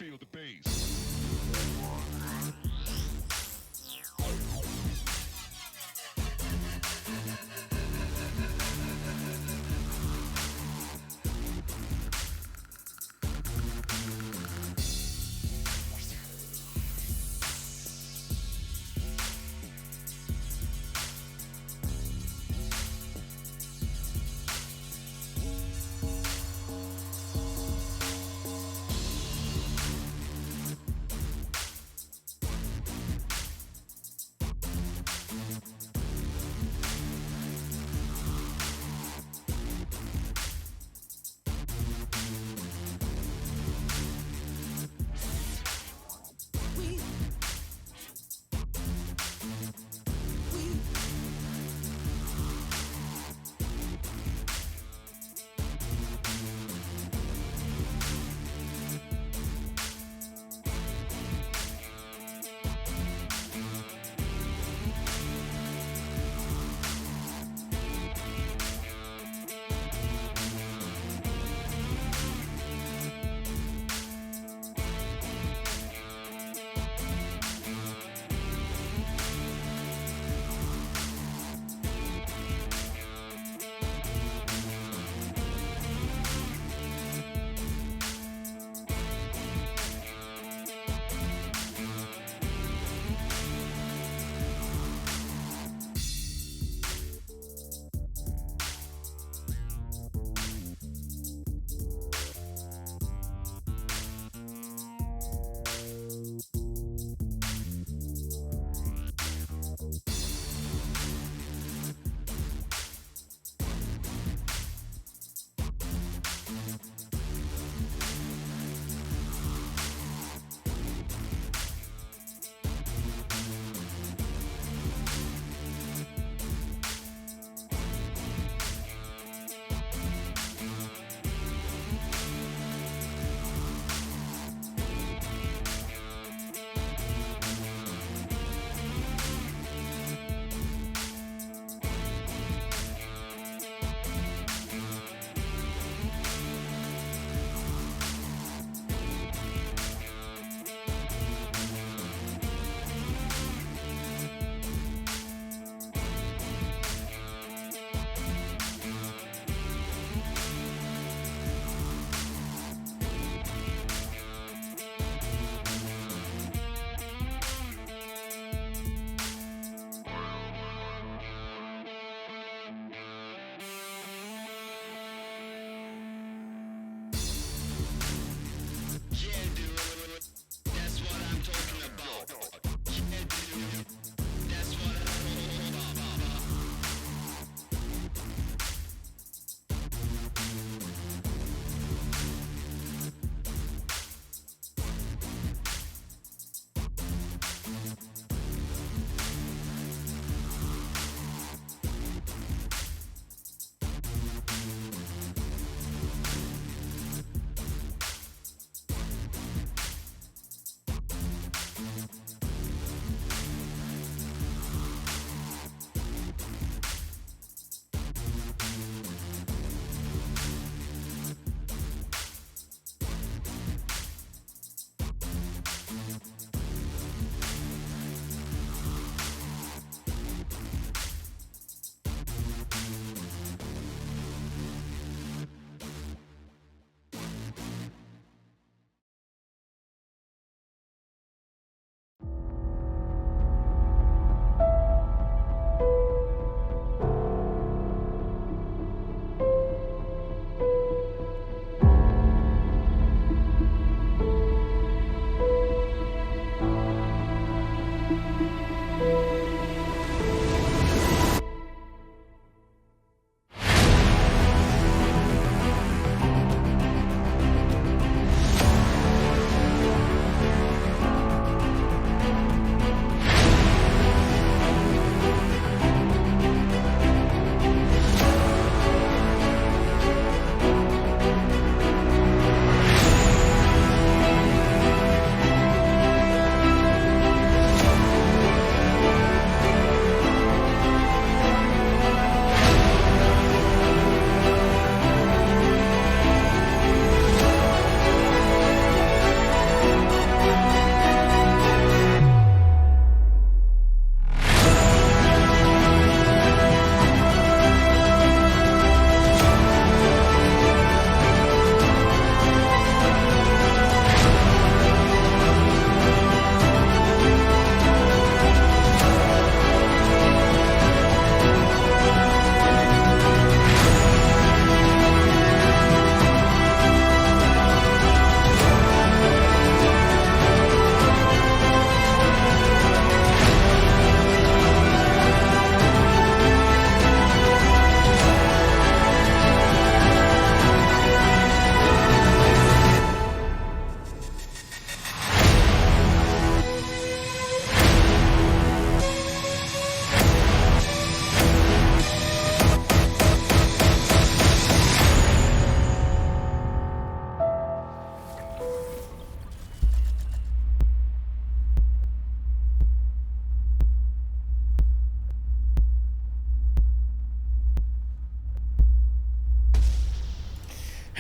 Feel the bass.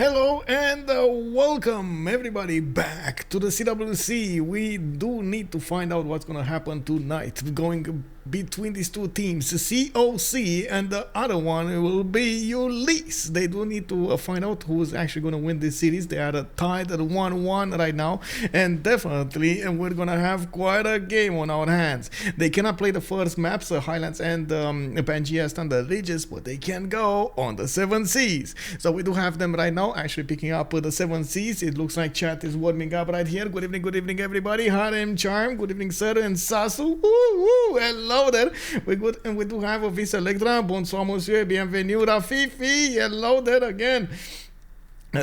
Hello and welcome everybody back to the CWC. We do need to find out what's gonna happen tonight. Going between these two teams, CoC and the other one will be Ulyss. They do need to find out who's actually gonna win this series. They are tied at 1-1 right now, and definitely we're gonna have quite a game on our hands. They cannot play the first maps, Highlands and Pangaea and the Leges, but they can go on the 7 Seas. So we do have them right now actually picking up the 7 Seas. It looks like chat is warming up right here. Good evening everybody. Harem Charm, good evening sir, and Sasu. Hello there. We good, and we do have a Vis Electra. Bonsoir monsieur, bienvenue Rafifi. Hello there again.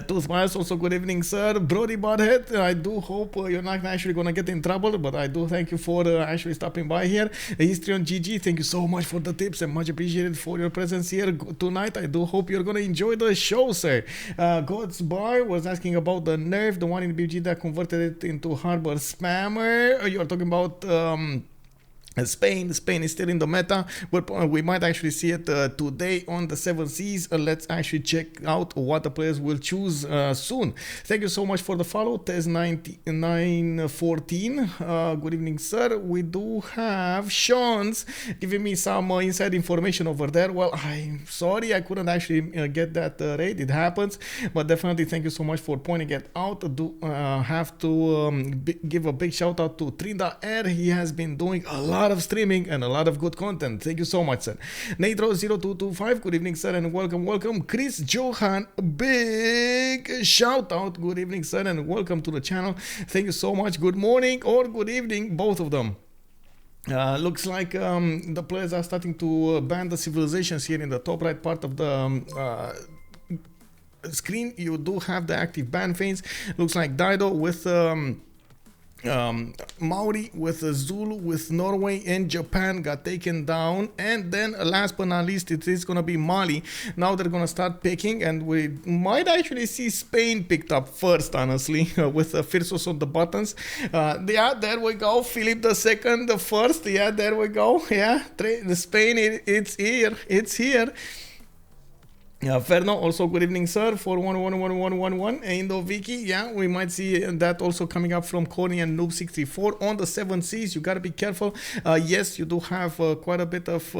Two smiles, also good evening sir. Brody Butthead, I do hope you're not actually gonna get in trouble, but I do thank you for actually stopping by here. Histrion GG, thank you so much for the tips and much appreciated for your presence here tonight. I do hope you're gonna enjoy the show, sir. God's Bar was asking about the nerf, the one in BG that converted it into harbor spammer. You're talking about Spain is still in the meta, but we might actually see it today on the 7 Seas. Let's actually check out what the players will choose soon. Thank you so much for the follow, Tez914. Good evening sir. We do have Sean's giving me some inside information over there. Well, I'm sorry I couldn't actually get that raid. It happens, but definitely thank you so much for pointing it out. Do have to give a big shout out to Trinda Air. He has been doing a lot of streaming and a lot of good content. Thank you so much sir. Natro0225, good evening sir, and welcome. Chris Johan, big shout out. Good evening sir, and welcome to the channel. Thank you so much. Good morning or good evening, both of them. Looks like the players are starting to ban the civilizations here in the top right part of the screen. You do have the active ban phase. Looks like Dido with Maori, with Zulu, with Norway and Japan got taken down, and then last but not least it is gonna be Mali. Now they're gonna start picking, and we might actually see Spain picked up first, honestly, with Phyrsos on the buttons. Yeah, there we go. Philip II the first. Yeah, there we go. Yeah, the Spain, it's here. Yeah, Ferno, also good evening sir, for 1111111. Indo Vicky, yeah, we might see that also coming up from Khornie and Noob64 on the 7 Seas. You gotta be careful. Yes, you do have quite a bit of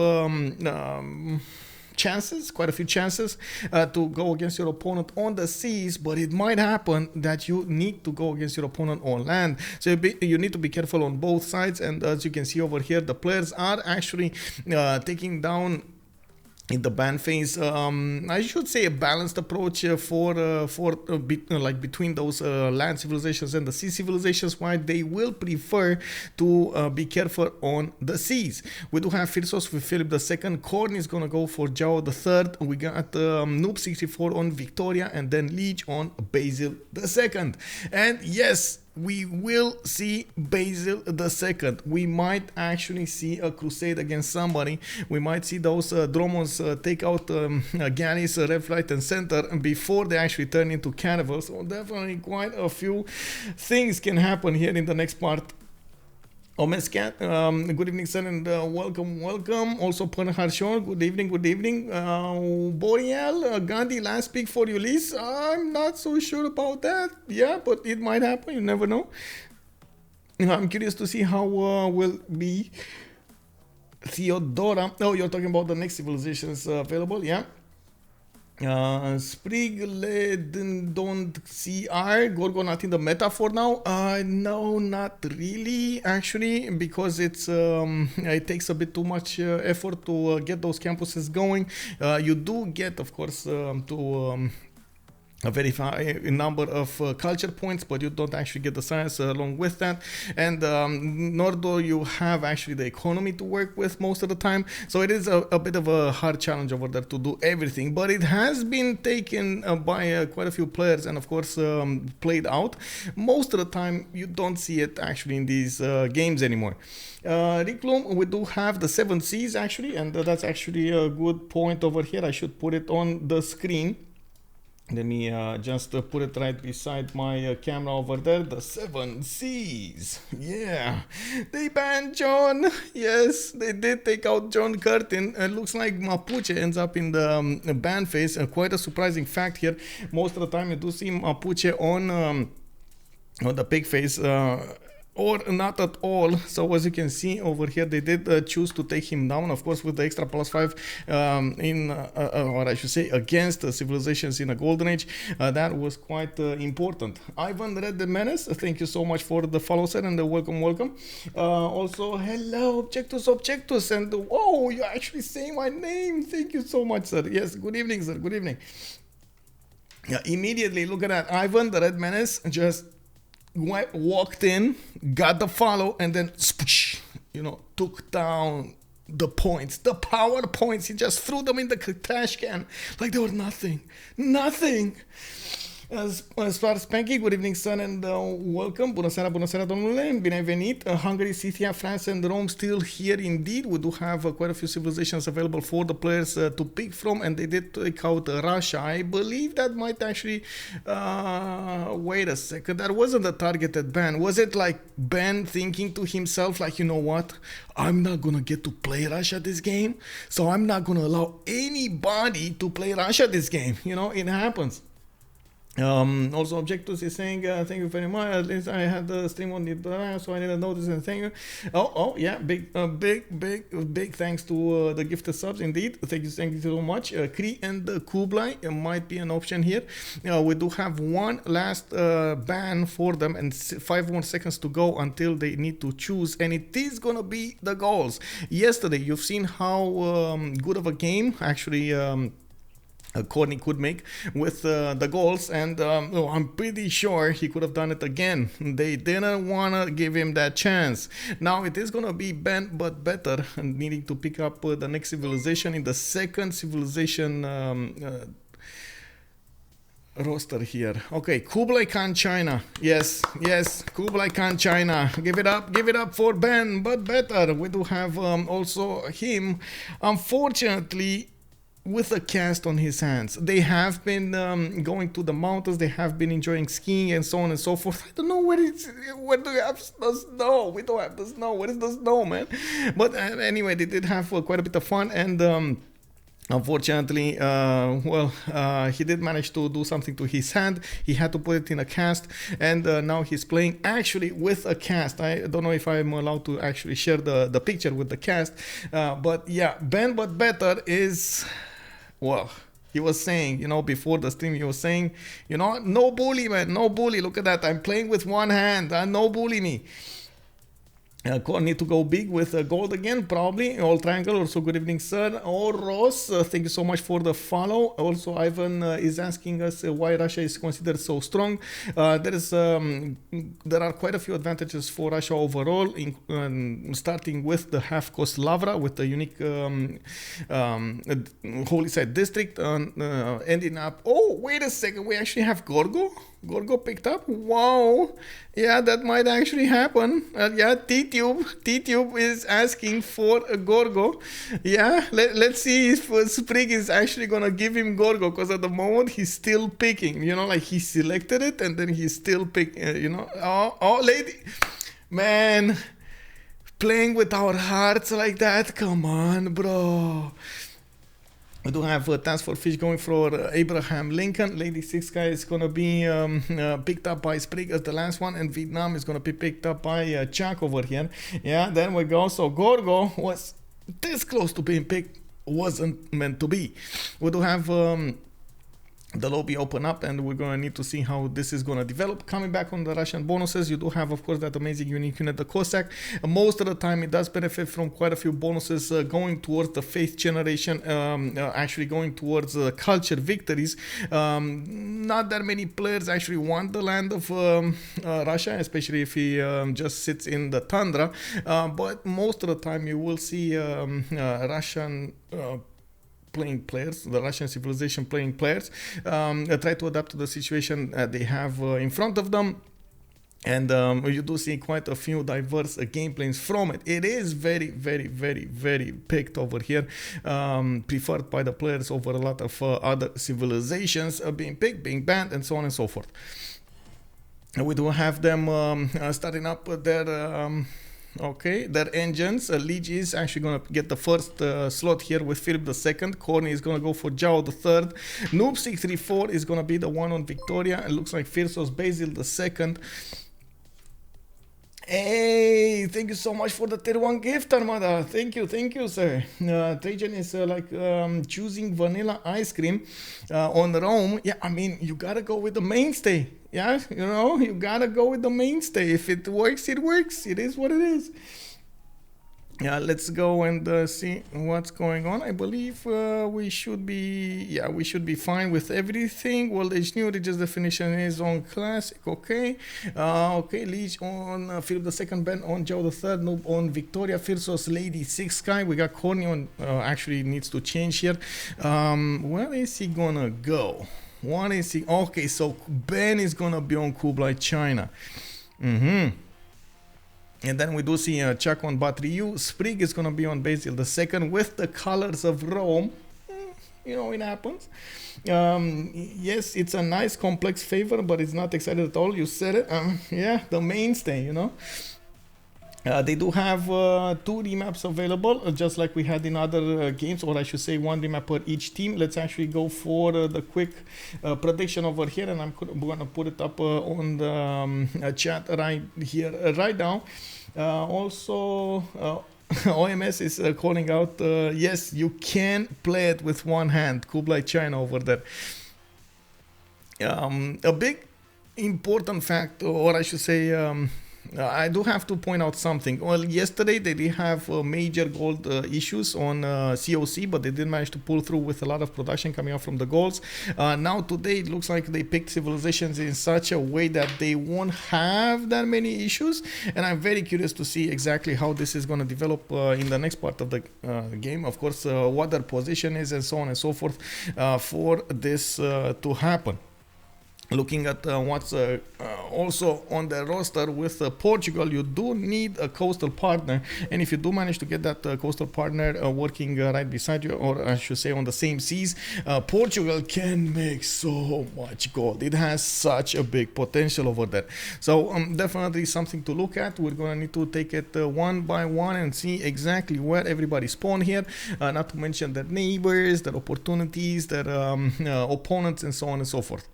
chances, quite a few chances to go against your opponent on the seas, but it might happen that you need to go against your opponent on land. So you need to be careful on both sides, and as you can see over here, the players are actually taking down in the ban phase, I should say a balanced approach like between those land civilizations and the sea civilizations, why they will prefer to be careful on the seas. We do have Phyrsos with Philip II. Khornie is gonna go for Zhao III. We got Noob64 on Victoria, and then Lege on Basil II. And yes, we will see Basil II. We might actually see a crusade against somebody. We might see those Dromons take out galleys left, right, and center before they actually turn into cannibals. So definitely quite a few things can happen here in the next part. Omescat, good evening sir, and welcome. Also Panharshon, good evening. Boreal, Gandhi, last pick for Ulyss. I'm not so sure about that. Yeah, but it might happen, you never know. I'm curious to see how will be Theodora. Oh, you're talking about the next civilizations available, yeah. Sprig, don't CR, Gorgo not in the meta for now. No, not really actually, because it's it takes a bit too much effort to get those campuses going. You do get, of course, to verify a number of culture points, but you don't actually get the science along with that, and nor do you have actually the economy to work with most of the time. So it is a bit of a hard challenge over there to do everything, but it has been taken by quite a few players, and of course played out. Most of the time you don't see it actually in these games anymore. Reclum, we do have the 7 Seas actually, and that's actually a good point over here. I should put it on the screen. Let me just put it right beside my camera over there. The 7Cs. Yeah. They banned John. Yes, they did take out John Curtin. It looks like Mapuche ends up in the ban phase. Quite a surprising fact here. Most of the time you do see Mapuche on the pig phase. Or not at all. So as you can see over here, they did choose to take him down, of course, with the extra +5 or I should say against civilizations in a golden age. That was quite important. Ivan Red the Menace, thank you so much for the follow, sir, and welcome. Also, hello, Objectus, and oh, you're actually saying my name. Thank you so much, sir. Yes, good evening, sir. Good evening. Yeah, immediately, look at that. Ivan the Red Menace just walked in, got the follow, and then took down the points, the power points. He just threw them in the trash can like they were nothing. As far as Spanky, good evening, son, and welcome. Bună seara, domnule. Bine ai venit. Hungary, Scythia, France, and Rome still here indeed. We do have quite a few civilizations available for the players to pick from, and they did take out Russia. I believe that might actually... wait a second. That wasn't a targeted ban. Was it like Ben thinking to himself, like, you know what? I'm not gonna get to play Russia this game, so I'm not gonna allow anybody to play Russia this game. You know, it happens. Also, Objectus is saying, thank you very much. At least I had the stream on the so I didn't notice, and thank you. Oh, yeah, big thanks to the gifted subs, indeed. Thank you so much. Kree and Kublai might be an option here. We do have one last ban for them, and 5 more seconds to go until they need to choose, and it is gonna be the goals. Yesterday, you've seen how good of a game actually Khornie could make with the goals, and I'm pretty sure he could have done it again. They didn't want to give him that chance. Now it is going to be Ben, but better, and needing to pick up the next civilization in the second civilization roster here. Okay, Kublai Khan China. Yes, Kublai Khan China. Give it up for Ben, but better. We do have also him, unfortunately, with a cast on his hands. They have been going to the mountains, they have been enjoying skiing and so on and so forth. I don't know where do you have the snow? We don't have the snow. Where is the snow, man? But anyway, they did have quite a bit of fun, and unfortunately, he did manage to do something to his hand. He had to put it in a cast, and now he's playing actually with a cast. I don't know if I'm allowed to actually share the picture with the cast, but yeah, Ben but better is... Well, he was saying, before the stream, he was saying, no bully, man, no bully. Look at that. I'm playing with one hand. No bully me. Need to go big with gold again, probably. All triangle. Also, good evening, sir. Or Ross, thank you so much for the follow. Also, Ivan is asking us why Russia is considered so strong. There are quite a few advantages for Russia overall, starting with the half-cost Lavra, with the unique holy site district, ending up... Oh, wait a second. We actually have Gorgo? Gorgo picked up? Wow. Yeah, that might actually happen. Yeah, T-Tube is asking for a Gorgo. Yeah, let's see if Sprig is actually gonna give him Gorgo, because at the moment he's still picking. Like he selected it and then he's still picking, Oh, lady. Man, playing with our hearts like that? Come on, bro. We do have TaskForceFish going for Abraham Lincoln. Lady Six Guy is going to be picked up by Sprig as the last one, and Vietnam is going to be picked up by Chuck over here. Yeah, there we go. So Gorgo was this close to being picked, wasn't meant to be. We do have the lobby open up, and we're going to need to see how this is going to develop. Coming back on the Russian bonuses, you do have, of course, that amazing unique unit, the Cossack. Most of the time it does benefit from quite a few bonuses going towards the faith generation, actually going towards culture victories. Not that many players actually want the land of Russia, especially if he just sits in the tundra, but most of the time you will see Russian playing players, the Russian civilization playing players, try to adapt to the situation they have in front of them. And you do see quite a few diverse gameplays from it. It is very, very, very, very picked over here, preferred by the players over a lot of other civilizations, being picked, being banned, and so on and so forth. We do have them starting up their their engines. Lege is actually going to get the first slot here with Philip II. Khornie is going to go for Zhao III. Noob634 is going to be the one on Victoria. It looks like Phyrsos, Basil II. Hey, thank you so much for the tier 1 gift, Armada. Thank you, sir. Trajan is choosing vanilla ice cream on Rome. Yeah, I mean, you gotta go with the mainstay. Yeah, you know, you gotta go with the mainstay. If it works, it works. It is what it is. Yeah, let's go and see what's going on. I believe we should be fine with everything. Well, Lege new just definition is on classic. Okay, okay. Lege on Philip II, Ben on Zhao III, Noob on Victoria, Phyrsos, Lady 6 Sky. We got Khornie on. Actually, needs to change here. Where is he gonna go? What is he? Okay, so Ben is gonna be on Kublai China. And then we do see Chuck on Batriu. Sprig is going to be on Basil II with the colors of Rome. You know, it happens. Yes, it's a nice complex favor, but it's not excited at all. You said it. Yeah, the mainstay, you know. They do have 2 remaps available, just like we had in other games, or I should say 1 remap per each team. Let's actually go for the quick prediction over here, and I'm going to put it up on the chat right here, right now. Also, OMS is calling out, yes, you can play it with one hand. Kublai China over there. A big important fact, or I should say, I do have to point out something. Well, yesterday they did have major gold issues on CoC, but they did manage to pull through with a lot of production coming out from the golds. Now today it looks like they picked civilizations in such a way that they won't have that many issues, and I'm very curious to see exactly how this is going to develop in the next part of the game. Of course, what their position is and so on and so forth for this to happen. Looking at what's also on the roster with Portugal, you do need a coastal partner, and if you do manage to get that coastal partner working right beside you, or I should say on the same seas, Portugal can make so much gold. It has such a big potential over there. So definitely something to look at. We're gonna need to take it one by one and see exactly where everybody spawned here, not to mention their neighbors, their opportunities, their opponents, and so on and so forth.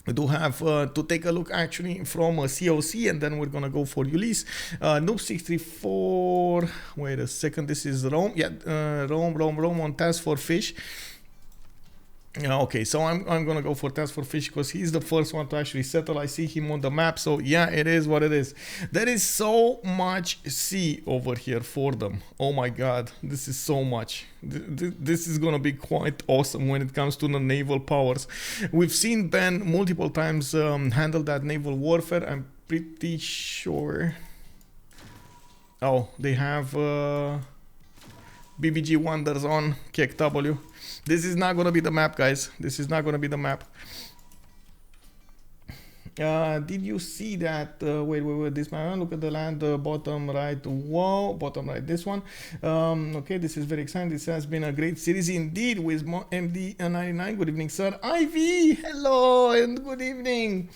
We do have to take a look actually from COC, and then we're gonna go for Ulyss. Noob634, wait a second, this is Rome. Yeah, Rome on TaskForceFish. Okay, so I'm gonna go for TaskForceFish because he's the first one to actually settle. I see him on the map, so yeah, it is what it is. There is so much sea over here for them. Oh my god, this is so much. This is gonna be quite awesome when it comes to the naval powers. We've seen Ben multiple times handle that naval warfare. I'm pretty sure. Oh, they have BBG Wonders on CoC. This is not gonna be the map, guys. This is not gonna be the map. Did you see that? Wait, this man. Look at the land, bottom right. Whoa, bottom right. This one. Okay, this is very exciting. This has been a great series indeed with MD99. Good evening, sir. Ivy, hello and good evening.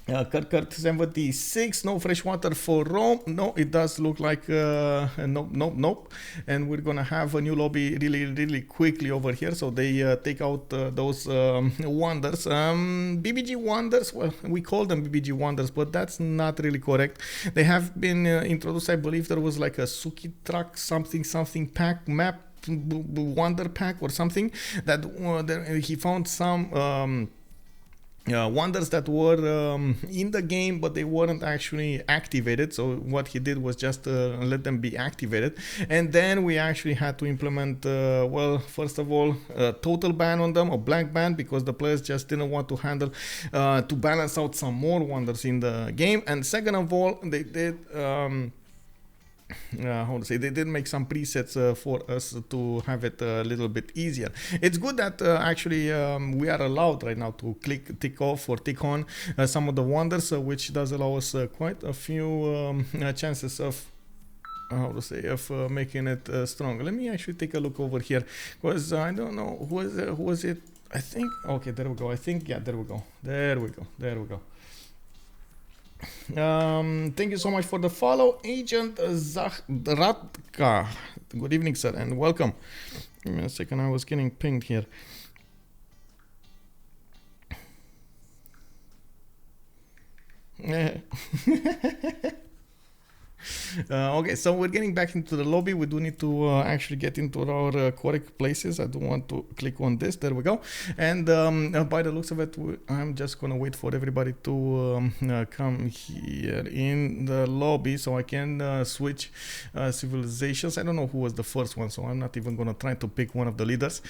Kurt 76, no fresh water for Rome. No, it does look like nope. And we're gonna have a new lobby really quickly over here, so they take out those wonders. BBG wonders, well, we call them BBG wonders, but that's not really correct. They have been introduced. I believe there was like a Suki truck something pack map wonder pack or something that he found some wonders that were in the game, but they weren't actually activated. So what he did was just let them be activated, and then we actually had to implement well, first of all, a total ban on them, a blank ban, because the players just didn't want to handle to balance out some more wonders in the game. And second of all, they did how to say, they did make some presets for us to have it a little bit easier. It's good that actually we are allowed right now to tick off or tick on some of the wonders, which does allow us quite a few chances of, how to say, of making it strong. Let me actually take a look over here, because I don't know who was it. I think, okay, there we go. I think, yeah, there we go. Thank you so much for the follow, Agent Zahratka. Good evening, sir, and welcome. Give me a second, I was getting pinged here. Okay, so we're getting back into the lobby. We do need to actually get into our correct places. I do want to click on this. There we go. And by the looks of it, I'm just gonna wait for everybody to come here in the lobby so I can switch civilizations. I don't know who was the first one, so I'm not even gonna try to pick one of the leaders.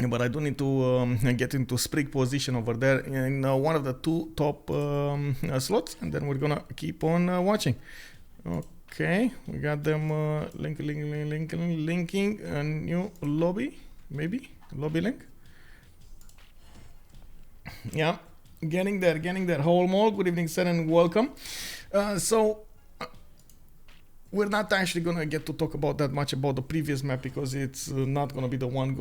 But I do need to get into Sprig position over there in one of the two top slots, and then we're gonna keep on watching. Okay, we got them linking a new lobby, maybe lobby link. Yeah, getting there. Whole mall. Good evening, sir, and welcome. So we're not actually gonna get to talk about that much about the previous map, because it's not gonna be the one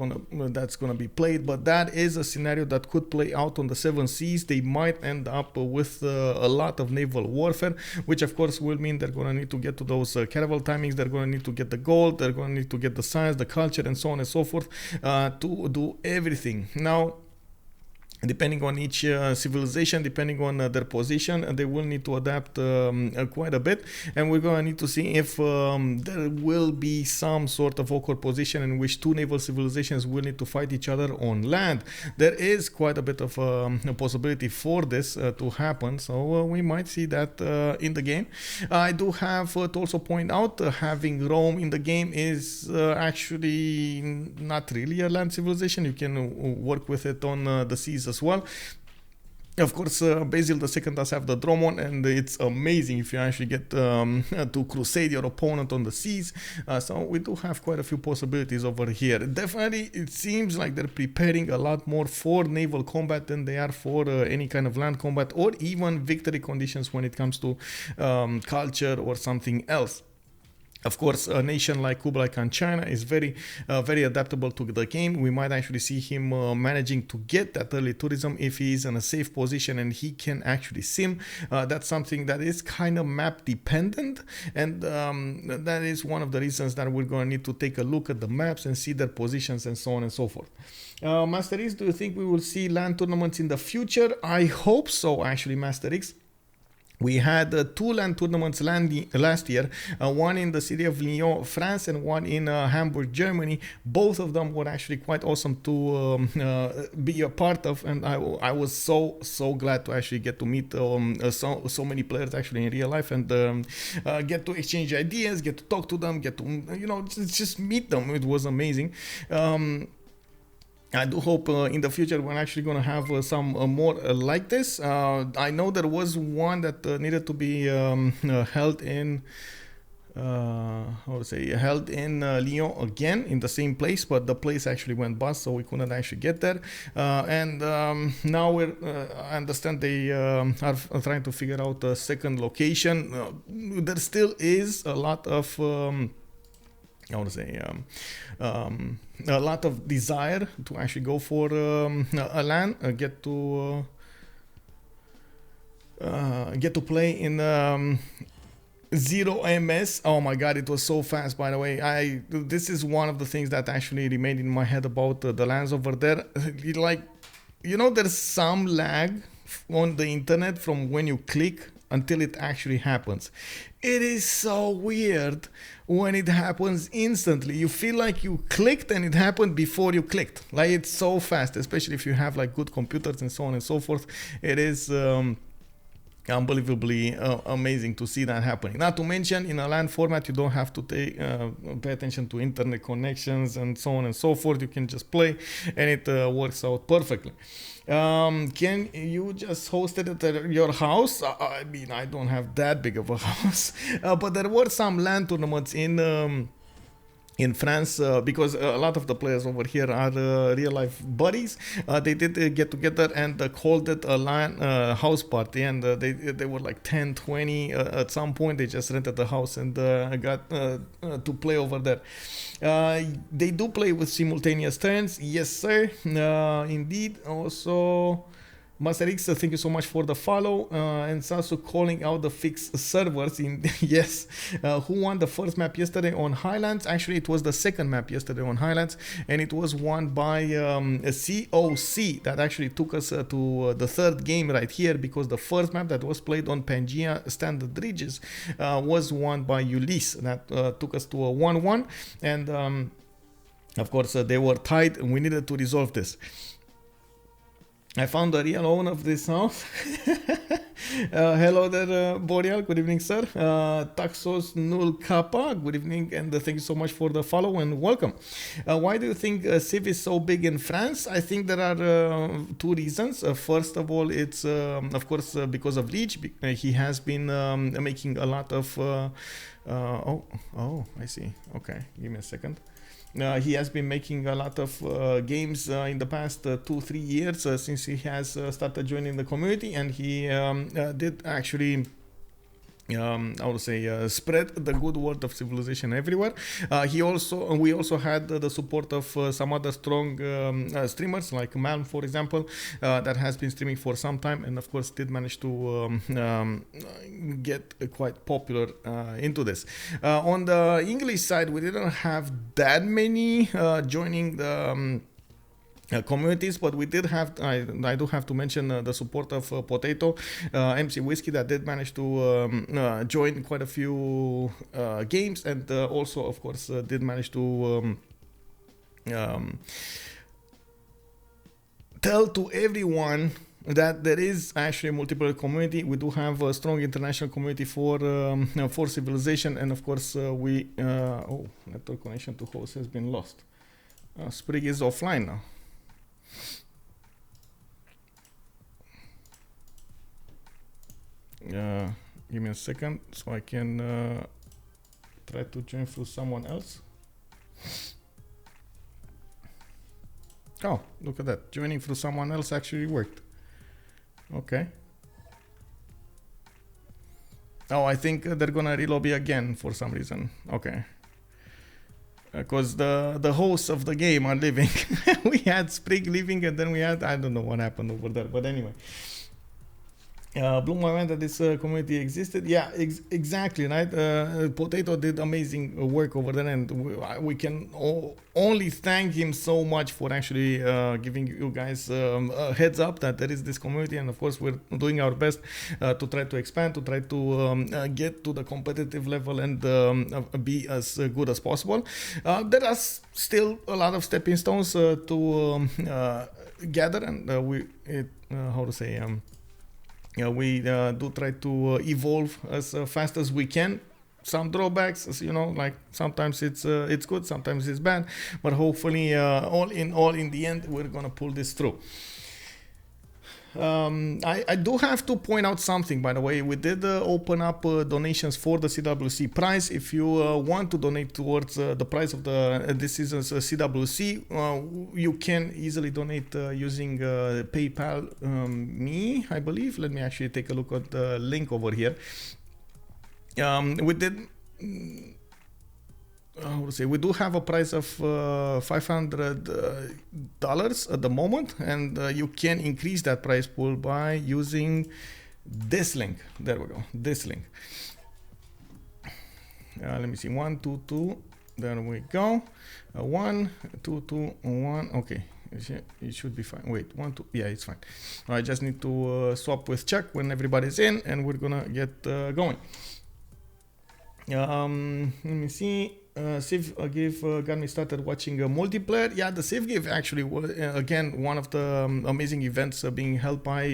that's gonna be played, but that is a scenario that could play out on the Seven Seas. They might end up with a lot of naval warfare, which of course will mean they're gonna need to get to those caravel timings, they're gonna need to get the gold, they're gonna need to get the science, the culture, and so on and so forth, to do everything. Now, depending on each civilization, depending on their position, they will need to adapt quite a bit, and we're gonna need to see if there will be some sort of awkward position in which two naval civilizations will need to fight each other on land. There is quite a bit of a possibility for this to happen, so we might see that in the game. I do have to also point out having Rome in the game is actually not really a land civilization. You can work with it on the seas as well. Of course, Basil II does have the Dromon, and it's amazing if you actually get to crusade your opponent on the seas. So we do have quite a few possibilities over here. Definitely, it seems like they're preparing a lot more for naval combat than they are for any kind of land combat, or even victory conditions when it comes to culture or something else. Of course, a nation like Kublai China is very adaptable to the game. We might actually see him managing to get that early tourism if he is in a safe position and he can actually sim. That's something that is kind of map dependent, and that is one of the reasons that we're going to need to take a look at the maps and see their positions and so on and so forth. Master X, do you think we will see land tournaments in the future? I hope so, actually, Master X. We had two land tournaments last year, one in the city of Lyon, France, and one in Hamburg, Germany. Both of them were actually quite awesome to be a part of, and I was so glad to actually get to meet so many players actually in real life, and get to exchange ideas, get to talk to them, get to just meet them. It was amazing. I do hope in the future we're actually going to have some more like this. I know there was one that needed to be held in Lyon again, in the same place, but the place actually went bust, so we couldn't actually get there. And now I understand they are trying to figure out a second location. There still is a lot of a lot of desire to actually go for a LAN, get to play in 0 MS. Oh my god, it was so fast, by the way. This is one of the things that actually remained in my head about the LANs over there. There's some lag on the internet from when you click until it actually happens. It is so weird when it happens instantly. You feel like you clicked and it happened before you clicked. Like, it's so fast, especially if you have like good computers and so on and so forth. It is unbelievably amazing to see that happening. Not to mention, in a LAN format, you don't have to pay attention to internet connections and so on and so forth. You can just play, and it works out perfectly. Can you just host it at your house? I mean, I don't have that big of a house, but there were some LAN tournaments in France, because a lot of the players over here are real life buddies. They did get together and called it a LAN house party, and they were like 10, 20 at some point. They just rented the house and got to play over there. They do play with simultaneous turns, yes sir, indeed. Also, Master X, thank you so much for the follow. And Sasu calling out the fixed servers. Yes. Who won the first map yesterday on Highlands? Actually, it was the second map yesterday on Highlands, and it was won by a CoC. That actually took us to the third game right here, because the first map that was played on Pangea Standard Ridges was won by Ulyss. That took us to a 1-1, and of course they were tied, and we needed to resolve this. I found the real owner of this house. Hello there, Boreal. Good evening, sir. Taxos Null Kappa. Good evening, and thank you so much for the follow and welcome. Why do you think Civ is so big in France? I think there are two reasons. First of all, it's of course because of Lege. He has been making a lot of. I see. Okay, give me a second. He has been making a lot of games in the past 2-3 years since he has started joining the community, and he did actually I would say spread the good word of civilization everywhere. We also had the support of some other strong streamers like Malm, for example, that has been streaming for some time, and of course did manage to get quite popular into this. On the English side, we didn't have that many joining the communities, but we did have, I do have to mention the support of Potato, MC Whiskey, that did manage to join quite a few games, and also of course did manage to tell to everyone that there is actually a multiplayer community. We do have a strong international community for civilization, and of course network connection to host has been lost. Sprig is offline now. Give me a second so I can try to join through someone else. Oh, look at that. Joining through someone else actually worked. Okay. Oh, I think they're gonna relobby again for some reason. Okay. Because the hosts of the game are leaving. We had Sprig leaving, and then we had, I don't know what happened over there, but anyway. Blew my mind that this community existed. Yeah, exactly, right? Potato did amazing work over there, and we can only thank him so much for actually giving you guys a heads up that there is this community, and of course we're doing our best to try to expand, to try to get to the competitive level and be as good as possible. There are still a lot of stepping stones to gather, and we do try to evolve as fast as we can. Some drawbacks, as you know, like sometimes it's good, sometimes it's bad, but hopefully all in the end we're gonna pull this through. I do have to point out something, by the way. We did open up donations for the CWC prize. If you want to donate towards the prize of this season's CWC, you can easily donate using PayPal me, I believe. Let me actually take a look at the link over here. We did. We do have a price of $500 at the moment, and you can increase that price pool by using this link. There we go, this link. Let me see, 1, 2, 2. There we go. 1, 2, 2, 1. Okay, it should be fine. Wait, 1, 2. Yeah, it's fine. I just need to swap with Chuck when everybody's in, and we're gonna get going. Let me see. Civ Give got me started watching multiplayer. Yeah, the Civ Give actually was again one of the amazing events being held by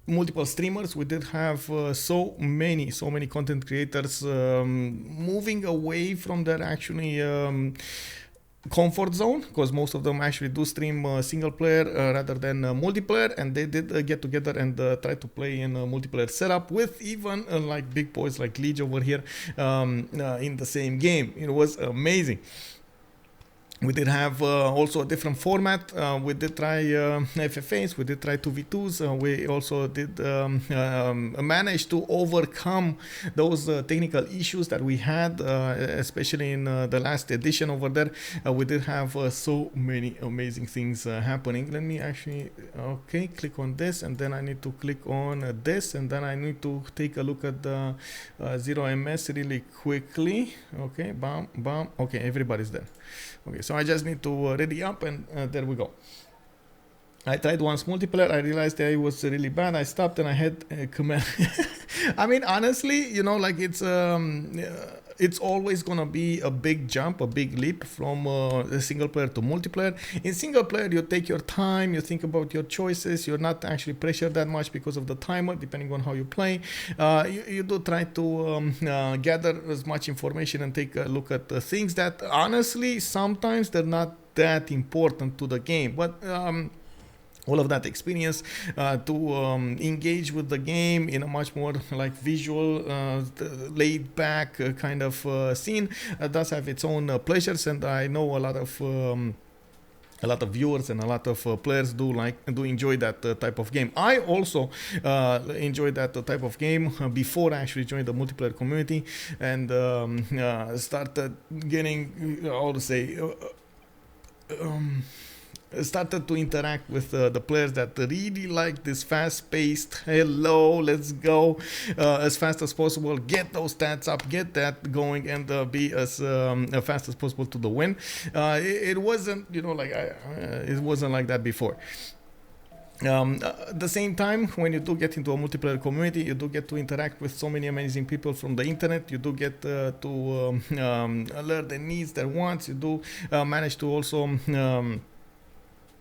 multiple streamers. We did have so many content creators moving away from their actually comfort zone, because most of them actually do stream single player rather than multiplayer, and they did get together and try to play in a multiplayer setup with even like big boys like Lege over here in the same game. It was amazing. We did have also a different format. We did try FFAs, we did try 2v2s. We also did manage to overcome those technical issues that we had, especially in the last edition over there. We did have so many amazing things happening. Let me actually, okay, click on this, and then I need to click on this, and then I need to take a look at the 0ms really quickly. Okay, bam, bam. Okay, everybody's there. Okay, so I just need to ready up, and there we go. I tried once multiplayer. I realized that it was really bad. I stopped and I had command. I mean, honestly, you know, like it's always gonna be a big jump, a big leap from a single player to multiplayer. In single player, you take your time, you think about your choices. You're not actually pressured that much because of the timer, depending on how you play. You do try to gather as much information and take a look at things that honestly sometimes they're not that important to the game, but all of that experience to engage with the game in a much more like visual, laid back kind of scene does have its own pleasures, and I know a lot of viewers and a lot of players do enjoy that type of game. I also enjoyed that type of game before I actually joined the multiplayer community and started getting, how to say, started to interact with the players that really like this fast-paced, hello, let's go as fast as possible, get those stats up, get that going, and be as fast as possible to the win. It wasn't, you know, like it wasn't like that before. At the same time, when you do get into a multiplayer community, you do get to interact with so many amazing people from the internet. You do get to learn their needs, their wants. You do manage to also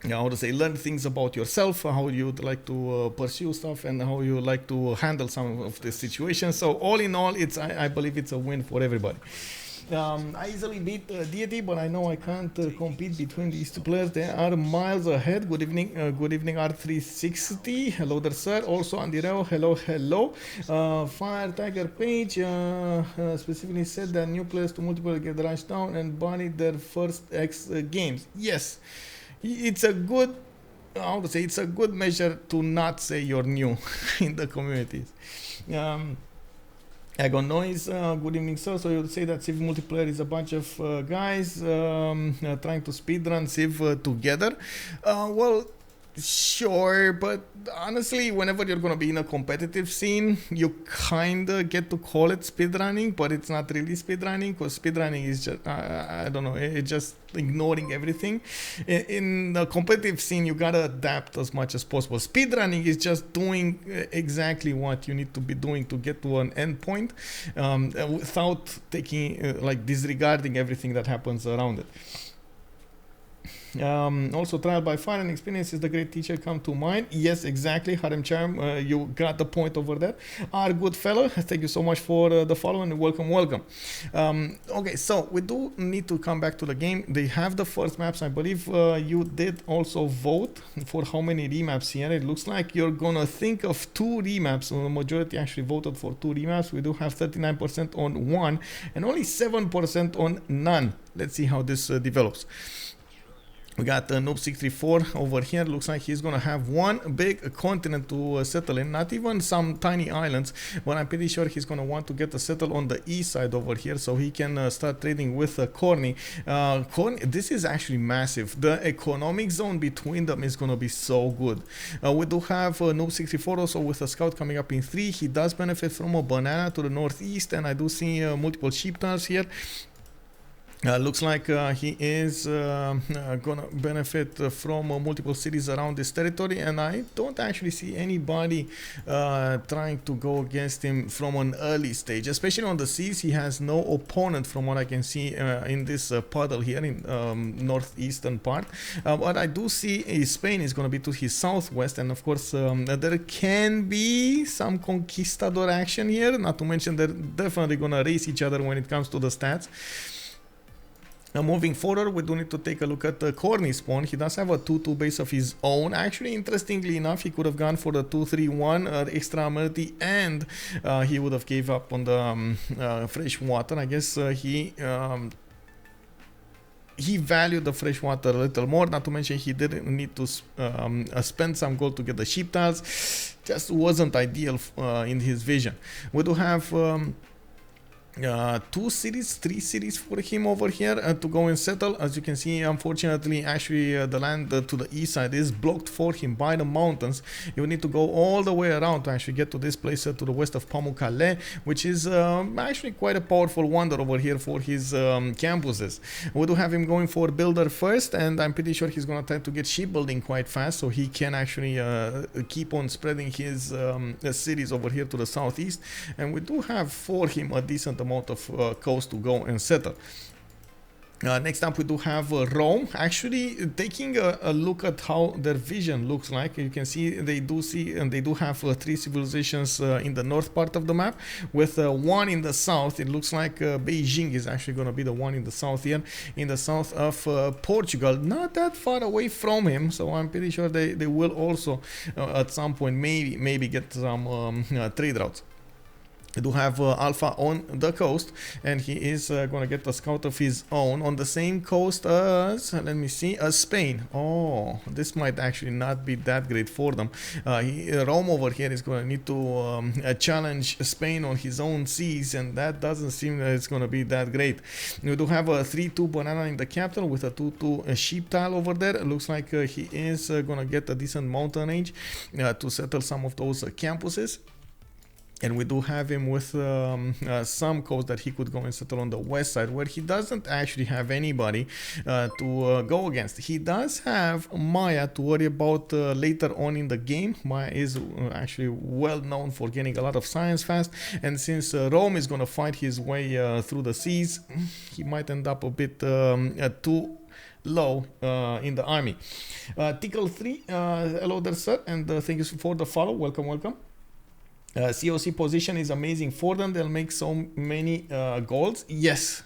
how to say, learn things about yourself, how you'd like to pursue stuff, and how you like to handle some of the situations. So all in all, I believe it's a win for everybody. I easily beat Deity, but I know I can't compete between these two players. They are miles ahead. Good evening R360. Hello there, sir. Also Andy Rao. Hello. Fire Tiger Page specifically said that new players to multiplayer get rushed down and buried their first X games. Yes. It's a good, how to say, it's a good measure to not say you're new in the communities. Agon Noise, good evening, sir. So you would say that Civ multiplayer is a bunch of guys trying to speedrun Civ together? Well, sure, but honestly, whenever you're gonna be in a competitive scene, you kinda get to call it speedrunning, but it's not really speedrunning, because speedrunning is just, I don't know, it's just ignoring everything. In the competitive scene, you gotta adapt as much as possible. Speedrunning is just doing exactly what you need to be doing to get to an endpoint without taking, like, disregarding everything that happens around it. Also, trial by fire and experience is the great teacher come to mind. Yes, exactly, Harem Charm, you got the point over there. Our good fellow, thank you so much for the follow and welcome. Okay, so we do need to come back to the game. They have the first maps. I believe you did also vote for how many remaps here. It looks like you're gonna think of 2 remaps. So the majority actually voted for 2 remaps. We do have 39% on 1 and only 7% on none. Let's see how this develops. We got Noob634 over here. Looks like he's gonna have one big continent to settle in, not even some tiny islands, but I'm pretty sure he's gonna want to get a settle on the east side over here so he can start trading with Khornie. This is actually massive. The economic zone between them is gonna be so good. We do have Noob634 also with a scout coming up in 3. He does benefit from a banana to the northeast, and I do see multiple sheep tunnels here. Looks like he is gonna benefit from multiple cities around this territory, and I don't actually see anybody trying to go against him from an early stage, especially on the seas. He has no opponent from what I can see in this puddle here in northeastern part. What I do see is Spain is going to be to his southwest, and of course there can be some conquistador action here, not to mention they're definitely going to race each other when it comes to the stats. Moving forward, we do need to take a look at the Khornie spawn. He does have a 2-2 base of his own. Actually, interestingly enough, he could have gone for the 2-3-1 extra amenity, and he would have gave up on the fresh water. I guess he valued the fresh water a little more, not to mention he didn't need to spend some gold to get the sheep tiles. Just wasn't ideal in his vision. We do have 2 cities, 3 cities for him over here to go and settle. As you can see, unfortunately, actually the land to the east side is blocked for him by the mountains. You need to go all the way around to actually get to this place to the west of Pamukkale, which is actually quite a powerful wonder over here for his campuses. We do have him going for builder first, and I'm pretty sure he's gonna try to get shipbuilding quite fast so he can actually keep on spreading his cities over here to the southeast. And we do have for him a decent amount of coast to go and settle. Next up, we do have Rome. Actually, taking a look at how their vision looks like, you can see they do have 3 civilizations in the north part of the map, with 1 in the south. It looks like Beijing is actually going to be the one in the south here, in the south of Portugal, not that far away from him. So I'm pretty sure they will also at some point maybe get some trade routes. We do have Alpha on the coast, and he is going to get a scout of his own on the same coast as, let me see, as Spain. Oh, this might actually not be that great for them. Rome over here is going to need to challenge Spain on his own seas, and that doesn't seem that it's going to be that great. We do have a 3-2 banana in the capital with a 2-2 sheep tile over there. It looks like he is going to get a decent mountain range to settle some of those campuses. And we do have him with some coast that he could go and settle on the west side, where he doesn't actually have anybody to go against. He does have Maya to worry about later on in the game. Maya is actually well known for getting a lot of science fast, and since Rome is going to fight his way through the seas, he might end up a bit too low in the army. Tickle 3, hello there, sir, and thank you for the follow. Welcome. CoC position is amazing for them. They'll make so many goals. Yes,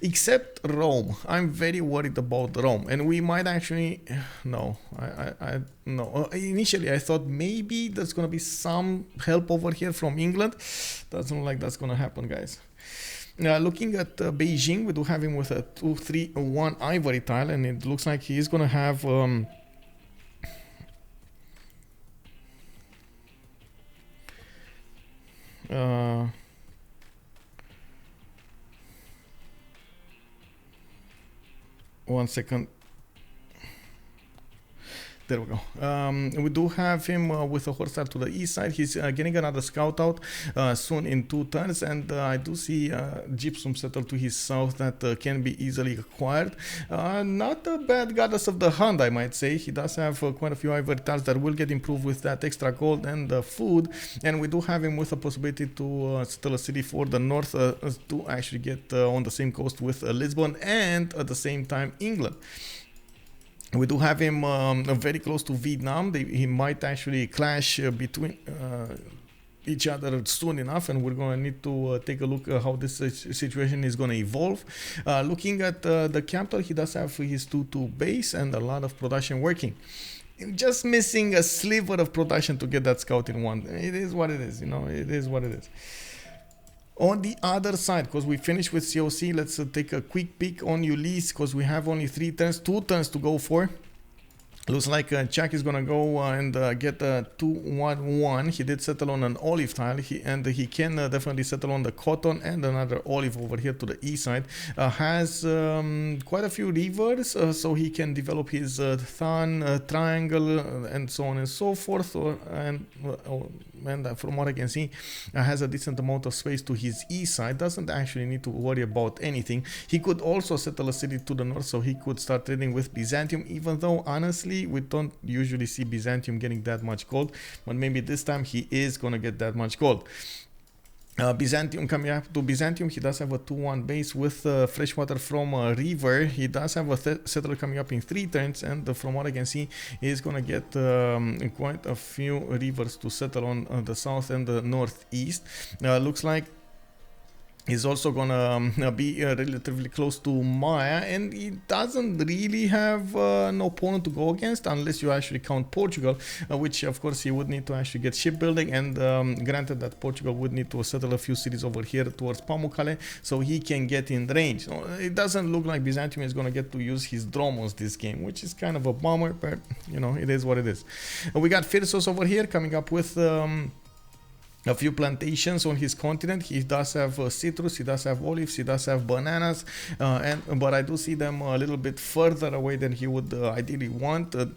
except Rome. I'm very worried about Rome, and we might actually no. No. Initially, I thought maybe there's gonna be some help over here from England. Doesn't look like that's gonna happen, guys. Looking at Beijing, we do have him with a 2-3-1 ivory tile, and it looks like he's gonna have. 1 second. There we go. We do have him with a horse style to the east side. He's getting another scout out soon in 2 turns, and I do see gypsum settled to his south that can be easily acquired. Not a bad goddess of the hunt, I might say. He does have quite a few ivory tiles that will get improved with that extra gold and food, and we do have him with a possibility to settle a city for the north to actually get on the same coast with Lisbon, and at the same time England. We do have him very close to Vietnam. He might actually clash between each other soon enough, and we're going to need to take a look at how this situation is going to evolve. Looking at the capital, he does have his 2-2 base and a lot of production working. Just missing a sliver of production to get that scout in one. It is what it is, you know, it is what it is. On the other side, because we finished with CoC, let's take a quick peek on Ulyss, because we have only 2 turns to go for. Looks like Chuck is gonna go and get a 2-1-1. He did settle on an olive tile, and he can definitely settle on the cotton and another olive over here to the east side. Has quite a few rivers, so he can develop his thorn triangle and so on and so forth, and from what I can see, has a decent amount of space to his east side. Doesn't actually need to worry about anything. He could also settle a city to the north, so he could start trading with Byzantium, even though honestly we don't usually see Byzantium getting that much gold, but maybe this time he is gonna get that much gold. Byzantium, coming up to Byzantium, he does have a 2-1 base with fresh water from a river. He does have a settler coming up in 3 turns, and from what I can see, he's gonna get quite a few rivers to settle on the south and the northeast. Looks like he's also gonna be relatively close to Maya, and he doesn't really have an opponent to go against unless you actually count Portugal, which of course he would need to actually get shipbuilding, and granted that Portugal would need to settle a few cities over here towards Pamukkale so he can get in range. So it doesn't look like Byzantium is gonna get to use his Dromos this game, which is kind of a bummer, but you know, it is what it is. We got Phyrsos over here coming up with a few plantations on his continent. He does have citrus, he does have olives, he does have bananas, but I do see them a little bit further away than he would ideally want to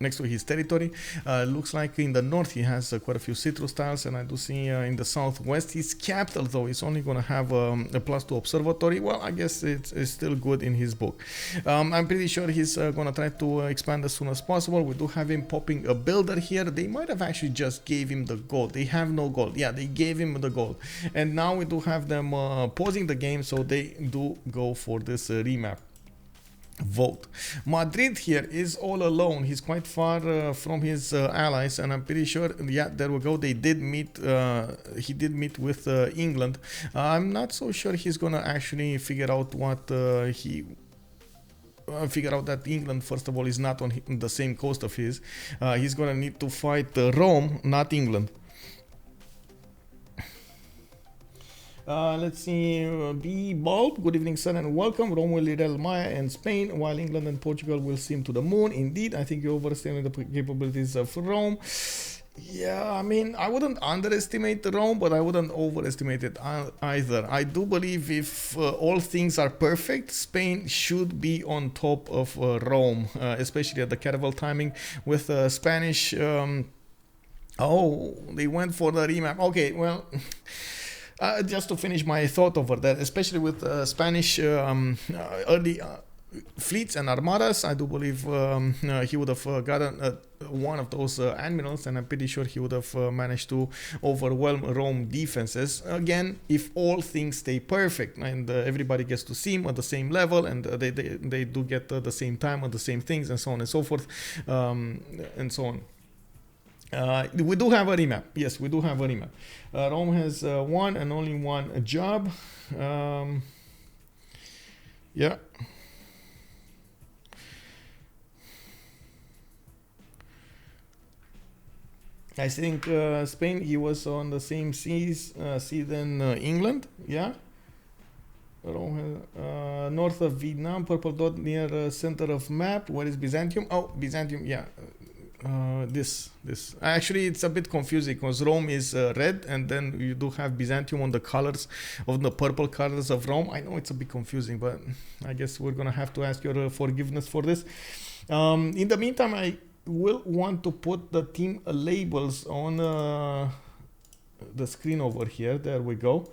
next to his territory. Looks like in the north he has quite a few citrus tiles, and I do see in the southwest his capital though is only going to have a +2 observatory. Well, I guess it's still good in his book. I'm pretty sure he's going to try to expand as soon as possible. We do have him popping a builder here. They might have actually just gave him the gold. They have no gold. Yeah, they gave him the gold, and now we do have them pausing the game, so they do go for this remap vote. Madrid here is all alone. He's quite far from his allies, and I'm pretty sure, yeah, there we go, they did meet, he did meet with England. I'm not so sure he's gonna actually figure out what figure out that England, first of all, is not on the same coast of his. He's gonna need to fight Rome, not England. Let's see, B Bulb, good evening, son, and welcome. Rome will lead Maya and Spain, while England and Portugal will seem to the moon. Indeed, I think you overestimate the capabilities of Rome. Yeah, I mean, I wouldn't underestimate Rome, but I wouldn't overestimate it either. I do believe if all things are perfect, Spain should be on top of Rome, especially at the caravel timing with Spanish. Oh, they went for the remap. Okay, well. Just to finish my thought over that, especially with Spanish early fleets and armadas, I do believe he would have gotten one of those admirals, and I'm pretty sure he would have managed to overwhelm Rome defenses. Again, if all things stay perfect and everybody gets to see him at the same level, and they do get the same time on the same things, and so on and so forth, and so on. We do have a remap. Yes, we do have a remap. Rome has one and only one job. Yeah. I think Spain, he was on the same sea than England. Yeah. Rome has, north of Vietnam, purple dot near center of map. Where is Byzantium? Oh, Byzantium, yeah. This actually it's a bit confusing because Rome is red, and then you do have Byzantium on the colors of the purple colors of Rome. I know it's a bit confusing, but I guess we're gonna have to ask your forgiveness for this. In the meantime, I will want to put the team labels on the screen over here. There we go.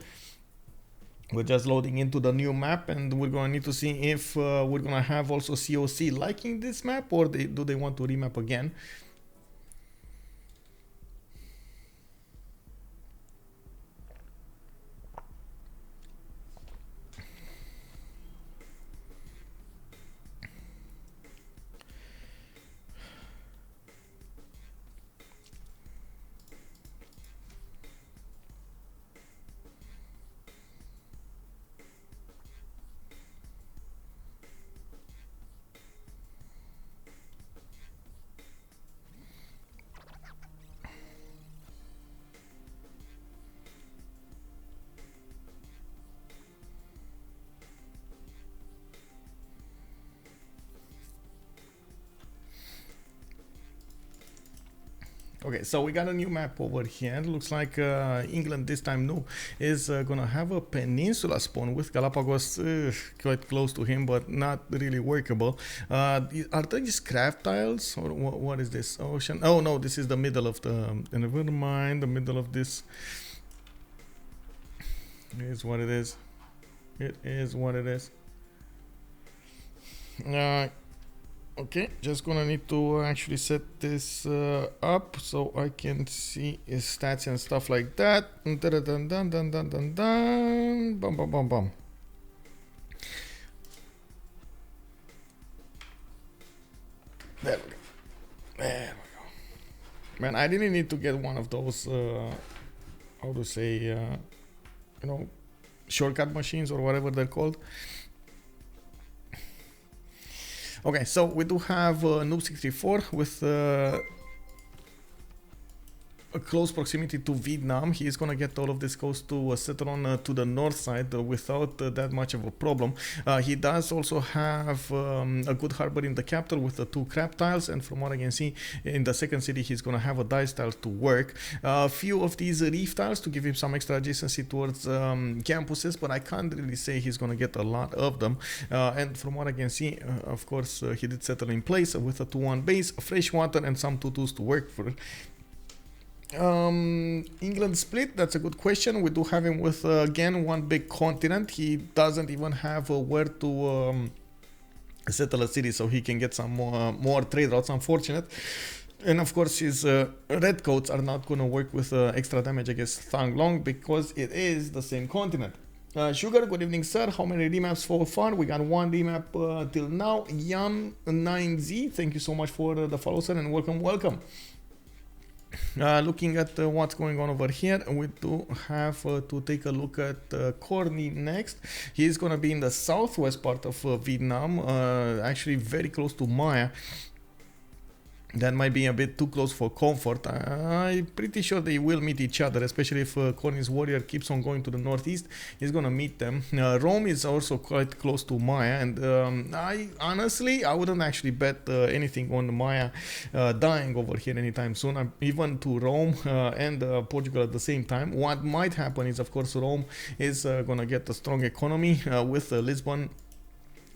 We're just loading into the new map, and we're going to need to see if we're going to have also CoC liking this map, or do they want to remap again. Okay, so we got a new map over here. Looks like England this time is gonna have a peninsula spawn with Galapagos quite close to him, but not really workable. Are these craft tiles or what is this? Ocean? Oh no, this is the middle of the. Never mind, the middle of this is what it is. It is what it is. Okay, just gonna need to actually set this up so I can see his stats and stuff like that. Dun, dun, dun, dun, dun, dun, dun, dun. Bum, bum, bum, bum. There we go. There we go. Man, I didn't need to get one of those, how to say, you know, shortcut machines or whatever they're called. Okay, so we do have Noob64 with a close proximity to Vietnam. He is gonna get all of this coast to settle on to the north side without that much of a problem. He does also have a good harbor in the capital with the 2 crab tiles, and from what I can see in the second city he's gonna have a dice tile to work. A few of these reef tiles to give him some extra adjacency towards campuses, but I can't really say he's gonna get a lot of them. And from what I can see, of course, he did settle in place with a 2-1 base, fresh water, and some 2-2s to work for. England split, that's a good question. We do have him with again one big continent. He doesn't even have where to settle a city, so he can get some more trade routes. Unfortunate. And of course his red coats are not gonna work with extra damage against Thang Long because it is the same continent. Sugar, good evening sir. How many remaps so far? We got 1 remap till now. Yam9Z, thank you so much for the follow sir, and welcome. Looking at what's going on over here, we do have to take a look at Khornie next. He's gonna be in the southwest part of Vietnam, actually very close to Maya. That might be a bit too close for comfort. I'm pretty sure they will meet each other, especially if Khornie's warrior keeps on going to the northeast. He's gonna meet them. Rome is also quite close to Maya, and I wouldn't actually bet anything on Maya dying over here anytime soon, even to Rome and Portugal at the same time. What might happen is, of course, Rome is gonna get a strong economy with Lisbon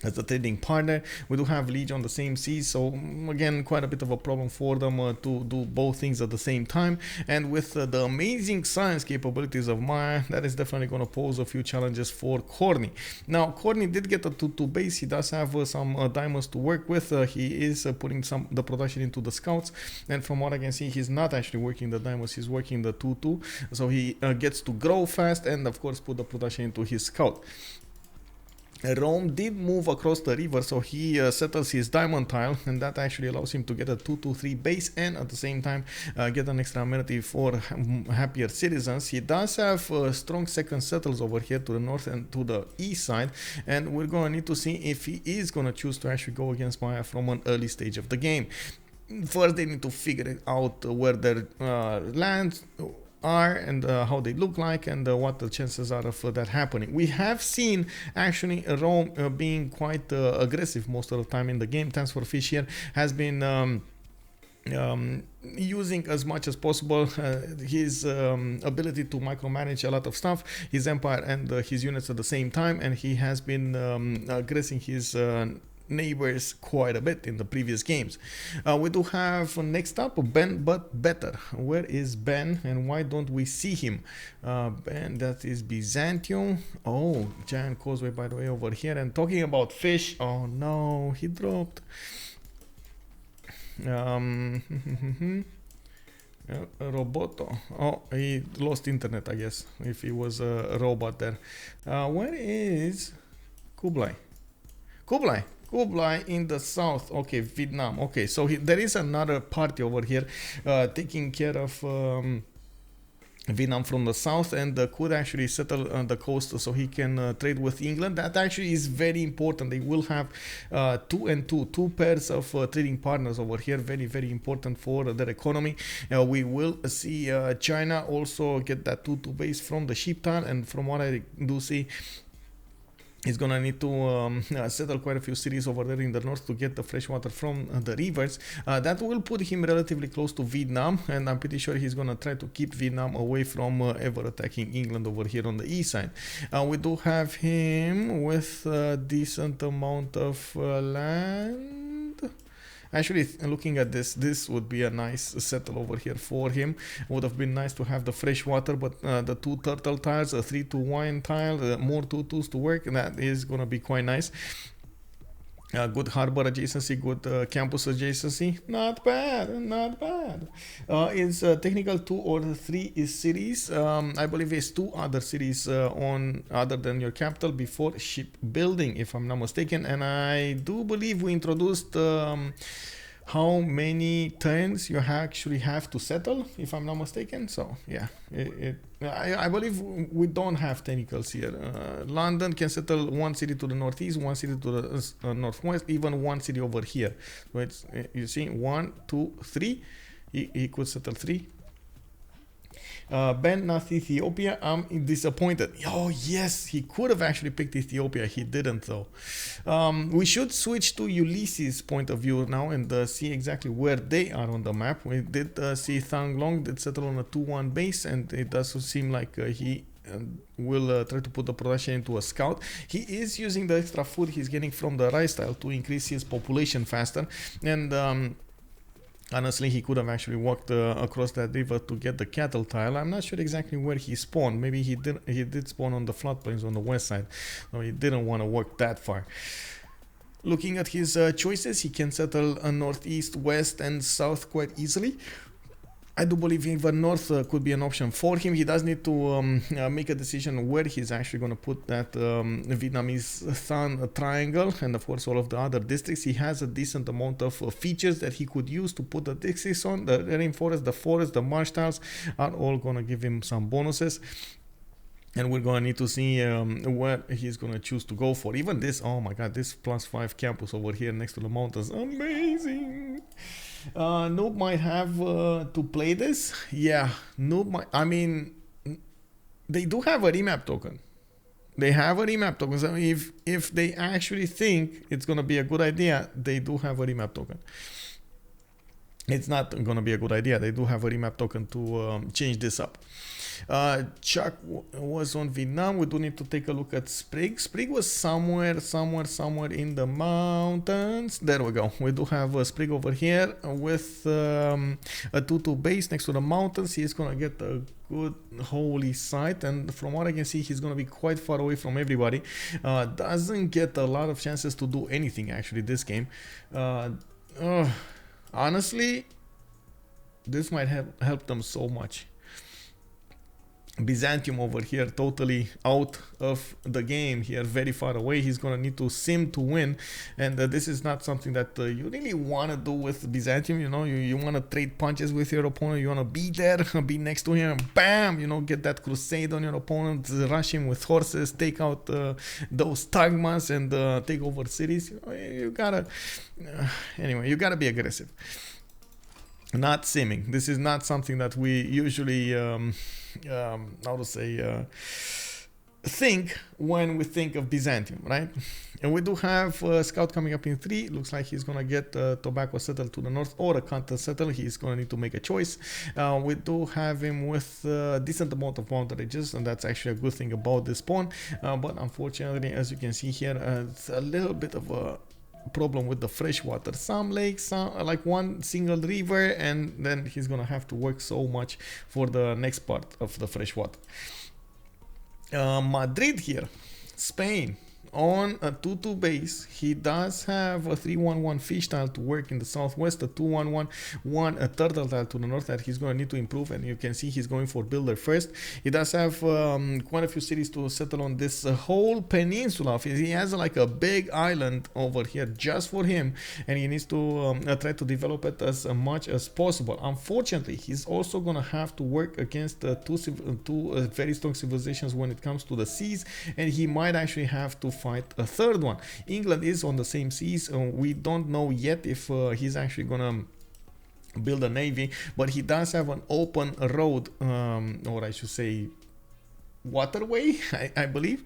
as a trading partner. We do have Lege on the same sea, so again quite a bit of a problem for them to do both things at the same time. And with the amazing science capabilities of Maya, that is definitely going to pose a few challenges for Khornie. Now Khornie did get a 2-2 base. He does have some diamonds to work with. He is putting the production into the scouts, and from what I can see, he's not actually working the diamonds, he's working the 2-2, so he gets to grow fast and of course put the production into his scout. Rome did move across the river, so he settles his diamond tile, and that actually allows him to get a 2-2-3 base and at the same time get an extra amenity for happier citizens. He does have strong second settles over here to the north and to the east side, and we're going to need to see if he is going to choose to actually go against Maya from an early stage of the game. First, they need to figure out where their lands are and how they look like, and what the chances are of that happening. We have seen actually Rome being quite aggressive most of the time in the game. TaskForceFish here has been using as much as possible his ability to micromanage a lot of stuff, his empire and his units at the same time, and he has been aggressing his neighbors quite a bit in the previous games. We do have next up Ben but better. Where is Ben and why don't we see him? Ben, that is Byzantium. Oh, giant causeway by the way over here. And talking about fish, oh no, he dropped. Roboto. Oh, he lost internet, I guess, if he was a robot there. Where is Kublai in the south? Okay, Vietnam. Okay, so there is another party over here taking care of Vietnam from the south, and could actually settle on the coast so he can trade with England. That actually is very important. They will have 2 and 2 pairs of trading partners over here. Very, very important for their economy. We will see China also get that 2-2 base from the ship tile, and from what I do see, He's gonna need to settle quite a few cities over there in the north to get the fresh water from the rivers. That will put him relatively close to Vietnam, and I'm pretty sure he's gonna try to keep Vietnam away from ever attacking England over here on the east side. We do have him with a decent amount of land. Actually, looking at this would be a nice settle over here for him. Would have been nice to have the fresh water, but the 2 turtle tiles, a 3 to 1 tile, more 2-2s to work, and that is gonna be quite nice. Good harbor adjacency, good campus adjacency. Not bad, not bad. It's technical 2 or 3 is cities. I believe it's 2 other cities on other than your capital before shipbuilding, if I'm not mistaken. And I do believe we introduced how many turns you actually have to settle, if I'm not mistaken. So yeah, I believe we don't have technicals here. London can settle 1 city to the northeast, 1 city to the northwest, even 1 city over here. So it's, you see, 1, 2, 3. He could settle 3. Ben, not Ethiopia. I'm disappointed. Oh yes, he could have actually picked Ethiopia. He didn't though. We should switch to Ulyss's point of view now and see exactly where they are on the map. We did see Thang Long did settle on a 2-1 base, and it does seem like he will try to put the production into a scout. He is using the extra food he's getting from the rice tile to increase his population faster, and honestly, he could have actually walked across that river to get the cattle tile. I'm not sure exactly where he spawned. Maybe he did spawn on the floodplains on the west side. No, he didn't want to walk that far. Looking at his choices, he can settle northeast, west, and south quite easily. I do believe even north could be an option for him. He does need to make a decision where he's actually going to put that Vietnamese Sun triangle, and of course all of the other districts. He has a decent amount of features that he could use to put the districts on. The rainforest, the forest, the marsh tiles are all going to give him some bonuses. And we're going to need to see what he's going to choose to go for. Even this, oh my god, this +5 campus over here next to the mountains, amazing. Noob might have to play this. Yeah, Noob might, I mean, they do have a remap token. They have a remap token. So if they actually think it's going to be a good idea, they do have a remap token. It's not going to be a good idea. They do have a remap token to change this up. Chuck was on Vietnam. We do need to take a look at Sprig. Sprig was somewhere in the mountains. There we go. We do have a Sprig over here with a 2-2 base next to the mountains. He's gonna get a good holy site, and from what I can see, he's gonna be quite far away from everybody. Doesn't get a lot of chances to do anything actually this game. Honestly, this might have helped them so much. Byzantium over here totally out of the game here, very far away. He's gonna need to sim to win, and this is not something that you really want to do with Byzantium. You know, you want to trade punches with your opponent. You want to be there, be next to him, and bam, you know, get that crusade on your opponent, rush him with horses, take out those tagmas, and take over cities. You gotta anyway, you gotta be aggressive, not simming. This is not something that we usually how to say think when we think of Byzantium, right? And we do have a scout coming up in 3. Looks like he's gonna get tobacco settled to the north or a cotton settle. He's gonna need to make a choice. We do have him with a decent amount of mountainages, and that's actually a good thing about this pawn. But unfortunately, as you can see here, it's a little bit of a problem with the fresh water. Some lakes, like one single river, and then he's gonna have to work so much for the next part of the fresh water. Madrid here, Spain, on a 2-2 base. He does have a 3-1-1 fish tile to work in the southwest, a 2-1-1 a turtle tile to the north that he's going to need to improve, and you can see he's going for builder first. He does have quite a few cities to settle on this whole peninsula. He has like a big island over here just for him, and he needs to try to develop it as much as possible. Unfortunately, he's also going to have to work against two very strong civilizations when it comes to the seas, and he might actually have to fight a third one. England is on the same seas. We don't know yet if he's actually gonna build a navy, but he does have an open road, or I should say waterway, I believe,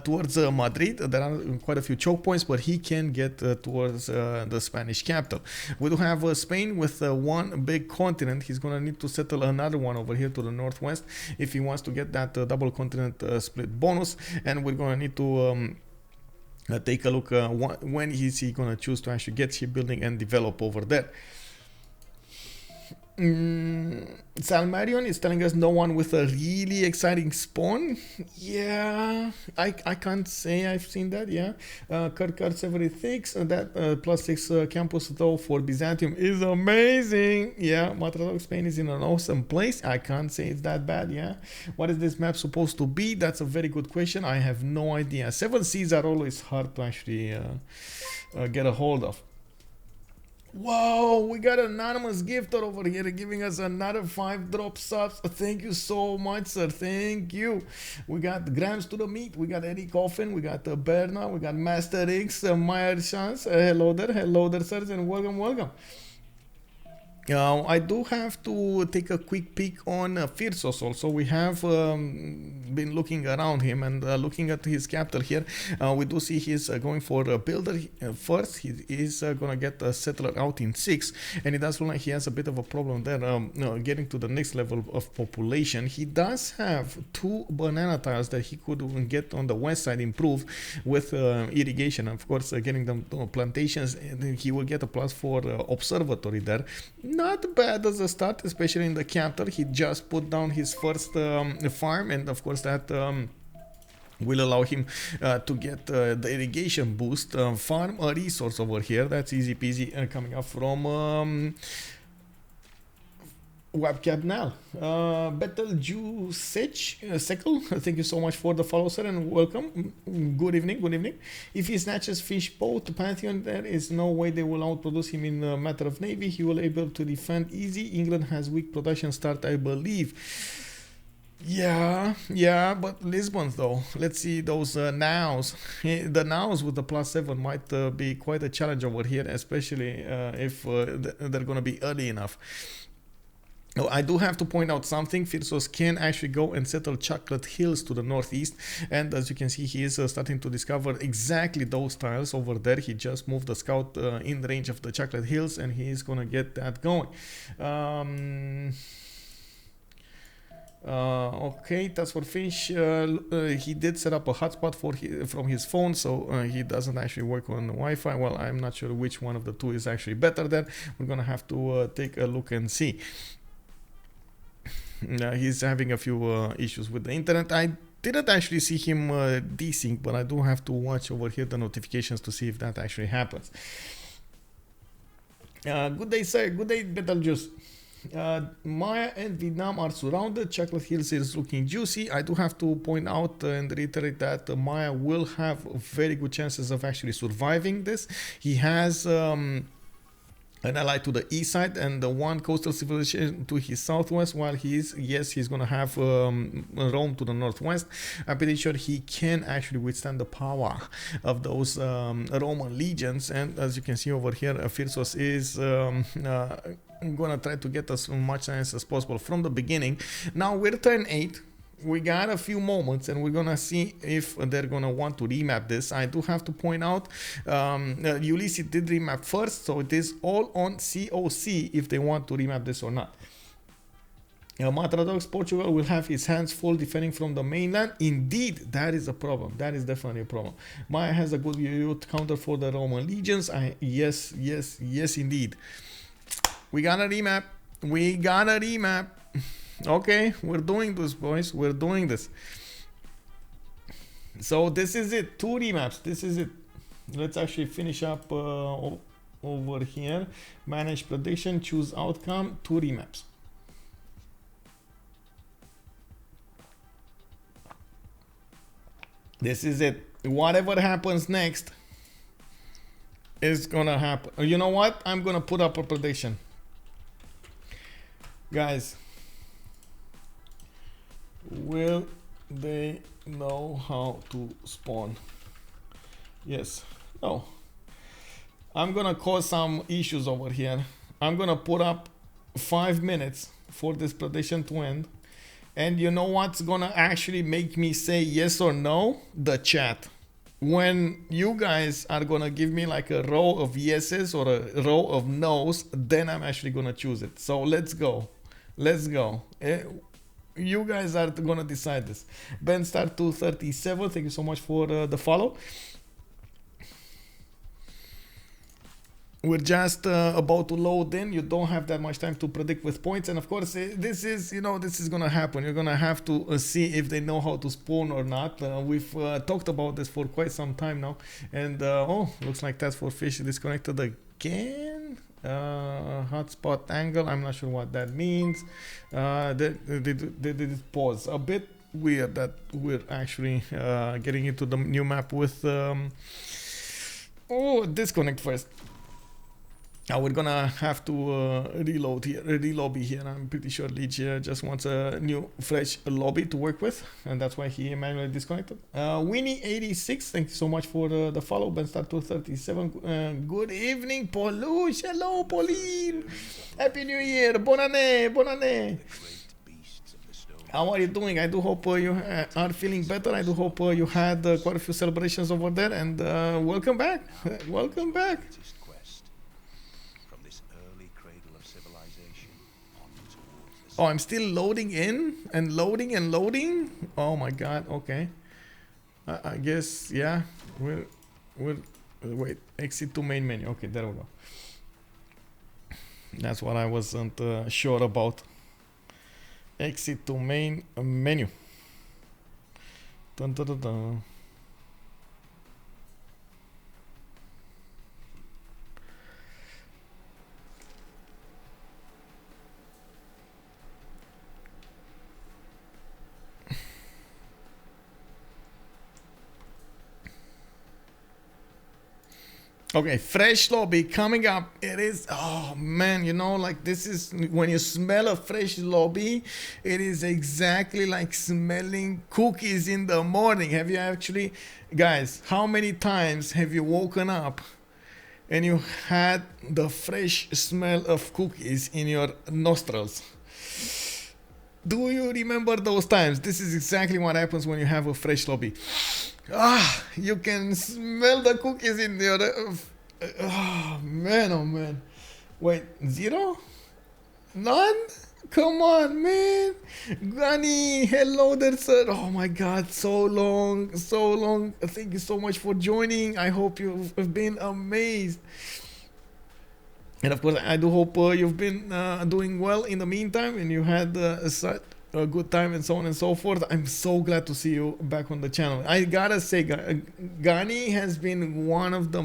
towards Madrid. There are quite a few choke points, but he can get towards the Spanish capital. We do have Spain with one big continent. He's going to need to settle another one over here to the northwest if he wants to get that double continent split bonus. And we're going to need to take a look when is he going to choose to actually get shipbuilding and develop over there. Salmarion is telling us no one with a really exciting spawn. Yeah, I can't say I've seen that. Yeah, Kirkard 76, that +6 campus though for Byzantium is amazing. Yeah, Matradog Spain is in an awesome place. I can't say it's that bad. Yeah, what is this map supposed to be? That's a very good question. I have no idea. 7 seas are always hard to actually get a hold of. Whoa, we got an anonymous gifter over here giving us another 5 drop subs. Thank you so much, sir. Thank you. We got Grams to the meat. We got Eddie Coffin. We got Berna. We got Master X, Meyer Chance. Hello there, sirs, and welcome. I do have to take a quick peek on Phyrsos also. We have been looking around him and looking at his capital here. We do see he's going for a builder first. He is going to get a settler out in 6, and it does look like he has a bit of a problem there getting to the next level of population. He does have 2 banana tiles that he could get on the west side improved with irrigation. Of course, getting them plantations, and he will get a +4 observatory there. Not bad as a start, especially in the capital. He just put down his first farm, and of course that will allow him to get the irrigation boost. Farm a resource over here. That's easy peasy coming up from Webcam now. Sekel, thank you so much for the follow, sir, and welcome. Good evening. If he snatches fish boat Pantheon, there is no way they will outproduce him in a matter of navy. He will be able to defend easy. England has weak production start, I believe. Yeah, but Lisbon though. Let's see those nows. The nows with the +7 might be quite a challenge over here, especially if they're going to be early enough. I do have to point out something. Phyrsos can actually go and settle Chocolate Hills to the northeast, and as you can see, he is starting to discover exactly those tiles over there. He just moved the scout in range of the Chocolate Hills, and he is gonna get that going. Okay, TaskForceFish, he did set up a hotspot from his phone, so he doesn't actually work on Wi-Fi. Well, I'm not sure which one of the two is actually better there. We're gonna have to take a look and see. He's having a few issues with the internet. I didn't actually see him desync, but I do have to watch over here the notifications to see if that actually happens. Good day, sir. Good day, Betelgeuse. Maya and Vietnam are surrounded. Chocolate Hills is looking juicy. I do have to point out and reiterate that Maya will have very good chances of actually surviving this. He has an ally to the east side and the one coastal civilization to his southwest, while he's going to have Rome to the northwest. I'm pretty sure he can actually withstand the power of those Roman legions, and as you can see over here, Phyrsos is gonna try to get as much science as possible from the beginning. Now we're turn 8. We got a few moments, and we're gonna see if they're gonna want to remap this. I do have to point out Ulyss did remap first, so it is all on CoC if they want to remap this or not. Matradox Portugal will have his hands full defending from the mainland. Indeed, that is a problem. That is definitely a problem. Maya has a good youth counter for the Roman legions. Yes, indeed. We got a remap. Okay, we're doing this, boys. We're doing this. So this is it. 2 remaps. This is it. Let's actually finish up over here. Manage prediction. Choose outcome. 2 remaps. This is it. Whatever happens next is gonna happen. You know what? I'm gonna put up a prediction. Guys, will they know how to spawn? Yes. No. I'm gonna cause some issues over here. I'm gonna put up 5 minutes for this prediction to end, And you know what's gonna actually make me say yes or no? The chat. When you guys are gonna give me like a row of yeses or a row of no's, then I'm actually gonna choose it. So let's go. Let's go. You guys are gonna decide this. Ben Star 237, thank you so much for the follow. We're just about to load in. You don't have that much time to predict with points, and of course this is, you know, this is gonna happen. You're gonna have to see if they know how to spawn or not. We've talked about this for quite some time now, and oh, looks like TaskForceFish disconnected again. Hotspot angle, I'm not sure what that means. They did pause. A bit weird that we're actually getting into the new map with oh, disconnect first. We're gonna have to reload here, relobby here. I'm pretty sure Lege just wants a new fresh lobby to work with, and that's why he manually disconnected. Winnie86, thank you so much for the follow. Benstar237, good evening, Paulush. Hello, Pauline. Happy New Year. Bonne année, bonne année. How are you doing? I do hope you are feeling better. I do hope you had quite a few celebrations over there, and welcome back. Welcome back. Oh, I'm still loading in and loading and loading. Oh my god. Okay. I guess, yeah. We're wait. Exit to main menu. Okay, there we go. That's what I wasn't sure about. Exit to main menu. Dun, dun, dun, dun. Okay, fresh lobby coming up. It is, oh man, you know, like this is when you smell a fresh lobby, it is exactly like smelling cookies in the morning. Have you actually, guys, how many times have you woken up and you had the fresh smell of cookies in your nostrils? Do you remember those times? This is exactly what happens when you have a fresh lobby. Ah, you can smell the cookies in your... oh man. Wait, 0? None? Come on, man. Granny, hello there, sir. Oh my god, so long. Thank you so much for joining. I hope you've been amazed. And of course, I do hope you've been doing well in the meantime, and you had a good time and so on and so forth. I'm so glad to see you back on the channel. I gotta say, Gani has been one of the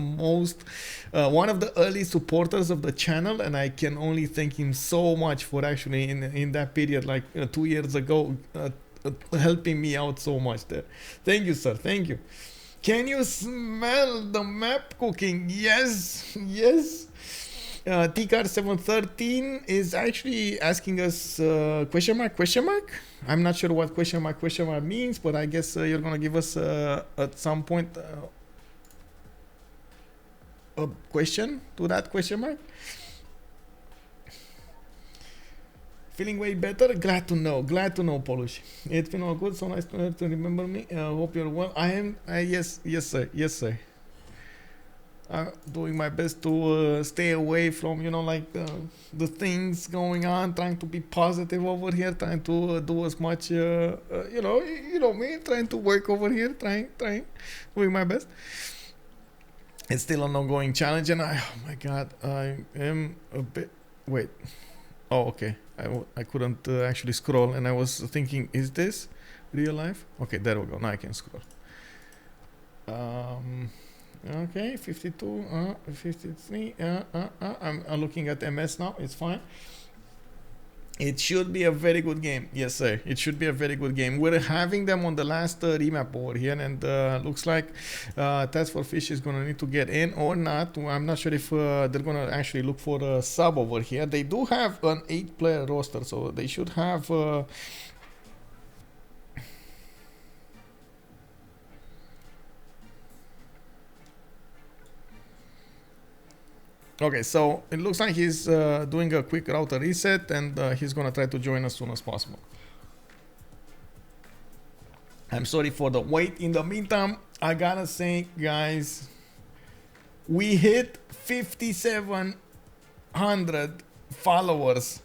early supporters of the channel, and I can only thank him so much for actually in that period, like 2 years ago, helping me out so much there. Thank you, sir. Thank you. Can you smell the map cooking? Yes. TCAR713 is actually asking us question mark. I'm not sure what question mark means, but I guess you're gonna give us at some point a question to that question mark. Feeling way better? Glad to know, Polish. It's been all good, so nice to remember me. Hope you're well. I am, yes sir. Doing my best to stay away from, you know, like the things going on, trying to be positive over here, trying to do as much, you know me, trying to work over here, trying, doing my best. It's still an ongoing challenge, and oh my god, I am a bit, wait, oh okay, I couldn't actually scroll, and I was thinking, is this real life? Okay, there we go, now I can scroll. Okay, 52, 53, I'm looking at MS now, it's fine. It should be a very good game. Yes, sir. It should be a very good game. We're having them on the last remap over here, and looks like TaskForceFish is going to need to get in or not. I'm not sure if they're going to actually look for a sub over here. They do have an 8-player roster, so they should have... Okay, so it looks like he's doing a quick router reset, and he's gonna try to join as soon as possible. I'm sorry for the wait. In the meantime, I gotta say, guys, we hit 5,700 followers.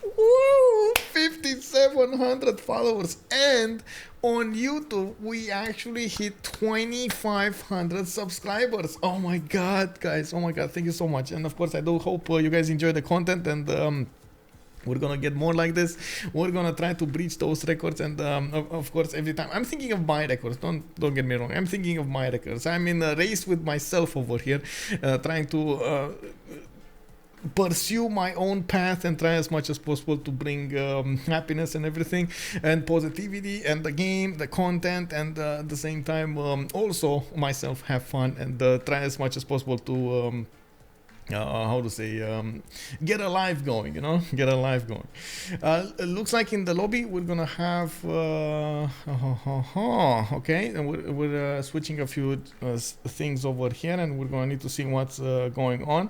Woo! 5,700 followers. And on YouTube, we actually hit 2,500 subscribers. Oh my God, guys. Oh my God. Thank you so much. And of course, I do hope you guys enjoy the content, and we're gonna get more like this. We're gonna try to breach those records, and of course, every time I'm thinking of my records. Don't get me wrong. I'm thinking of my records. I'm in a race with myself over here, trying to pursue my own path and try as much as possible to bring happiness and everything, and positivity, and the game, the content, and at the same time also myself have fun, and try as much as possible to how to say, get a life going, you know, get a life going. It looks like in the lobby we're gonna have okay, and we're switching a few things over here, and we're gonna need to see what's going on.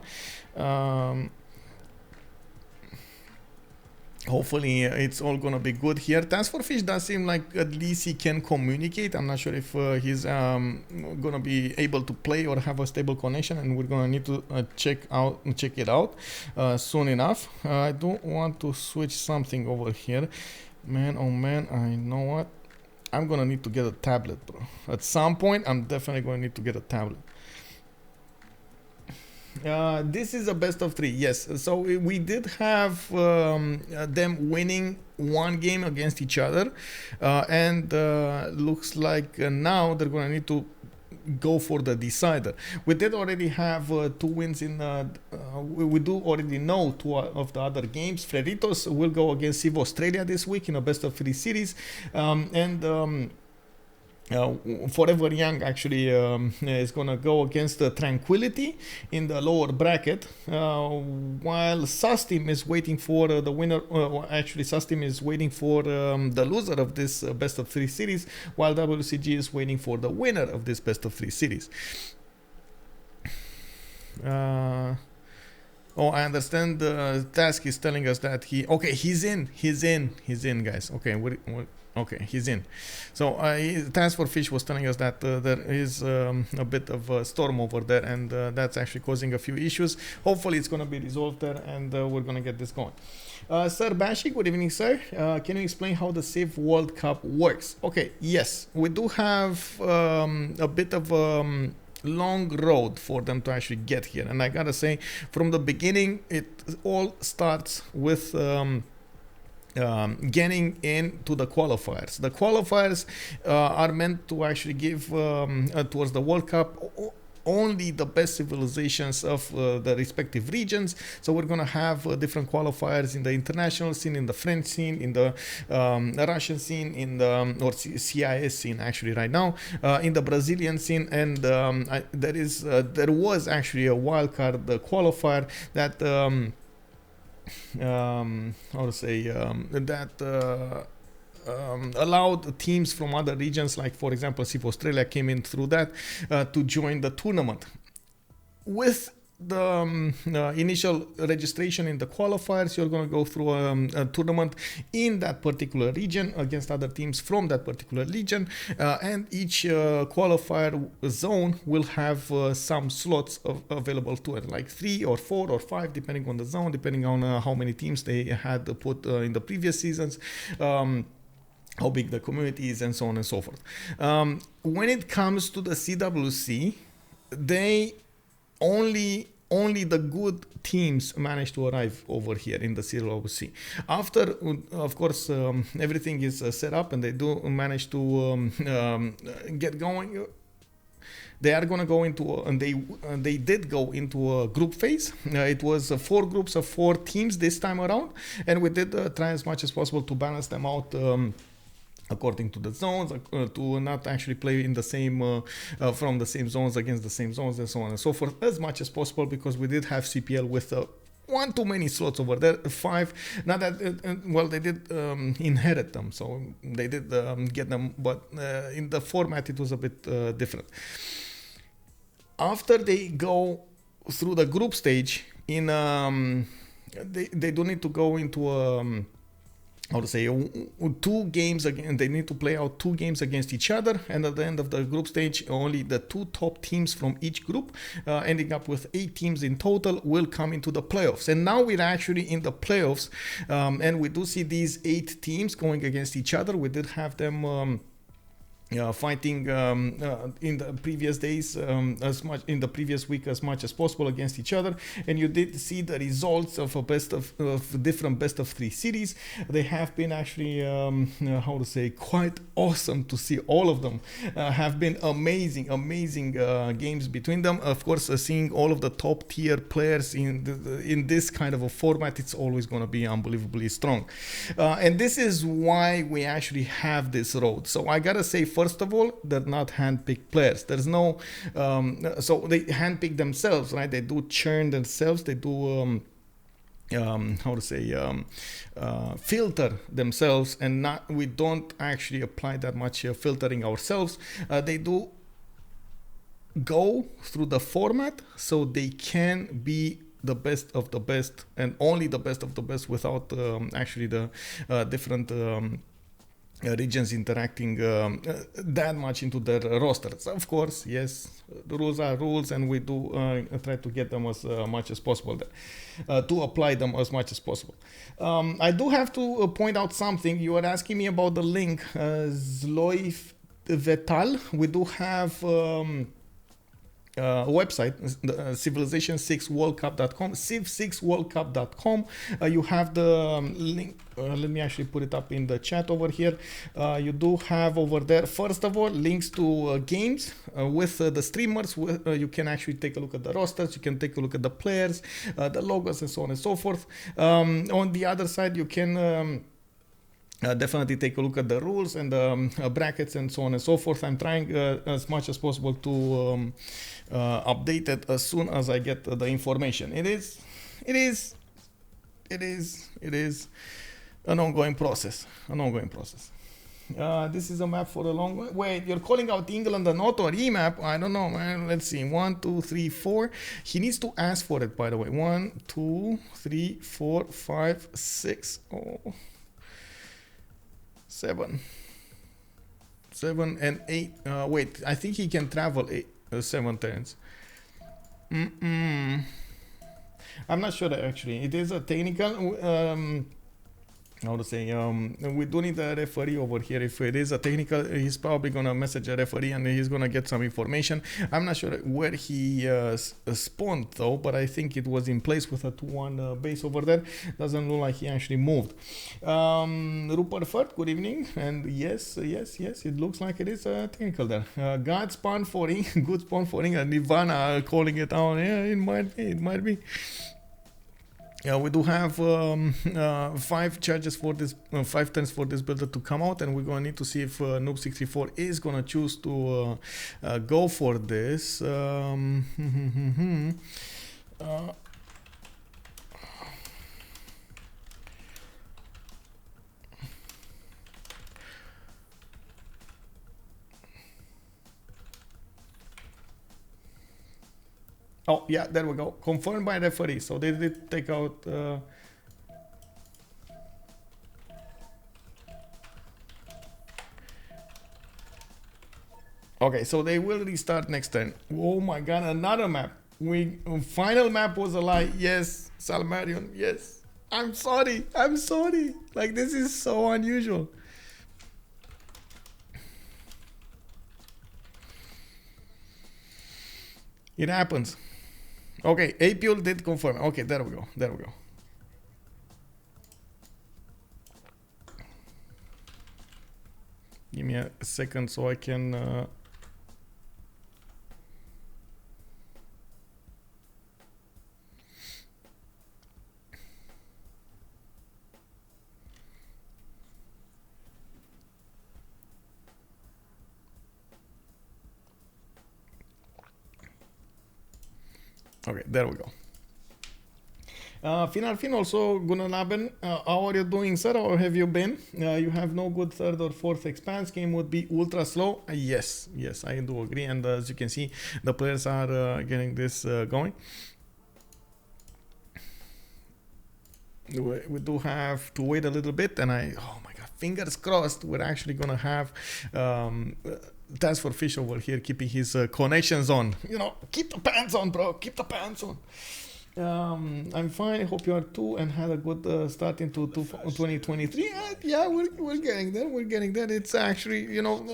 Hopefully it's all gonna be good here. TaskForceFish does seem like at least he can communicate. I'm not sure if he's gonna be able to play or have a stable connection, and we're gonna need to check it out soon enough. I do want to switch something over here. Man, oh man, I know what? I'm gonna need to get a tablet, bro. At some point, I'm definitely gonna need to get a tablet. This is a best of 3, yes. So we did have them winning one game against each other, and looks like now they're gonna need to go for the decider. We did already have 2 wins in we do already know 2 of the other games. Phyrsos will go against Civ Australia this week in a best of 3 series, and Forever Young actually is gonna go against Tranquility in the lower bracket, while Sustim is waiting for the winner. Actually, Sustim is waiting for the loser of this best of 3 series, while WCG is waiting for the winner of this best of 3 series. Oh, I understand. The task is telling us that he's in, guys. Okay, okay, he's in. So TaskForceFish was telling us that there is a bit of a storm over there, and that's actually causing a few issues. Hopefully it's going to be resolved there, and we're going to get this going. Sir Bashi, good evening, sir. Can you explain how the Civ World Cup works? Okay, yes, we do have a bit of long road for them to actually get here, and I gotta say, from the beginning, it all starts with getting into the qualifiers. The qualifiers are meant to actually give towards the World Cup only the best civilizations of the respective regions. So we're going to have different qualifiers in the international scene, in the French scene, in the Russian scene, in the or CIS scene actually right now, in the Brazilian scene, and there was actually a wildcard qualifier that how to say allowed teams from other regions, like for example Civ Australia came in through that to join the tournament. With the initial registration in the qualifiers, you're going to go through a tournament in that particular region against other teams from that particular region, and each qualifier zone will have some slots available to it, like 3 or 4 or 5 depending on the zone, depending on how many teams they had put in the previous seasons, how big the community is, and so on and so forth. When it comes to the CWC, they only the good teams manage to arrive over here in the CWC. After, of course, everything is set up and they do manage to get going, they are going to go into, and they did go into a group phase. It was 4 groups of 4 teams this time around, and we did try as much as possible to balance them out according to the zones, to not actually play in the same from the same zones against the same zones, and so on and so forth, as much as possible, because we did have CPL with 1 too many slots over there, 5. Not that well, they did inherit them, so they did get them, but in the format it was a bit different. After they go through the group stage, in they do need to go into how to say, 2 games again. They need to play out 2 games against each other, and at the end of the group stage, only the 2 top teams from each group, ending up with 8 teams in total, will come into the playoffs. And now we're actually in the playoffs, and we do see these 8 teams going against each other. We did have them fighting in the previous days, as much in the previous week as much as possible against each other, and you did see the results of a different best of 3 series. They have been actually how to say, quite awesome to see. All of them have been amazing games between them. Of course, seeing all of the top tier players in this kind of a format, it's always going to be unbelievably strong, and this is why we actually have this road. So I gotta say, first of all, they're not hand-picked players. There's no, so they hand-pick themselves, right? They do churn themselves. They do, how to say, filter themselves, and we don't actually apply that much filtering ourselves. They do go through the format, so they can be the best of the best, and only the best of the best, without actually the different regions interacting that much into their rosters. Of course, yes, the rules are rules, and we do try to get them as much as possible there, to apply them as much as possible. I do have to point out something. You are asking me about the link, Zloif Vetal. We do have website, civilization6worldcup.com, civ6worldcup.com. You have the link. Let me actually put it up in the chat over here. You do have over there, first of all, links to games with the streamers. You can actually take a look at the rosters, you can take a look at the players, the logos, and so on and so forth. On the other side, you can definitely take a look at the rules and the brackets and so on and so forth. I'm trying as much as possible to update it as soon as I get the information. It is an ongoing process. This is a map for a long way. Wait, you're calling out England an auto remap? I don't know, man. Let's see. 1, 2, 3, 4. He needs to ask for it, by the way. 1, 2, 3, 4, 5, 6. Oh. 7 and 8. Wait, I think he can travel 7 turns. I'm not sure actually. It is a technical. How to say, we do need a referee over here. If it is a technical, he's probably gonna message a referee and he's gonna get some information. I'm not sure where he spawned though, but I think it was in place with a 2-1 base over there. Doesn't look like he actually moved. Rupert Furt, good evening. And yes, it looks like it is a technical there. God spawn foring, good spawn foring, and Nirvana calling it out. Yeah, it might be. Yeah, we do have 5 charges for this, 5 turns for this builder to come out, and we're gonna need to see if Noob64 is gonna choose to go for this. Oh, yeah, there we go. Confirmed by referee. So they did take out... Okay, so they will restart next turn. Oh my god, another map. Final map was a lie. Yes, Salmarion, yes. I'm sorry. Like, this is so unusual. It happens. Okay, Apul did confirm. Okay, there we go. Give me a second so I can... Okay, there we go. Finalfin also, Gunanaben, how are you doing, sir? Or have you been? You have no good 3rd or 4th expanse. Game would be ultra slow. Yes, I do agree. And as you can see, the players are getting this going. we do have to wait a little bit, and oh my god, fingers crossed, we're actually gonna have TaskForceFish over here keeping his connections on. You know, keep the pants on, bro. Keep the pants on. I'm fine. I hope you are too, and had a good start into 2023. Yeah, we're getting there. We're getting there. It's actually, you know,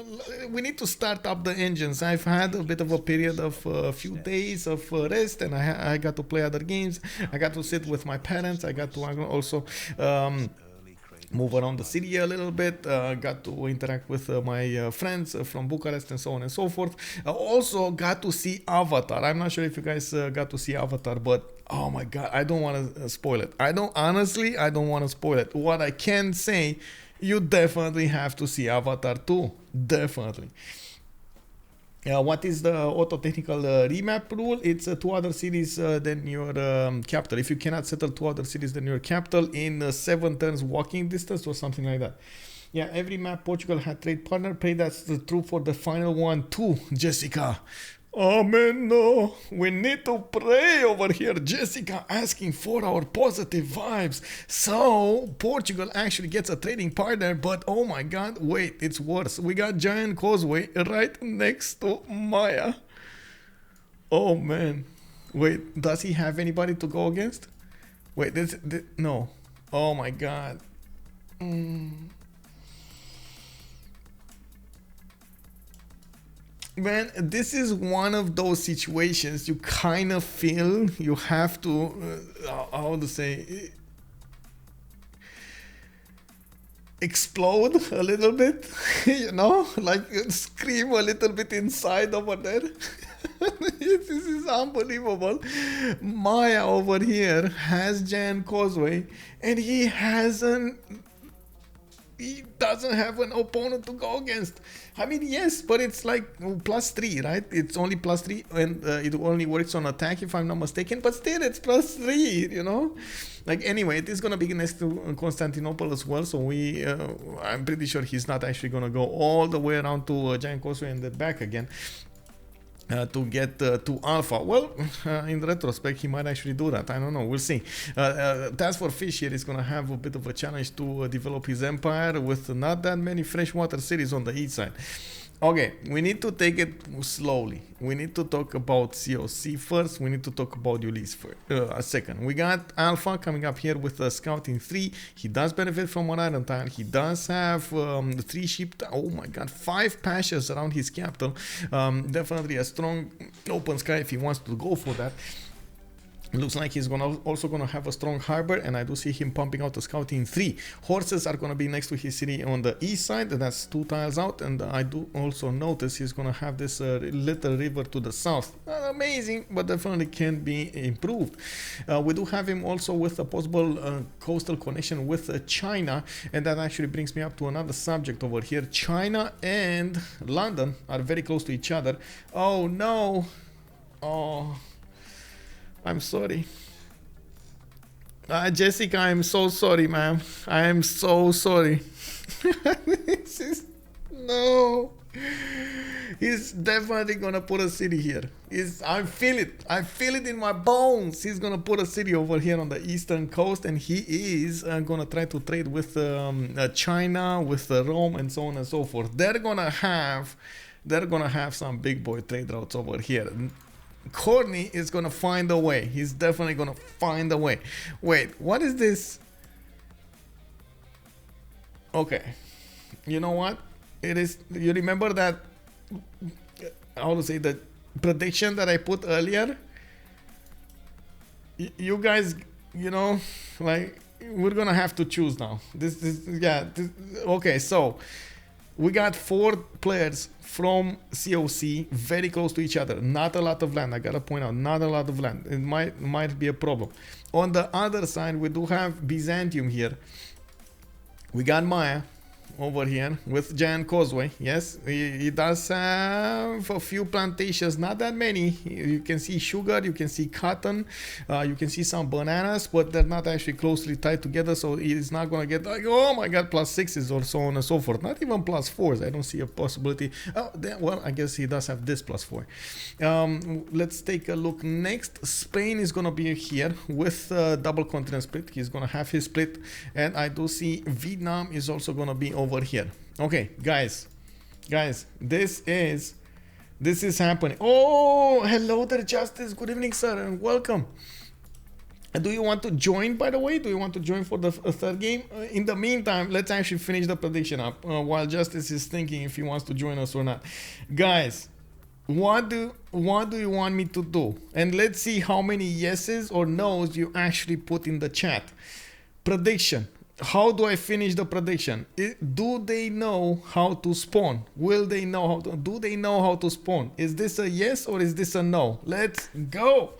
we need to start up the engines. I've had a bit of a period of a few days of rest, and I got to play other games. I got to sit with my parents. I got to also move around the city a little bit, got to interact with my friends from Bucharest and so on and so forth. Also got to see Avatar. I'm not sure if you guys got to see Avatar, but oh my god, I don't want to spoil it. I don't want to spoil it. What I can say, you definitely have to see Avatar 2. Definitely. What is the auto-technical remap rule? It's 2 other cities than your capital. If you cannot settle 2 other cities than your capital in 7 turns walking distance or something like that. Yeah, every map Portugal had trade partner. Pray that's true for the final one too, Jessica. Oh man, no. We need to pray over here. Jessica asking for our positive vibes. So, Portugal actually gets a trading partner, but oh my god, wait, it's worse. We got Giant Causeway right next to Maya. Oh man. Wait, does he have anybody to go against? Wait, this no. Oh my god. Man, this is one of those situations you kind of feel you have to, how to say, explode a little bit, you know, like scream a little bit inside over there. This is unbelievable. Maya over here has Giant Causeway, and he doesn't have an opponent to go against. I mean, yes, but it's like +3, right? It's only +3, and it only works on attack if I'm not mistaken, but still it's +3, you know? Like, anyway, it is going to be next to Constantinople as well, so I'm pretty sure he's not actually going to go all the way around to Giant Causeway and then back again. To get to Alpha. Well, in retrospect, he might actually do that. I don't know. We'll see. TaskForceFish here is going to have a bit of a challenge to develop his empire with not that many freshwater cities on the east side. Okay, we need to take it slowly. We need to talk about CoC first. We need to talk about Ulyss first. Second. We got Alpha coming up here with Scouting 3. He does benefit from an iron tile. He does have 3 ship. Oh my god, 5 pashas around his capital. Definitely a strong open sky if he wants to go for that. Looks like he's also gonna have a strong harbor, and I do see him pumping out the Scouting 3. Horses are gonna be next to his city on the east side. That's 2 tiles out, and I do also notice he's gonna have this little river to the south. Not amazing, but definitely can be improved. We do have him also with a possible coastal connection with China, and that actually brings me up to another subject over here. China and London are very close to each other. Oh no! Oh. I'm sorry. Jessica, I'm so sorry, ma'am. I am so sorry. No. He's definitely gonna put a city here. I feel it. I feel it in my bones. He's gonna put a city over here on the eastern coast, and he is gonna try to trade with China, with Rome, and so on and so forth. They're gonna have some big boy trade routes over here. Khornie is gonna find a way. He's definitely gonna find a way. Wait, what is this? Okay, you know what? It is. You remember that? How to say, the prediction that I put earlier? You guys, you know, like, we're gonna have to choose now. Okay, so we got 4 players from CoC very close to each other. Not a lot of land. I gotta point out, not a lot of land. It might be a problem. On the other side, we do have Byzantium here. We got Maya. over here with Giant Causeway. Yes, he does have a few plantations, not that many. You can see sugar, you can see cotton, you can see some bananas, but they're not actually closely tied together, so he's not gonna get like, oh my god, +6s or so on and so forth. Not even +4s. I don't see a possibility. Oh, well, I guess he does have this +4. Let's take a look next. Spain is gonna be here with double continent split. He's gonna have his split, and I do see Vietnam is also gonna be over here. Okay, guys, this is happening. Oh, hello there, Justice. Good evening, sir, and welcome. Do you want to join, by the way? Do you want to join for the third game? In the meantime, let's actually finish the prediction up while Justice is thinking if he wants to join us or not. Guys, what do you want me to do? And let's see how many yeses or nos you actually put in the chat. Prediction. How do I finish the prediction? Do they know how to spawn? Will they know how to? Do they know how to spawn? Is this a yes or is this a no? Let's go.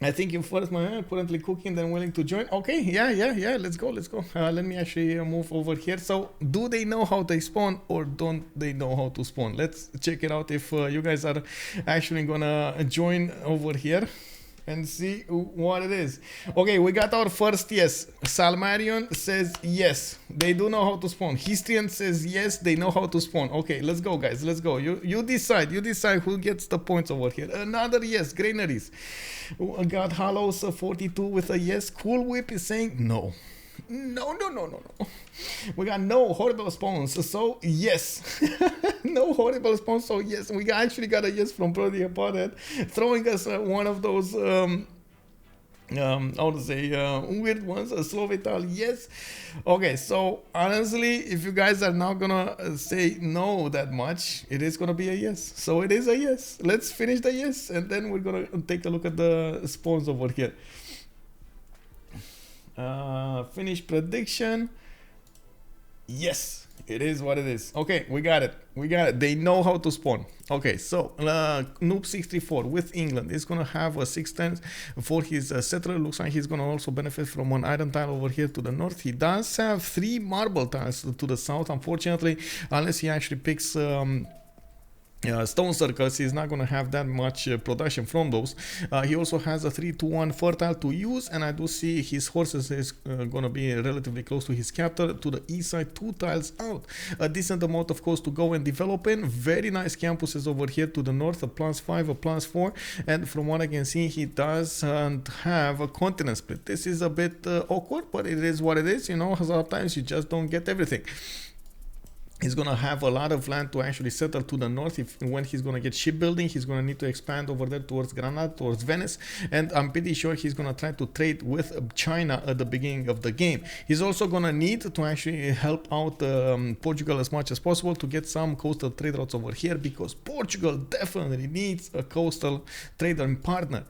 I think you first, currently cooking, then willing to join. Okay, yeah. Let's go. Let me actually move over here. So, do they know how they spawn or don't they know how to spawn? Let's check it out if you guys are actually gonna join over here and see what it is. Okay, we got our first yes. Salmarion says yes, they do know how to spawn. Histrian says yes, they know how to spawn. Okay, let's go, guys. Let's go. You decide who gets the points over here. Another yes. Granaries. Got Hollows 42 with a yes. Cool Whip is saying no. No. We got no horrible spawns, so yes. No horrible spawns, so yes. We actually got a yes from Brody Opponent, throwing us one of those how to say weird ones, a slow vital yes. Okay, so honestly, if you guys are not gonna say no that much, it is gonna be a yes. So it is a yes. Let's finish the yes, and then we're gonna take a look at the spawns over here. Finish prediction. Yes, it is what it is. Okay, we got it. They know how to spawn. Okay, so Noob634 with England is gonna have a 6 times for his settler. Looks like he's gonna also benefit from an iron tile over here to the north. He does have 3 marble tiles to the south, unfortunately, unless he actually picks stone circles. He's not going to have that much production from those. He also has a 3-2-1 fertile to use, and I do see his horses is going to be relatively close to his capital to the east side, 2 tiles out. A decent amount of coast to go and develop in. Very nice campuses over here to the north, a +5, a +4, and from what I can see, he doesn't have a continent split. This is a bit awkward, but it is what it is. You know, sometimes you just don't get everything. He's going to have a lot of land to actually settle to the north. When he's going to get shipbuilding, he's going to need to expand over there towards Granada, towards Venice. And I'm pretty sure he's going to try to trade with China at the beginning of the game. He's also going to need to actually help out Portugal as much as possible to get some coastal trade routes over here, because Portugal definitely needs a coastal trader and partner.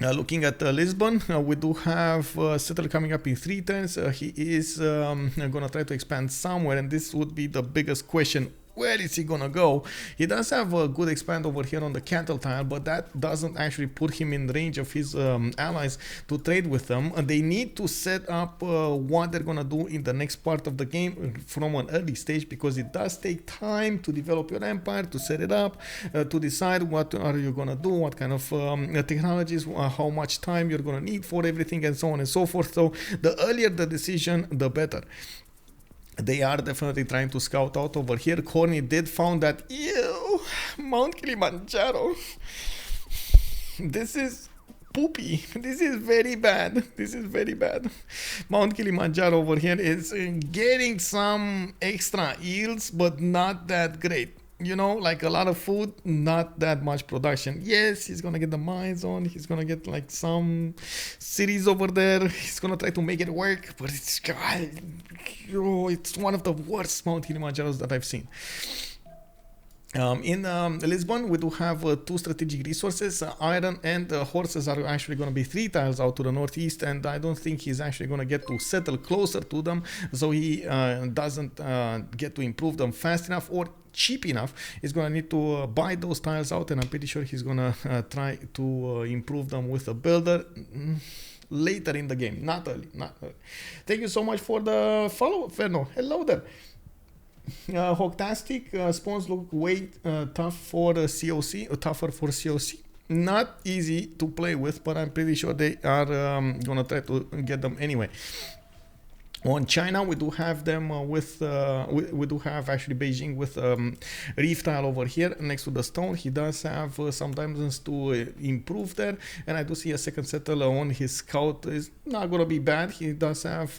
Looking at Lisbon, we do have Settle coming up in 3 turns. He is going to try to expand somewhere, and this would be the biggest question. Where is he gonna go? He does have a good expand over here on the cattle tile, but that doesn't actually put him in range of his allies to trade with them. They need to set up what they're gonna do in the next part of the game from an early stage, because it does take time to develop your empire, to set it up, to decide what are you gonna do, what kind of technologies, how much time you're gonna need for everything, and so on and so forth. So the earlier the decision, the better. They are definitely trying to scout out over here. Khornie did found that, ew, Mount Kilimanjaro. This is poopy. This is very bad. Mount Kilimanjaro over here is getting some extra yields, but not that great. You know, like a lot of food, not that much production. Yes, he's gonna get the mines on. He's gonna get like some cities over there. He's gonna try to make it work, but it's one of the worst Mount Kilimanjaros that I've seen. In Lisbon, we do have 2 strategic resources. Iron and horses are actually going to be 3 tiles out to the northeast, and I don't think he's actually going to get to settle closer to them, so he doesn't get to improve them fast enough or cheap enough. He's going to need to buy those tiles out, and I'm pretty sure he's going to try to improve them with a builder. later in the game, not early, not early. Thank you so much for the follow, Ferno. Hello there. Hogtastic spawns look way tough for COC, tougher for COC. Not easy to play with, but I'm pretty sure they are gonna try to get them anyway. On China, we do have them we do have actually Beijing with reef tile over here next to the stone. He does have some diamonds to improve there, and I do see a second settler on his scout. Is not gonna be bad. He does have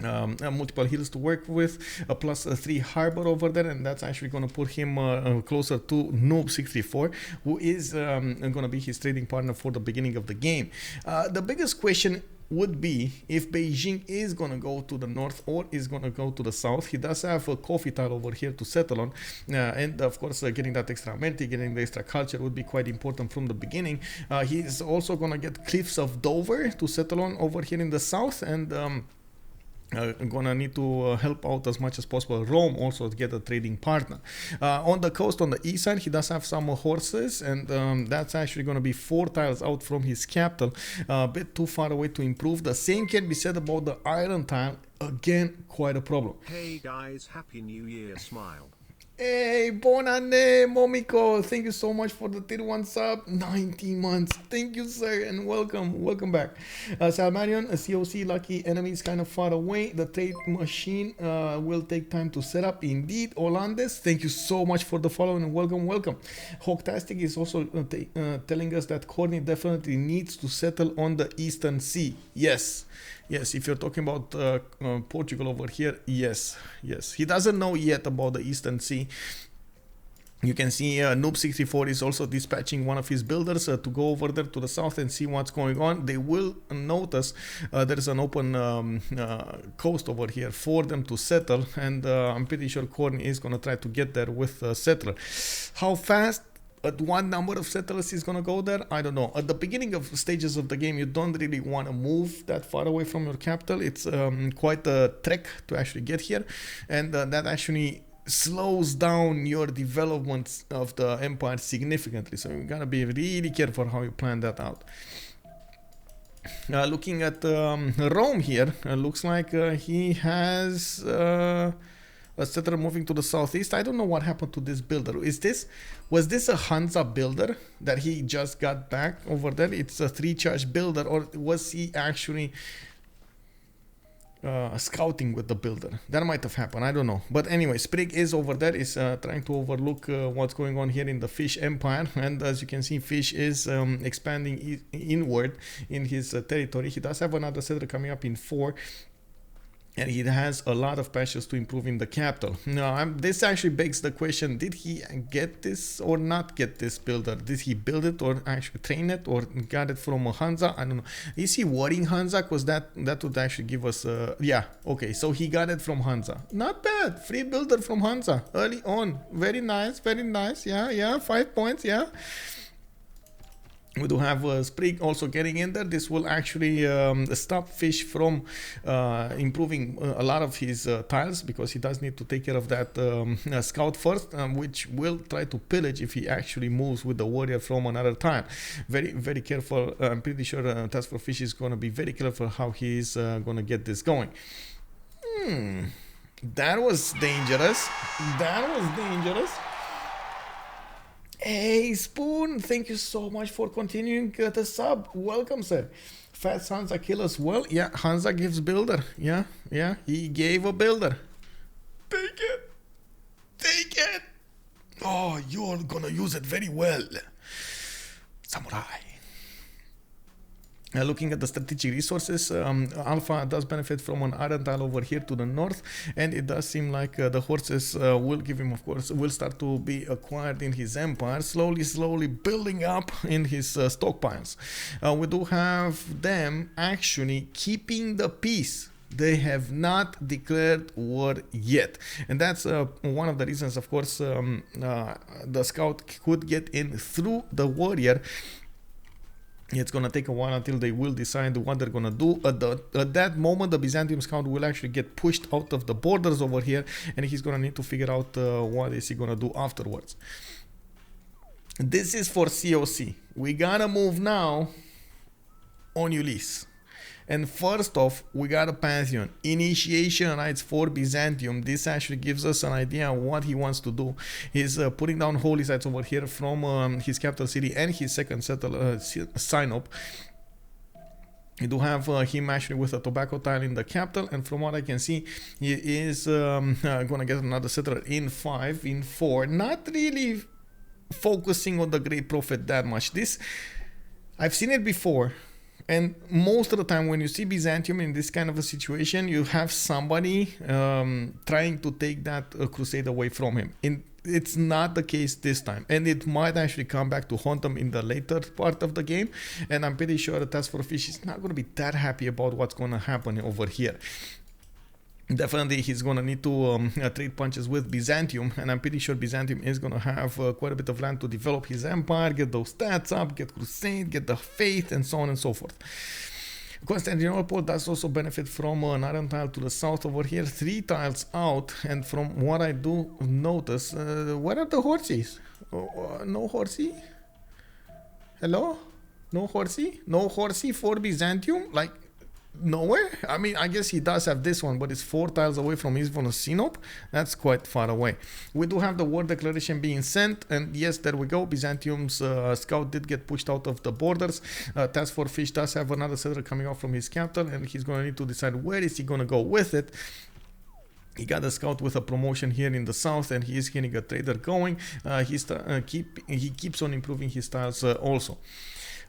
multiple hills to work with, plus a 3 harbor over there, and that's actually going to put him closer to Noob64, who is going to be his trading partner for the beginning of the game. The biggest question would be if Beijing is going to go to the north or is going to go to the south. He does have a coffee tile over here to settle on, and of course getting that extra amenity, getting the extra culture would be quite important from the beginning. He's also going to get Cliffs of Dover to settle on over here in the south, and gonna need to help out as much as possible Rome also to get a trading partner. On the coast, on the east side, he does have some horses, and that's actually going to be 4 tiles out from his capital, a bit too far away to improve. The same can be said about the iron tile. Again, quite a problem. Hey guys, happy new year, smile. Hey, bon année, Momiko. Thank you so much for the tier 1 sub. 19 months. Thank you, sir, and welcome. Welcome back. Salmarion, a COC lucky enemy is kind of far away. The trade machine will take time to set up. Indeed, Olandes, thank you so much for the follow and welcome, welcome. Hogtastic is also telling us that Khornie definitely needs to settle on the Eastern Sea. Yes. Yes, if you're talking about Portugal over here, yes, yes. He doesn't know yet about the Eastern Sea. You can see Noob64 is also dispatching one of his builders to go over there to the south and see what's going on. They will notice there's an open coast over here for them to settle, and I'm pretty sure Khornie is going to try to get there with a settler. How fast? At what number of settlers is going to go there? I don't know. At the beginning of stages of the game, you don't really want to move that far away from your capital. It's quite a trek to actually get here, and that actually slows down your development of the empire significantly. So you gotta be really careful how you plan that out. Looking at Rome here, looks like he has a settler moving to the southeast. I don't know what happened to this builder. Was this a Hansa builder that he just got back over there? It's a 3-charge builder, or was he actually scouting with the builder? That might have happened. I don't know. But anyway, Sprig is over there, is trying to overlook what's going on here in the Fish Empire. And as you can see, Fish is expanding inward in his territory. He does have another settler coming up in 4. And he has a lot of passions to improve in the capital. Now, this actually begs the question, did he get this or not get this builder? Did he build it or actually train it or got it from a Hansa? I don't know. Is he worrying Hansa? Because that would actually give us... yeah, okay, so he got it from Hansa. Not bad. Free builder from Hansa early on. Very nice, very nice. Yeah, 5 points, yeah. We do have Sprig also getting in there. This will actually stop Fish from improving a lot of his tiles, because he does need to take care of that scout first, which will try to pillage if he actually moves with the warrior from another tile. Very, very careful. I'm pretty sure TaskForceFish is going to be very careful how he's going to get this going. That was dangerous. That was dangerous. Hey Spoon, thank you so much for continuing the sub. Welcome, sir. Fast Hansa kill us well. Yeah, Hansa gives builder. Yeah, he gave a builder. Take it. Take it. Oh, you're gonna use it very well. Samurai. Looking at the strategic resources, Alpha does benefit from an iron tile over here to the north, and it does seem like the horses will give him, of course, will start to be acquired in his empire, slowly building up in his stockpiles. We do have them actually keeping the peace. They have not declared war yet, and that's one of the reasons, of course, the scout could get in through the warrior. It's going to take a while until they will decide what they're going to do. At that moment, the Byzantium scout will actually get pushed out of the borders over here, and he's going to need to figure out what is he going to do afterwards. This is for COC. We got to move now. on Ulyss. And first off, we got a Pantheon. Initiation rights for Byzantium. This actually gives us an idea of what he wants to do. He's putting down holy sites over here from his capital city and his second sign-up. You do have him actually with a tobacco tile in the capital, and from what I can see, he is gonna get another settler in 5, in 4. Not really focusing on the Great Prophet that much. This, I've seen it before. And most of the time when you see Byzantium in this kind of a situation, you have somebody trying to take that crusade away from him. It's not the case this time. And it might actually come back to haunt them in the later part of the game. And I'm pretty sure the TaskForceFish is not going to be that happy about what's going to happen over here. Definitely he's going to need to trade punches with Byzantium, and I'm pretty sure Byzantium is going to have quite a bit of land to develop his empire, get those stats up, get crusade, get the faith, and so on and so forth. Constantinople does also benefit from an iron tile to the south over here, 3 tiles out, and from what I do notice, where are the horses? No horsey? Hello? No horsey? No horsey for Byzantium? Like, nowhere? I mean, I guess he does have this one, but it's 4 tiles away from his Sinop. That's quite far away. We do have the war declaration being sent, and yes, there we go. Byzantium's scout did get pushed out of the borders. TaskForceFish does have another settler coming out from his capital, and he's going to need to decide where is he going to go with it. He got a scout with a promotion here in the south, and he is getting a trader going. He keeps on improving his tiles also.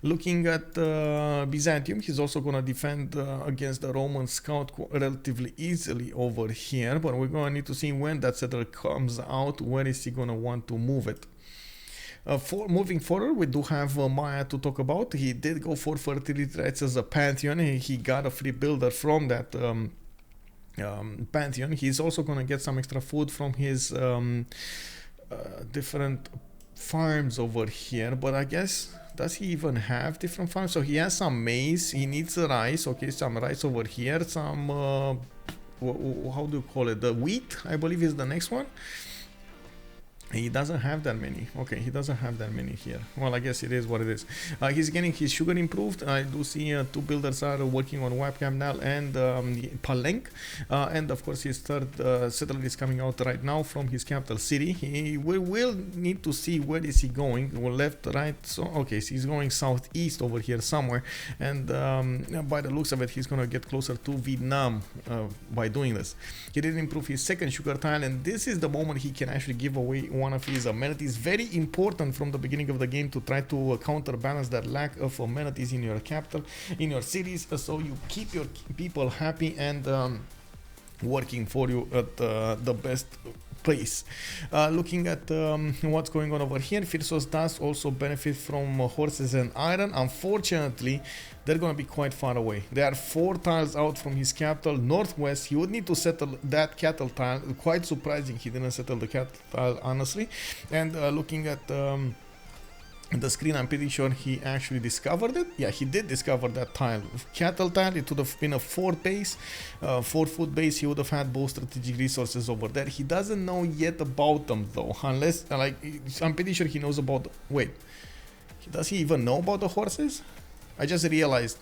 Looking at Byzantium, he's also going to defend against the Roman scout relatively easily over here, but we're going to need to see when that settler comes out, where is he going to want to move it. Moving forward, we do have Maya to talk about. He did go for fertility rights as a Pantheon. He got a free builder from that Pantheon. He's also going to get some extra food from his different farms over here, but I guess, does he even have different farms? So he has some maize, he needs rice, okay, some rice over here, some, how do you call it, the wheat, I believe is the next one. He doesn't have that many. Okay, he doesn't have that many here. Well, I guess it is what it is. He's getting his sugar improved. I do see 2 builders are working on webcam now and Palenque. And of course his third settler is coming out right now from his capital city. We will need to see where is he going. Well, left, right. So okay, so he's going southeast over here somewhere. And by the looks of it, he's going to get closer to Vietnam by doing this. He did improve his second sugar tile, and this is the moment he can actually give away one of his amenities. Very important from the beginning of the game to try to counterbalance that lack of amenities in your capital, in your cities, so you keep your people happy and working for you at the best place. Looking at what's going on over here, Phyrsos does also benefit from horses and iron. Unfortunately, they're going to be quite far away. They are 4 tiles out from his capital, northwest. He would need to settle that cattle tile. Quite surprising he didn't settle the cattle tile, honestly. And looking at the screen, I'm pretty sure he actually discovered it. Yeah, he did discover that tile. Cattle tile, it would have been a 4 foot base. He would have had both strategic resources over there. He doesn't know yet about them though, unless, like, I'm pretty sure he knows about, wait, does he even know about the horses? I just realized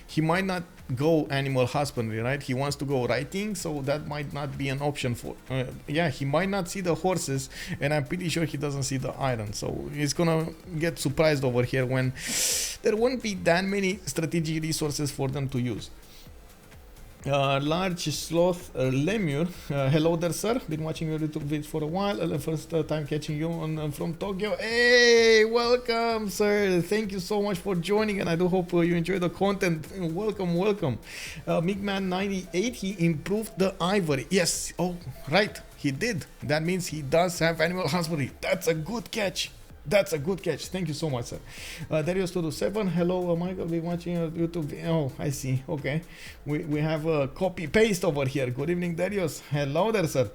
he might not go animal husbandry, right? He wants to go writing, so that might not be an option for yeah, he might not see the horses, and I'm pretty sure he doesn't see the iron, so he's gonna get surprised over here when there won't be that many strategic resources for them to use. Large sloth lemur, hello there sir, been watching your YouTube videos for a while, first time catching you on from Tokyo. Hey, welcome sir, thank you so much for joining, and I do hope you enjoy the content. Welcome. Migman98, he improved the ivory. Yes, oh right, he did. That means he does have animal husbandry. That's a good catch. Thank you so much, sir. Darius227, hello, Michael, been watching your YouTube. Oh, I see. Okay. We have a copy paste over here. Good evening, Darius. Hello there, sir.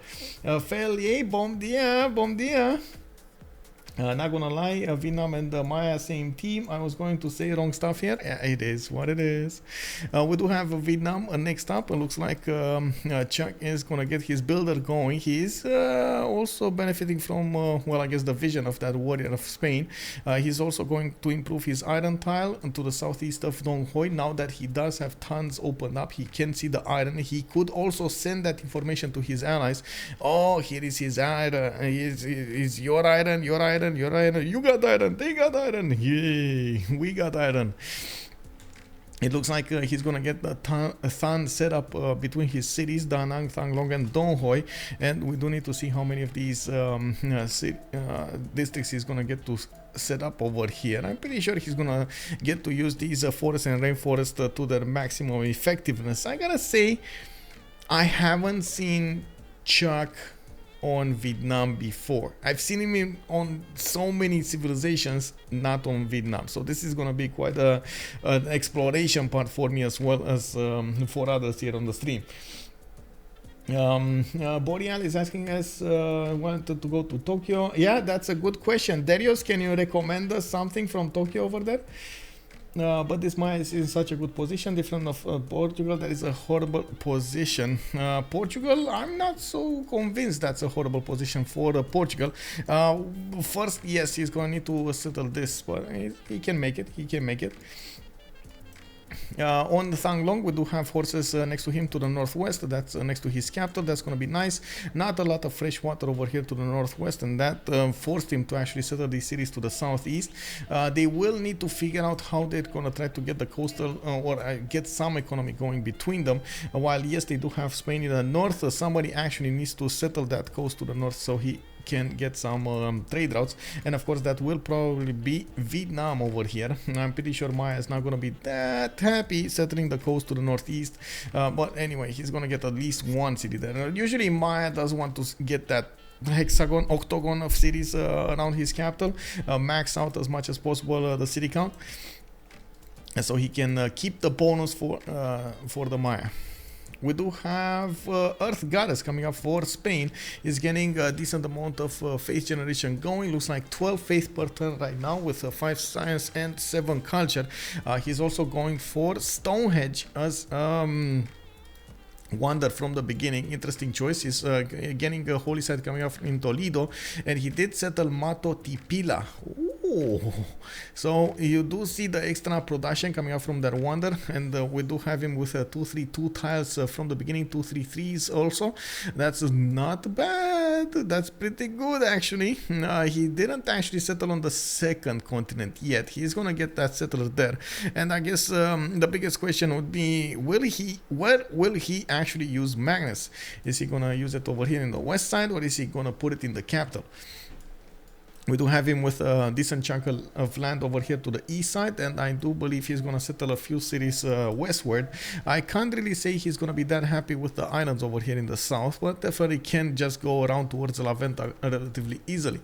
Felier, bom dia. Not gonna lie, Vietnam and Maya same team. I was going to say wrong stuff here. Yeah, it is what it is. We do have Vietnam next up. It looks like Chuck is gonna get his builder going. He's also benefiting from, well, I guess the vision of that warrior of Spain. He's also going to improve his iron tile to the southeast of Dong Hoi. Now that he does have tons opened up, he can see the iron. He could also send that information to his allies. Oh, here is his iron. Is your iron, your iron. Your iron, you got iron, they got iron, yay, we got iron. It looks like he's gonna get the Than set up between his cities, Da Nang, Thang Long, and Dong Hoi, and we do need to see how many of these districts he's gonna get to set up over here. I'm pretty sure he's gonna get to use these forests and rainforest to their maximum effectiveness. I gotta say, I haven't seen Chuck on Vietnam before. I've seen him on so many civilizations, not on Vietnam. So this is gonna be quite an exploration part for me as well as for others here on the stream. Boreal is asking us wanted to go to Tokyo. Yeah, that's a good question. Darius, can you recommend us something from Tokyo over there? But this Maya is in such a good position, different of Portugal. That is a horrible position. Portugal, I'm not so convinced that's a horrible position for Portugal. First, yes, he's going to need to settle this, but he can make it. He can make it. On the Thang Long, we do have horses next to him to the northwest. That's next to his capital. That's going to be nice. Not a lot of fresh water over here to the northwest, and that forced him to actually settle these cities to the southeast. They will need to figure out how they're going to try to get the coastal or get some economy going between them. While yes, they do have Spain in the north, somebody actually needs to settle that coast to the north so he can get some trade routes, and of course that will probably be Vietnam over here. I'm pretty sure Maya is not going to be that happy settling the coast to the northeast, but anyway, he's going to get at least one city there. Usually Maya does want to get that octagon of cities around his capital, max out as much as possible the city count, and so he can keep the bonus for the Maya. We do have Earth Goddess coming up for Spain. Is getting a decent amount of faith generation going. Looks like 12 faith per turn right now with 5 science and 7 culture. He's also going for Stonehenge as wonder from the beginning. Interesting choice. He's getting a holy site coming up in Toledo, and he did settle Mato Tipila. Ooh. So you do see the extra production coming up from that wonder, and we do have him with 2-3-2 tiles from the beginning, 2-3-3s also. That's not bad. That's pretty good actually. He didn't actually settle on the second continent yet. He's gonna get that settled there, and I guess the biggest question would be, where will he actually use Magnus? Is he gonna use it over here in the west side, or is he gonna put it in the capital? We do have him with a decent chunk of land over here to the east side, and I do believe he's going to settle a few cities westward. I can't really say he's going to be that happy with the islands over here in the south, but definitely can just go around towards La Venta relatively easily.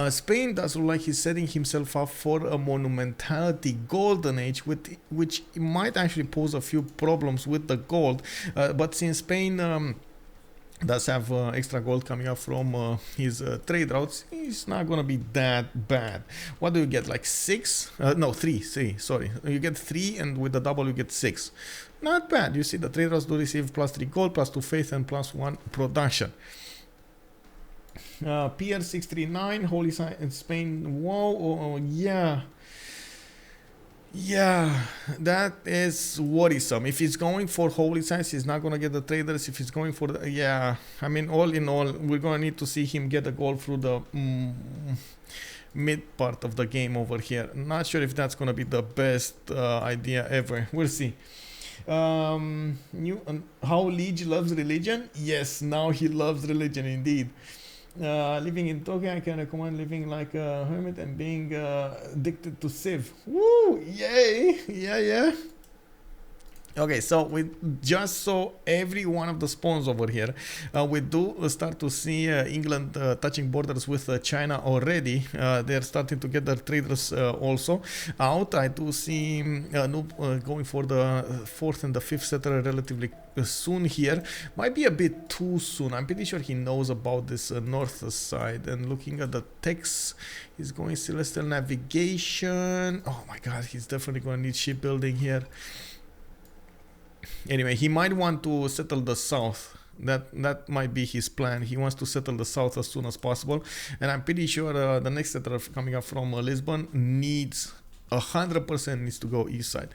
Spain does look like he's setting himself up for a monumentality golden age, which might actually pose a few problems with the gold, but since Spain does have extra gold coming up from his trade routes, it's not gonna be that bad. What do you get, like 6? No, 3, sorry. You get 3, and with the double you get 6. Not bad. You see the trade routes do receive +3 gold, +2 faith, and +1 production. PR639, Holy Site in Spain. Whoa, yeah. Yeah, that is worrisome. If he's going for holy sites, he's not going to get the traders. If he's going for the, yeah, I mean, all in all, we're going to need to see him get a goal through the mid part of the game over here. Not sure if that's going to be the best idea ever. We'll see. How Lege loves religion? Yes, now he loves religion indeed. Living in Tokyo, I can recommend living like a hermit and being addicted to Civ. Woo! Yay! Yeah. Okay, so we just saw every one of the spawns over here. We do start to see England touching borders with China already. They're starting to get their traders also out. I do see Noob going for the fourth and the fifth settler relatively soon here. Might be a bit too soon. I'm pretty sure he knows about this north side. And looking at the text, he's going celestial navigation. Oh my god, he's definitely going to need shipbuilding here. Anyway, he might want to settle the south. That might be his plan. He wants to settle the south as soon as possible. And I'm pretty sure the next settler coming up from Lisbon needs 100% needs to go east side.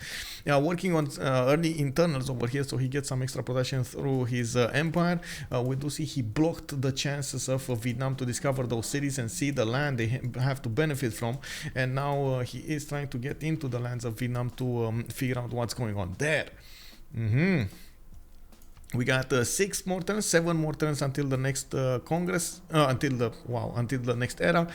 Working on early internals over here, so he gets some extra production through his empire. We do see he blocked the chances of Vietnam to discover those cities and see the land they have to benefit from. And now he is trying to get into the lands of Vietnam to figure out what's going on there. We got 6 more turns, 7 more turns until the next Congress, until the next era.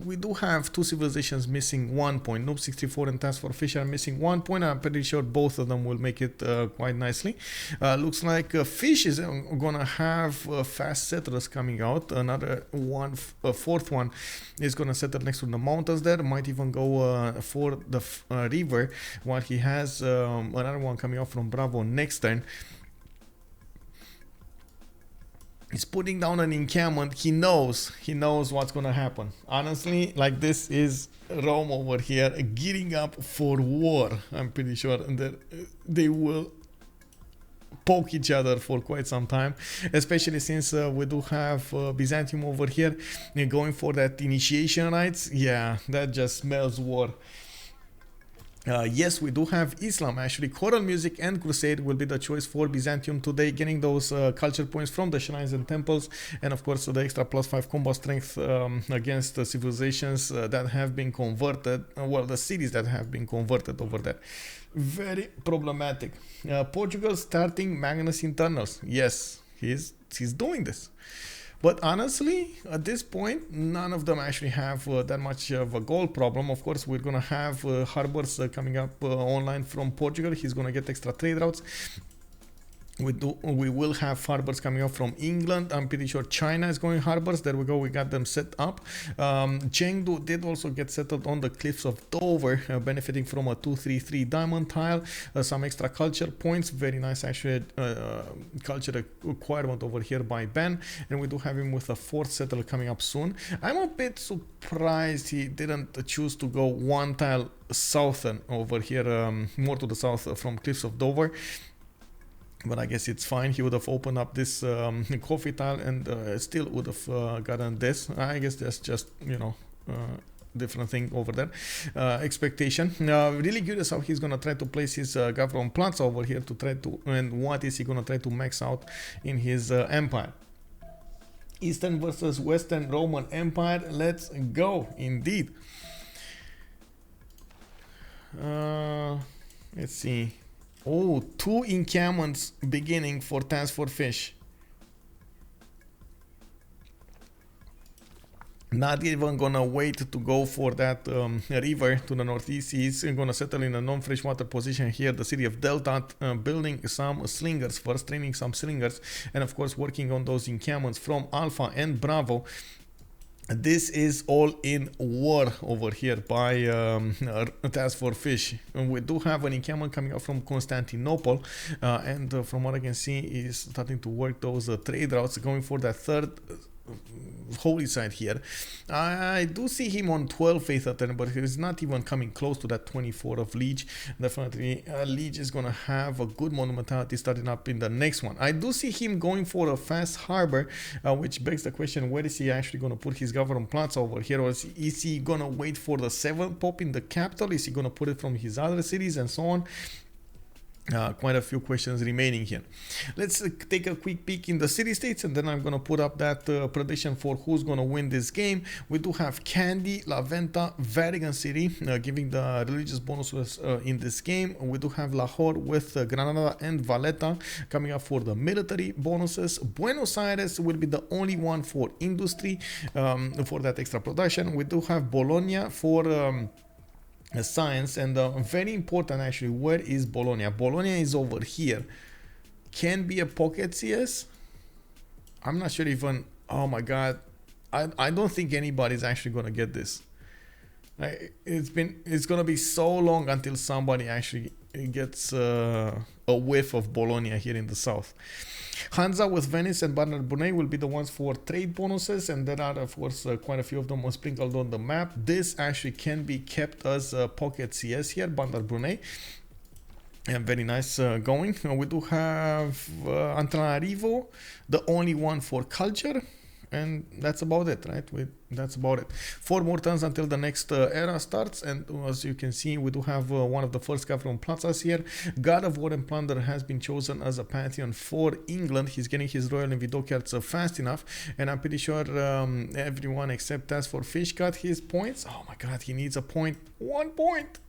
We do have 2 civilizations missing 1 point. Noob 64 and TaskForceFish are missing 1 point. I'm pretty sure both of them will make it quite nicely. Looks like Fish is gonna have fast settlers coming out. Another one, fourth one is gonna settle next to the mountains there. Might even go for the river, while he has another one coming out from Bravo next turn. He's putting down an encampment. He knows what's gonna happen. Honestly, like, this is Rome over here gearing up for war. I'm pretty sure that they will poke each other for quite some time, especially since we do have Byzantium over here going for that initiation rites. Yeah, that just smells war. Yes, we do have Islam actually. Choral music and crusade will be the choice for Byzantium today, getting those culture points from the shrines and temples, and of course the extra +5 combat strength against the civilizations that have been converted, well, the cities that have been converted over there. Very problematic. Portugal starting Magnus internals. Yes, he's doing this. But honestly, at this point, none of them actually have that much of a gold problem. Of course, we're going to have harbors coming up online from Portugal. He's going to get extra trade routes. We will have harbors coming up from England. I'm pretty sure China is going harbors. There we go. We got them set up. Chengdu did also get settled on the cliffs of Dover, benefiting from a 233 diamond tile, some extra culture points. Very nice actually culture requirement over here by Ben. And we do have him with a 4th settler coming up soon. I'm a bit surprised he didn't choose to go 1 tile southern over here, more to the south from cliffs of Dover. But I guess it's fine. He would have opened up this coffee tile and still would have gotten this. I guess that's just, you know, different thing over there. Expectation. Really curious how he's gonna try to place his government plants over here to try to, and what is he gonna try to max out in his empire. Eastern versus Western Roman Empire. Let's go. Indeed. Let's see. Oh, 2 encampments beginning for TaskForceFish. Not even gonna wait to go for that river to the northeast. He's gonna settle in a non-freshwater position here, the city of Delta, building some slingers first, training some slingers, and of course working on those encampments from Alpha and Bravo. This is all in war over here by TaskForceFish. We do have an encampment coming up from Constantinople, and from what I can see, is starting to work those trade routes, going for that 3rd holy site here. I do see him on 12 faith at turn, but he's not even coming close to that 24 of Lege. Definitely Lege is gonna have a good monumentality starting up in the next one. I do see him going for a fast harbor, which begs the question, where is he actually gonna put his government plots over here? Or is he gonna wait for the 7th pop in the capital? Is he gonna put it from his other cities and so on? Quite a few questions remaining here. Let's take a quick peek in the city-states, and then I'm going to put up that prediction for who's going to win this game. We do have Kandy, La Venta, Vatican City giving the religious bonuses in this game. We do have Lahore with Granada and Valletta coming up for the military bonuses. Buenos Aires will be the only one for industry for that extra production. We do have Bologna for science. And very important actually, where is Bologna? Bologna is over here. Can be a pocket CS. I'm not sure even. Oh my god, I don't think anybody's actually gonna get this. It's gonna be so long until somebody actually gets a whiff of Bologna here in the south. Hansa with Venice and Bandar Brunei will be the ones for trade bonuses, and there are of course quite a few of them sprinkled on the map. This actually can be kept as pocket CS here, Bandar Brunei. And very nice going. We do have Antananarivo, the only one for culture, and that's about it, right? That's about it. 4 more turns until the next era starts, and as you can see, we do have one of the first guy from Plazas here. God of War and Plunder has been chosen as a pantheon for England. He's getting his Royal and Vido cards fast enough, and I'm pretty sure everyone except TaskForceFish got his points. Oh my god, he needs a point. 1 point.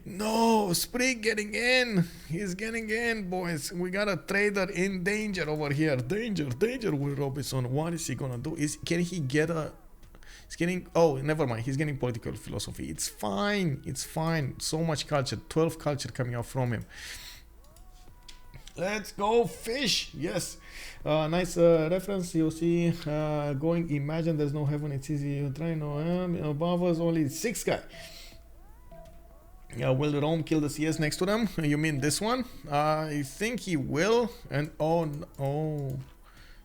No, Sprig getting in. He's getting in, boys. We got a trader in danger over here. Danger, Will Robinson. What is he gonna do? Can he get a... He's getting... Oh, never mind. He's getting political philosophy. It's fine. It's fine. So much culture. 12 culture coming out from him. Let's go fish. Yes. Nice reference. You'll see going. Imagine there's no heaven. It's easy. You try. No, above us only 6 guy. Will Rome kill the CS next to them? You mean this one? I think he will. And oh no,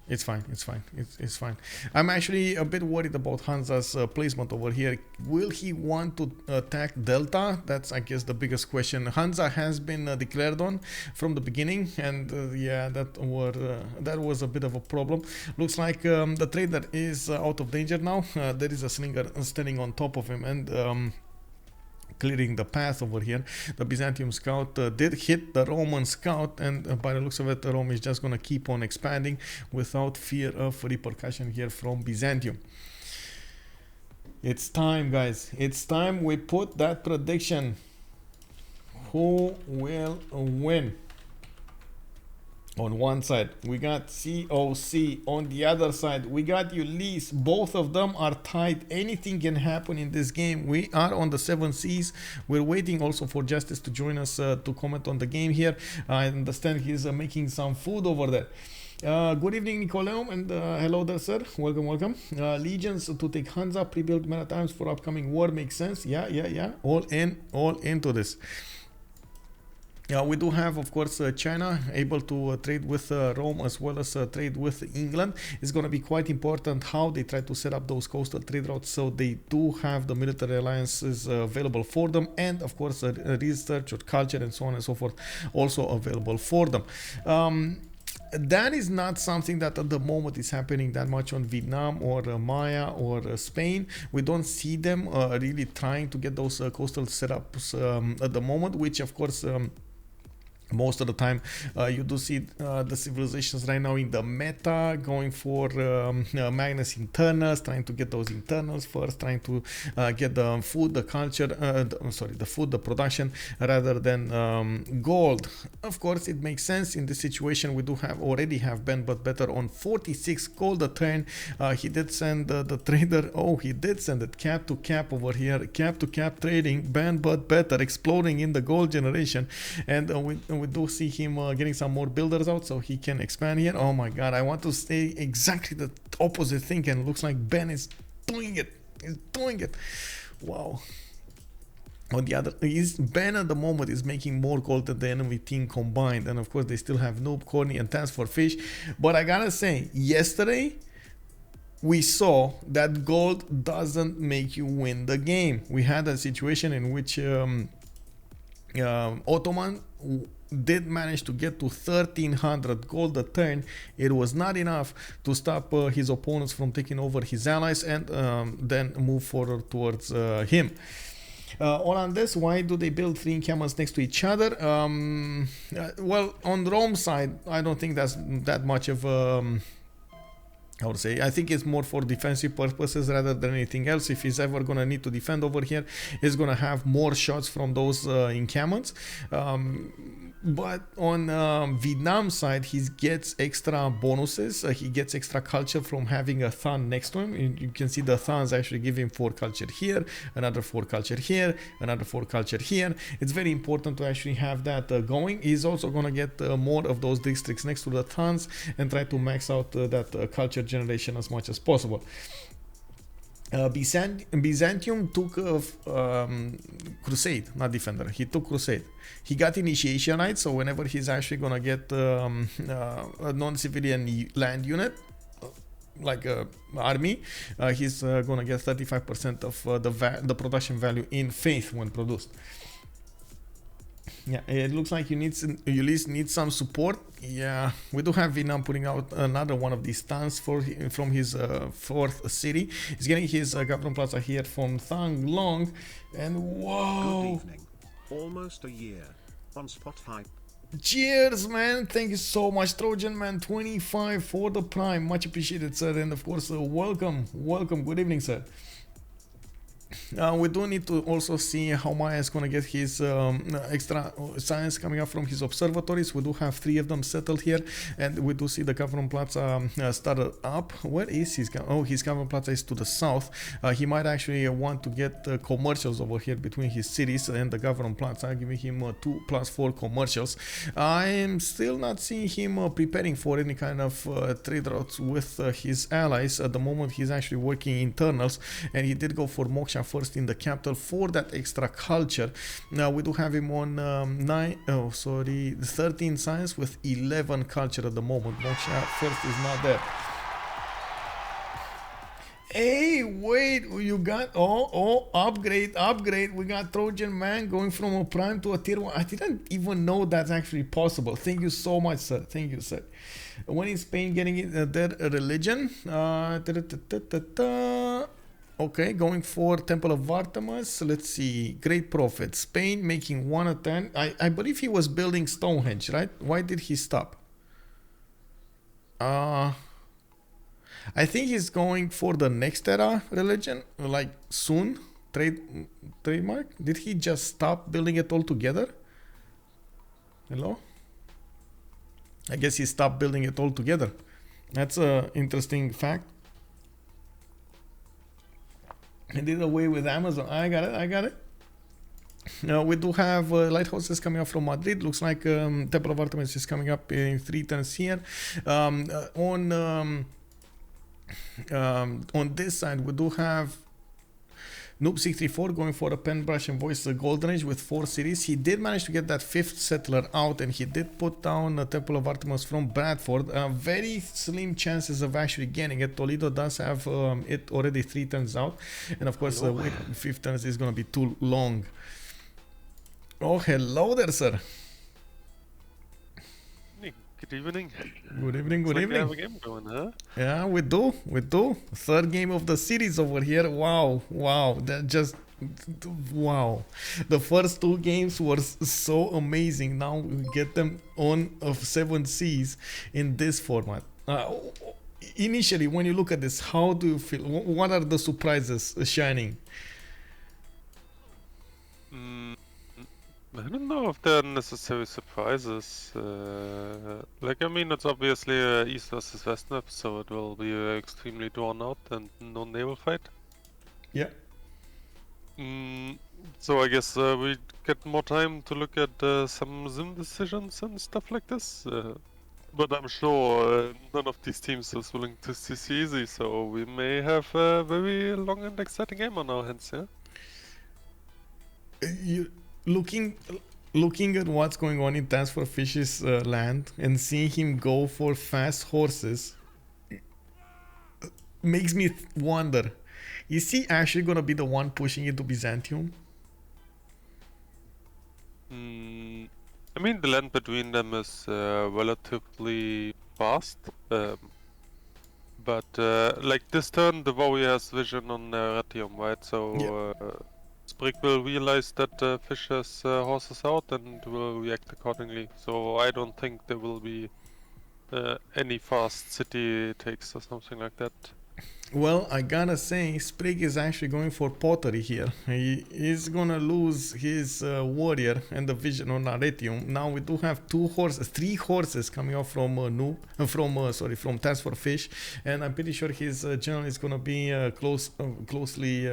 it's fine. It's fine. It's fine. I'm actually a bit worried about Hansa's placement over here. Will he want to attack Delta? That's, I guess, the biggest question. Hansa has been declared on from the beginning, and yeah, that was a bit of a problem. Looks like the trader is out of danger now. There is a slinger standing on top of him, and clearing the path over here. The Byzantium scout did hit the Roman scout, and by the looks of it, Rome is just gonna keep on expanding without fear of repercussion here from Byzantium. It's time, guys. It's time we put that prediction. Who will win? On one side, we got CoC. On the other side, we got Ulyss. Both of them are tied. Anything can happen in this game. We are on the 7 seas. We're waiting also for Justice to join us to comment on the game here. I understand he's making some food over there. Good evening, Nicoleum, and hello there, sir. Welcome. Legions to take Hansa, pre-built Maritimes for upcoming war makes sense. Yeah. All into this. We do have, of course, China able to trade with Rome as well as trade with England. It's going to be quite important how they try to set up those coastal trade routes, so they do have the military alliances available for them, and of course research or culture and so on and so forth also available for them. That is not something that at the moment is happening that much on Vietnam or Maya or Spain. We don't see them really trying to get those coastal setups at the moment, which of course most of the time you do see the civilizations right now in the meta going for Magnus internals, trying to get those internals first, trying to get the food, the culture, the food, the production, rather than gold. Of course, it makes sense in this situation. We do already have Ben but better on 46 gold a turn. He did send the trader. Oh, he did send it cap to cap over here, cap to cap trading. Ben but better exploding in the gold generation, and we do see him getting some more builders out so he can expand here. Oh my god, I want to say exactly the opposite thing, and it looks like Ben is doing it. He's doing it. Wow. On the other, Ben at the moment is making more gold than the enemy team combined, and of course they still have Noob, Khornie, and TaskForceFish. But I gotta say, yesterday we saw that gold doesn't make you win the game. We had a situation in which Ottoman did manage to get to 1300 gold a turn. It was not enough to stop his opponents from taking over his allies and then move forward towards him. On this, why do they build 3 encampments next to each other? Well, on Rome's side, I don't think that's that much of I would say. I think it's more for defensive purposes rather than anything else. If he's ever gonna need to defend over here, he's gonna have more shots from those encampments. But on Vietnam side, he gets extra bonuses. He gets extra culture from having a Thun next to him. You can see the Thuns actually give him 4 culture here, another 4 culture here, another 4 culture here. It's very important to actually have that going. He's also gonna get more of those districts next to the Thuns and try to max out that culture generation as much as possible. Byzantium took Crusade, not Defender. He took Crusade. He got Initiation Rights, so whenever he's actually gonna get a non-civilian land unit, like a army, he's gonna get 35% of the production value in faith when produced. Yeah, it looks like Ulyss needs some support. Yeah, we do have Vietnam putting out another one of these towns from his 4th city. He's getting his government plaza here from Thang Long, and whoa! Good evening. Almost a year. On spot hype. Cheers, man! Thank you so much, Trojan Man 25 for the prime. Much appreciated, sir. And of course, welcome. Good evening, sir. We do need to also see how Maya is going to get his extra science coming up from his observatories. We do have 3 of them settled here, and we do see the government plaza started up. Where is his his government plaza is to the south. He might actually want to get commercials over here between his cities and the government plaza, giving him 2+4 commercials. I am still not seeing him preparing for any kind of trade routes with his allies. At the moment, he's actually working internals, and he did go for Moksha first in the capital for that extra culture. Now we do have him on 13 science with 11 culture at the moment. Moksha first is not there. Hey, wait, you got upgrade. We got Trojan Man going from a prime to a tier 1. I didn't even know that's actually possible. Thank you so much, sir. Thank you, sir. When is Spain getting it, their religion? Okay, going for Temple of Artemis. Let's see. Great Prophet. Spain making 1 of 10. I believe he was building Stonehenge, right? Why did he stop? I think he's going for the next era religion, like soon. Trademark. Did he just stop building it all together? Hello? I guess he stopped building it all together. That's a interesting fact. I did away with Amazon. I got it. Now we do have lighthouses coming up from Madrid. Looks like Temple of Artemis is coming up in 3 turns here. On this side, we do have Noob634 going for a pen brush and voice golden age with 4 cities. He did manage to get that 5th settler out, and he did put down a Temple of Artemis from Bradford. Very slim chances of actually getting it. Toledo does have it already 3 turns out, and of course 5th turns is going to be too long. Oh, hello there, sir. Good evening. Good evening. We have a game going, huh? Yeah, we do. 3rd game of the series over here. Wow. That just wow. The first 2 games were so amazing. Now we get them on of 7 Seas in this format. Initially, when you look at this, how do you feel? What are the surprises shining? I don't know if there are necessary surprises. Like, I mean, it's obviously East versus West map, so it will be extremely drawn out and no naval fight. Yeah. So I guess we get more time to look at some sim decisions and stuff like this. But I'm sure none of these teams is willing to CC easy, so we may have a very long and exciting game on our hands, yeah? Looking at what's going on in TaskForceFish's land and seeing him go for fast horses makes me wonder, is he actually gonna be the one pushing into Byzantium? I mean, the land between them is relatively fast, but like this turn the warrior has vision on Ratium, right? So Yeah. Sprig will realize that Fish has horses out and will react accordingly. So I don't think there will be any fast city takes or something like that. Well, I gotta say, Sprig is actually going for pottery here. He is gonna lose his warrior and the vision on Arretium. Now we do have three horses coming off from from TaskForceFish, and I'm pretty sure his general is gonna be closely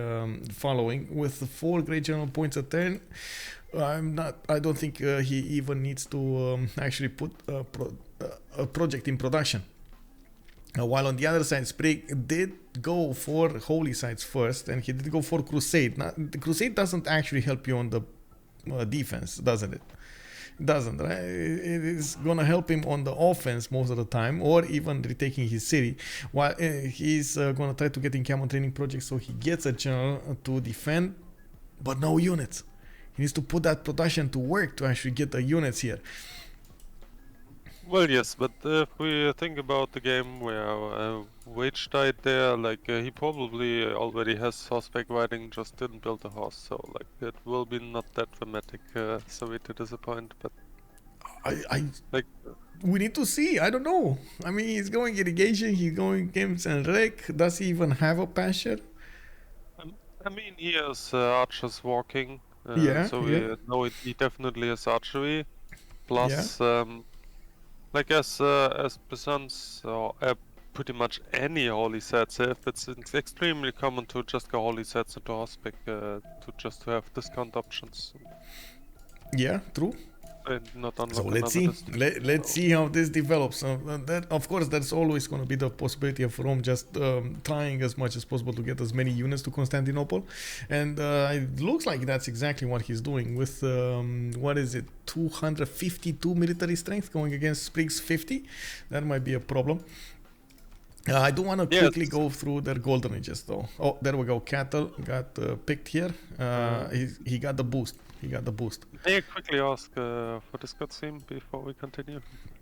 following with 4 great general points a turn. I don't think he even needs to actually put a project in production. While on the other side, Sprig did go for holy sites first, and he did go for crusade. Now, the crusade doesn't actually help you on the defense, doesn't it? It doesn't, right? It is gonna help him on the offense most of the time, or even retaking his city. While he's gonna try to get encampment training projects, so he gets a general to defend, but no units. He needs to put that production to work to actually get the units here. Well, yes, but if we think about the game where Wage died there, like he probably already has horseback riding, just didn't build a horse, so like it will be not that dramatic. Sorry to disappoint, but like we need to see. I don't know. I mean, he's going irrigation, he's going games and wreck. Does he even have a pasture? I mean, he has archers walking, so we know he definitely has archery. Plus, like as Byzant's or pretty much any holy sets, it's extremely common to just go holy sets into horseback to just have discount options. Yeah, true. And not unlock. So let's see. Let's see how this develops. That, of course, there's always going to be the possibility of Rome just trying as much as possible to get as many units to Constantinople, and it looks like that's exactly what he's doing with what is it, 252 military strength going against Sprig's 50. That might be a problem. I do want to quickly go through their golden ages though. Oh, there we go. Cattle got picked here. He got the boost. He got the boost. May I quickly ask for this cutscene before we continue?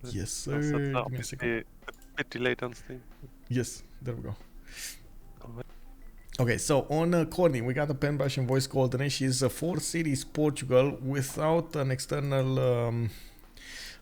Yes, sir. Give me a second. A bit delayed on Steam. Yes, there we go. Okay, so on Khornie, we got the pen brush and voice golden age. She's 4 cities Portugal without an external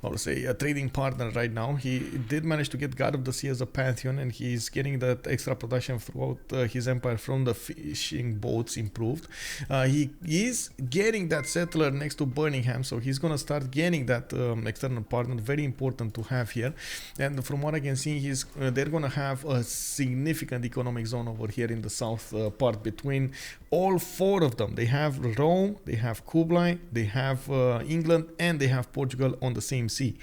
a trading partner right now. He did manage to get God of the Sea as a pantheon, and he's getting that extra production throughout his empire from the fishing boats improved. He is getting that settler next to Birmingham, so he's gonna start getting that external partner. Very important to have here. And from what I can see, they're gonna have a significant economic zone over here in the south part between all 4 of them. They have Rome, they have Kublai, they have England, and they have Portugal on the same sea.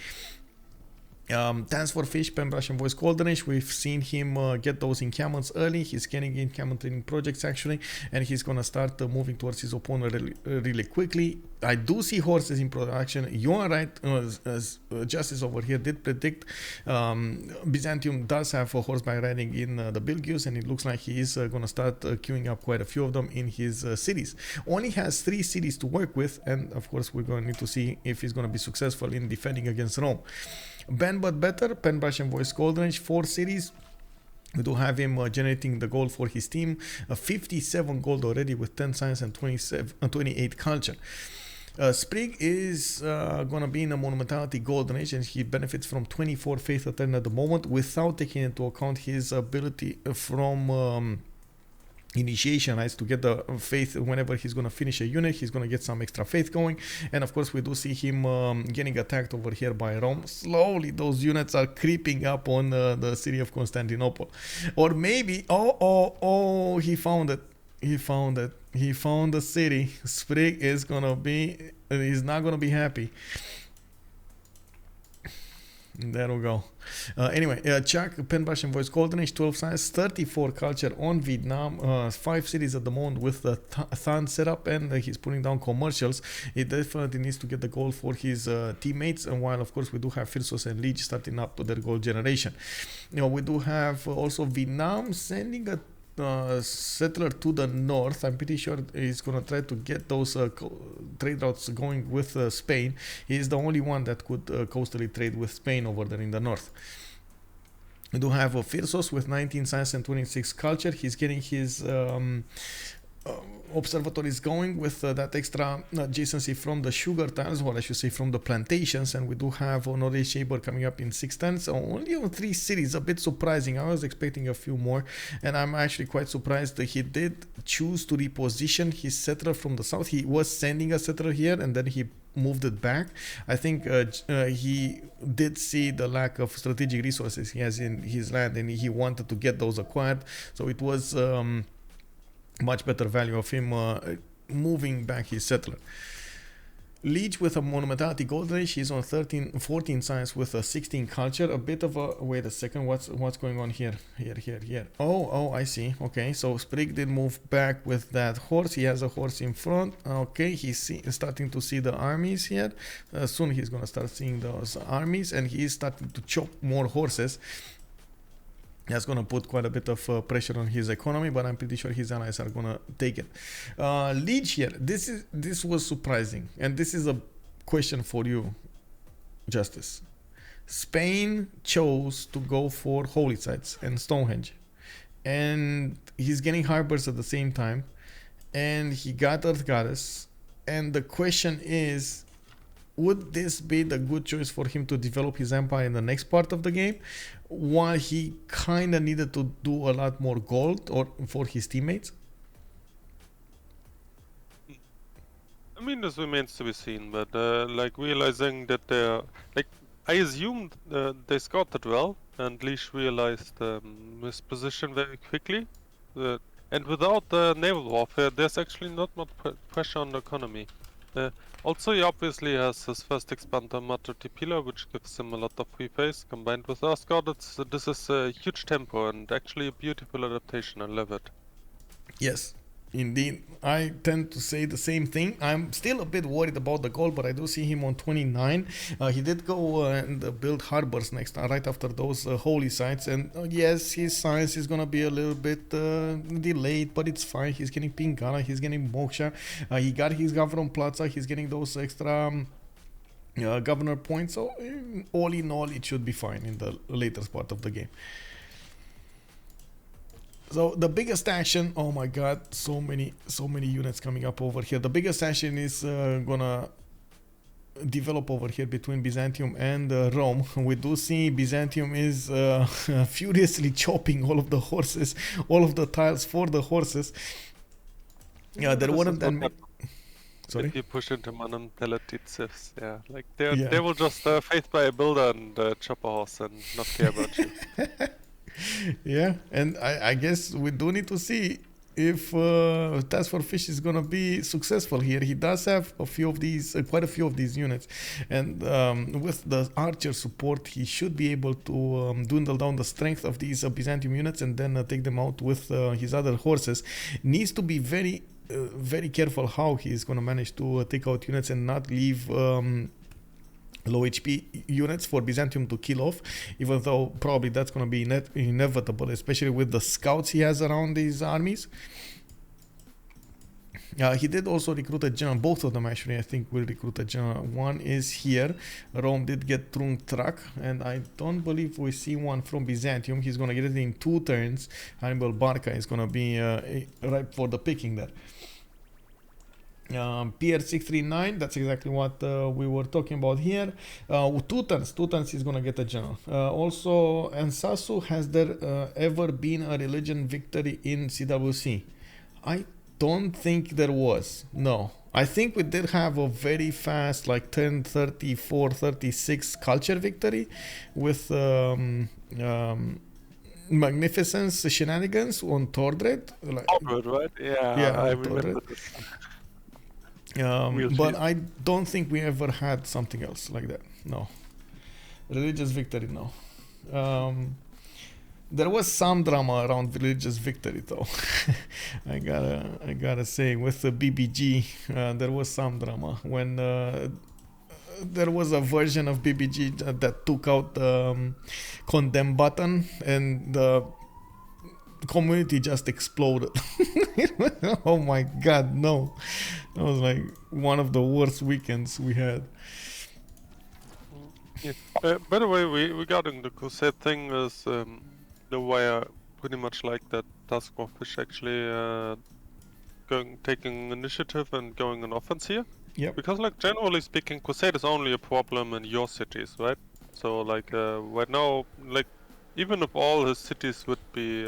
TaskForceFish, Pembrush and Voice Golden Age, we've seen him get those encampments early. He's getting encampment training projects actually, and he's gonna start moving towards his opponent really quickly. I do see horses in production. You are right, as Justice over here did predict, Byzantium does have a horseback riding in the buildup, and it looks like he is gonna start queuing up quite a few of them in his cities. Only has 3 cities to work with, and of course we're gonna need to see if he's gonna be successful in defending against Rome. Ben but better, Pen Brush and Voice Golden Age, 4 cities. We do have him generating the gold for his team. 57 gold already with 10 science and 28 culture. Sprig is gonna be in a monumentality golden age, and he benefits from 24 faith a turn at the moment, without taking into account his ability from initiation rights to get the faith. Whenever he's gonna finish a unit, he's gonna get some extra faith going. And of course we do see him getting attacked over here by Rome. Slowly those units are creeping up on the city of Constantinople. Or maybe he found it. He found the city. Sprig is gonna be, he's not gonna be happy. There we go. Anyway, Chuck, Pen Brush and Voice Golden Age, 12 science, 34 culture on Vietnam, 5 cities at the moment with the Than setup, and he's putting down commercials. He definitely needs to get the goal for his teammates, and while of course we do have Phyrsos and Lege starting up to their goal generation. We do have also Vietnam sending a settler to the north. I'm pretty sure he's gonna try to get those trade routes going with Spain. He's the only one that could coastally trade with Spain over there in the north. We do have Phyrsos with 19 science and 26 culture. He's getting his observatory is going with that extra adjacency from the sugar tiles, or I should say from the plantations, and we do have another shaper coming up in 610. So only on 3 cities, a bit surprising. I was expecting a few more, and I'm actually quite surprised that he did choose to reposition his settler from the south. He was sending a settler here, and then he moved it back. I think he did see the lack of strategic resources he has in his land, and he wanted to get those acquired. So it was much better value of him moving back his settler. Lege with a monumentality gold rage. He's on 14 science with a 16 culture. A bit of a wait a second. What's going on here? Here. Oh, I see. Okay, so Sprig did move back with that horse. He has a horse in front. Okay, he's starting to see the armies here. Soon he's gonna start seeing those armies, and he's starting to chop more horses. That's going to put quite a bit of pressure on his economy, but I'm pretty sure his allies are going to take it. Lege here, this was surprising, and this is a question for you, Justice. Spain chose to go for holy sites and Stonehenge, and he's getting harbors at the same time, and he got Earth Goddess, and the question is, would this be the good choice for him to develop his empire in the next part of the game, while he kind of needed to do a lot more gold or for his teammates? I mean, this remains to be seen, but like realizing that like I assumed they scouted well, and Lege realized his position very quickly. And without naval warfare, there's actually not much pressure on the economy. Also, he obviously has his first expander Mato Tipila, which gives him a lot of free space. Combined with Asgard, this is a huge tempo and actually a beautiful adaptation. I love it. Yes, indeed. I tend to say the same thing. I'm still a bit worried about the goal, but I do see him on 29. He did go and build harbors next, right after those holy sites. And yes, his science is going to be a little bit delayed, but it's fine. He's getting Pingala, he's getting Moksha. He got his Governor Plaza, he's getting those extra governor points. So all in all, it should be fine in the later part of the game. So the biggest action, oh my god, so many units coming up over here. The biggest action is gonna develop over here between Byzantium and Rome. We do see Byzantium is furiously chopping all of the horses, all of the tiles for the horses. Yeah, there weren't that many. Sorry? If you push into monumentality civs, yeah, like they will just faith by a builder and chop a horse and not care about you. Yeah, and I guess we do need to see if TaskForceFish is gonna be successful here. He does have a few of these, quite a few of these units, and with the archer support, he should be able to dwindle down the strength of these Byzantium units and then take them out with his other horses. Needs to be very careful how he's gonna manage to take out units and not leave low HP units for Byzantium to kill off, even though probably that's going to be inevitable, especially with the scouts he has around these armies. He did also recruit a general, both of them actually I think will recruit a general. One is here, Rome did get Trung Trak, and I don't believe we see one from Byzantium. He's going to get it in 2 turns. Hannibal Barca is going to be ripe for the picking there. PR639, that's exactly what we were talking about here. 2 turns is gonna get a general. Also, Ensasu, has there ever been a religion victory in CWC? I don't think there was. No, I think we did have a very fast, like 10, 34, 36 culture victory with Magnificence shenanigans on Tordred. Like, Tordred, right? Yeah, I remember this. But I don't think we ever had something else like that. No. Religious victory, no. There was some drama around religious victory though. I gotta say, with the BBG, there was some drama when there was a version of BBG that took out the condemn button, and the community just exploded. Oh my god, no. That was like one of the worst weekends we had. Yeah. By the way, regarding the Crusade thing, is the way I pretty much like that TaskForceFish actually taking initiative and going on offense here. Yep. Because like generally speaking, Crusade is only a problem in your cities, right? So like right now, like even if all his cities would be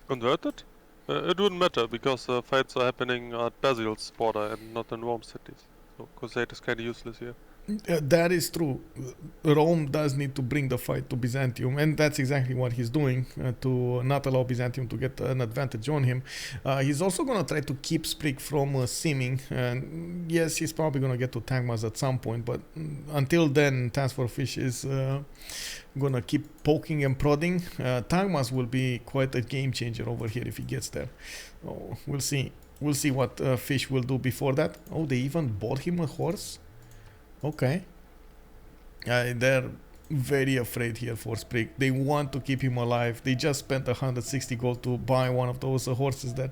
converted, it wouldn't matter because fights are happening at Basil's border and not in Rome cities. So Crusade is kind of useless here. That is true. Rome does need to bring the fight to Byzantium, and that's exactly what he's doing to not allow Byzantium to get an advantage on him. He's also going to try to keep Sprig from simming, and yes, he's probably going to get to Tagmas at some point, but until then, TaskForceFish is going to keep poking and prodding. Tagmas will be quite a game changer over here if he gets there. Oh, we'll see. We'll see what Fish will do before that. Oh, they even bought him a horse? Okay. They're very afraid here for Sprig. They want to keep him alive. They just spent 160 gold to buy one of those horses there.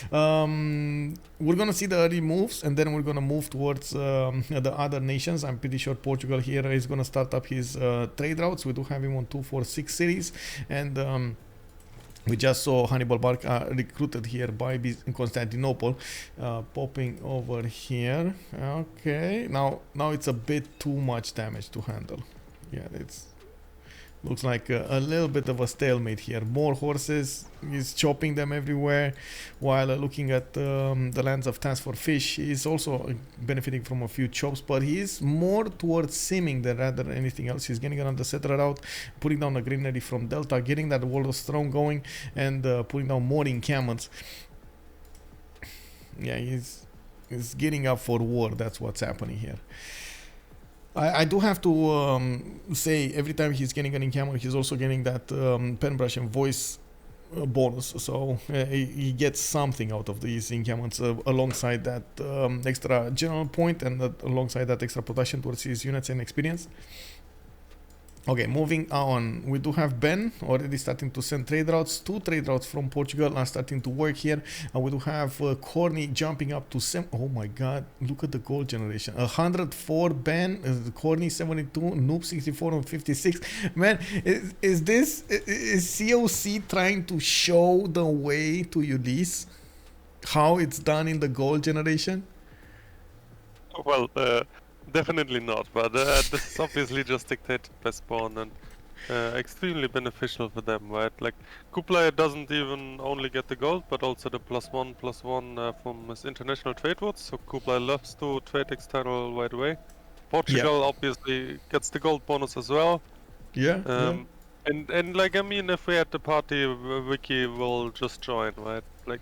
We're gonna see the early moves, and then we're gonna move towards the other nations. I'm pretty sure Portugal here is gonna start up his trade routes. We do have him on 246 cities, and we just saw Hannibal Barca recruited here by Constantinople, popping over here. Okay, now it's a bit too much damage to handle. Yeah, it's looks like a little bit of a stalemate here. More horses, he's chopping them everywhere, while looking at the lands of TaskForceFish. He's also benefiting from a few chops, but he's more towards simming than rather anything else. He's getting another settler out, putting down a greenery from Delta, getting that wall of stone going, and putting down more encampments. Yeah, he's getting up for war. That's what's happening here. I do have to say, every time he's getting an encampment, he's also getting that pen brush and voice bonus, so he gets something out of these encampments alongside that extra general point, and alongside that extra protection towards his units and experience. Okay, moving on, we do have Ben already starting to send trade routes. 2 trade routes from Portugal are starting to work here. We do have Khornie jumping up to oh my god, look at the gold generation. 104 Ben, Khornie 72, Noob 64 on 56. Man, is COC trying to show the way to Ulyss? How it's done in the gold generation? Well, definitely not, but this is obviously just dictated by spawn and extremely beneficial for them, right? Like, Kublai doesn't even only get the gold, but also the +1/+1 from his international trade routes, so Kublai loves to trade external right away. Portugal obviously gets the gold bonus as well. Yeah, And like, I mean, if we had the party, Wiki will just join, right? Like,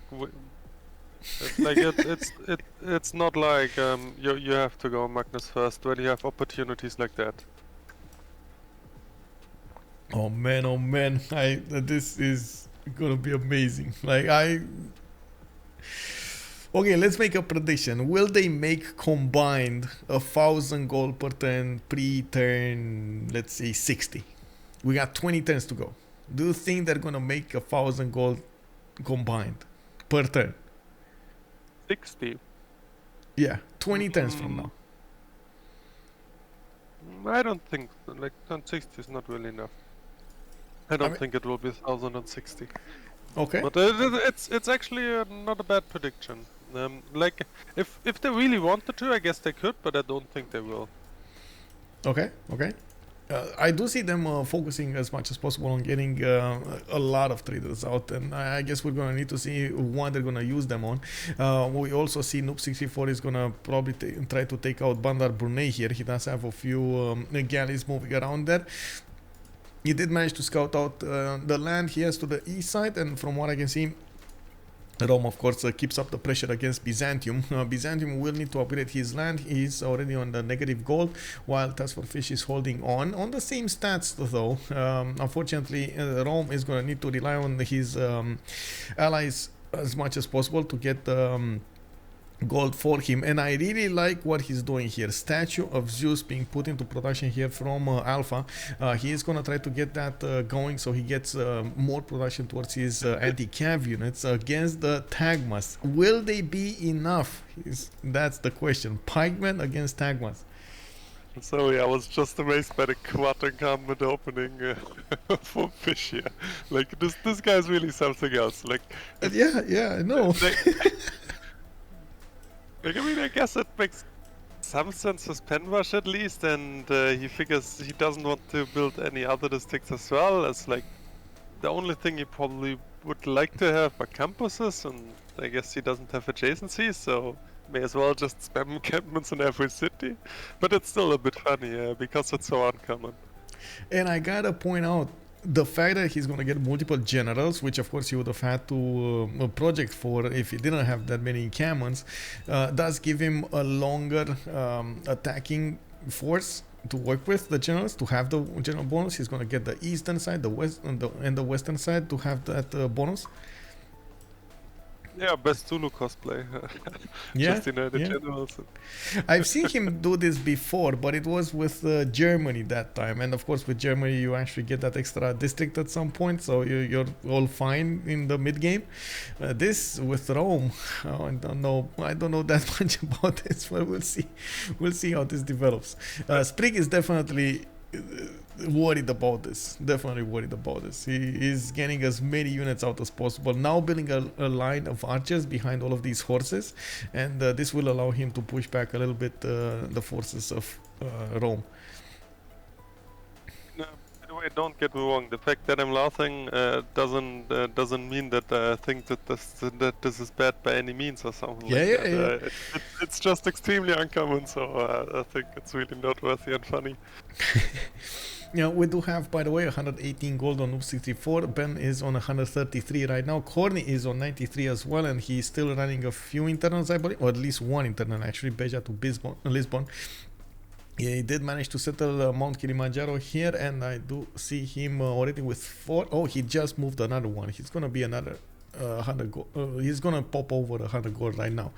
it's not like you have to go Magnus first when you have opportunities like that. Oh man, this is gonna be amazing. Okay, let's make a prediction. Will they make combined 1,000 gold per turn pre-turn, let's say 60? We got 20 turns to go. Do you think they're gonna make 1,000 gold combined per turn? 60? Yeah, 20 turns from now. I don't think, like, 60 is not really enough. I don't think it will be 1,060. Okay. But it's actually not a bad prediction. Like, if they really wanted to, I guess they could, but I don't think they will. Okay. I do see them focusing as much as possible on getting a lot of traders out, and I guess we're going to need to see what they're going to use them on. We also see Noob64 is going to probably try to take out Bandar Brunei here. He does have a few galleys moving around there. He did manage to scout out the land he has to the east side, and from what I can see, Rome, of course, keeps up the pressure against Byzantium. Byzantium will need to upgrade his land. He's already on the negative gold, while TaskForceFish is holding on the same stats, though. Unfortunately, Rome is going to need to rely on his allies as much as possible to get gold for him, and I really like what he's doing here. Statue of Zeus being put into production here from Alpha. He is gonna try to get that going, so he gets more production towards his anti-cav units against the Tagmas. Will they be enough? That's the question. Pikemen against Tagmas. Sorry, I was just amazed by the quad encampment opening for fish here. Like this guy's really something else. Like, Yeah, I know. like I mean, I guess it makes some sense with Penrush at least, and he figures he doesn't want to build any other districts as well. As like the only thing he probably would like to have are campuses, and I guess he doesn't have adjacencies, so may as well just spam encampments in every city. But it's still a bit funny because it's so uncommon. And I gotta point out the fact that he's gonna get multiple generals, which of course he would have had to project for if he didn't have that many encampments, does give him a longer attacking force to work with, the generals, to have the general bonus. He's gonna get the eastern side, the west, and the western side to have that bonus. Yeah, best Zulu cosplay. Yeah, Just the yeah. generals. I've seen him do this before, but it was with Germany that time. And of course, with Germany, you actually get that extra district at some point, so you're all fine in the mid game. This with Rome, I don't know that much about this, but we'll see. We'll see how this develops. Sprig is definitely worried about this. Definitely worried about this. He is getting as many units out as possible. Now building a line of archers behind all of these horses, and this will allow him to push back a little bit the forces of Rome. No, by the way, don't get me wrong. The fact that I'm laughing doesn't mean that I think that this is bad by any means or something. Yeah, like yeah, that. yeah. It's just extremely uncommon, so I think it's really noteworthy and funny. Yeah, we do have, by the way, 118 gold on Noob 64. Ben is on 133 right now. Khornie is on 93 as well, and he's still running a few internals, I believe, or at least one internal actually, Beja to Lisbon. Yeah, he did manage to settle Mount Kilimanjaro here, and I do see him already with 4. Oh, he just moved another one. He's gonna be another 100 gold. He's gonna pop over 100 gold right now.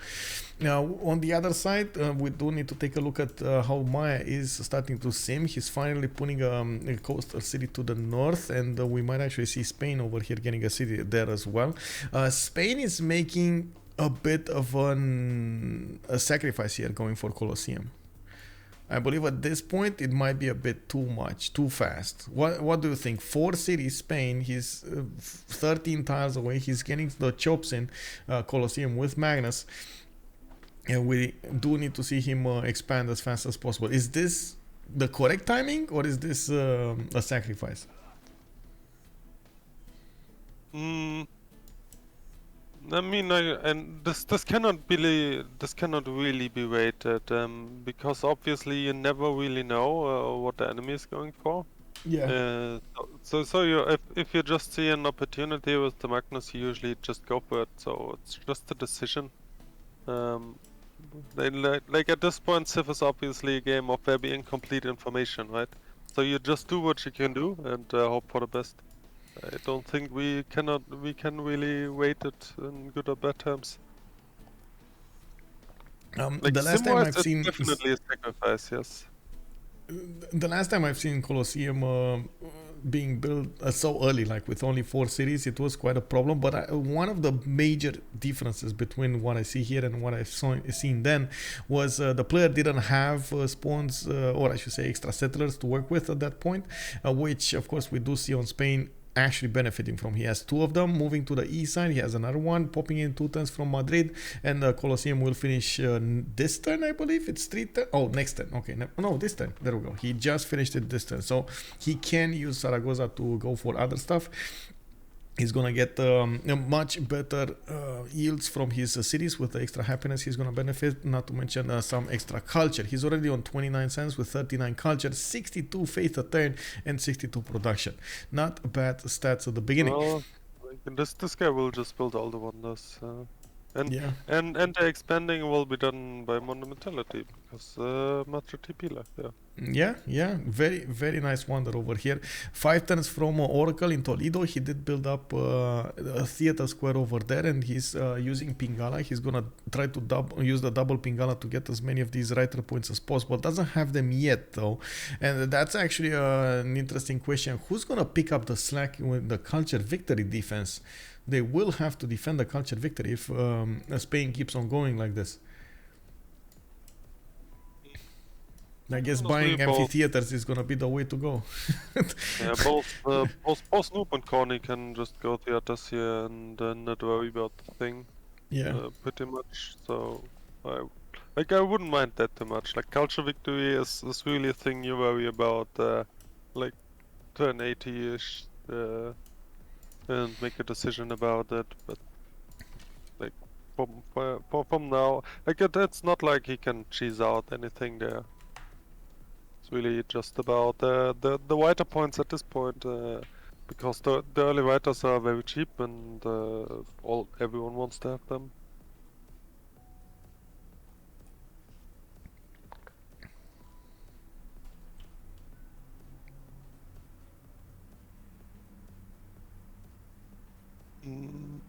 Now, on the other side, we do need to take a look at how Maya is starting to sim. He's finally putting a coastal city to the north, and we might actually see Spain over here getting a city there as well. Spain is making a bit of a sacrifice here, going for Colosseum. I believe at this point it might be a bit too much, too fast. What do you think? 4 cities, Spain. He's 13 tiles away. He's getting the chops in Colosseum with Magnus, and we do need to see him expand as fast as possible. Is this the correct timing, or is this a sacrifice? I mean, and this cannot really be rated because obviously you never really know what the enemy is going for. Yeah. So if you just see an opportunity with the Magnus, you usually just go for it. So it's just a decision. Like at this point, Civ is obviously a game of very incomplete information, right? So you just do what you can do and hope for the best. I don't think we can really rate it in good or bad terms. Like The last time sim-wise, I've it's seen definitely a sacrifice, yes. the last time I've seen Colosseum being built so early, like with only 4 cities, it was quite a problem. But one of the major differences between what I see here and what I've seen then was the player didn't have spawns, or I should say extra settlers to work with at that point, which of course we do see on Spain actually benefiting from. He has 2 of them moving to the east side. He has another one popping in 2 turns from Madrid, and the Colosseum will finish this turn, I believe. It's 3 turn. Oh, next turn. Okay, no, this turn. There we go. He just finished it this turn, so he can use Zaragoza to go for other stuff. He's gonna get much better yields from his cities with the extra happiness. He's gonna benefit, not to mention some extra culture. He's already on 29 cents with 39 culture, 62 faith a turn, and 62 production. Not bad stats at the beginning. Well, like this guy will just build all the wonders. And Yeah. and the expanding will be done by monumentality because Matra TP left there. Yeah, very, very nice wonder over here. 5 turns from Oracle in Toledo. He did build up a theater square over there, and he's using Pingala. He's gonna try to use the double Pingala to get as many of these writer points as possible. Doesn't have them yet though, and that's actually an interesting question. Who's gonna pick up the slack with the culture victory defense? They will have to defend the culture victory if Spain keeps on going like this. I guess Honestly, buying both, amphitheaters is gonna be the way to go. yeah, both Noob and Khornie can just go theaters here and not worry about the thing, Yeah. pretty much. So, I, I wouldn't mind that too much. Like, culture victory is really a thing you worry about, like, turn 80-ish, and make a decision about it, but like from now, like it's not like he can cheese out anything there. It's really just about the writer points at this point, because the early writers are very cheap and everyone wants to have them. Mm.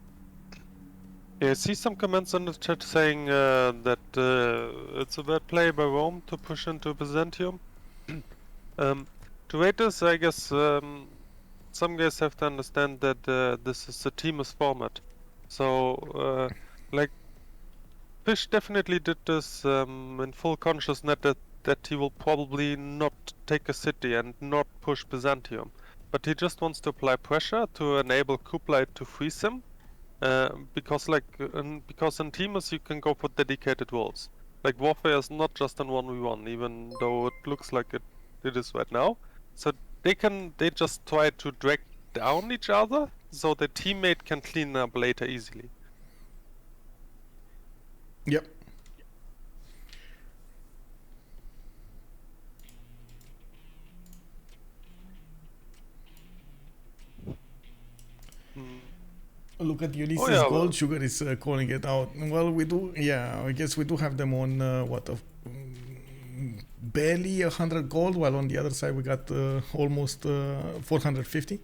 Yeah, I see some comments on the chat saying that it's a bad play by Rome to push into Byzantium. To rate this, I guess some guys have to understand that this is a teamless format. So, like, Fish definitely did this in full consciousness that he will probably not take a city and not push Byzantium. But he just wants to apply pressure to enable Kublai to freeze him. Because in Teamers you can go for dedicated walls. Like warfare is not just an 1v1, even though it looks like it is right now. So they just try to drag down each other so the teammate can clean up later easily. Yep. Look at Ulysses Oh, yeah, Gold Sugar is calling it out. Well, we do, yeah, I guess we do have them on barely 100 gold, while on the other side we got almost 450.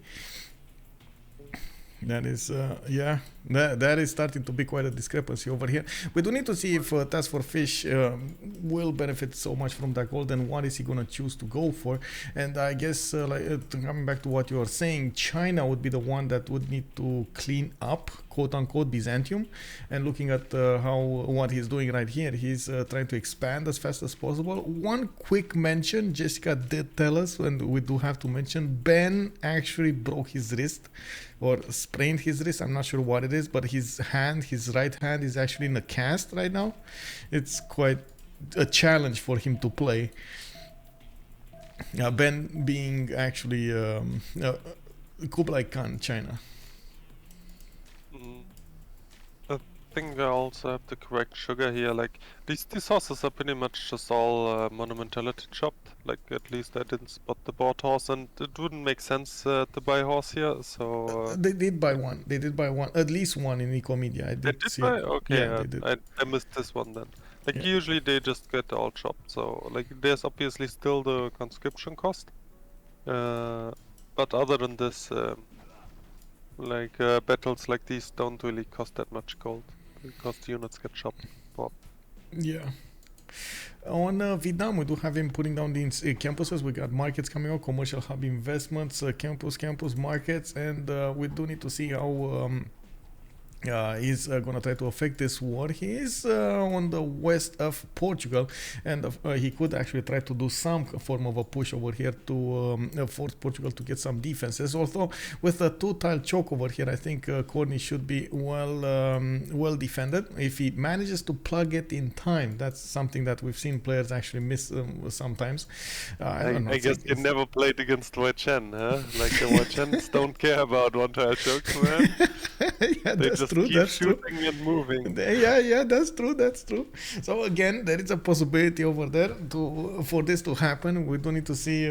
That is, yeah, that is starting to be quite a discrepancy over here. We do need to see if TaskForceFish will benefit so much from that gold, and what is he gonna choose to go for. And I guess, coming back to what you are saying, China would be the one that would need to clean up, quote unquote, Byzantium. And looking at what he's doing right here, he's trying to expand as fast as possible. One quick mention, Jessica did tell us, and we do have to mention, Ben actually broke his wrist, or sprained his wrist. I'm not sure what it is, but his right hand is actually in a cast right now. It's quite a challenge for him to play. Ben being actually Kublai China. I think I also have to correct Sugar here. Like these horses are pretty much just all monumentality chopped. Like at least I didn't spot the board horse, and it wouldn't make sense to buy a horse here. So they did buy one. They did buy one, at least one in Ecomedia. I did see buy? it. Okay, Yeah, they did. I missed this one then. Like Yeah. usually they just get all chopped. So like there's obviously still the conscription cost, but other than this, battles like these don't really cost that much gold because the units get chopped. Yeah. On Vietnam, we do have him putting down the campuses. We got markets coming out, commercial hub investments, campus markets, and we do need to see how he's gonna try to affect this war. He is on the west of Portugal, and he could actually try to do some form of a push over here to force Portugal to get some defenses. Although with a 2-tile choke over here, I think Khornie should be well defended. If he manages to plug it in time, that's something that we've seen players actually miss sometimes. I don't know. I guess you never played against Wei Chen, huh? Like the Wei Chens don't care about 1-tile chokes, man. Yeah, they that's just true. keep That's shooting true. and moving. Yeah, that's true. That's true. So again, there is a possibility over there for this to happen. We do need to see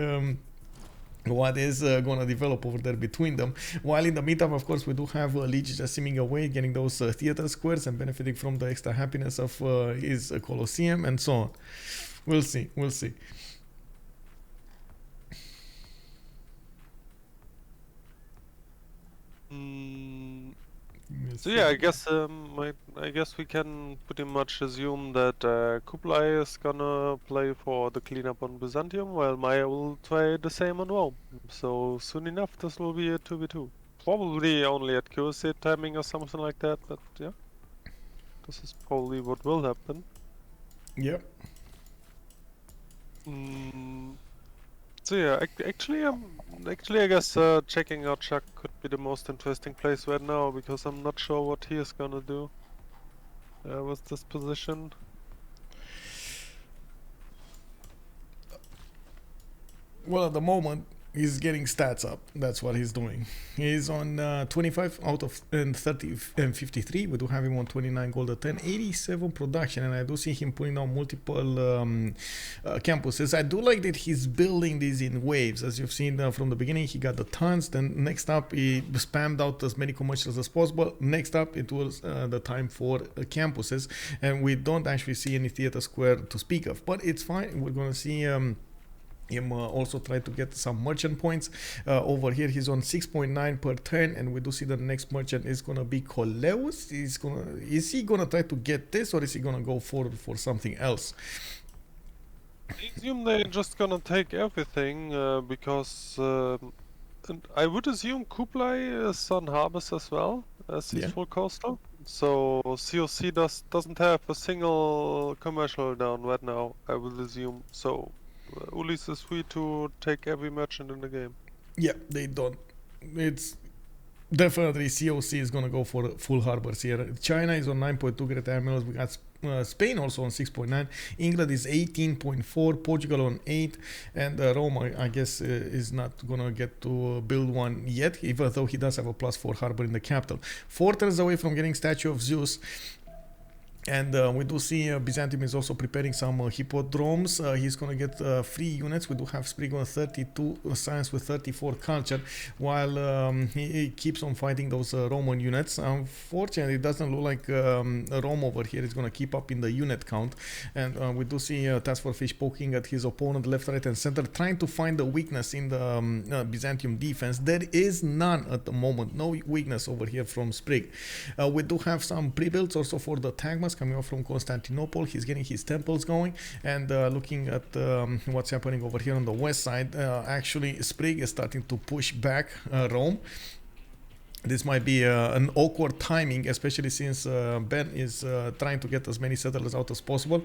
what is going to develop over there between them. While in the meantime, of course, we do have Lege just simming away, getting those theater squares and benefiting from the extra happiness of his Colosseum and so on. We'll see. We'll see. So yeah, I guess we can pretty much assume that Kublai is gonna play for the cleanup on Byzantium, while Maya will try the same on Rome. So soon enough, this will be a 2v2. Probably only at COC timing or something like that, but yeah, this is probably what will happen. Yep. So yeah, actually I guess checking out Chuck could be the most interesting place right now because I'm not sure what he is gonna do with this position. Well, at the moment, he's getting stats up. That's what he's doing. He's on 25 out of 30 and 53. We do have him on 29 gold at 10, 87 production, and I do see him putting on multiple campuses. I do like that he's building these in waves. As you've seen from the beginning, he got the tons. Then next up, he spammed out as many commercials as possible. Next up, it was the time for campuses, and we don't actually see any theater square to speak of. But it's fine. We're going to see... him also try to get some merchant points over here. He's on 6.9 per turn, and we do see the next merchant is gonna be Coleus. Is he gonna try to get this, or is he gonna go forward for something else? I assume they're just gonna take everything because and I would assume Kublai is on harbors as well as he's full coastal. So CoC doesn't have a single commercial down right now, I would assume. So Ulyss is free to take every merchant in the game. Yeah, they don't. It's definitely CoC is gonna go for full harbors here. China is on 9.2 great terminals. We got Spain also on 6.9. England is 18.4. Portugal on 8, and Rome, I guess, is not gonna get to build one yet, even though he does have a +4 harbor in the capital. 4 turns away from getting Statue of Zeus. And we do see Byzantium is also preparing some hippodromes. He's going to get free units. We do have Sprig on 32 science with 34 culture, while he keeps on fighting those Roman units. Unfortunately, it doesn't look like Rome over here is going to keep up in the unit count. And we do see TaskForceFish poking at his opponent left, right, and center, trying to find the weakness in the Byzantium defense. There is none at the moment. No weakness over here from Sprig. We do have some pre-builds also for the Tagmas coming off from Constantinople. He's getting his temples going, and looking at what's happening over here on the west side, actually Sprig is starting to push back Rome. This might be an awkward timing, especially since Ben is trying to get as many settlers out as possible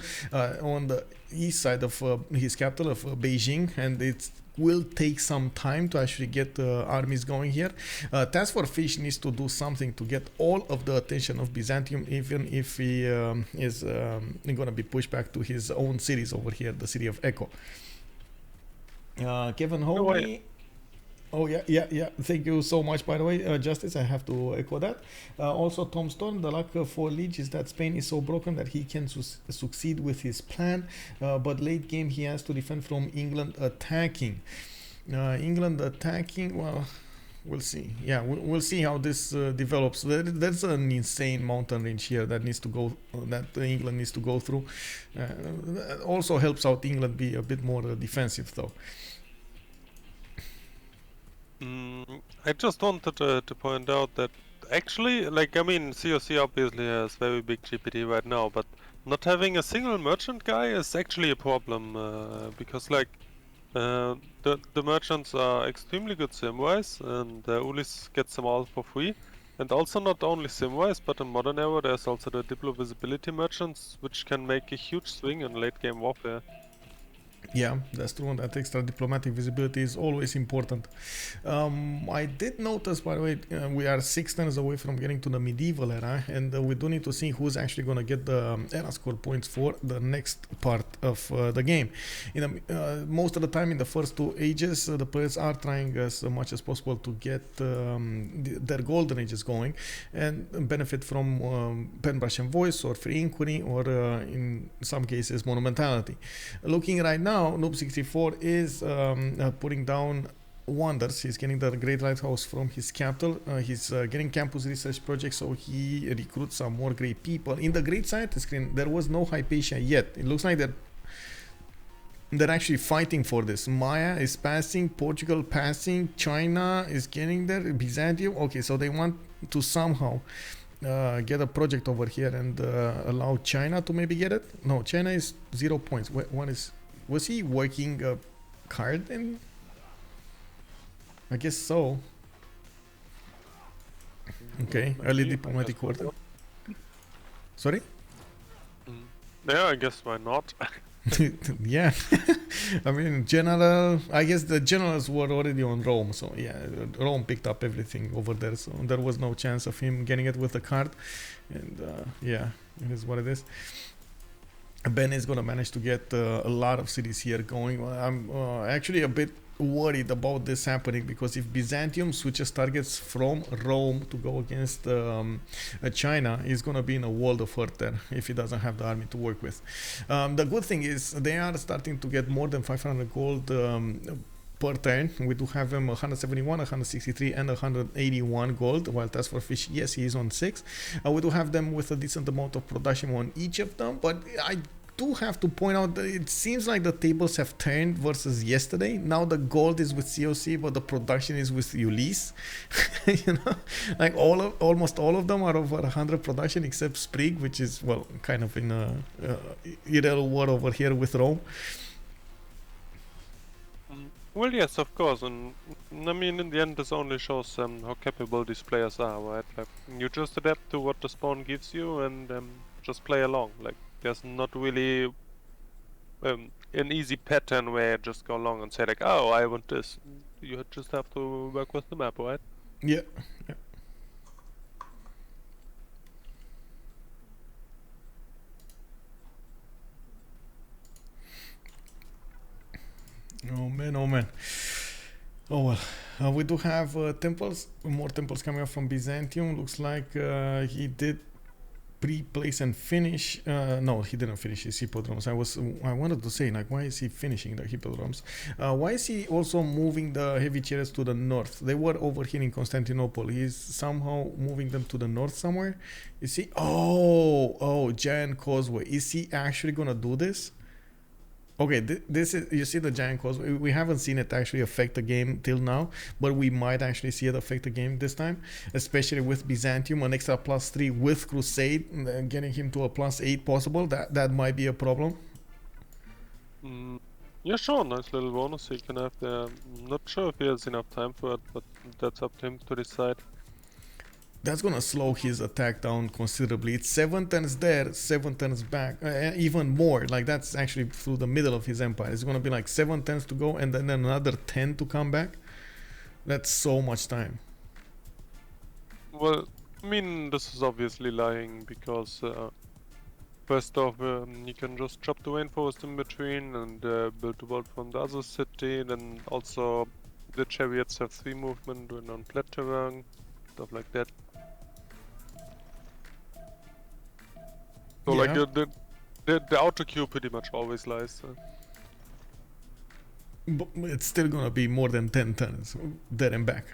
on the east side of his capital of Beijing, and it will take some time to actually get armies going here. TaskForceFish needs to do something to get all of the attention of Byzantium, even if he is going to be pushed back to his own cities over here, the city of Echo. Kevin Khornie. Oh yeah. Thank you so much, by the way, Justice. I have to echo that. Also, Tom Storm, the luck for Lege is that Spain is so broken that he can succeed with his plan, but late game he has to defend from England attacking. Well, we'll see. Yeah, we'll see how this develops. There's an insane mountain range here that needs to go, that England needs to go through. Also helps out England be a bit more defensive, though. I just wanted to point out that actually, like, I mean, CoC obviously has very big GPT right now, but not having a single merchant guy is actually a problem, because, like, the merchants are extremely good sim-wise, and Ulyss gets them all for free. And also not only sim-wise, but in Modern Era there's also the Diplo Visibility merchants, which can make a huge swing in late-game warfare. Yeah, that's true. That extra diplomatic visibility is always important. I did notice, by the way, we are 6 turns away from getting to the medieval era, and we do need to see who's actually going to get the era score points for the next part of the game. Most of the time in the first 2 ages, the players are trying as much as possible to get their golden ages going and benefit from pen, brush, and voice, or free inquiry, or in some cases monumentality. Looking right now, Noob64 is putting down wonders. He's getting the Great Lighthouse from his capital. He's getting campus research projects, so he recruits some more great people. In the Great Scientist screen, there was no Hypatia yet. It looks like they're actually fighting for this. Maya is passing, Portugal passing, China is getting there, Byzantium. Okay, so they want to somehow get a project over here and allow China to maybe get it. No, China is 0 points. Was he working a card then? I guess so. Okay, early diplomatic quarter. Sorry? Yeah, I guess why not? Yeah. I mean, I guess the generals were already on Rome, so yeah, Rome picked up everything over there, so there was no chance of him getting it with the card. And yeah, it is what it is. Ben is gonna manage to get a lot of cities here going. I'm actually a bit worried about this happening, because if Byzantium switches targets from Rome to go against China, he's gonna be in a world of hurt there if he doesn't have the army to work with. The good thing is they are starting to get more than 500 gold per turn. We do have him 171, 163 and 181 gold, while TaskForceFish, yes, he is on 6. We do have them with a decent amount of production on each of them, but I do have to point out that it seems like the tables have turned versus yesterday. Now the gold is with CoC, but the production is with Ulyss. You know, like almost all of them are over 100 production except Sprig, which is, well, kind of in a irreal war over here with Rome. Well, yes, of course, and I mean, in the end, this only shows how capable these players are, right? Like, you just adapt to what the spawn gives you and just play along. Like, there's not really an easy pattern where you just go along and say like, oh, I want this. You just have to work with the map, right? Yeah. Yeah. Oh man, oh man. Oh well. We do have temples, more temples coming up from Byzantium. Looks like he did pre-place and finish. No, he didn't finish his hippodromes. I wanted to say, like, why is he finishing the hippodromes? Why is he also moving the heavy chariots to the north? They were over here in Constantinople. He's somehow moving them to the north somewhere. Is he? Oh, giant causeway. Is he actually gonna do this? Okay, this is, you see the giant causeway. We haven't seen it actually affect the game till now, but we might actually see it affect the game this time, especially with Byzantium, an extra +3 with Crusade, getting him to a +8 possible. That might be a problem. Yeah, sure, nice little bonus he can have there. I'm not sure if he has enough time for it, but that's up to him to decide. That's gonna slow his attack down considerably. It's 7 turns there, 7 turns back, even more. Like, that's actually through the middle of his empire. It's gonna be like 7 turns to go and then another 10 to come back. That's so much time. Well, I mean, this is obviously lying because first off, you can just chop the rainforest in between and build the wall from the other city. Then also the chariots have 3 movement when on flat terrain, stuff like that. So Yeah. like the auto queue pretty much always lies. But it's still gonna be more than 10 turns there and back.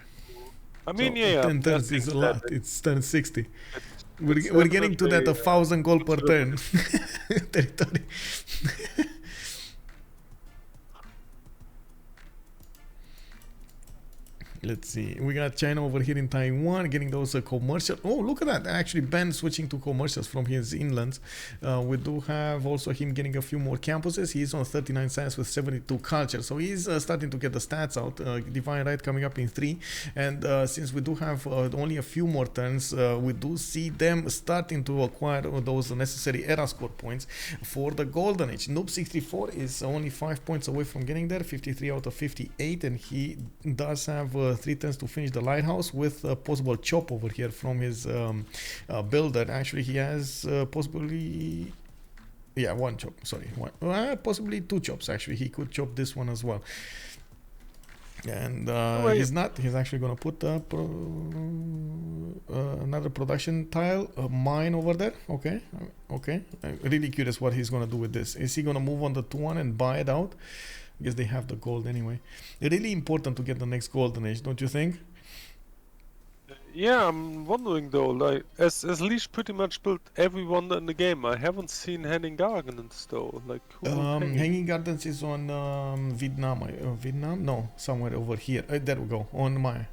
I mean, So yeah, 10 turns is a lot. It's turn 60. We're getting to that 1,000 gold per turn territory. Let's see. We got China over here in Taiwan getting those commercial. Oh, look at that. Actually, Ben switching to commercials from his inlands. We do have also him getting a few more campuses. He's on 39 science with 72 culture. So he's starting to get the stats out. Divine Right coming up in 3. And since we do have only a few more turns, we do see them starting to acquire those necessary era score points for the Golden Age. Noob 64 is only 5 points away from getting there. 53 out of 58. And he does have 3 turns to finish the lighthouse with a possible chop over here from his builder. Actually, he has possibly, yeah, 1 chop. Sorry, possibly 2 chops. Actually, he could chop this one as well. And he's not. He's actually gonna put up another production tile, a mine over there. Okay. I'm really curious what he's gonna do with this. Is he gonna move on the 2-1 and buy it out? I guess they have the gold anyway. Really important to get the next Golden Age, don't you think? Yeah, I'm wondering though, like, as Lege pretty much built every wonder in the game, I haven't seen Hanging Gardens though. Like, who Hanging Gardens is on Vietnam. Vietnam? No, somewhere over here. There we go, on Maya.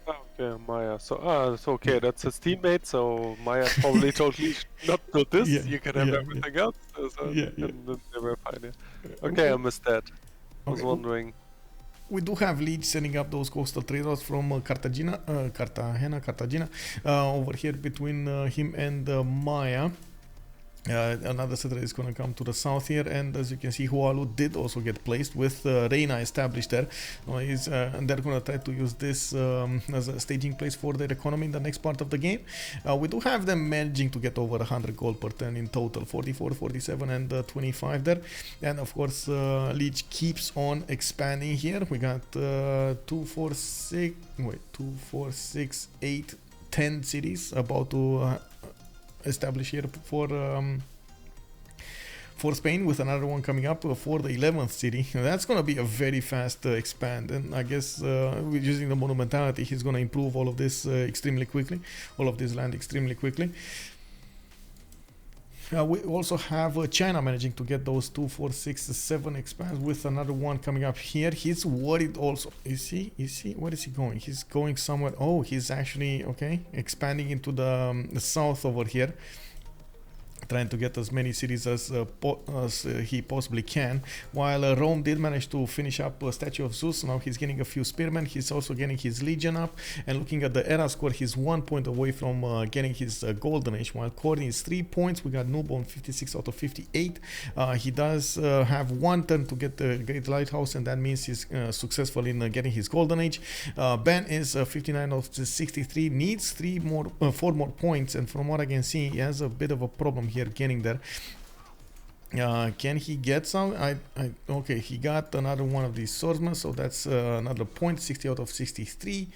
Okay, Maya. So, so okay, that's his teammate. So Maya probably told Lege not to this. Yeah, you can have everything else. So, Yeah. And they were fine. Yeah. Okay, I missed that. I was wondering. We do have Lege setting up those coastal trade routes from Cartagena over here between him and Maya. Another settler is going to come to the south here, and as you can see, Hualu did also get placed with Reina established there. And they're going to try to use this as a staging place for their economy in the next part of the game. We do have them managing to get over 100 gold per turn in total, 44, 47, and 25 there. And of course, Lege keeps on expanding here. We got 2, 4, 6, 8, 10 cities about to establish here for Spain, with another one coming up for the 11th city. That's going to be a very fast expand, and I guess with using the monumentality, he's going to improve all of this extremely quickly, all of this land extremely quickly. We also have China managing to get those 2, 4, 6, 7 expands, with another one coming up here. He's worried also. Is he? Where is he going? He's going somewhere. Oh, he's actually, okay, expanding into the south over here, trying to get as many cities as he possibly can, while Rome did manage to finish up a statue of Zeus. Now he's getting a few spearmen. He's also getting his legion up, and looking at the era score, he's 1 point away from getting his golden age, while Khornie is 3 points. We got Newborn 56 out of 58. He does have 1 turn to get the Great Lighthouse, and that means he's successful in getting his golden age. Ben is 59 of 63, needs 4 more points, and from what I can see, he has a bit of a problem here getting there. Can he get some? Okay, he got another one of these swordsmen, so that's another point, 60 out of 63.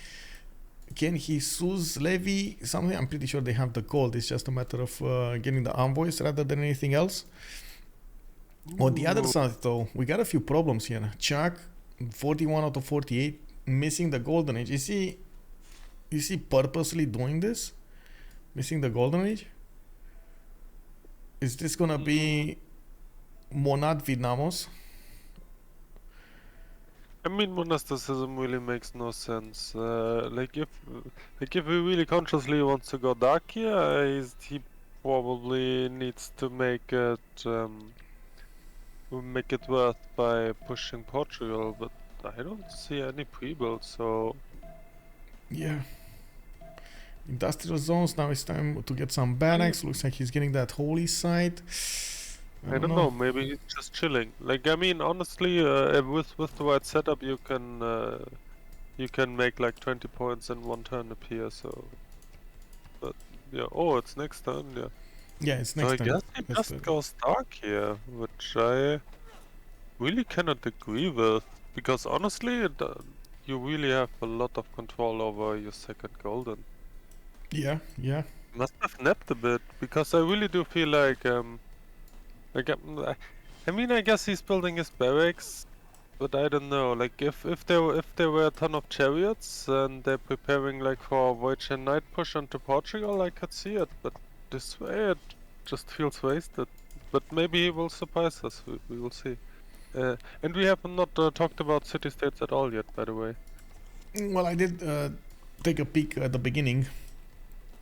Can he Suz Levy something? I'm pretty sure they have the gold. It's just a matter of getting the envoys rather than anything else. On the other side, though, we got a few problems here. Chuck, 41 out of 48, missing the golden age. Is he purposely doing this? Missing the golden age? Is this gonna be Monad Vidnamos? I mean, monasticism really makes no sense. Like if he really consciously wants to go dark here, he probably needs to make it worth by pushing Portugal. But I don't see any pre-build, so yeah. Industrial zones. Now it's time to get some barracks. Looks like he's getting that holy site. I don't know. Maybe he's just chilling. Like, I mean, honestly, with the right setup, you can make like 20 points in 1 turn appear. So, but yeah. Oh, it's next turn. Yeah. Yeah, it's next turn. I guess he just goes dark here, which I really cannot agree with, because honestly, you really have a lot of control over your second golden. Yeah. Must have napped a bit, because I really do feel like I mean, I guess he's building his barracks, but I don't know. Like if there were a ton of chariots and they're preparing like for a Voyage and Night push onto Portugal, I could see it. But this way, it just feels wasted. But maybe he will surprise us. We will see. And we have not talked about city-states at all yet, by the way. Well, I did take a peek at the beginning.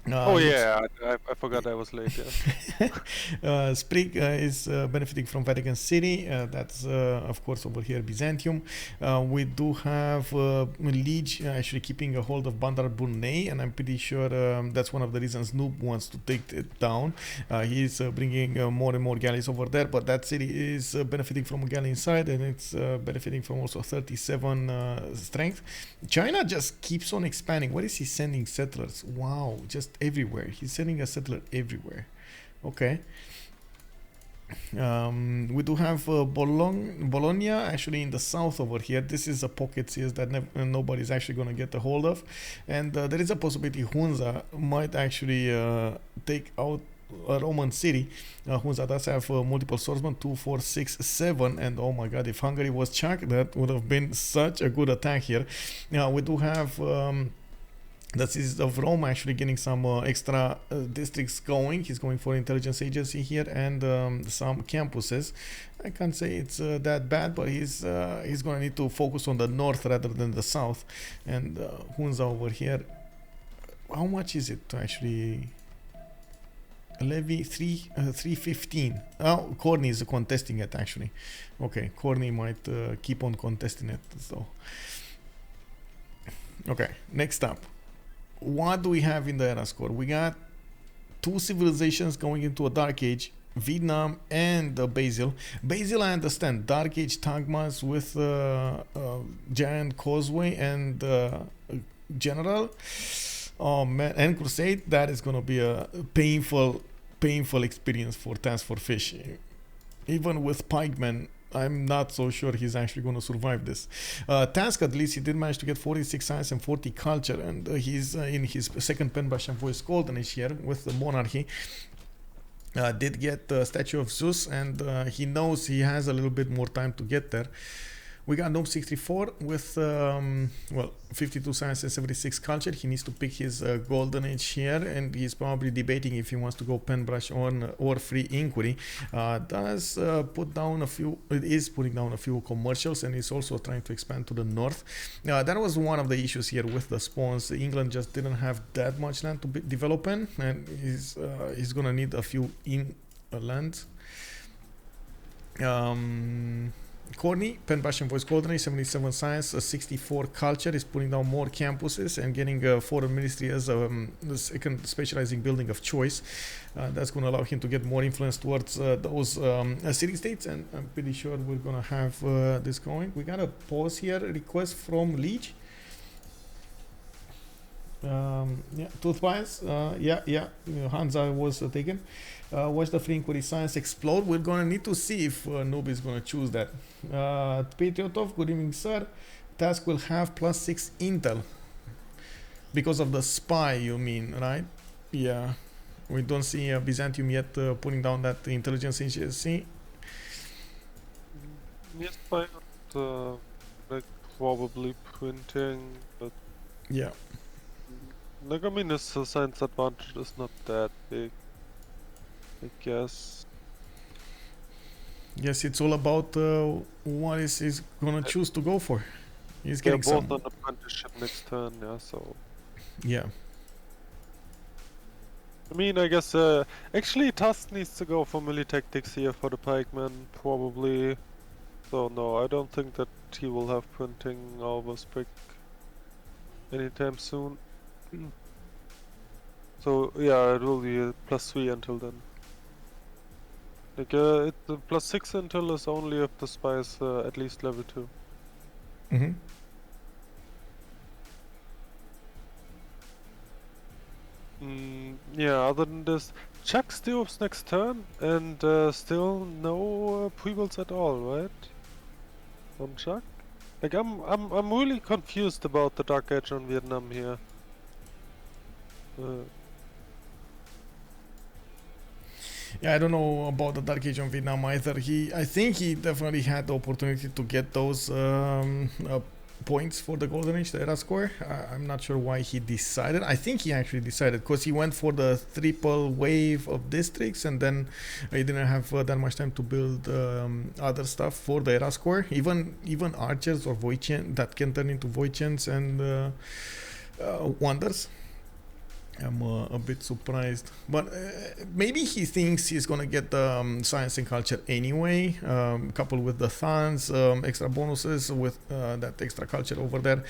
Oh yeah, I forgot I was late. Yeah. Sprig is benefiting from Vatican City. That's of course over here Byzantium. We do have Lege actually keeping a hold of Bandar Brunei, and I'm pretty sure that's one of the reasons Noob wants to take it down. He's bringing more and more galleys over there, but that city is benefiting from a galley inside, and it's benefiting from also 37 strength. China just keeps on expanding. Where is he sending settlers? Wow, just everywhere. He's sending a settler everywhere. Okay. We do have Bologna actually in the south over here. This is a pocket CS that nobody's actually going to get a hold of, and there is a possibility Hunza might actually take out a Roman city. Hunza does have multiple swordsmen, 2, 4, 6, 7, and oh my god, if Hungary was chucked, that would have been such a good attack here. Now we do have the cities of Rome actually getting some extra districts going. He's going for intelligence agency here and some campuses. I can't say it's that bad, but he's going to need to focus on the north rather than the south. And Hunza over here, how much is it to actually levy? 315. Oh, Khornie is contesting it actually. Okay, Khornie might keep on contesting it. So okay, next up. What do we have in the era score? We got 2 civilizations going into a dark age. Vietnam and Basil. Basil, I understand. Dark Age Tagmas with Giant Causeway and General. Oh man, and Crusade. That is gonna be a painful experience for TaskForceFish. Even with Pikeman, I'm not so sure he's actually going to survive this. Task, at least, he did manage to get 46 science and 40 culture, and he's in his second Penbash and Voice Golden Age here with the Monarchy. Did get the Statue of Zeus, and he knows he has a little bit more time to get there. We got Gnome 64 with 52 science and 76 culture. He needs to pick his golden age here, and he's probably debating if he wants to go pen brush on or free inquiry. Does put down a few. It is putting down a few commercials, and he's also trying to expand to the north. That was one of the issues here with the spawns. England just didn't have that much land to develop in, and he's gonna need a few lands. Khornie, Pen Bash and Voice Golden Age, 77 science, 64 culture, is putting down more campuses and getting foreign ministry as the second specializing building of choice. That's going to allow him to get more influence towards those city states, and I'm pretty sure we're going to have this going. We got a pause here, request from Lege. Tooth bias. Hansa was taken. Watch the free inquiry science explode. We're gonna need to see if Noob is gonna choose that. Patriotov, good evening, sir. Task will have +6 intel because of the spy, you mean, right? Yeah, we don't see Byzantium yet putting down that intelligence agency. Yes, by like probably printing, but yeah. Like I mean, his science advantage is not that big, I guess. Yes, it's all about what he's gonna choose to go for. He's They're getting both on apprenticeship next turn, yeah, so... Yeah. I mean, I guess, actually Tusk needs to go for melee tactics here for the pikeman, probably. So no, I don't think that he will have printing over Sprig anytime soon. So yeah, it will be a +3 until then. Like, the +6 until is only if the spy is at least level 2. Mm-hmm. Yeah, other than this, Chuck Stewart's next turn, and still no pre-builds at all, right? On Chuck? Like, I'm really confused about the Dark Age on Vietnam here. Yeah, I don't know about the Dark Age on Vietnam either. I think he definitely had the opportunity to get those points for the Golden Age, the era score. I'm not sure why he decided. I think he actually decided because he went for the triple wave of districts, and then he didn't have that much time to build other stuff for the era score. Even archers or Voidchen that can turn into Voidchens and wonders. I'm a bit surprised, but maybe he thinks he's gonna get science and culture anyway, coupled with the funds, extra bonuses with that extra culture over there.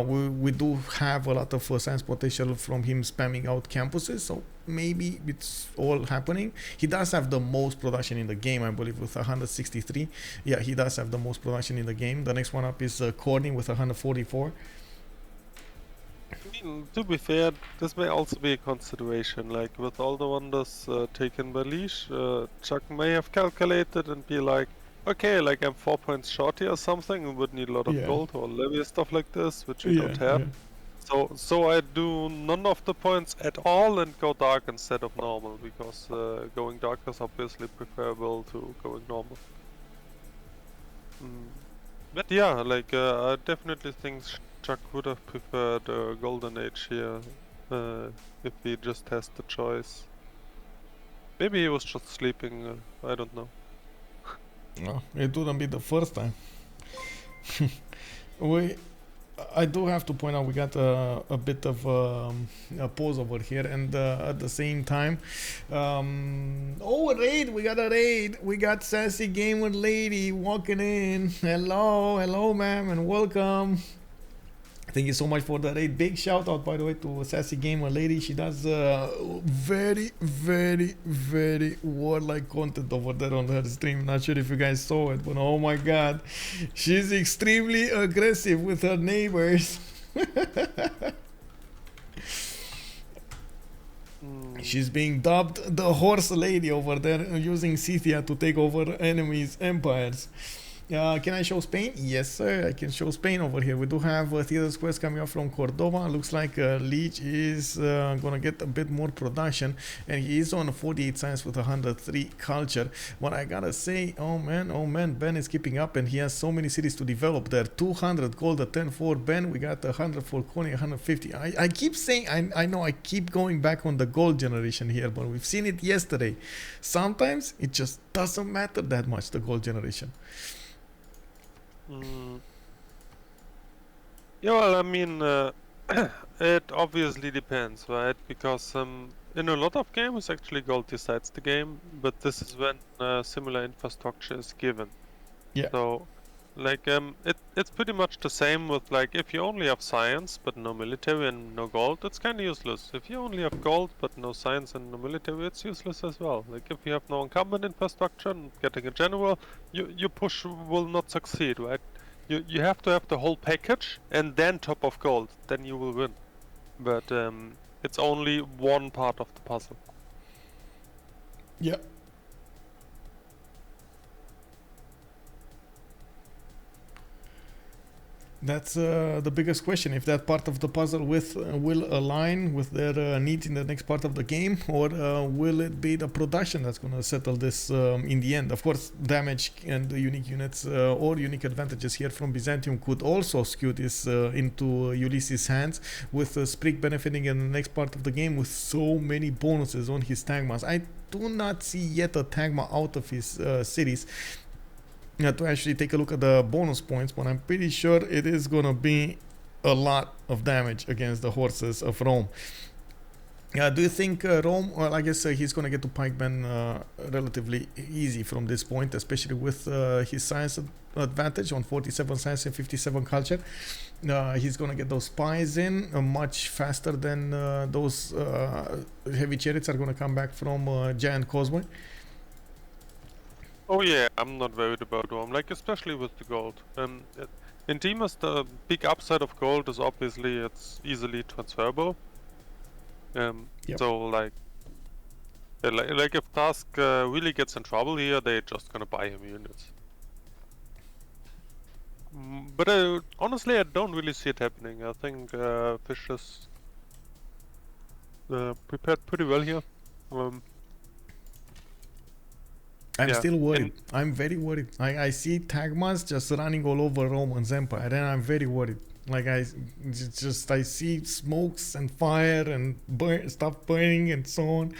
We do have a lot of science potential from him spamming out campuses, so maybe it's all happening. He does have the most production in the game, I believe, with 163. Yeah, he does have the most production in the game. The next one up is Khornie with 144. I mean, to be fair, this may also be a consideration. Like, with all the wonders taken by Lege, Chuck may have calculated and be like, okay, like I'm 4 points short here or something, and would need a lot of gold or levy stuff like this, which we don't have. So I do none of the points at all and go dark instead of normal, because going dark is obviously preferable to going normal. But yeah, like I definitely think Chuck would have preferred Golden Age here if he just has the choice. Maybe he was just sleeping, I don't know. No, it wouldn't be the first time. I do have to point out we got a bit of a pause over here, and at the same time, a raid! We got a raid! We got Sassy Gamer Lady walking in. Hello, ma'am, and welcome. Thank you so much for the raid. Big shout out, by the way, to Sassy Gamer Lady. She does very, very, very warlike content over there on her stream. Not sure if you guys saw it, but oh my god, she's extremely aggressive with her neighbors. She's being dubbed the horse lady over there, using Scythia to take over enemies' empires. Can I show Spain? Yes, sir. I can show Spain over here. We do have theater squares coming up from Cordoba. Looks like Lege is gonna get a bit more production, and he is on 48 science with 103 culture. What I gotta say, oh man, Ben is keeping up, and he has so many cities to develop there. 200 gold at 10-4 Ben. We got 100 for Khornie, 150. I keep saying, I know I keep going back on the gold generation here, but we've seen it yesterday. Sometimes it just doesn't matter that much, the gold generation. Yeah, well, I mean, it obviously depends, right? Because in a lot of games, actually gold decides the game, but this is when similar infrastructure is given. Yeah. So, like, it's pretty much the same with, like, if you only have science but no military and no gold, it's kind of useless. If you only have gold but no science and no military, it's useless as well. Like, if you have no incumbent infrastructure and getting a general, your push will not succeed, right? You have to have the whole package and then top of gold, then you will win. But it's only one part of the puzzle. Yeah. That's the biggest question, if that part of the puzzle will align with their needs in the next part of the game, or will it be the production that's going to settle this in the end. Of course, damage and the unique units or unique advantages here from Byzantium could also skew this into Ulyss's hands, with Sprig benefiting in the next part of the game with so many bonuses on his Tagmas. I do not see yet a Tagma out of his cities to actually take a look at the bonus points, but I'm pretty sure it is gonna be a lot of damage against the horses of Rome. Do you think Rome, well, I guess he's gonna get to pikemen relatively easy from this point, especially with his science advantage on 47 science and 57 culture. He's gonna get those spies in much faster than those heavy chariots are gonna come back from Giant Causeway. Oh yeah, I'm not worried about Rome, like especially with the gold. In Demas, the big upside of gold is obviously it's easily transferable. Yep. So like if Task really gets in trouble here, they're just gonna buy him units. But honestly, I don't really see it happening. I think Fish is prepared pretty well here. I'm still worried. I'm very worried. I see Tagmas just running all over Roman's empire, and I'm very worried. Like I see smokes and fire and stuff burning and so on,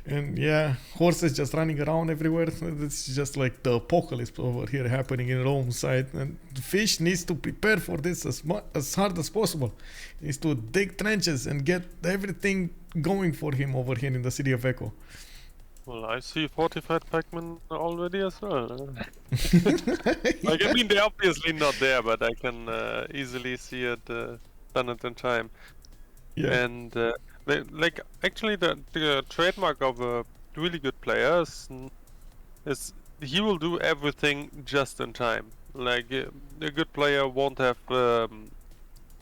and yeah, horses just running around everywhere. It's just like the apocalypse over here happening in Rome's side, and Fish needs to prepare for this as hard as possible. He needs to dig trenches and get everything going for him over here in the city of Echo. Well, I see fortified pikemen already as well. Like, I mean, they're obviously not there, but I can easily see it done it in time. Yeah. And like, actually, the trademark of a really good player is he will do everything just in time. Like, a good player won't have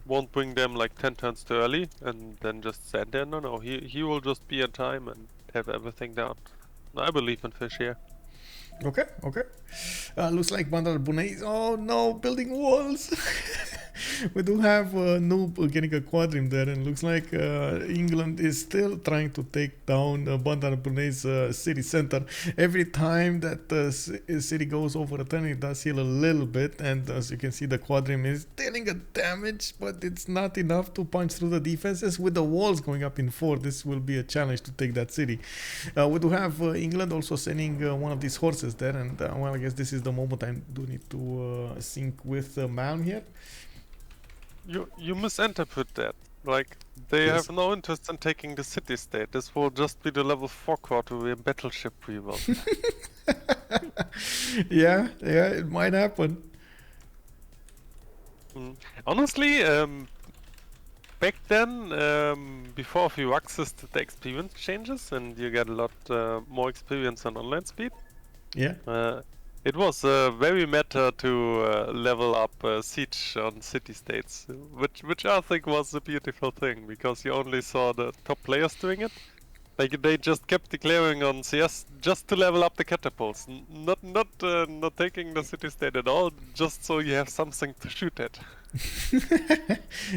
won't bring them like 10 turns too early and then just stand there. No, he will just be in time and have everything down. I believe in Fish here. Okay. Looks like Bandar Bunei. Oh no, building walls. We do have Noob getting a quadrim there, and looks like England is still trying to take down Bandar Bunei's city center. Every time that the city goes over a turn, it does heal a little bit, and as you can see, the quadrim is dealing a damage, but it's not enough to punch through the defenses. With the walls going up in 4, this will be a challenge to take that city. We do have England also sending one of these horses there, and well, I guess this is the moment I do need to sync with Malm here. You misinterpret that. Like, they Yes. have no interest in taking the city state. This will just be the level 4 quarter battleship rebuild. Yeah, it might happen. Honestly, back then, before a few axes, the experience changes and you get a lot more experience on online speed. Yeah. It was very meta to level up siege on city-states, which I think was a beautiful thing, because you only saw the top players doing it. Like they just kept declaring on CS just to level up the catapults, not taking the city-state at all, just so you have something to shoot at.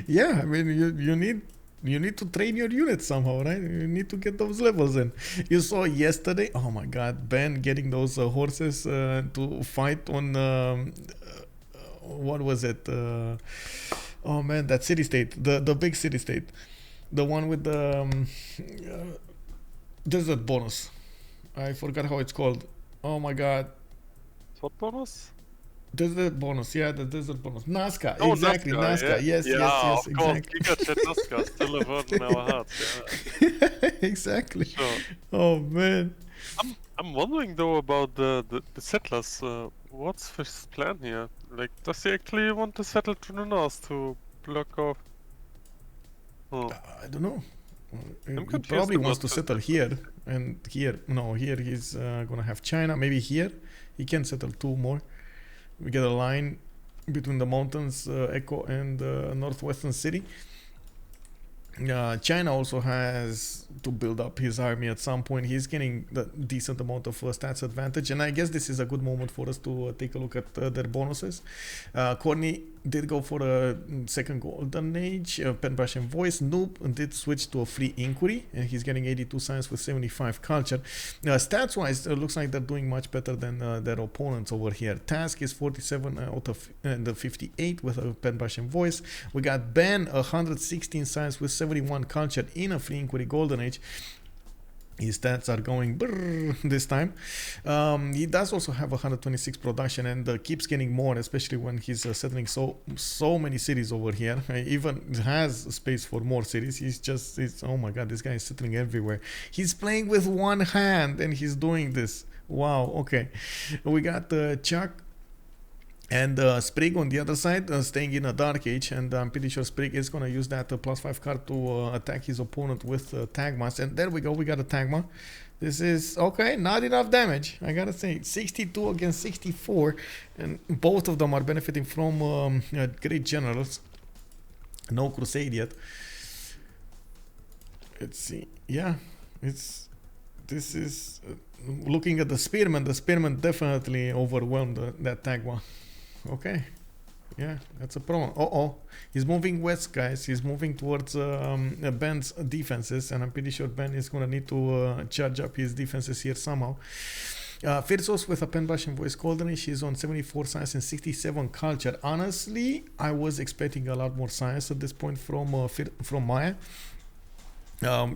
Yeah, I mean you need to train your units somehow, right? You need to get those levels in. You saw yesterday, oh my god, Ben getting those horses to fight on what was it? Oh man, that city state, the big city state, the one with the desert bonus. I forgot how it's called. Oh my god. What bonus? Desert bonus, yeah, the desert bonus. Nazca, Oh, exactly, Nazca. yeah. Yes, Yeah, yes, of course, exactly. Giga Nazca still live in our hearts. Yeah. Exactly. Sure. Oh man. I'm wondering though about the settlers. What's Fish's plan here? Like, does he actually want to settle to the north to block off? Oh. I don't know. He confused probably wants about to the settle here and here. No, here he's gonna have China. Maybe here he can settle two more. We get a line between the mountains, Echo, and northwestern city. China also has to build up his army at some point. He's getting the decent amount of stats advantage, and I guess this is a good moment for us to take a look at their bonuses. Khornie did go for a second golden age. Pen Brush and Voice. Noob did switch to a free inquiry, and he's getting 82 science with 75 culture. Stats wise, it looks like they're doing much better than their opponents over here. Task is 47 out of the 58 with a Pen Brush and Voice. We got Ben 116 science with 71 culture in a free inquiry golden age. His stats are going brrr this time. He does also have 126 production and keeps getting more, especially when he's settling so many cities over here. He even has space for more cities. Oh my god, this guy is settling everywhere. He's playing with one hand and he's doing this. Wow, okay. We got Chuck and Sprig on the other side, staying in a Dark Age, and I'm pretty sure Sprig is going to use that +5 card to attack his opponent with Tagmas. And there we go, we got a Tagma. This is, okay, not enough damage, I gotta say. 62 against 64, and both of them are benefiting from great generals. No Crusade yet. Let's see, yeah, this is, looking at the Spearman definitely overwhelmed that Tagma. Okay, yeah, that's a problem. He's moving west, guys. He's moving towards Ben's defenses, and I'm pretty sure Ben is gonna need to charge up his defenses here somehow. Phyrsos with a Pen Brush and Voice Golden. She's on 74 science and 67 culture. Honestly, I was expecting a lot more science at this point from Maya.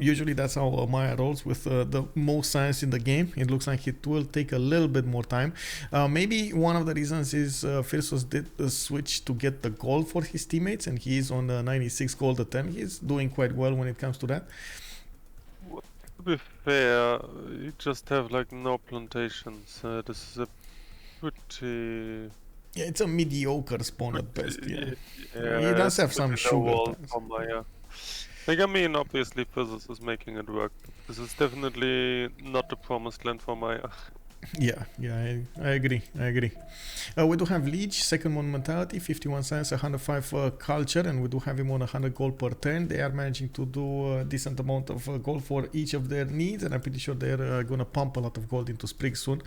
Usually that's how Maya rolls with the most science in the game. It looks like it will take a little bit more time. Maybe one of the reasons is Phyrsos did switch to get the gold for his teammates, and he's on the 96 gold at 10. He's doing quite well when it comes to that. To be fair, you just have like no plantations. This is a pretty... Yeah, it's a mediocre spawn at best. Yeah, yeah, he does have some sugar. Like, I mean, obviously Phyrsos is making it work. This is definitely not the promised land for Maya. Yeah, I agree. We do have Lege, second monumentality, 51 science, 105 culture, and we do have him on 100 gold per turn. They are managing to do a decent amount of gold for each of their needs, and I'm pretty sure they're gonna pump a lot of gold into Sprig soon.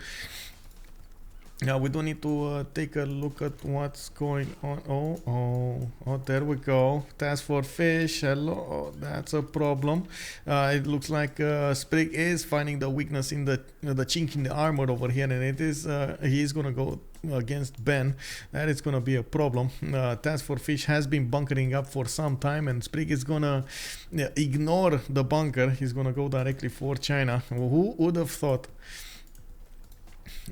Now we do need to take a look at what's going on. Oh, there we go. TaskForceFish, hello. That's a problem. It looks like Sprig is finding the weakness in the chink in the armor over here, and it is he's gonna go against Ben. That is gonna be a problem. TaskForceFish has been bunkering up for some time, and Sprig is gonna ignore the bunker. He's gonna go directly for China. Who would have thought?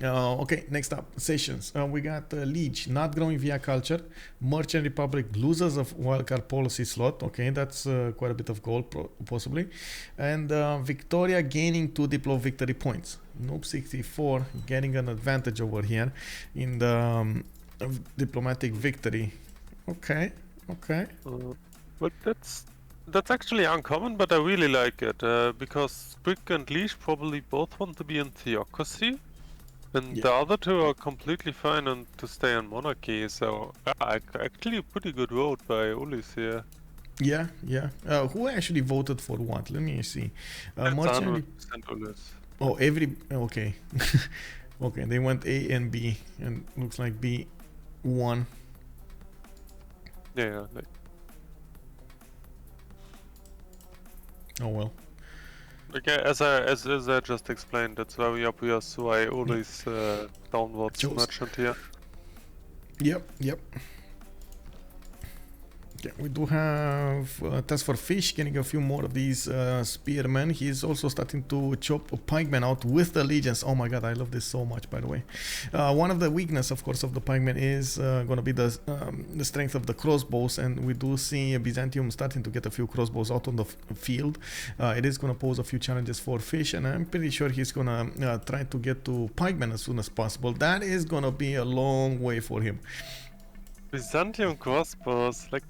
Okay, next up, sessions. We got Lege, not growing via culture. Merchant Republic, losers of wildcard policy slot. Okay, that's quite a bit of gold, possibly. And Victoria gaining 2 Diplo victory points. Noob 64 getting an advantage over here in the diplomatic victory. Okay. But that's That's actually uncommon, but I really like it because Sprig and Lege probably both want to be in theocracy, and Yeah. the other two are completely fine and to stay in monarchy. So actually a pretty good vote by Ulyss here. Yeah, yeah. Who actually voted for what? Let me see. It's Merchant. 100% Ulyss. Oh, okay. Okay, they went A and B, and looks like B won. Yeah. Oh well. Okay, as I just explained, it's very obvious why Ulyss downwards Chose. merchant here. Yep. Okay, we do have TaskForceFish getting a few more of these spearmen. He's also starting to chop pikemen out with the legions. Oh my god, I love this so much, by the way. One of the weakness, of course, of the pikemen is going to be the strength of the crossbows, and we do see Byzantium starting to get a few crossbows out on the field. It is going to pose a few challenges for Fish, and I'm pretty sure he's going to try to get to pikemen as soon as possible. That is going to be a long way for him. Byzantium crossbows, like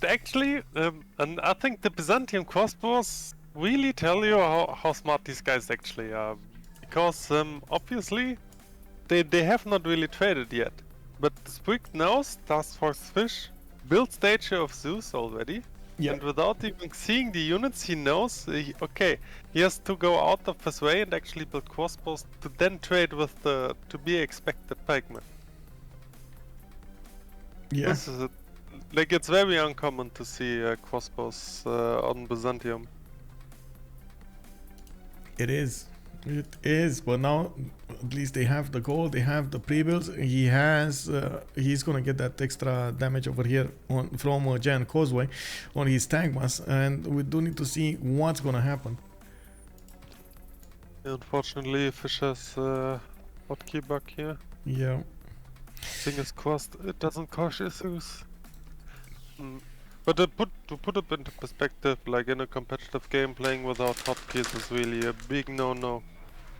actually, and I think the Byzantium crossbows really tell you how smart these guys actually are, because obviously they have not really traded yet, but Sprig knows TaskForceFish built Statue of Zeus already, and without even seeing the units, he knows he has to go out of his way and actually build crossbows to then trade with the to be expected pikemen. Yeah. This is like it's very uncommon to see crossbows on Byzantium. It is, but now at least they have the gold, they have the pre-builds. He's gonna get that extra damage over here from Giant Causeway on his tank mass, and we do need to see what's gonna happen. Unfortunately, Fish has hotkey bug here. Yeah. Fingers crossed it doesn't cause issues. But to put it into perspective, like in a competitive game, playing without hotkeys is really a big no-no.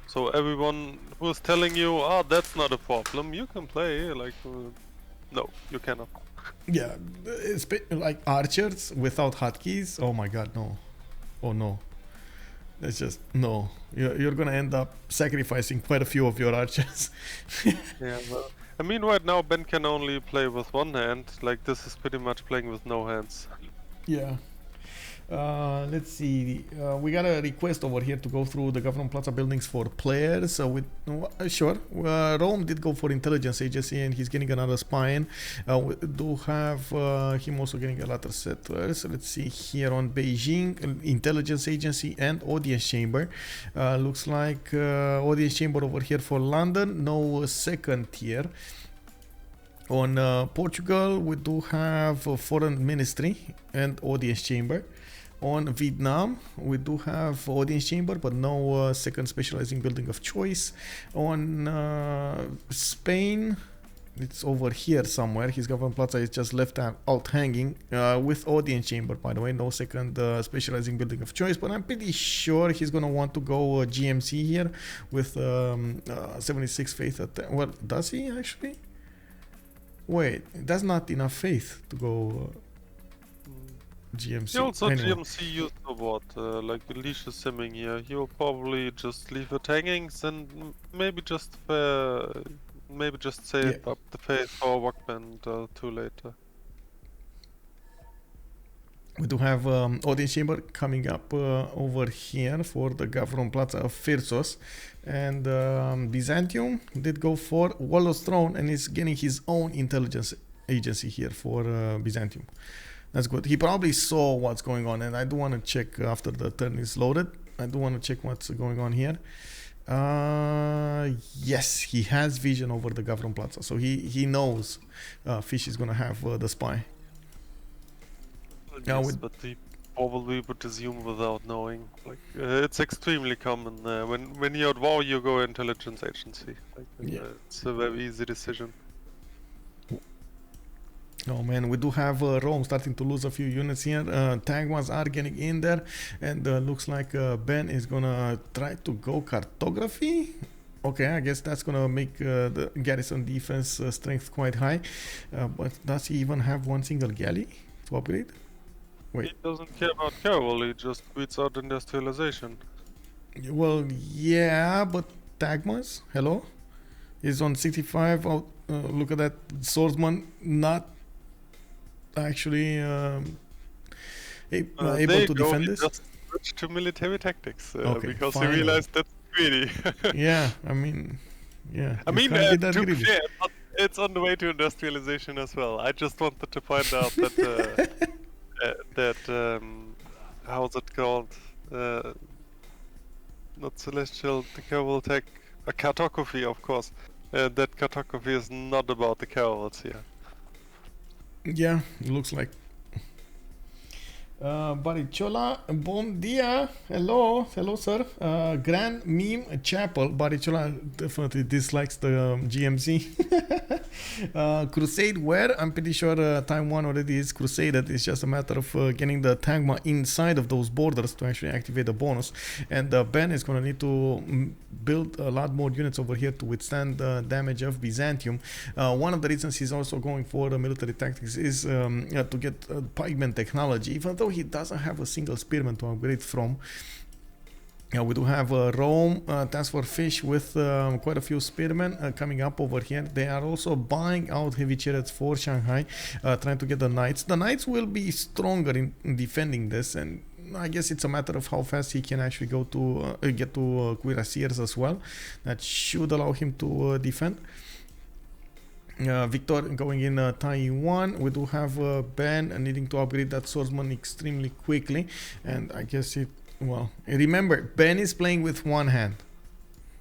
So everyone who's telling you, oh, that's not a problem, you can play, like, no, you cannot. Yeah, like archers without hotkeys. Oh my god, no. Oh no. That's just, no. You're gonna end up sacrificing quite a few of your archers. Yeah, well, I mean, right now Ben can only play with one hand. Like, this is pretty much playing with no hands. Yeah. Let's see. We got a request over here to go through the government plaza buildings for players. Sure. Rome did go for intelligence agency, and he's getting another spine. We do have him also getting a lot of settlers. Let's see here on Beijing, intelligence agency and audience chamber. Looks like audience chamber over here for London. No second tier. On Portugal, we do have foreign ministry and audience chamber. On Vietnam, we do have audience chamber, but no second specializing building of choice. On Spain, it's over here somewhere. His government plaza is just left out hanging with audience chamber, by the way. No second specializing building of choice, but I'm pretty sure he's gonna want to go GMC here with 76 faith. Well, does he actually? Wait, that's not enough faith to go GMC. He also anyway. GMC used a what, like Lege is simming here. He will probably just leave it hanging and maybe just save up the faith for Walkband too later. We do have audience chamber coming up over here for the government plaza of Phyrsos, and Byzantium did go for Wallo's throne and is getting his own intelligence agency here for Byzantium. That's good. He probably saw what's going on, and I do want to check after the turn is loaded. I do want to check what's going on here. Yes, he has vision over the government plaza, so he knows Fish is gonna have the spy. Yes, but he probably would assume without knowing. Like it's extremely common when you're at war, you go intelligence agency. Like, it's a very easy decision. Oh man, we do have Rome starting to lose a few units here. Tank ones are getting in there, and looks like Ben is gonna try to go cartography. Okay, I guess that's gonna make the garrison defense strength quite high. But does he even have one single galley to operate? Wait. He doesn't care about capital, he just tweets out industrialization. Well, yeah, but Tagmas, hello, is on 65. Look at that swordsman, not actually There able you to go, defend he this. just switched to military tactics Okay, because finally. he realized that's greedy. Yeah, I mean, yeah. I you mean, can't be that to be greedy. fair, it's on the way to industrialization as well. I just wanted to point out that how's it called? Not celestial, the capital tech, a cartography, of course. That cartography is not about the caravels here. Yeah, it looks like. Barichola, bom dia. Hello, sir. Grand Meme Chapel. Barichola definitely dislikes the GMC. Crusade, where? I'm pretty sure time 1 already is crusaded. It's just a matter of getting the Tagma inside of those borders to actually activate the bonus. And Ben is going to need to build a lot more units over here to withstand the damage of Byzantium. One of the reasons he's also going for military tactics is to get pikeman technology, even though he doesn't have a single spearman to upgrade from. We do have Rome, TaskForceFish with quite a few spearmen coming up over here. They are also buying out heavy chariots for Shanghai, trying to get the knights. The knights will be stronger in defending this, and I guess it's a matter of how fast he can actually go to get to cuirassiers as well. That should allow him to defend. Victor going in Taiwan. We do have Ben needing to upgrade that swordsman extremely quickly, and I guess it. Well, remember, Ben is playing with one hand,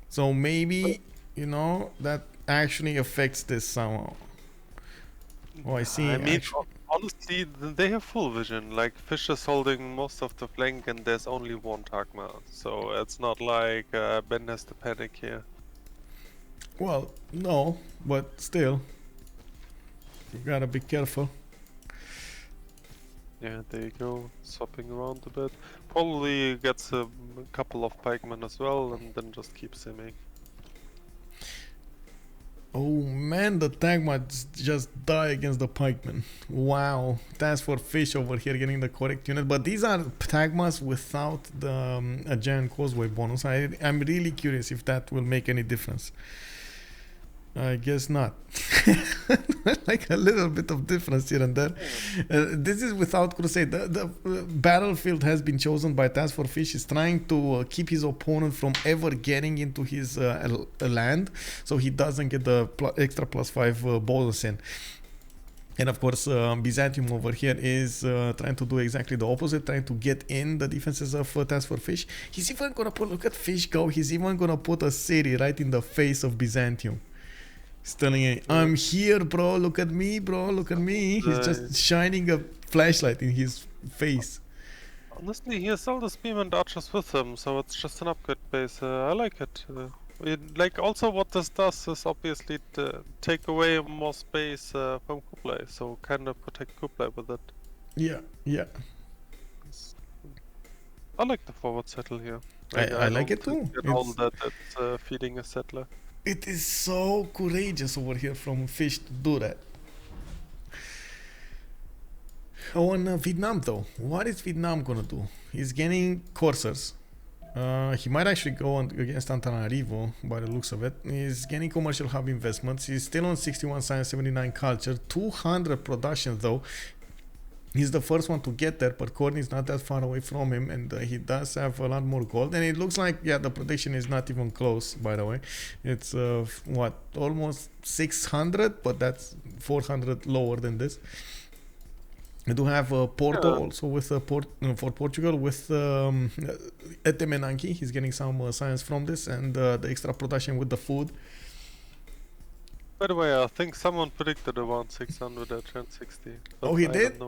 so maybe that actually affects this somehow. Oh, I see. I mean, honestly, they have full vision. Like, Fish is holding most of the flank, and there's only one Tagma, so it's not like Ben has to panic here. Well, no, but still, you gotta be careful. Yeah, there you go, swapping around a bit. Probably gets a couple of pikemen as well, and then just keeps simming. Oh man, the Tagma just die against the pikemen. Wow, TaskForceFish over here getting the correct unit, but these are Tagmas without the a giant causeway bonus. I'm really curious if that will make any difference. I guess not. Like a little bit of difference here and there. This is without Crusade. The battlefield has been chosen by TaskForceFish. He's trying to keep his opponent from ever getting into his land, so he doesn't get the extra +5 bonus in. And of course, Byzantium over here is trying to do exactly the opposite, trying to get in the defenses of TaskForceFish. He's even gonna put, look at Fish go, he's even gonna put a city right in the face of Byzantium. He's telling him, I'm here, bro, look at me, bro, look at me. He's just shining a flashlight in his face. Honestly, he has all the spearmen archers with him, so it's just an upgrade base. I like it. Like, also what this does is obviously to take away more space from Kublai, so kind of protect Kublai with it. Yeah. I like the forward settle here. I like it too. All that it's feeding a settler. It is so courageous over here from Fish to do that. Oh, and Vietnam though. What is Vietnam gonna do? He's getting coursers. He might actually go on against Antananarivo by the looks of it. He's getting commercial hub investments. He's still on 61 science, 79 culture, 200 production though. He's the first one to get there, but Khornie is not that far away from him, and he does have a lot more gold. And it looks like, the prediction is not even close, by the way. It's, almost 600, but that's 400 lower than this. We do have Porto also with for Portugal with Etemenanki. He's getting some science from this, and the extra production with the food. By the way, I think someone predicted around 600 at Gen 60. Oh, he did?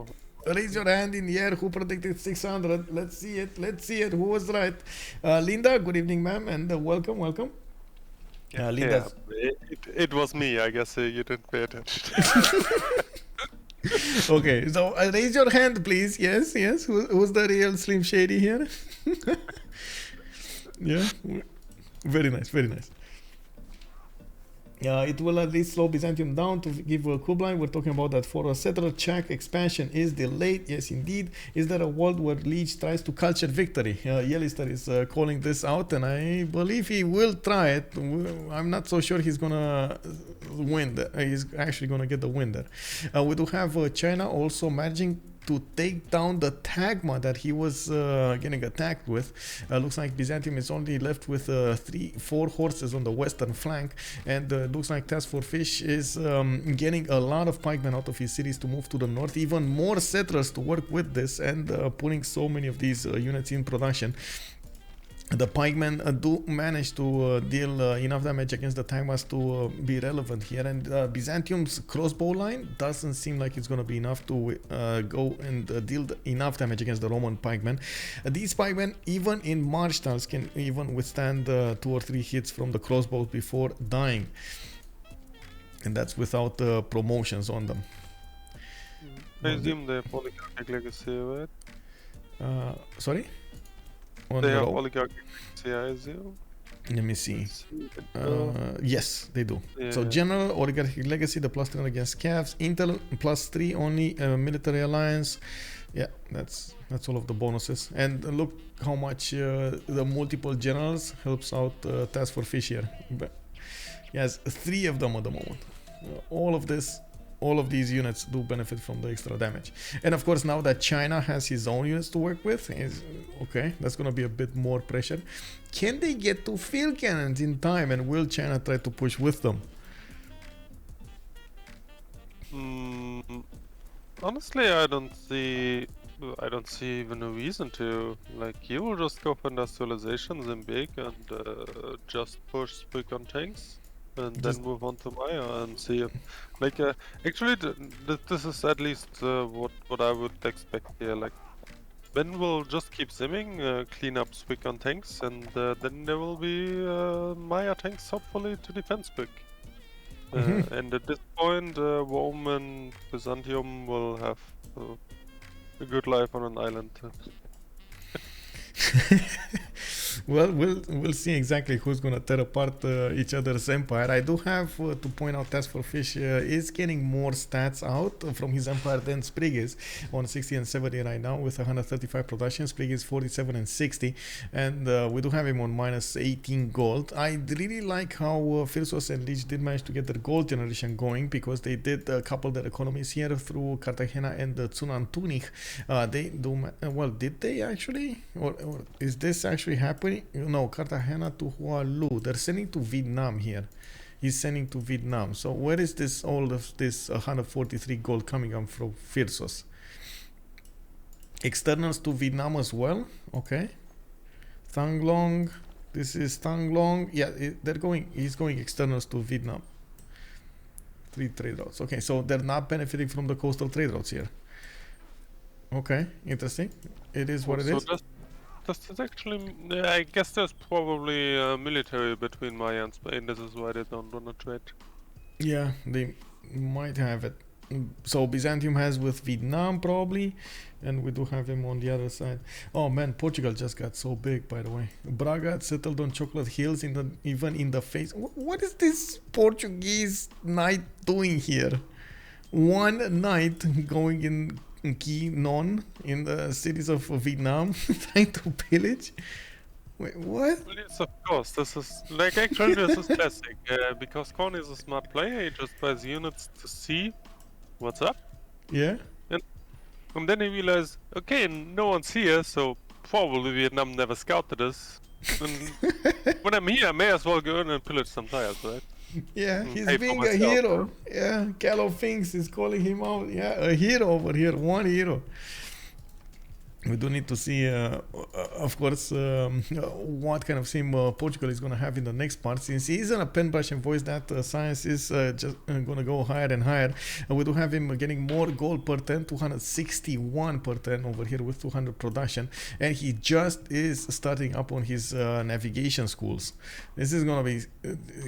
Raise your hand in the air. Who predicted 600? Let's see it. Who was right? Linda, good evening, ma'am, and welcome. Linda. It was me. I guess you didn't pay attention. Okay, so raise your hand, please. Yes. Who's the real Slim Shady here? Yeah. Very nice. It will at least slow Byzantium down to give Kublai. We're talking about that for a settler Czech expansion is delayed. Yes, indeed. Is there a world where Lege tries to culture victory? Yelister is calling this out, and I believe he will try it. I'm not so sure he's gonna win. He's actually gonna get the win there. We do have China also managing to take down the Tagma that he was getting attacked with. Looks like Byzantium is only left with 4 horses on the western flank, and looks like TaskForceFish is getting a lot of pikemen out of his cities to move to the north, even more settlers to work with this, and putting so many of these units in production. The pikemen do manage to deal enough damage against the Tagmas to be relevant here, and Byzantium's crossbow line doesn't seem like it's going to be enough to go and deal enough damage against the Roman pikemen. These pikemen, even in march tiles, can even withstand 2 or 3 hits from the crossbows before dying, and that's without promotions on them. I assume they have oligarchic legacy, right? Sorry? They have oligarchic legacy, I assume. Let me see. Yes, they do. Yeah. So general oligarchic legacy, the +3 against Cavs, Intel +3 only, military alliance. Yeah, that's all of the bonuses. And look how much the multiple generals helps out TaskForceFish here. But he has 3 of them at the moment. All of these units do benefit from the extra damage. And of course, now that China has his own units to work with, okay, that's going to be a bit more pressure. Can they get to field cannons in time, and will China try to push with them? Honestly, I don't see even a reason to. Like, you will just go for industrialization, then big, and just push Sprig on tanks. And then move on to Maya and see if, like, actually, this is at least what I would expect here. Like, then we'll just keep simming, clean up Sprig on tanks, and then there will be Maya tanks, hopefully, to defend Sprig. And at this point, Rome and Byzantium will have a good life on an island. Well, we'll see exactly who's gonna tear apart each other's empire. I do have to point out TaskForceFish is getting more stats out from his empire than Sprig is, on 60 and 70 right now with 135 production. Sprig is 47 and 60, and we do have him on minus 18 gold. I really like how Phyrsos and Lege did manage to get their gold generation going, because they did couple their economies here through Cartagena and Tunich. They do well. Did they actually, or is this actually happening? No, Cartagena to Hualu. They're sending to Vietnam here. He's sending to Vietnam. So where is this all of this 143 gold coming from Phyrsos? Externals to Vietnam as well. Okay. Thang Long. This is Thang Long. Yeah, he's going externals to Vietnam. 3 trade routes. Okay, so they're not benefiting from the coastal trade routes here. Okay, interesting. It is what it is. That's actually, I guess there's probably a military between Maya and Spain. This is why they don't want to trade. Yeah, they might have it. So Byzantium has with Vietnam probably, and we do have him on the other side. Oh man, Portugal just got so big, by the way. Braga settled on Chocolate Hills even in the face. What is this Portuguese knight doing here? One knight going in Qui Non in the cities of Vietnam trying to pillage. Wait, what? Well, yes, of course. This is like, actually this is classic because Khornie is a smart player. He just buys units to see what's up. Yeah. And then he realized, okay, no one's here, so probably Vietnam never scouted us. And when I'm here, I may as well go in and pillage some tiles, right? Yeah, he's being a hero. Yeah, Callow Finks is calling him out. Yeah, a hero over here, one hero. We do need to see, of course, what kind of sim Portugal is going to have in the next part. Since he's on a pen brush and voice, that science is just going to go higher and higher. We do have him getting more gold per turn, 261 per turn over here with 200 production. And he just is starting up on his navigation schools. This is going to be,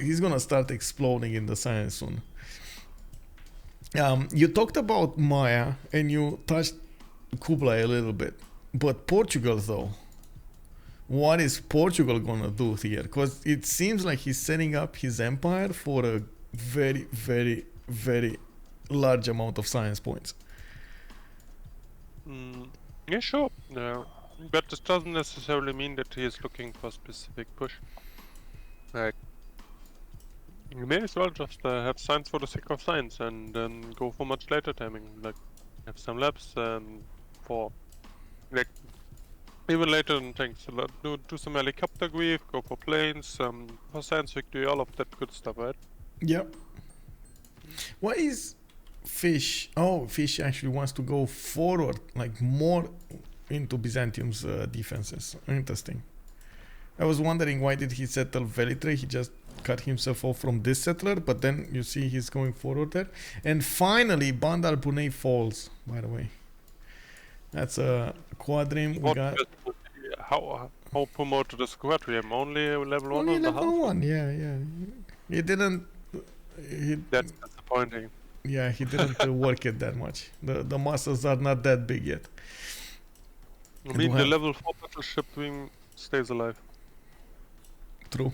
he's going to start exploding in the science soon. You talked about Maya and you touched Kublai a little bit, but Portugal though, what is Portugal gonna do here? Because it seems like he's setting up his empire for a very, very, very large amount of science points. Yeah, sure. But this doesn't necessarily mean that he is looking for a specific push. Like, you may as well just have science for the sake of science and then go for much later timing. Like, have some labs for, like, even later than tanks. So do some helicopter grief, go for planes, for science victory, all of that good stuff, right? Yep. What is Fish? Oh, Fish actually wants to go forward, like more into Byzantium's defenses. Interesting. I was wondering why did he settle Velitre? He just cut himself off from this settler, but then you see he's going forward there. And finally, Bandar Brunei falls, by the way. That's a quadrim. We got how promoted the quadrim? Only level 1 only on the level half? 1, yeah. He didn't... That's disappointing. Yeah, he didn't work it that much. The muscles are not that big yet. I mean, the level 4 battleship wing stays alive. True.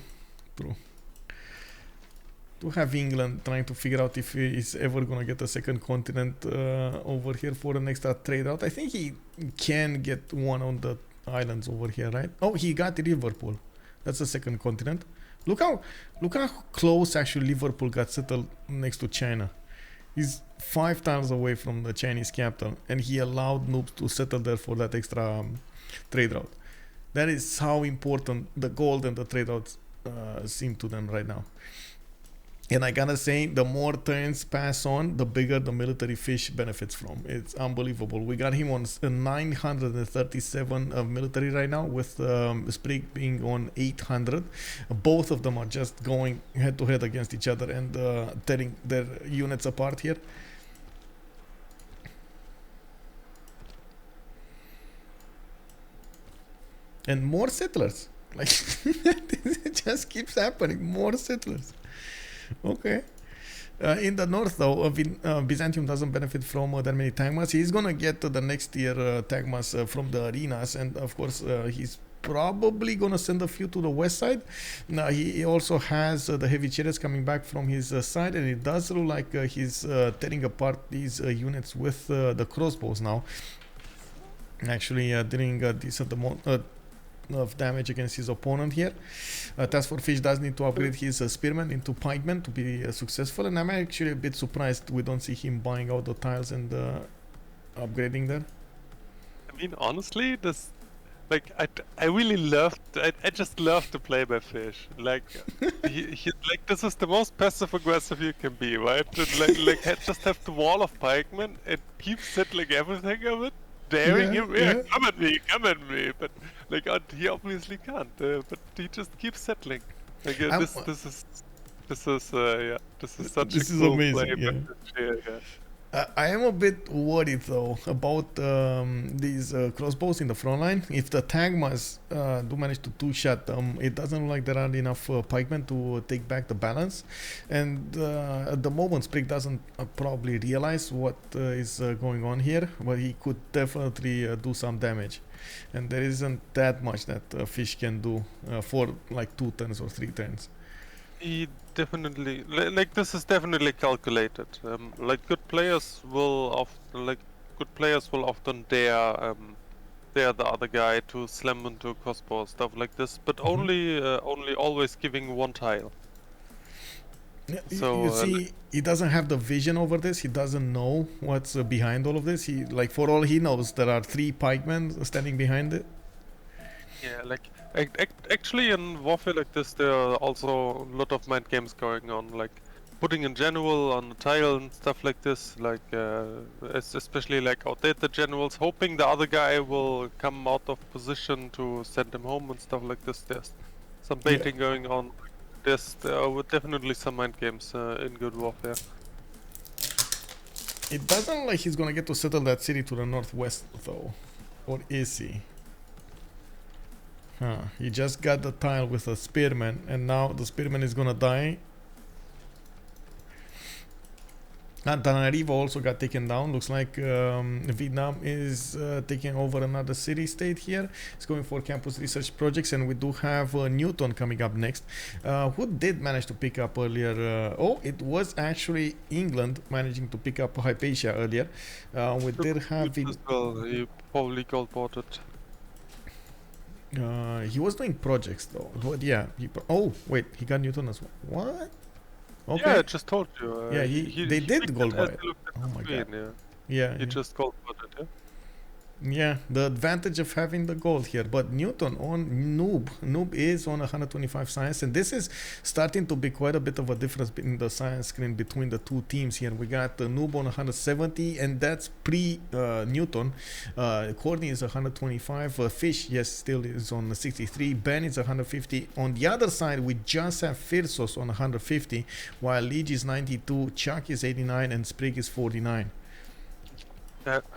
To have England trying to figure out if he is ever gonna get a second continent over here for an extra trade route. I think he can get one on the islands over here, right? Oh, he got Liverpool. That's the second continent. Look how close actually Liverpool got settled next to China. He's 5 times away from the Chinese capital, and he allowed noobs to settle there for that extra trade route. That is how important the gold and the trade routes seem to them right now. And I gotta say, the more turns pass on, the bigger the military Fish benefits from. It's unbelievable. We got him on 937 military right now, with Sprig being on 800. Both of them are just going head to head against each other and tearing their units apart here. And more settlers. Like, it just keeps happening. More settlers. Okay. In the north, though, Byzantium doesn't benefit from that many tagmas. He's gonna get the next tier tagmas from the arenas, and of course, he's probably gonna send a few to the west side. Now, he also has the heavy chariots coming back from his side, and it does look like he's tearing apart these units with the crossbows now. Actually, doing a decent amount of damage against his opponent here. TaskForceFish does need to upgrade his spearmen into pikemen to be successful, and I'm actually a bit surprised we don't see him buying out the tiles and upgrading there. I mean, honestly, this, like, I really love, I just love to play by Fish. Like, he like, this is the most passive aggressive you can be, right? And like just have the wall of pikemen and keep settling everything of it, daring him, come at me, but like, he obviously can't, but he just keeps settling. Like, this is such a cool amazing, play. I am a bit worried though about these crossbows in the front line. If the tagmas do manage to two-shot them, it doesn't look like there are enough pikemen to take back the balance. And at the moment, Sprig doesn't probably realize what is going on here, but he could definitely do some damage. And there isn't that much that Fish can do for like 2 turns or 3 turns. He definitely, like, this is definitely calculated. Like, good players will often dare the other guy to slam into a crossbow, stuff like this, but only always giving 1 tile. Yeah, so you see, he doesn't have the vision over this. He doesn't know what's behind all of this. He, like, for all he knows, there are 3 pikemen standing behind it. Yeah, like, actually in warfare like this, there are also a lot of mind games going on, like putting in general on the tile and stuff like this, like especially like outdate the generals, hoping the other guy will come out of position to send him home and stuff like this. There's some baiting going on. There are definitely some mind games in good warfare. It doesn't look like he's gonna get to settle that city to the northwest though, or is he? Huh, he just got the tile with a spearman, and now the spearman is gonna die. Antananarivo also got taken down. Looks like Vietnam is taking over another city state here. It's going for campus research projects, and we do have Newton coming up next. Who did manage to pick up earlier? Oh, it was actually England managing to pick up Hypatia earlier. We did have As well, he probably gold ported. he was doing projects though. But yeah. Oh wait, he got Newton as well. What? Okay. Yeah, I just told you. Yeah, they did picked gold it buy as it. he looked at Oh the my screen, god. Yeah. Yeah. He just gold ported, yeah. Yeah, the advantage of having the gold here. But Newton on Noob is on 125 science, and this is starting to be quite a bit of a difference in the science screen between the two teams here. We got the Noob on 170, and that's pre Newton. Khornie is 125. Fish, yes, still is on 63. Ben is 150. On the other side, we just have Phyrsos on 150, while Lege is 92, Chuck is 89, and Sprig is 49.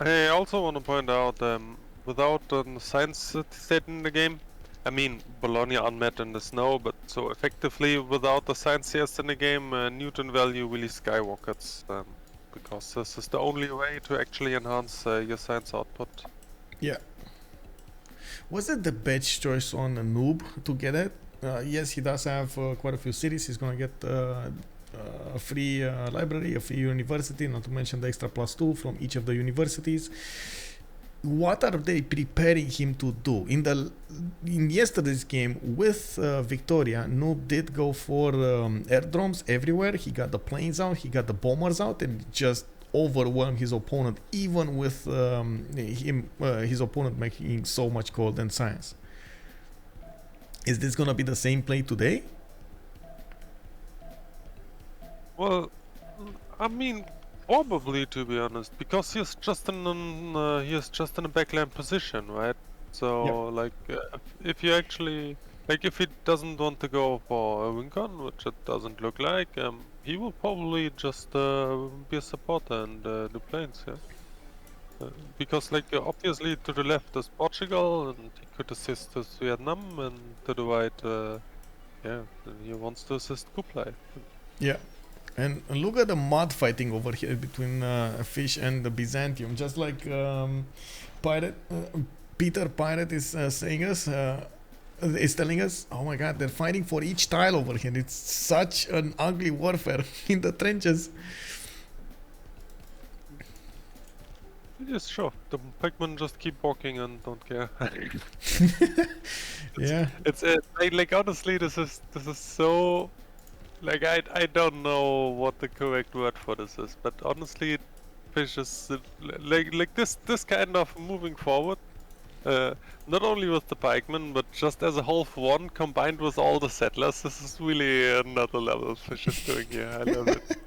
I also want to point out, without the science state in the game, I mean, Bologna unmet in the snow, but so effectively without the science CS in the game, Newton value really skyrockets, because this is the only way to actually enhance your science output. Yeah. Was it the best choice on a Noob to get it? Yes, he does have quite a few cities. He's gonna get a free library, a free university, not to mention the extra +2 from each of the universities. What are they preparing him to do? In yesterday's game with Victoria, Noob did go for airdromes everywhere. He got the planes out, he got the bombers out, and just overwhelmed his opponent, even with his opponent making so much gold and science. Is this gonna be the same play today? Well, I mean, probably, to be honest, because he's just in a backline position, right? So like, if you actually like, if he doesn't want to go for a win-con, which it doesn't look like, he will probably just be a supporter and do planes, yeah. Because like obviously to the left is Portugal, and he could assist us Vietnam, and to the right, yeah, he wants to assist Kublai. Yeah. And look at the mud fighting over here between Fish and the Byzantium. Just like Peter Pirate is saying us, is telling us, oh my god, they're fighting for each tile over here. It's such an ugly warfare in the trenches. Yes, sure. The pikemen just keep walking and don't care. Yeah. It's like honestly, this is so. Like I don't know what the correct word for this is, but honestly, Fish is like this kind of moving forward. Not only with the pikemen, but just as a whole for one, combined with all the settlers, this is really another level Fish is doing here. I love it.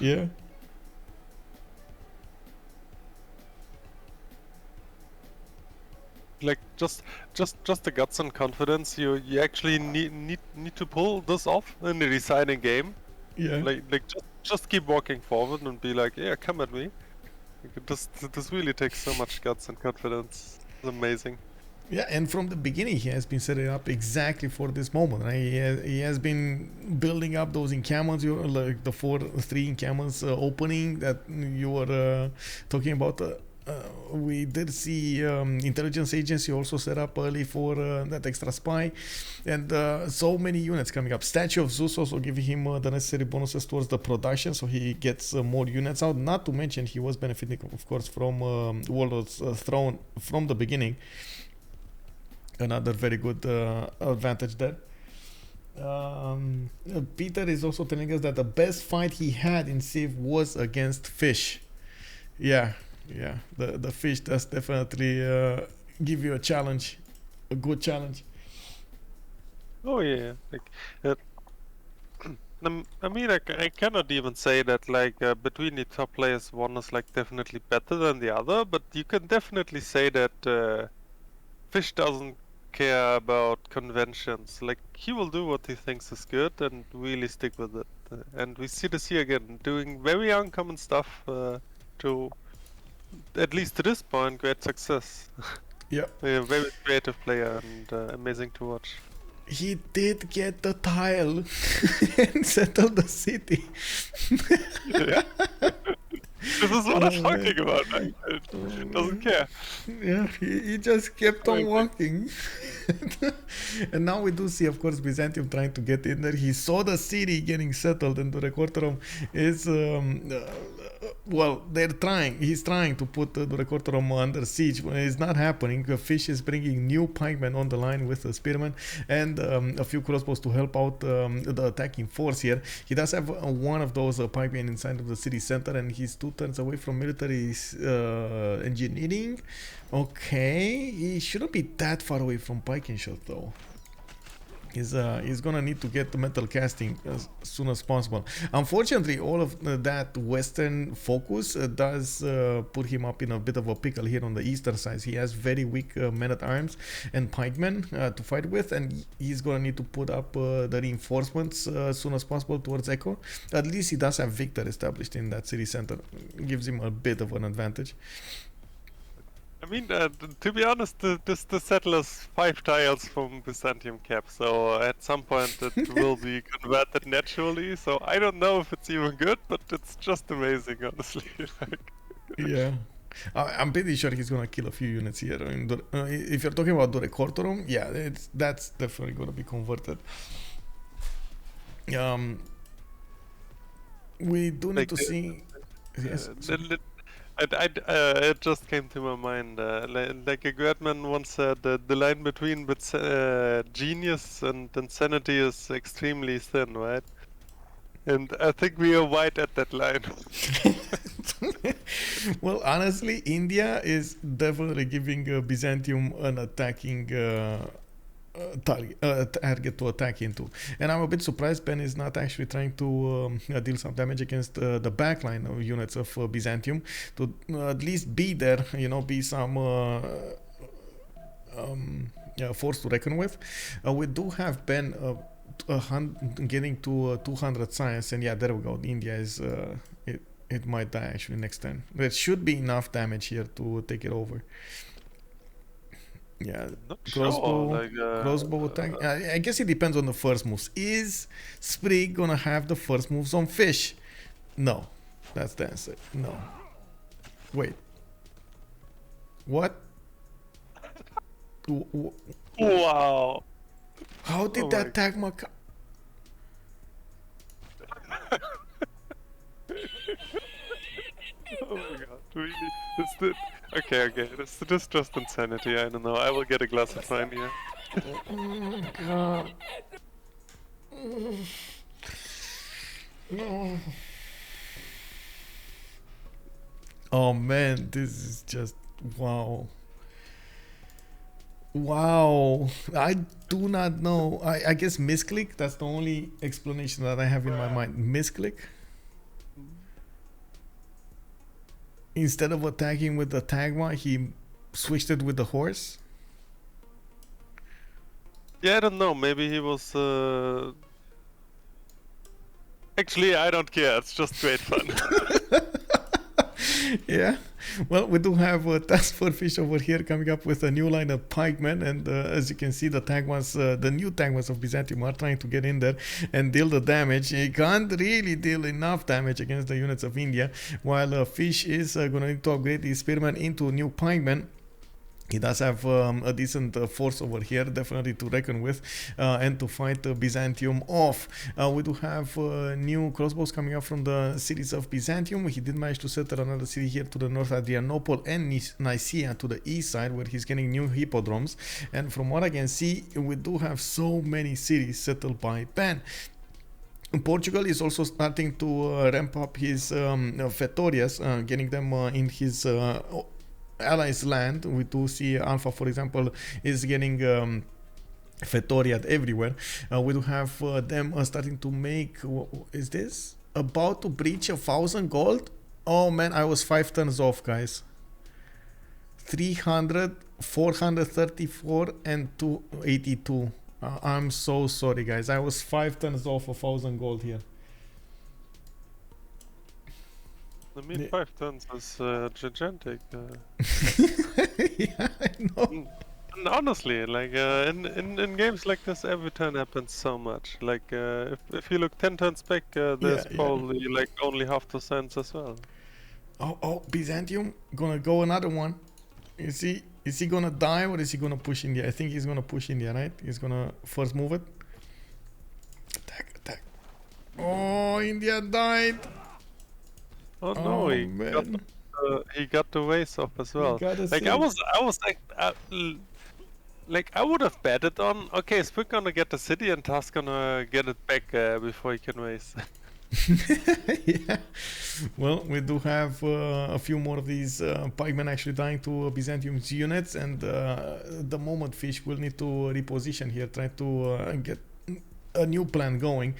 Yeah. Like just the guts and confidence you actually need to pull this off in the deciding game. Yeah. Like just keep walking forward and be like, yeah, come at me. Like, this really takes so much guts and confidence. It's amazing. Yeah, and from the beginning he has been setting up exactly for this moment. Right? He has been building up those encampments, like the 3 encampments opening that you were talking about. We did see intelligence agency also set up early for that extra spy, and so many units coming up. Statue of Zeus also giving him the necessary bonuses towards the production, so he gets more units out. Not to mention he was benefiting, of course, from Warlord's Throne from the beginning. Another very good advantage there. Peter is also telling us that the best fight he had in Civ was against Fish. Yeah, the Fish does definitely give you a challenge, a good challenge. Oh yeah, like I mean, I cannot even say that like between the top players, one is like definitely better than the other, but you can definitely say that Fish doesn't care about conventions. Like he will do what he thinks is good and really stick with it. And we see this here again, doing very uncommon stuff to, at least to this point, great success. Yeah. A very creative player and amazing to watch. he did get the tile and settled the city. Yeah. This is what I'm Oh, talking man. about. Right? It doesn't care. Yeah, he just kept on Like, walking. And now we do see, of course, Byzantium trying to get in there. He saw the city getting settled, and the Recorterum is, well, they're trying. He's trying to put the Recorterum under siege, but it's not happening. Fish is bringing new pikemen on the line with the spearmen and a few crossbows to help out the attacking force here. He does have one of those pikemen inside of the city center, and he's 2 turns away from military engineering. Okay, he shouldn't be that far away from Piking Shot though. He's gonna need to get the metal casting as soon as possible. Unfortunately, all of that western focus does put him up in a bit of a pickle here on the eastern side. He has very weak men at arms and pikemen to fight with, and he's gonna need to put up the reinforcements as soon as possible towards Echo. At least he does have Victor established in that city center. Gives him a bit of an advantage. I mean, to be honest, the settlers 5 tiles from Byzantium cap, so at some point it will be converted naturally. So I don't know if it's even good, but it's just amazing, honestly. Like, Yeah. I'm pretty sure he's gonna kill a few units here. I mean, if you're talking about the Recorterum, yeah, that's definitely gonna be converted. We do need Like, to see. Yes. it just came to my mind. Like a Gerdman once said, the line between genius and insanity is extremely thin, right? And I think we are wide at that line. Well, honestly, India is definitely giving Byzantium an attacking target to attack into, and I'm a bit surprised Ben is not actually trying to deal some damage against the backline of units of Byzantium to at least be there, be some force to reckon with. We do have Ben getting to 200 science, and yeah, there we go. India is it might die actually next time. There should be enough damage here to take it over. Yeah, Not crossbow, sure, like, crossbow attack. I guess it depends on the first moves. Is Sprig gonna have the first moves on fish? No, that's the answer. No. Wait. What? Wow. How did Oh that my- tag my? Oh my god, really? Okay, this is just insanity, I don't know. I will get a glass of wine here. Oh god. No. Oh man, this is just wow. Wow. I do not know. I guess misclick. That's the only explanation that I have in my mind. Misclick. Instead of attacking with the Tagma, he switched it with the horse. Yeah, I don't know, maybe he was Actually, I don't care, it's just great fun. Yeah. Well, we do have TaskForceFish over here coming up with a new line of pikemen, and as you can see, the new Tagmas of Byzantium are trying to get in there and deal the damage. He can't really deal enough damage against the units of India, while Fish is going to need to upgrade his spearmen into new pikemen. He does have a decent force over here, definitely to reckon with, and to fight Byzantium off. We do have new crossbows coming up from the cities of Byzantium. He did manage to settle another city here to the north, Adrianople and Nicaea to the east side, where he's getting new hippodromes. And from what I can see, we do have so many cities settled by Ben. Portugal is also starting to ramp up his Fetorias, getting them in his allies land. We do see Alpha, for example, is getting Fetoriat everywhere. We do have them starting to make, is this about to breach 1,000 gold? Oh man, I was 5 turns off, guys. 300, 434 and 282. I'm so sorry, guys. I was 5 turns off 1,000 gold here. I mean, 5 tons is gigantic. Yeah, I know. And honestly, like in games like this, every turn happens so much. Like if you look 10 turns back, there's Yeah. probably like only half the sands as well. Oh, Byzantium gonna go another one. Is he gonna die or is he gonna push India? I think he's gonna push India, right? He's gonna first move it. Attack. Oh, India died. Oh no, man. he got the ways off as well. gotta Like say. I was like I would have betted on, okay, Sprig gonna get the city and Task gonna get it back before he can race. Yeah. Well, we do have a few more of these pikemen actually dying to Byzantium's units, and the moment Fish will need to reposition here, try to get a new plan going.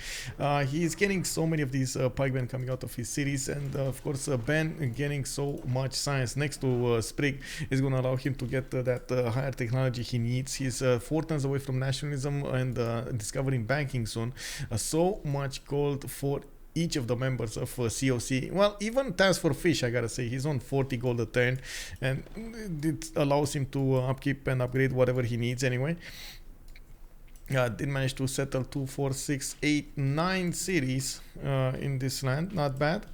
He's getting so many of these pikemen coming out of his cities, and of course Ben getting so much science next to Sprig is going to allow him to get that higher technology he needs. He's 4 turns away from nationalism and discovering banking soon. So much gold for each of the members of CoC. Well, even TaskForceFish, I gotta say, he's on 40 gold a turn, and it allows him to upkeep and upgrade whatever he needs anyway. Did manage to settle 2, 4, 6, 8, 9 cities in this land. Not bad.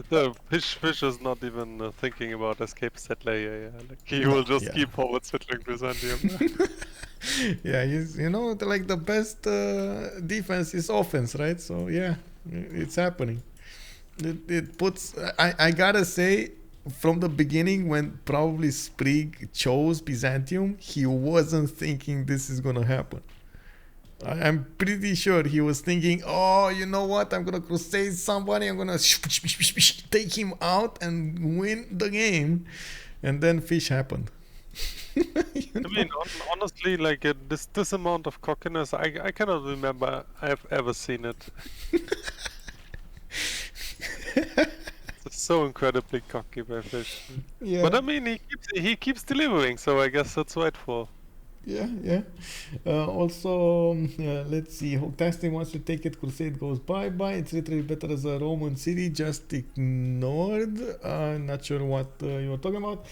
The fish is not even thinking about escape settler. Yeah. Like he will just keep forward settling Byzantium. Yeah, he's, like the best defense is offense, right? So yeah, it's happening. It puts. I gotta say, from the beginning, when probably Sprig chose Byzantium, he wasn't thinking this is gonna happen. I'm pretty sure he was thinking, oh, you know what? I'm gonna crusade somebody. I'm gonna take him out and win the game, and then Fish happened. I mean, honestly, like this amount of cockiness, I cannot remember I've ever seen it. It's so incredibly cocky by Fish. Yeah. But I mean, he keeps delivering, so I guess that's rightful. Yeah. Also, let's see. Testing wants to take it. Crusade goes bye-bye. It's literally better as a Roman city. Just ignored. Not sure what you were talking about.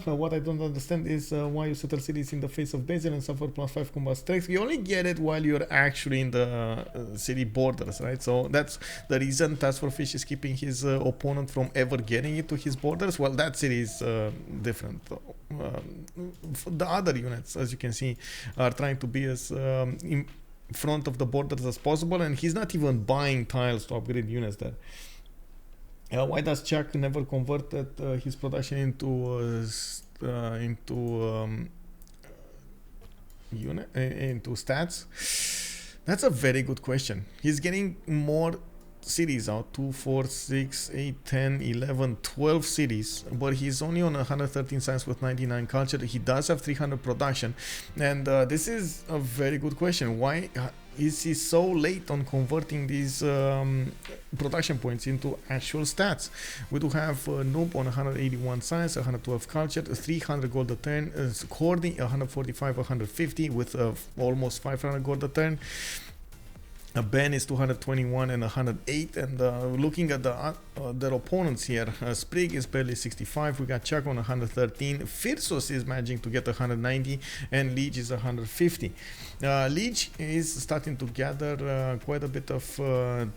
What I don't understand is why you settle cities in the face of Basil and suffer +5 combat strength. You only get it while you're actually in the city borders, right? So that's the reason TaskForceFish is keeping his opponent from ever getting into his borders. Well, that city is different. The other units, as you can see, are trying to be as in front of the borders as possible, and he's not even buying tiles to upgrade units there. Why does Chuck never converted his production into stats? That's a very good question. He's getting more cities out, 2, 4, 6, 8, 10, 11, 12 cities, but he's only on 113 science with 99 culture. He does have 300 production, and this is a very good question. Why is he so late on converting these production points into actual stats? We do have Noob on 181 science, 112 culture, 300 gold a turn, Khornie 145, 150 with almost 500 gold a turn. Ben is 221 and 108, and looking at their opponents here, Sprig is barely 65, we got Chuck on 113, Phyrsos is managing to get 190, and Lege is 150. Lege is starting to gather quite a bit of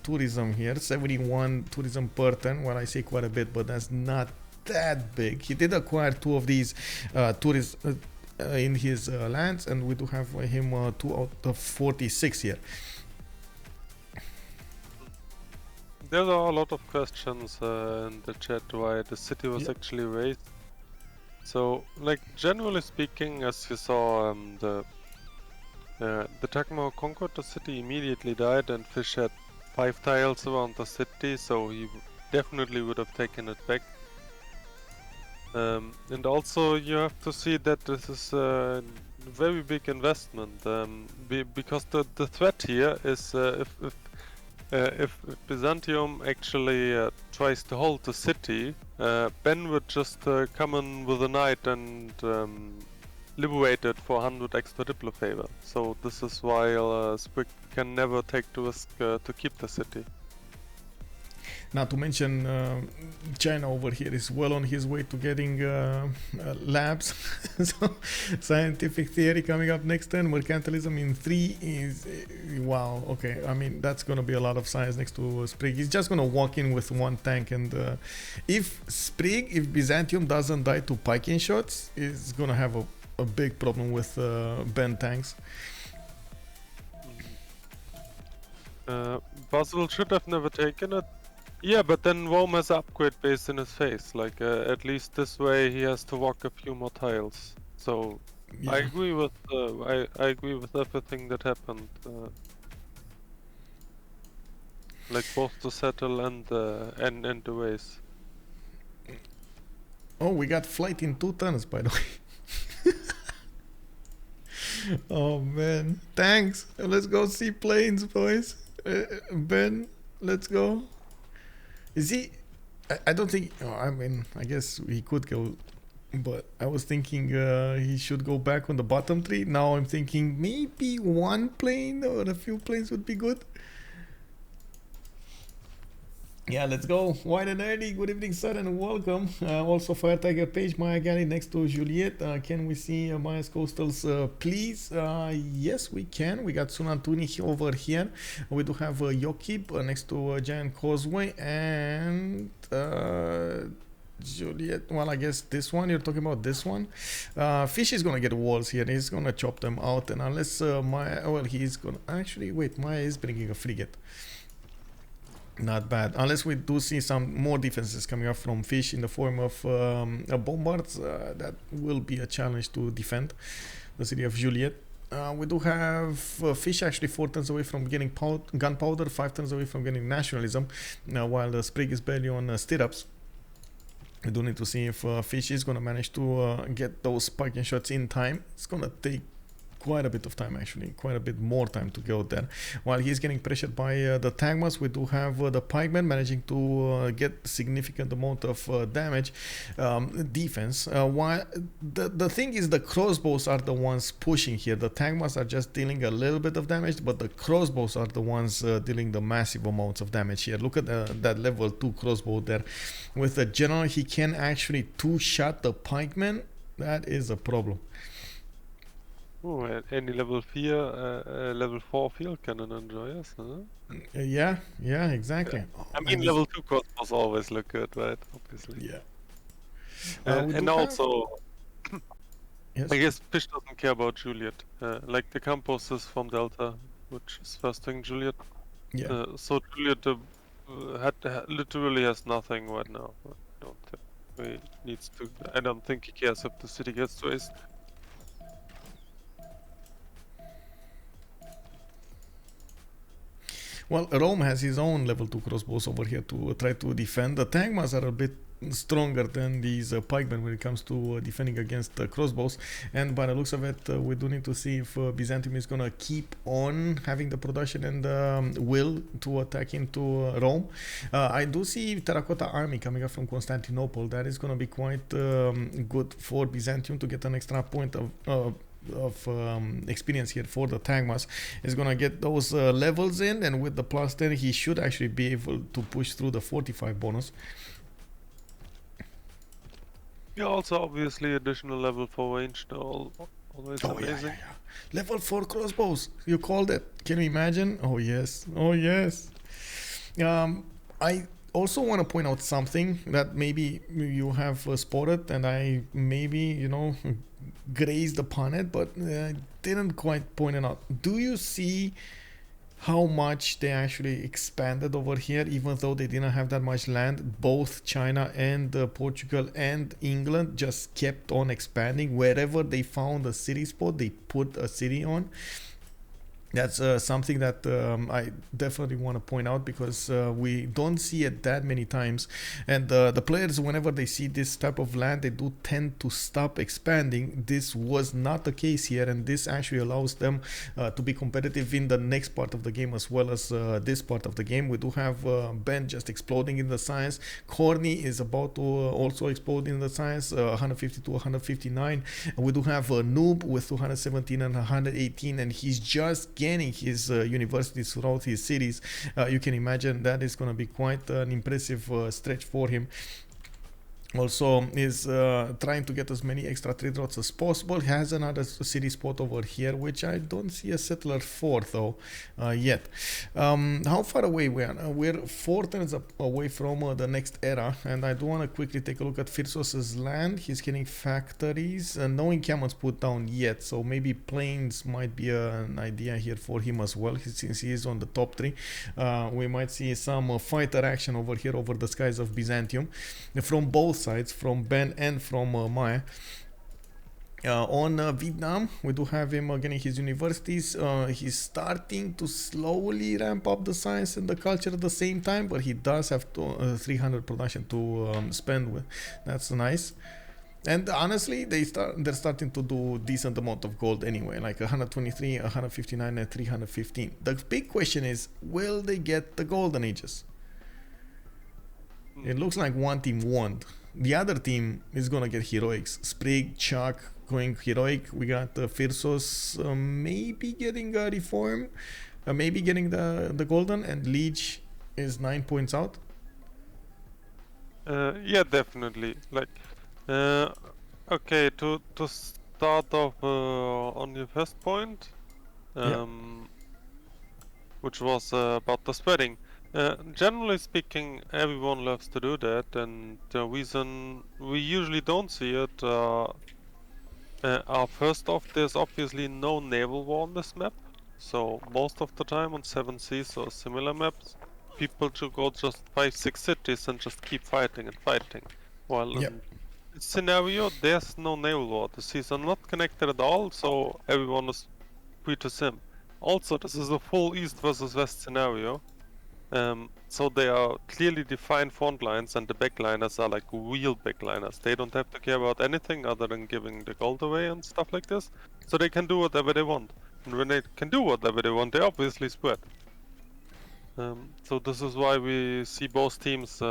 tourism here, 71 tourism per turn. Well, I say quite a bit, but that's not that big. He did acquire 2 of these tourists in his lands, and we do have him 2 out of 46 here. There are a lot of questions in the chat why the city was actually raised. So, like, generally speaking, as you saw, the Takmor conquered the city, immediately died, and Fish had 5 tiles around the city, so he definitely would have taken it back. And also, you have to see that this is a very big investment, because the threat here is if Byzantium actually tries to hold the city, Ben would just come in with a knight and liberate it for 100 extra Diplo favor. So this is why Sprig can never take the risk to keep the city. Not to mention China over here is well on his way to getting labs. So scientific theory coming up next turn. Mercantilism in 3 is wow. Okay, I mean that's gonna be a lot of science next to Sprig. He's just gonna walk in with one tank, and if Byzantium doesn't die to pike-in shots, he's gonna have a big problem with bend tanks. Basil should have never taken it. Yeah, but then Rome has upgrade base in his face. Like at least this way he has to walk a few more tiles. So Yeah. I agree with I agree with everything that happened. Like both to settle and the ways. Oh, we got flight in 2 turns, by the way. Oh man, thanks. Let's go see planes, boys. Ben, let's go. Is he? I don't think. Oh, I mean, I guess he could go, but I was thinking he should go back on the bottom 3. Now I'm thinking maybe one plane or a few planes would be good. Yeah, let's go. Wide and early. Good evening, sir, and welcome. Also, Fire Tiger page, Maya Galley next to Juliet. Can we see Maya's coastals, please? Yes, we can. We got Sunantuni over here. We do have Yokib next to Giant Causeway, and Juliet. Well, I guess this one. You're talking about this one. Fish is gonna get walls here. He's gonna chop them out, and unless Maya, well, he's gonna actually wait. Maya is bringing a frigate. Not bad, unless we do see some more defenses coming up from Fish in the form of bombards. That will be a challenge to defend the city of Juliet. We do have Fish actually 4 turns away from getting gunpowder, 5 turns away from getting nationalism, while the Sprig is barely on stirrups. We do need to see if Fish is going to manage to get those spiking shots in time. It's going to take quite a bit of time, actually, quite a bit more time to go there. While he's getting pressured by the Tagmas, we do have the pikemen managing to get significant amount of damage defense. While the thing is, the crossbows are the ones pushing here. The Tagmas are just dealing a little bit of damage, but the crossbows are the ones dealing the massive amounts of damage here. Look at that level 2 crossbow there. With the general, he can actually 2-shot the pikemen. That is a problem. Oh, any level 4 field cannon enjoy us, huh? Yeah, exactly. Yeah. I mean, level 2 crossbows always look good, right? Obviously. Yeah. And also, yes. I guess Fish doesn't care about Juliet. Like the campus is from Delta, which is fasting Juliet. Yeah. So Juliet literally has nothing right now. I don't think he cares if the city gets raised. Well, Rome has his own level 2 crossbows over here to try to defend. The Tagmas are a bit stronger than these pikemen when it comes to defending against crossbows, and by the looks of it, we do need to see if Byzantium is gonna keep on having the production and will to attack into Rome. I do see terracotta army coming up from Constantinople. That is gonna be quite good for Byzantium to get an extra point of experience here for the Tagmas. Is gonna get those levels in, and with the plus 10 he should actually be able to push through the 45 bonus. Yeah, also obviously additional level 4 range, always amazing. Yeah. Level 4 crossbows, you called it. Can you imagine? Oh yes. I also want to point out something that maybe you have spotted, and I maybe grazed upon it, but didn't quite point it out. Do you see how much they actually expanded over here, even though they didn't have that much land? Both China and Portugal and England just kept on expanding. Wherever they found a city spot, they put a city on. That's something that I definitely want to point out, because we don't see it that many times, and the players, whenever they see this type of land, they do tend to stop expanding. This was not the case here, and this actually allows them to be competitive in the next part of the game as well as this part of the game. We do have Ben just exploding in the science. Khornie is about to also explode in the science, 150 to 159. We do have a Noob with 217 and 118, and he's just gaining his universities throughout his cities. You can imagine that is going to be quite an impressive stretch for him. Also is trying to get as many extra trade routes as possible. He has another city spot over here, which I don't see a settler for though yet. How far away we are? We're 4 turns away from the next era, and I do want to quickly take a look at Phyrsos' land. He's getting factories, and no encampments put down yet, so maybe planes might be an idea here for him as well, since he is on the top 3. We might see some fighter action over here over the skies of Byzantium from both sides, from Ben and from Maya. On Vietnam, we do have him getting his universities. He's starting to slowly ramp up the science and the culture at the same time, but he does have 300 production to spend with. That's nice. And honestly, they're starting to do decent amount of gold anyway, like 123, 159, and 315. The big question is, will they get the golden ages? It looks like one team won. The other team is gonna get heroics. Sprig, Chuck going heroic. We got Phyrsos maybe getting a reform, maybe getting the golden, and Lege is 9 points out. Yeah, definitely. Like, okay, to start off on your first point, which was about the spreading. Generally speaking, everyone loves to do that, and the reason we usually don't see it first off, there's obviously no naval war on this map, so most of the time on 7 Seas or similar maps, people should go just 5-6 cities and just keep fighting and fighting. While in this scenario, there's no naval war. The seas are not connected at all, so everyone is free to sim. Also, this is a full east versus west scenario. So they are clearly defined front lines, and the backliners are like real backliners. They don't have to care about anything other than giving the gold away and stuff like this. So they can do whatever they want. And when they can do whatever they want, they obviously spread. So this is why we see both teams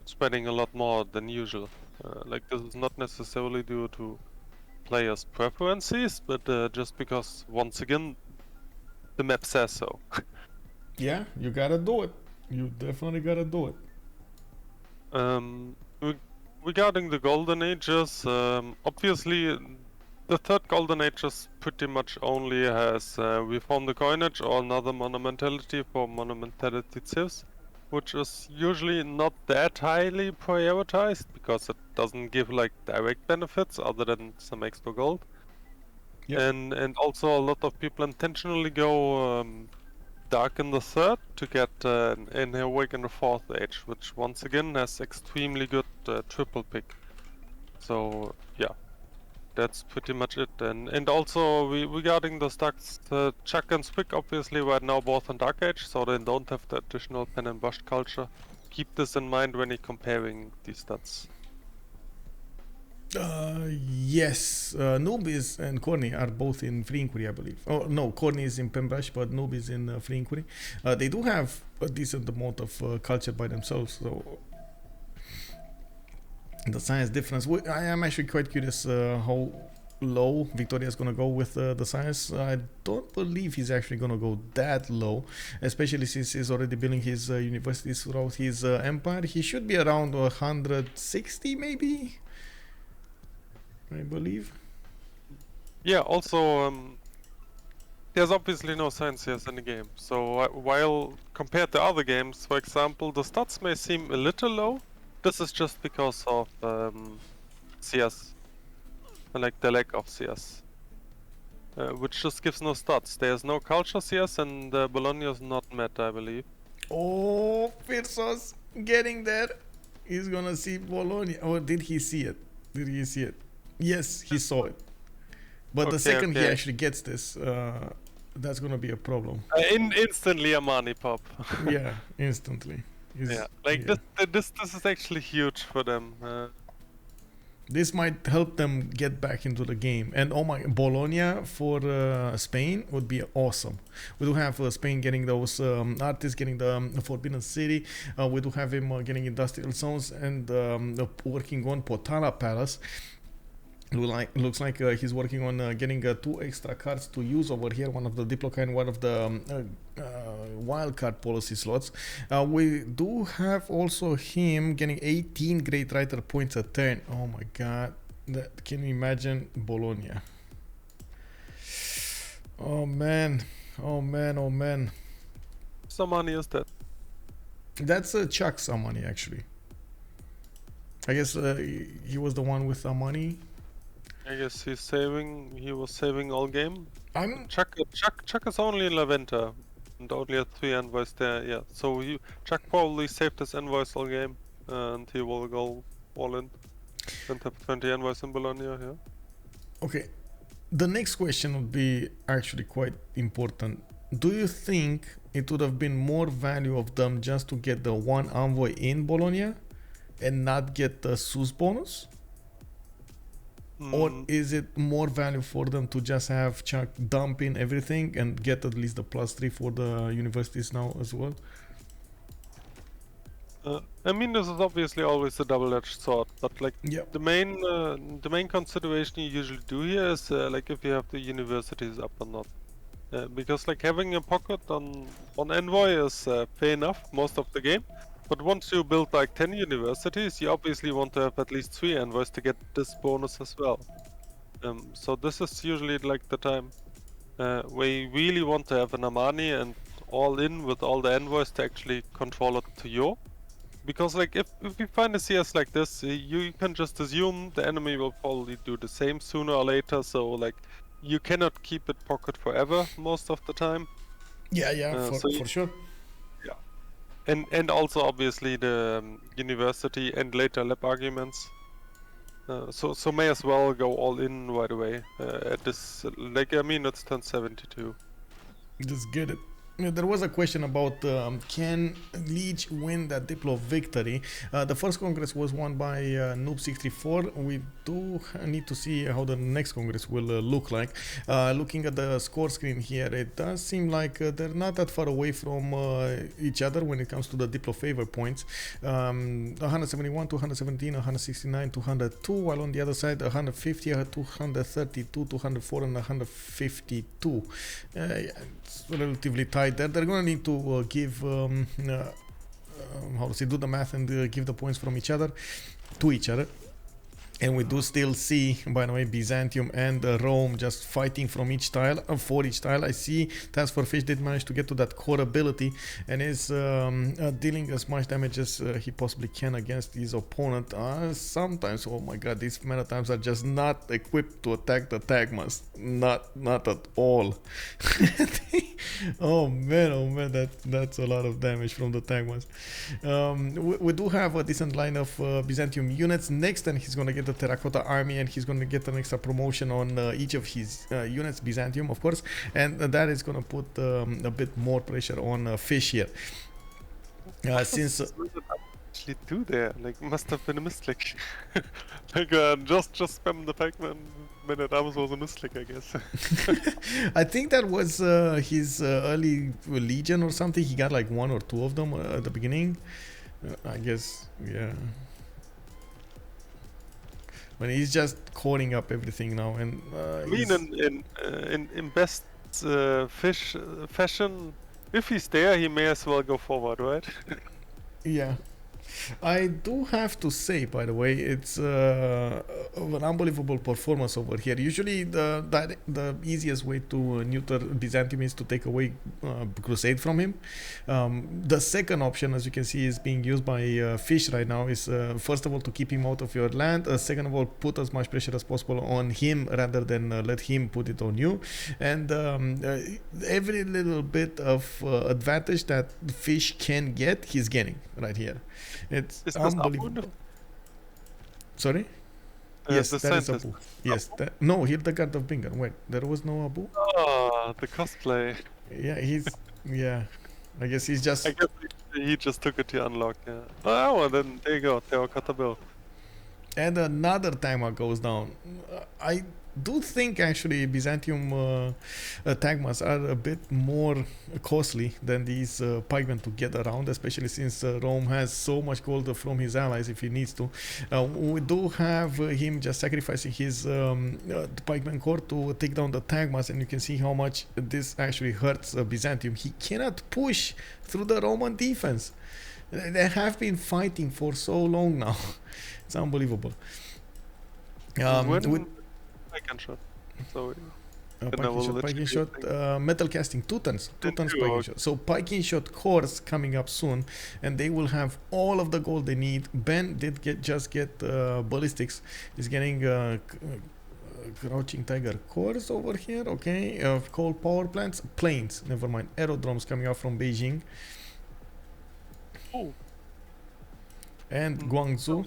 spreading a lot more than usual. Like, this is not necessarily due to players' preferences, but just because, once again, the map says so. Yeah, you gotta do it. You definitely gotta do it. Regarding the Golden Ages, obviously the third Golden Age is pretty much only has reform the coinage or another monumentality for monumentality civs, which is usually not that highly prioritized because it doesn't give like direct benefits other than some extra gold. Yep. And also a lot of people intentionally go dark in the third to get an heroic in the fourth age, which once again has extremely good triple pick. So yeah, that's pretty much it. And also regarding the stacks, Chuck and Sprig obviously right now both on dark age, so they don't have the additional pen and brush culture. Keep this in mind when you're comparing these stats. Yes, Nubis and Khornie are both in free inquiry, I believe. Oh no, Khornie is in Pembrush, but Noob is in free inquiry. They do have a decent amount of culture by themselves, so the science difference. I am actually quite curious how low Victoria is gonna go with the science. I don't believe he's actually gonna go that low, especially since he's already building his universities throughout his empire. He should be around 160 maybe, I believe. Yeah, also there's obviously no science CS in the game, so while compared to other games, for example, the stats may seem a little low. This is just because of CS, like the lack of CS, which just gives no stats. There's no culture CS, and Bologna is not met, I believe. Oh, Phyrsos getting there. He's gonna see Bologna. Or did he see it? Did he see it? Yes, he saw it. But the second he actually gets this, that's gonna be a problem. Instantly a money pop. Yeah, instantly. Yeah, like this is actually huge for them. This might help them get back into the game. And oh my, Bologna for Spain would be awesome. We do have Spain getting those artists, getting the Forbidden City. We do have him getting industrial zones and working on Potala Palace. Looks like he's working on getting 2 extra cards to use over here. One of the Diploca and one of the wildcard policy slots. We do have also him getting 18 Great Writer points a turn. Oh my god. Can you imagine Bologna? Oh man. Oh man, oh man. Some money is that? That's Chuck's money actually. I guess he was the one with the money. I guess he was saving all game. I'm Chuck is only in Laventa and only had 3 envoys there, yeah. So Chuck probably saved his envoys all game and he will go all in and have 20 envoys in Bologna, yeah. okay. The next question would be actually quite important. Do you think it would have been more value of them just to get the 1 envoy in Bologna and not get the SUS bonus? Or is it more value for them to just have Chuck dump in everything and get at least the +3 for the universities now as well? I mean, this is obviously always a double-edged sword, but like Yep. the main consideration you usually do here is like if you have the universities up or not. Because like having a pocket on envoy is fair enough most of the game, but once you build like 10 universities, you obviously want to have at least 3 envoys to get this bonus as well. So this is usually like the time where you really want to have an Amani and all in with all the envoys to actually control it to you. Because like if you find a CS like this, you can just assume the enemy will probably do the same sooner or later, so like you cannot keep it pocket forever most of the time. Yeah, for sure. And also obviously the university and later lab arguments. So may as well go all in right away at this, like I mean it's turn 72. Just get it. There was a question about can Lege win that Diplo victory. The first Congress was won by Noob64. We do need to see how the next Congress will look like. Looking at the score screen here, it does seem like they're not that far away from each other when it comes to the Diplo favor points. 171, 217, 169, 202, while on the other side 150, 232, 204 and 152. It's relatively tight there. They're gonna need to give do the math and give the points from each other to each other. And we do still see, by the way, Byzantium and Rome just fighting from each tile, for each tile. I see TaskForceFish did manage to get to that core ability and is dealing as much damage as he possibly can against his opponent. Sometimes, oh my god, these meta times are just not equipped to attack the Tagmas. Not at all. Oh man, that's a lot of damage from the Tagmas. We do have a decent line of Byzantium units next, and he's gonna get the Terracotta army, and he's going to get an extra promotion on each of his units, Byzantium of course, and that is going to put a bit more pressure on Fish here. Since actually do there, like must have been a mistake. Like just spam the Pac-Man minute arms was a mistake, I guess. I think that was his early Legion or something. He got like 1 or 2 of them at the beginning, I guess. Yeah. When he's just coding up everything now, and I mean, in best Fish fashion, if he's there, he may as well go forward, right? Yeah. I do have to say, by the way, it's an unbelievable performance over here. Usually the easiest way to neuter Byzantium is to take away Crusade from him. The second option, as you can see, is being used by Fish right now, is first of all to keep him out of your land, second of all put as much pressure as possible on him rather than let him put it on you, and every little bit of advantage that Fish can get, he's getting right here. It's unbelievable. Sorry? Yes, that is Abu. Yes, no, here the God of Bingham. Wait, there was no Abu? Oh, the cosplay. Yeah, I guess he's just... I guess he just took it to unlock, yeah. Oh, and then there you go, Terracotta Bill. And another timer goes down. do think actually Byzantium tagmas are a bit more costly than these pikemen to get around, especially since Rome has so much gold from his allies if he needs to. We do have him just sacrificing his pikeman corps to take down the tagmas, and you can see how much this actually hurts Byzantium. He cannot push through the Roman defense. They have been fighting for so long now. It's unbelievable. When I can shot. So Piking shot, metal casting, 2 tons piking shot. So piking shot cores coming up soon, and they will have all of the gold they need. Ben did just get ballistics. He's getting crouching tiger cores over here. Okay, coal power plants, planes. Never mind. Aerodromes coming out from Beijing. Oh. And Guangzhou.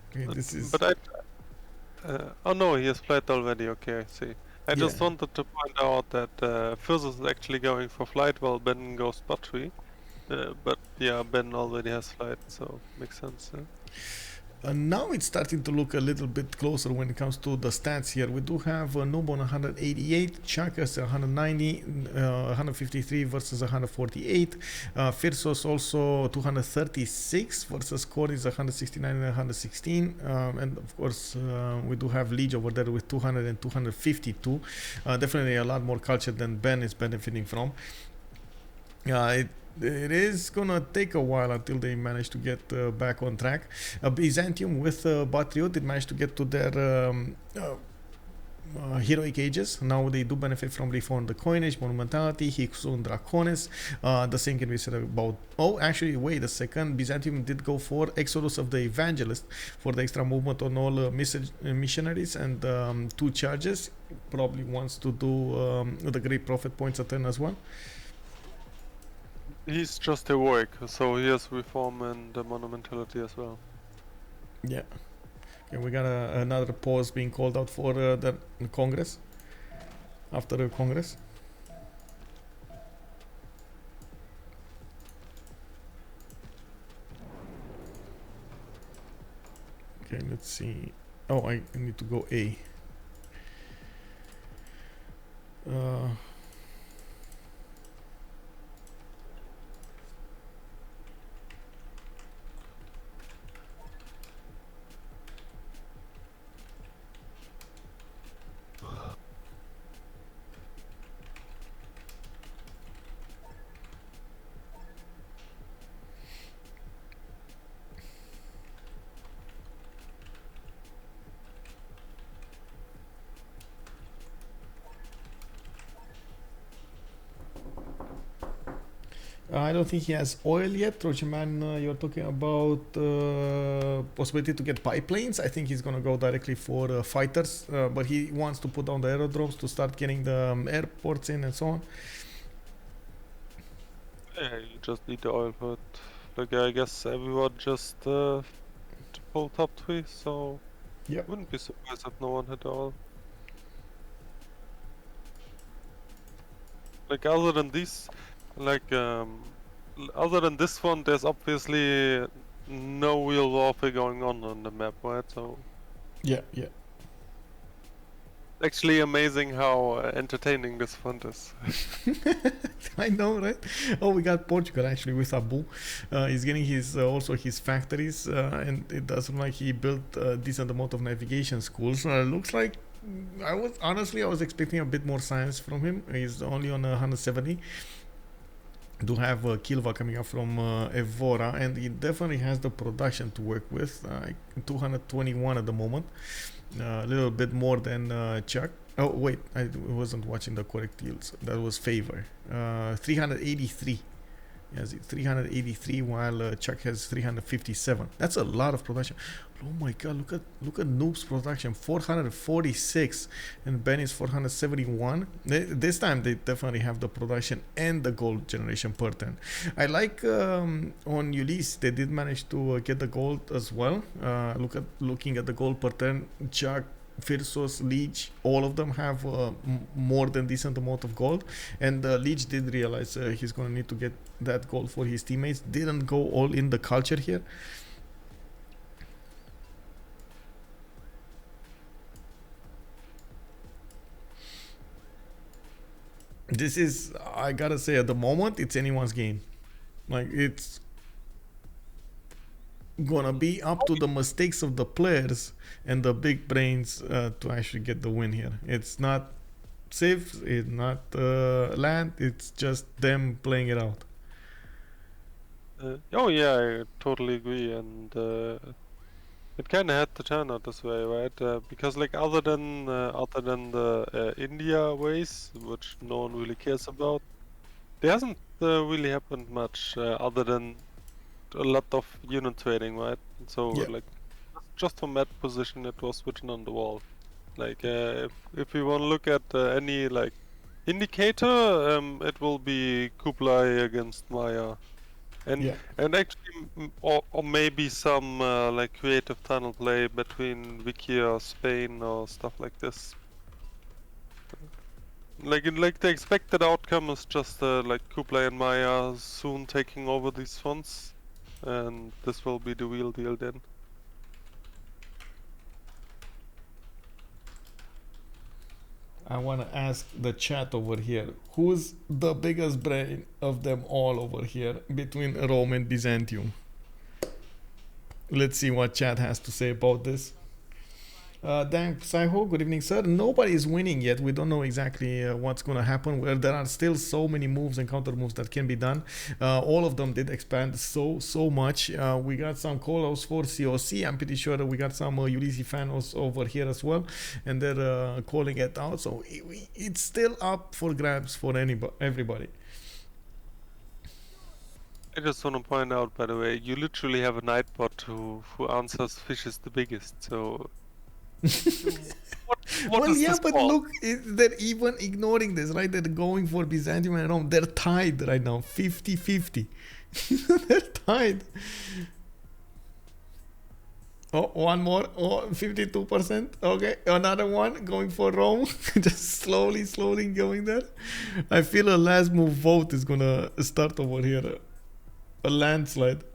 Okay, this is. But oh no, he has played already. Okay, I see. I just wanted to point out that Phyrsos is actually going for flight while Ben goes battery. But yeah, Ben already has flight, so makes sense. Now it's starting to look a little bit closer when it comes to the stats here. We do have Noob on 188, Chakas 190, 153 versus 148. Phyrsos also 236 versus Khornie is 169 and 116. And of course, we do have Lege over there with 200 and 252. Definitely a lot more culture than Ben is benefiting from. It is gonna take a while until they manage to get back on track. Byzantium with Patriot did manage to get to their heroic ages. Now they do benefit from reform the coinage, monumentality, Hixun Dracones. The same can be said about. Oh, actually, wait a second. Byzantium did go for Exodus of the Evangelist for the extra movement on all missionaries and 2 charges. Probably wants to do the Great Prophet points a turn as well. He's just heroic, so he has reform and monumentality as well. Yeah. Okay, we got another pause being called out for the Congress. After the Congress. Okay, let's see. Oh, I need to go A. I don't think he has oil yet. Trojanman, you're talking about possibility to get biplanes. I think he's gonna go directly for fighters, but he wants to put down the aerodromes to start getting the airports in and so on. Yeah, you just need the oil, but like I guess everyone just to pull top 3, so yeah, wouldn't be surprised if no one hit oil. Like other than these. Like, other than this one, there's obviously no real warfare going on the map, right? So, yeah. Actually, amazing how entertaining this front is. I know, right? Oh, we got Portugal actually with Abu. He's getting his also his factories, and it does look like he built a decent amount of navigation schools. Looks like I was expecting a bit more science from him. He's only on 170. Do have Kilva coming up from Evora, and he definitely has the production to work with. 221 at the moment, a little bit more than Chuck. Oh wait, I wasn't watching the correct deals. That was Favor. 383. Yes, 383, while Chuck has 357. That's a lot of production. Oh my god, look at Noob's production, 446, and Ben is 471. This time they definitely have the production and the gold generation per turn. I like on Ulyss they did manage to get the gold as well. Looking at the gold per turn, Chuck, Phyrsos, Lege, all of them have more than decent amount of gold, and Lege did realize he's gonna need to get that gold for his teammates. Didn't go all in the culture here. This is, I gotta say, at the moment, it's anyone's game. Like, it's gonna be up to the mistakes of the players and the big brains to actually get the win here. It's not safe, it's not land, it's just them playing it out. Oh yeah, I totally agree, and it kind of had to turn out this way, right? Because like other than the India ways, which no one really cares about, there hasn't really happened much other than a lot of unit trading, right? So Yeah. like just from that position, it was written on the wall. Like if we want to look at any like indicator, it will be Kublai against Maya. Yeah. And actually, or maybe some like creative tunnel play between Wiki or Spain or stuff like this. Like the expected outcome is just like Kublai and Maya soon taking over these fonts, and this will be the real deal then. I want to ask the chat over here, who's the biggest brain of them all over here between Rome and Byzantium? Let's see what chat has to say about this. Thanks, Saiho. Good evening, sir. Nobody is winning yet. We don't know exactly what's going to happen. Where there are still so many moves and counter moves that can be done. All of them did expand so much. We got some call-outs for CoC. I'm pretty sure that we got some Ulyss fans over here as well, and they're calling it out. So it's still up for grabs for everybody. I just want to point out, by the way, you literally have a nightbot who answers fish is the biggest. So what well, is yeah, this but call? look, they're even ignoring this, right? They're going for Byzantium and Rome. They're tied right now, 50-50. They're tied. Oh, one more. Oh, 52%. Okay, another one going for Rome. Just slowly going there. I feel a last move vote is gonna start over here. A landslide.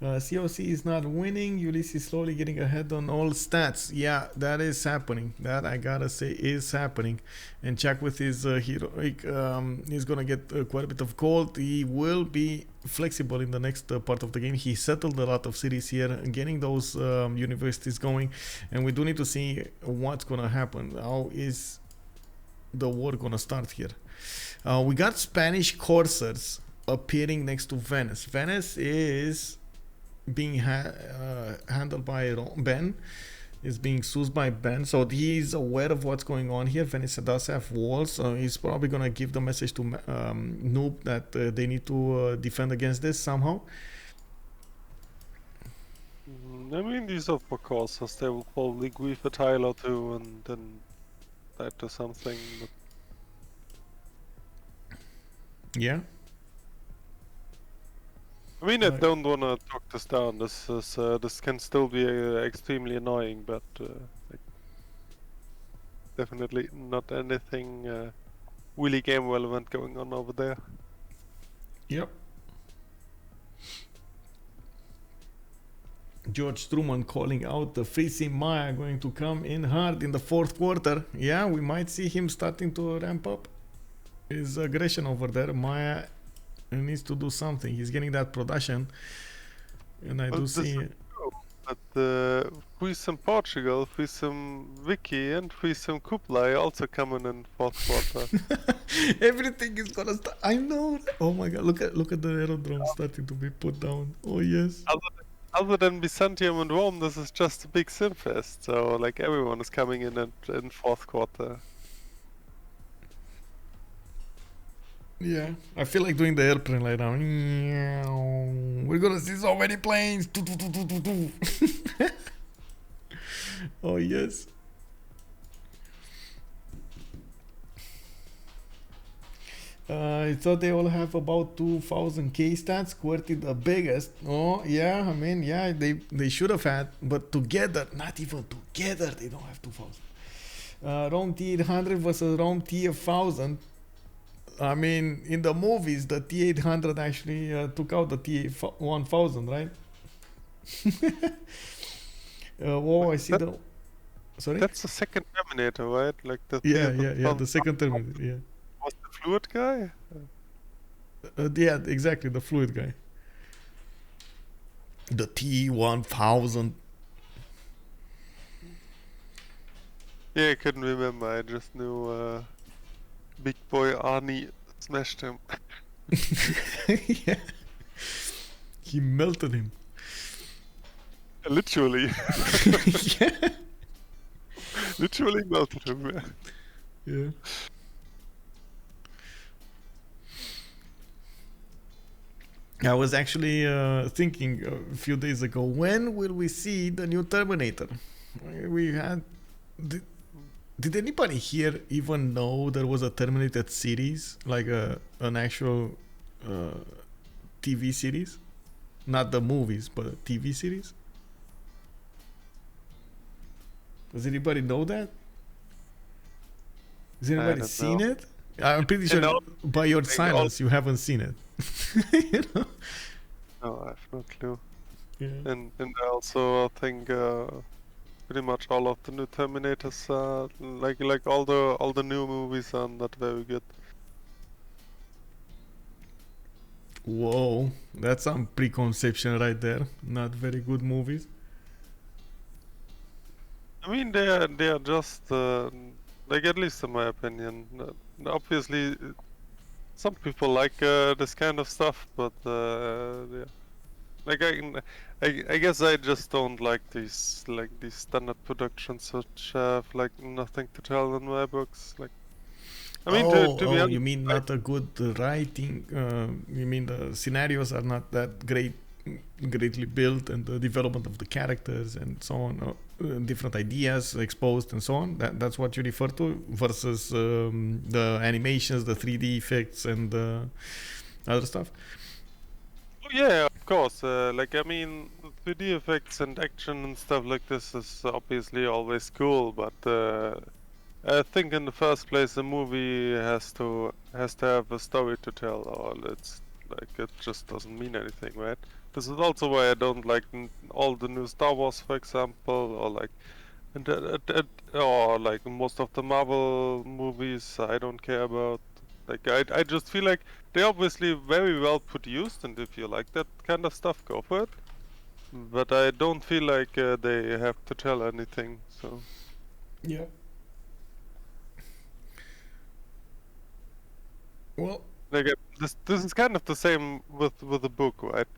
COC is not winning. Ulyss is slowly getting ahead on all stats. Yeah, that is happening. That I gotta say is happening. And check with his heroic. He's gonna get quite a bit of gold. He will be flexible in the next part of the game. He settled a lot of cities here, getting those universities going. And we do need to see what's gonna happen. How is the war gonna start here? We got Spanish coursers appearing next to Venice. Venice is being handled by Ben, is being sourced by Ben, so he's aware of what's going on here. Venice does have walls, so he's probably gonna give the message to Noob that they need to defend against this somehow. I mean, these are for courses. They will probably grief a tile or two and then that to something. But Yeah. I mean, I don't wanna talk this down. This can still be extremely annoying, but like, definitely not anything really game relevant going on over there. Yep. George Truman calling out the freezing Maya going to come in hard in the fourth quarter. Yeah, we might see him starting to ramp up his aggression over there. Maya needs to do something. He's getting that production, and I do see. But Freeze Portugal, Freeze Wiki, and Freeze Kublai also coming in fourth quarter. Everything is gonna start. I know. Oh my god! Look at the aerodrome starting to be put down. Oh yes. Other than Byzantium and Rome, this is just a big simfest. So like everyone is coming in fourth quarter. Yeah, I feel like doing the airplane right now. We're gonna see so many planes. Oh yes. I thought they all have about 2,000 K stats. QWERTY the biggest. Oh yeah, I mean yeah, they should have had, but together, not even together, they don't have 2,000. Rome T800 versus Rome T1000. I mean, in the movies, the T800 actually took out the T1000, right? Oh, I see the. Sorry. That's the second Terminator, right? Like the Yeah. The second Terminator. Yeah. Was the fluid guy? Yeah, exactly. The fluid guy. The T1000. Yeah, I couldn't remember. I just knew Big Boy Arnie smashed him. Yeah. He melted him. Literally. Yeah. Literally melted him. Yeah. I was actually thinking a few days ago, when will we see the new Terminator? We had. Did anybody here even know there was a Terminator series, like an actual TV series? Not the movies, but a TV series? Does anybody know that? Has anybody seen it? I'm pretty sure by your silence you haven't seen it. You know? No, I have no clue. Yeah. And I also think pretty much all of the new Terminators, like all the new movies are not very good. Whoa, that's some preconception right there. Not very good movies. I mean, they are just like, at least in my opinion. Obviously, some people like this kind of stuff, but yeah. Like I guess I just don't like these standard productions which have like nothing to tell in my books. Like, I mean, to be honest, you mean not a good writing? You mean the scenarios are not that greatly built, and the development of the characters and so on, different ideas exposed and so on. That's what you refer to, versus the animations, the 3D effects, and other stuff. Oh yeah, of course. Like, I mean, 3D effects and action and stuff like this is obviously always cool, but I think in the first place the movie has to have a story to tell, or it's like it just doesn't mean anything, right? This is also why I don't like all the new Star Wars, for example, or like, or like most of the Marvel movies. I don't care about. Like, I just feel like they're obviously very well produced, and if you like that kind of stuff, go for it. But I don't feel like they have to tell anything. So yeah. Well, like, this is kind of the same with a book, right?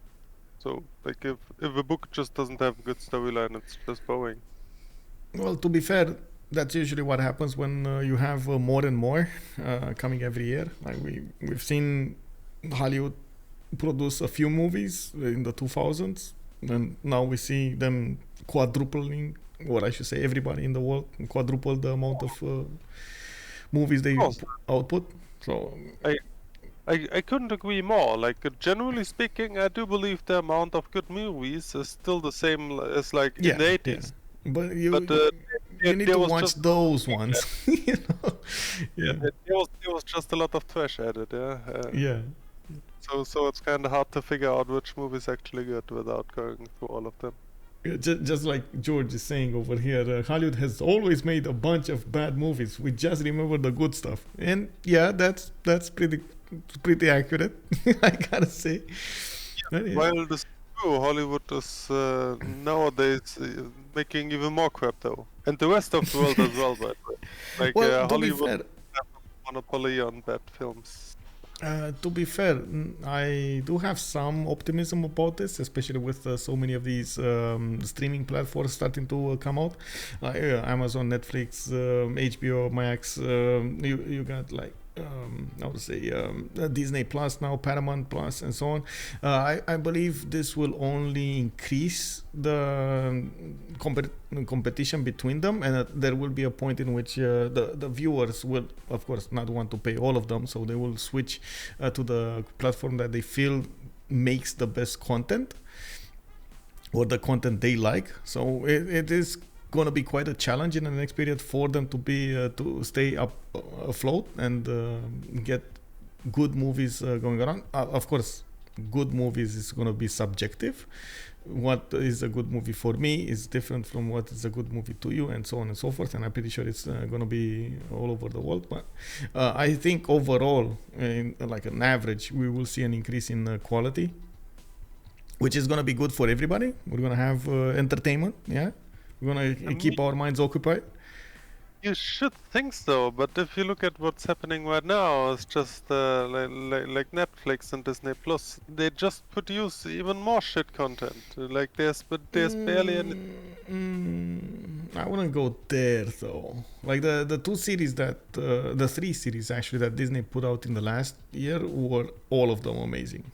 So like, if a book just doesn't have a good storyline, it's just boring. Well, to be fair, that's usually what happens when you have more and more coming every year. Like we've seen Hollywood produce a few movies in the 2000s, and now we see them quadrupling, or I should say everybody in the world quadruple the amount of movies they output. So I couldn't agree more. Like, generally speaking, I do believe the amount of good movies is still the same as like in the 80s. Yeah. But you need to watch those ones. You know? Yeah. There was just a lot of trash added. Yeah. So it's kind of hard to figure out which movie is actually good without going through all of them. Yeah, just like George is saying over here, Hollywood has always made a bunch of bad movies. We just remember the good stuff, and yeah, that's pretty accurate. I gotta say. Yeah. While this is true, Hollywood is nowadays making even more crap though, and the rest of the world as well. But like, well, Hollywood has a monopoly on bad films. To be fair, I do have some optimism about this, especially with so many of these streaming platforms starting to come out, Amazon, Netflix, HBO Max. You got like I would say Disney Plus now, Paramount Plus, and so on. I believe this will only increase the competition between them, and there will be a point in which the viewers will, of course, not want to pay all of them, so they will switch to the platform that they feel makes the best content or the content they like. So it is going to be quite a challenge in the next period for them to be to stay up afloat and get good movies going around. Of course, good movies is going to be subjective. What is a good movie for me is different from what is a good movie to you, and so on and so forth. And I'm pretty sure it's going to be all over the world. But I think overall, in like an average, we will see an increase in quality, which is going to be good for everybody. We're going to have entertainment, yeah. We're going to keep our minds occupied. You should think so, but if you look at what's happening right now, it's just like Netflix and Disney Plus. They just produce even more shit content. Like there's barely any. I wouldn't go there though. Like the two series that the three series actually that Disney put out in the last year were all of them amazing.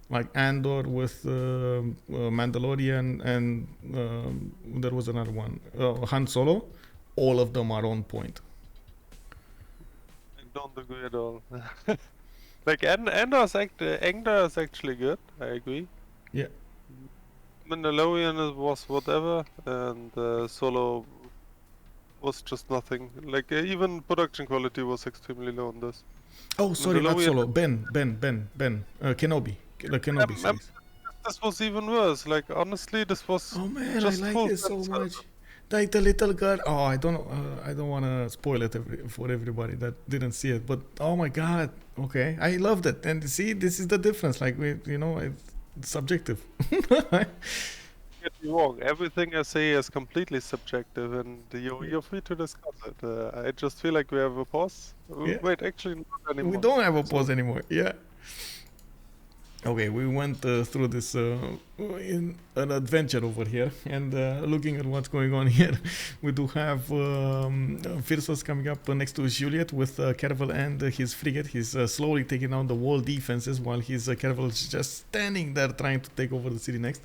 Like Andor with Mandalorian, and there was another one, Han Solo. All of them are on point. I don't agree at all. Like Andor is actually good. I agree. Yeah. Mandalorian was whatever, and Solo was just nothing. Like even production quality was extremely low on this. Oh, sorry, not Solo. Ben. Kenobi. The Kenobi series. This was even worse. Like honestly, this was. Oh man, just I like it so much. Like the little girl. Oh, I don't want to spoil it for everybody that didn't see it. But oh my god, okay, I loved it. And see, this is the difference. Like it's subjective. Get me wrong. Everything I say is completely subjective, and you're free to discuss it. I just feel like we have a pause. Yeah. Wait, actually, not anymore. We don't have a pause anymore. Yeah. Okay, we went through this in an adventure over here, and looking at what's going on here, we do have Phyrsos coming up next to Juliet with Caravel and his frigate. He's slowly taking down the wall defenses while his Caravel is just standing there trying to take over the city next.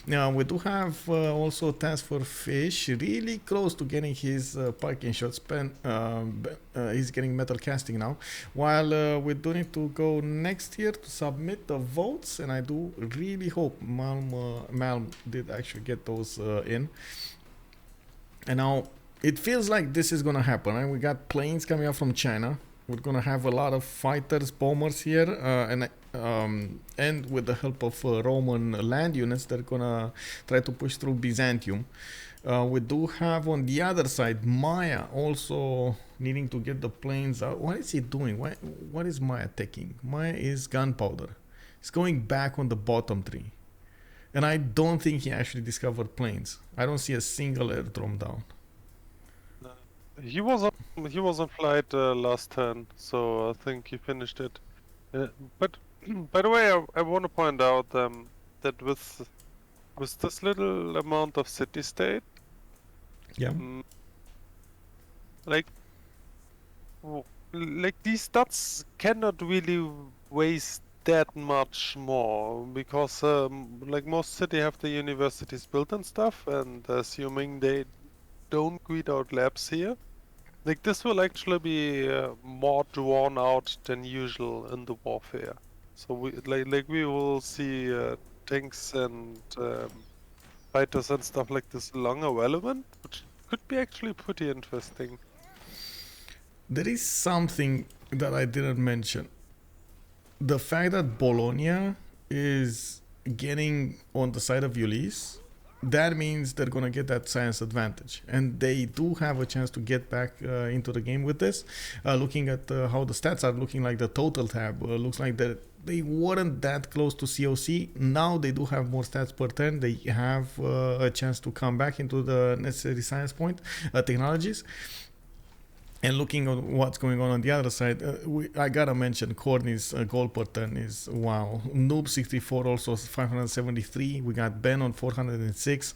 Now we do have also TaskForceFish really close to getting his parking shot spent. He's getting metal casting now, while we do need to go next here to submit the votes, and I do really hope Malm did actually get those in. And now it feels like this is gonna happen, right? We got planes coming up from China. We're gonna have a lot of fighters, bombers here, and with the help of Roman land units, they're gonna try to push through Byzantium. We do have on the other side Maya also needing to get the planes out. What is he doing? What is Maya taking? Maya is gunpowder. He's going back on the bottom tree. And I don't think he actually discovered planes. I don't see a single airdrome down. He was on flight last turn, so I think he finished it. But by the way, I want to point out that with this little amount of city-state, yeah, like these stats cannot really waste that much more, because like most city have the universities built and stuff, and assuming they don't read out labs here, like this will actually be more drawn out than usual in the warfare. So we will see tanks and fighters and stuff like this longer relevant, which could be actually pretty interesting. There is something that I didn't mention. The fact that Bologna is getting on the side of Ulyss, that means they're going to get that science advantage. And they do have a chance to get back into the game with this. Looking at how the stats are looking, like the total tab, looks like that they weren't that close to CoC. Now they do have more stats per turn. They have a chance to come back into the necessary science point technologies. And looking at what's going on the other side, I gotta mention Khornie's goal per turn is wow. Noob 64 also 573. We got Ben on 406.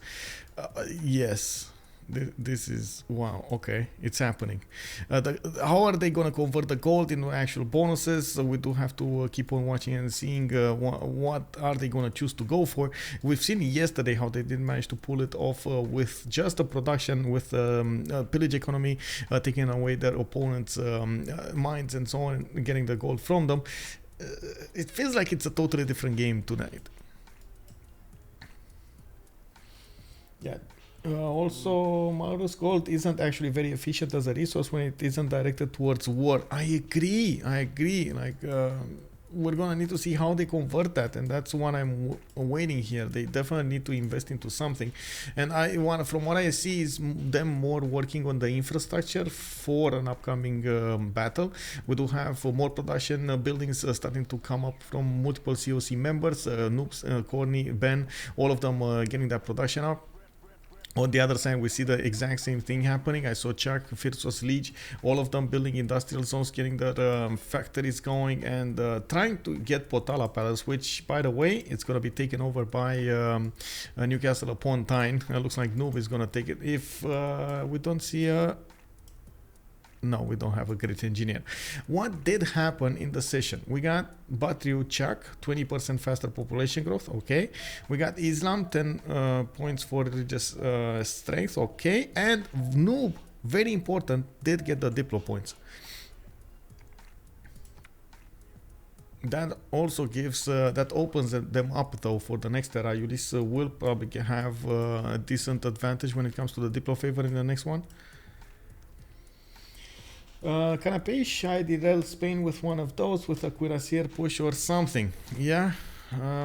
Yes, This is wow. Okay, it's happening. How are they gonna convert the gold into actual bonuses? So we do have to keep on watching and seeing what are they gonna choose to go for. We've seen yesterday how they did manage to pull it off with just the production, with pillage economy, taking away their opponents' mines and so on, and getting the gold from them. It feels like it's a totally different game tonight. Yeah. Also, Malrus Gold isn't actually very efficient as a resource when it isn't directed towards war. I agree. Like, we're gonna need to see how they convert that, and that's what I'm waiting here. They definitely need to invest into something, and from what I see, is them more working on the infrastructure for an upcoming battle. We do have more production buildings starting to come up from multiple COC members, Noobs, Khornie, Ben, all of them getting that production up. On the other side, we see the exact same thing happening. I saw Chuck, Phyrsos, Lege, all of them building industrial zones, getting their factories going, and trying to get Potala Palace, which, by the way, it's going to be taken over by Newcastle upon Tyne. Looks like Noob is going to take it. If we don't see a... No, we don't have a great engineer. What did happen in the session? We got Batriu Chuck, 20% faster population growth, okay. We got Islam, 10 points for religious strength, okay. And Noob, very important, did get the Diplo points. That also gives, that opens them up though for the next era. Ulyss will probably have a decent advantage when it comes to the Diplo favor in the next one. Can I pay Shy derail Spain with one of those, with a cuirassier push or something? Yeah,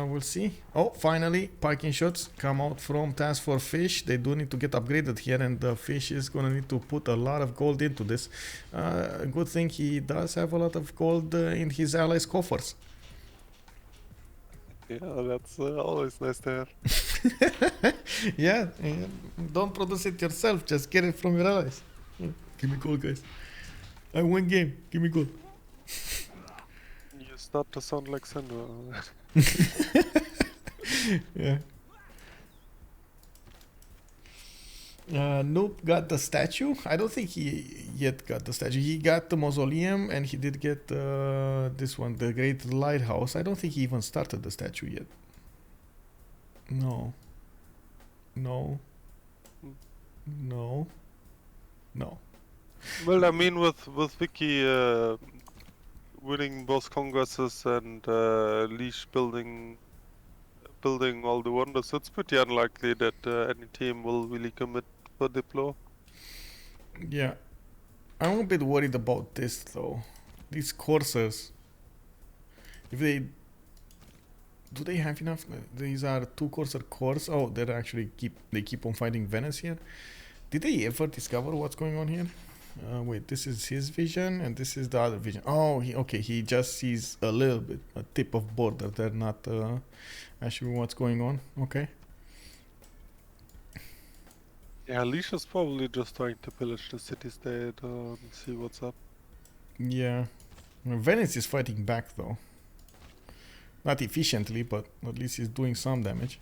we'll see. Oh, finally, parking shots come out from TaskForceFish. They do need to get upgraded here, and the fish is gonna need to put a lot of gold into this. Good thing he does have a lot of gold in his allies' coffers. Yeah, that's always nice to have. Yeah, don't produce it yourself, just get it from your allies. Give me gold, guys. I win game. Give me gold. You start to sound like Sandra. Yeah. Nope got the statue. I don't think he yet got the statue. He got the mausoleum, and he did get this one, the Great Lighthouse. I don't think he even started the statue yet. No. No. No. No. Well, I mean, with Vicky winning both congresses and Lege building all the wonders, it's pretty unlikely that any team will really commit for Diplo. Yeah, I'm a bit worried about this though. These courses, if they do, they have enough? These are 2 courser cores. Oh, they keep on fighting Venice here. Did they ever discover what's going on here? Wait, this is his vision, and this is the other vision. Oh, he just sees a little bit, a tip of border. They're not actually what's going on. Okay. Yeah, Lege is probably just trying to pillage the city-state and see what's up. Yeah. Venice is fighting back, though. Not efficiently, but at least he's doing some damage.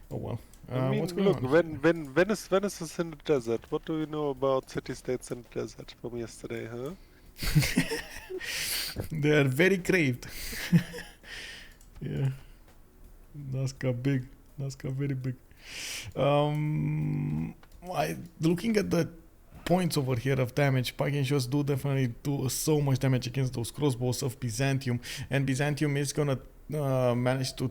Oh well. I mean, what's going look, on? when Venice is in the desert, what do we know about city-states in the desert from yesterday, huh? They are very craved. Yeah. Nazca big. Nazca very big. Looking at the points over here of damage, Pagan shots do definitely do so much damage against those crossbows of Byzantium, and Byzantium is gonna manage to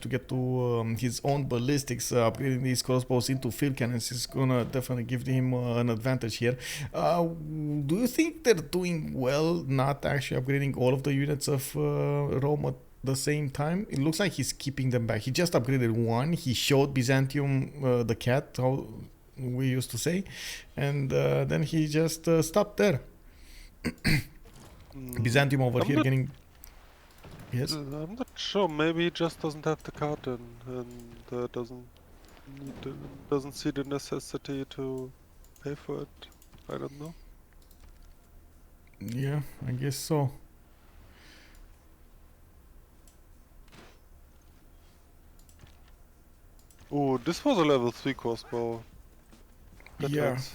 get to his own ballistics. Upgrading these crossbows into field cannons is gonna definitely give him an advantage here. Do you think they're doing well not actually upgrading all of the units of Rome at the same time? It looks like he's keeping them back. He just upgraded one. He showed Byzantium the cat, how we used to say, and then he just stopped there. Byzantium over here getting... Yes? I'm not sure. Maybe he just doesn't have the card and doesn't see the necessity to pay for it. I don't know. Yeah, I guess so. Oh, this was a level 3 crossbow. That Yeah. hurts.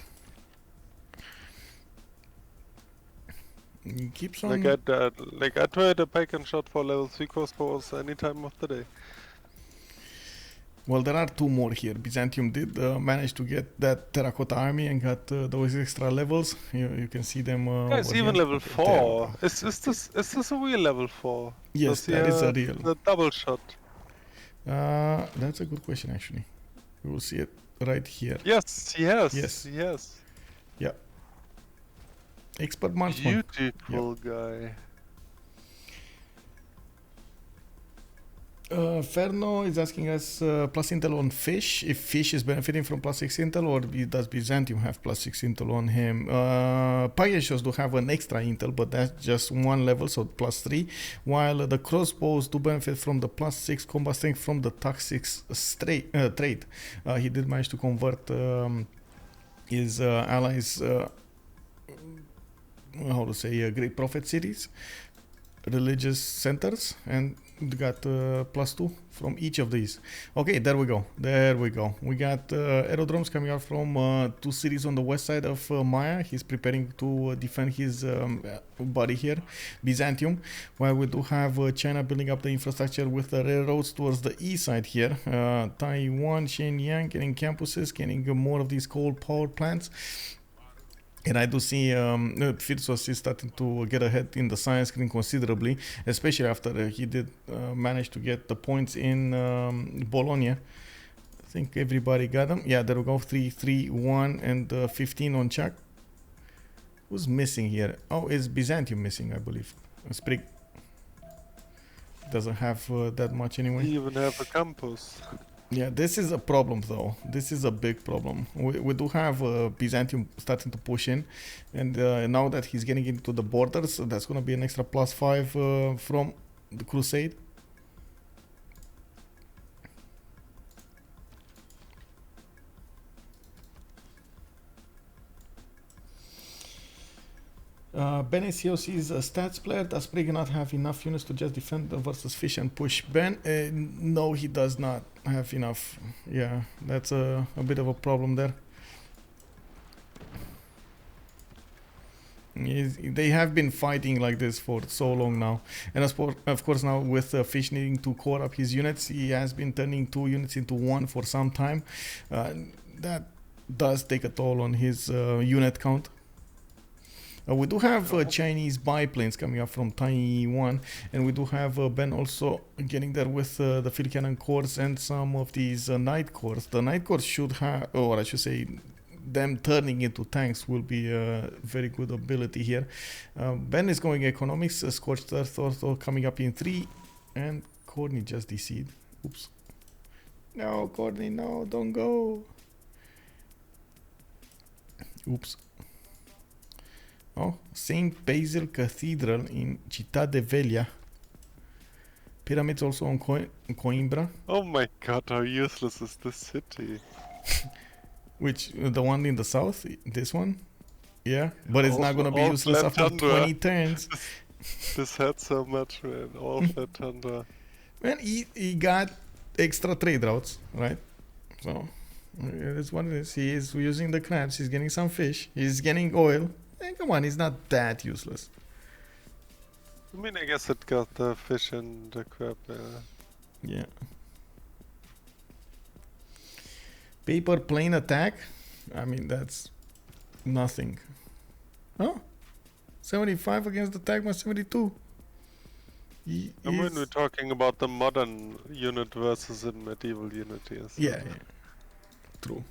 He keeps Like on. I tried a pike and shot for level 3 crossbows any time of the day. Well, there are two more here. Byzantium did manage to get that terracotta army and got those extra levels. You can see them. Guys, over even here. level Okay, there we 4. go. Is this a real level 4? Yes, Does he that is a have real. the double shot? That's a good question, actually. We will see it right here. Yes, yes, Yes. yes. Yeah. Expert marksman. Beautiful guy. Ferno is asking us plus intel on fish. If fish is benefiting from plus 6 intel, or does Byzantium have plus 6 intel on him? Pyrsos do have an extra intel, but that's just one level, so plus 3. While the crossbows do benefit from the plus 6 combat strength from the tax 6 trait. He did manage to convert his allies, how to say, Great Prophet cities, religious centers, and got plus 2 from each of these. Okay, there we go. We got aerodromes coming out from 2 cities on the west side of Maya. He's preparing to defend his body here, Byzantium, while we do have China building up the infrastructure with the railroads towards the east side here. Taiwan, Shenyang getting campuses, getting more of these coal power plants. And I do see Phyrsos is starting to get ahead in the science screen considerably, especially after he did manage to get the points in Bologna. I think everybody got them. Yeah, there we go. 3, 3, 1, and 15 on Chuck. Who's missing here? Oh, is Byzantium missing, I believe. Sprig doesn't have that much anyway. We even have a campus. Yeah, this is a problem though. This is a big problem. We do have Byzantium starting to push in, and now that he's getting into the borders, that's going to be an extra plus 5 from the Crusade. Ben is COC's stats player. Does Sprig not have enough units to just defend versus fish and push Ben? No, he does not have enough. Yeah, that's a bit of a problem there. They have been fighting like this for so long now. And of course now with Fish needing to core up his units, he has been turning 2 units into 1 for some time. That does take a toll on his unit count. We do have Chinese biplanes coming up from Taiwan, and we do have Ben also getting there with the field cannon cores and some of these night cores. The night cores should have, or I should say, them turning into tanks will be a very good ability here. Ben is going economics, Scorched Earth also coming up in 3, and Khornie just DC'd. Oops. No, Khornie, no, don't go. Oops. Oh, Saint Basil Cathedral in Città de Veglia. Pyramids also on Coimbra. Oh my god, how useless is this city? Which, the one in the south? This one? Yeah, but it's not gonna be all useless flat after tundra. 20 turns. This hurts so much, man. All flat tundra. Man, he got extra trade routes, right? So, that's what it is. He is using the crabs, he's getting some fish, he's getting oil. Come on, he's not that useless. I mean, I guess it got the fish and the crab, Yeah. Paper plane attack? I mean, that's nothing. Oh? 75 against the Tagma 72. And when we're talking about the modern unit versus a medieval unit, yes. Yeah. True.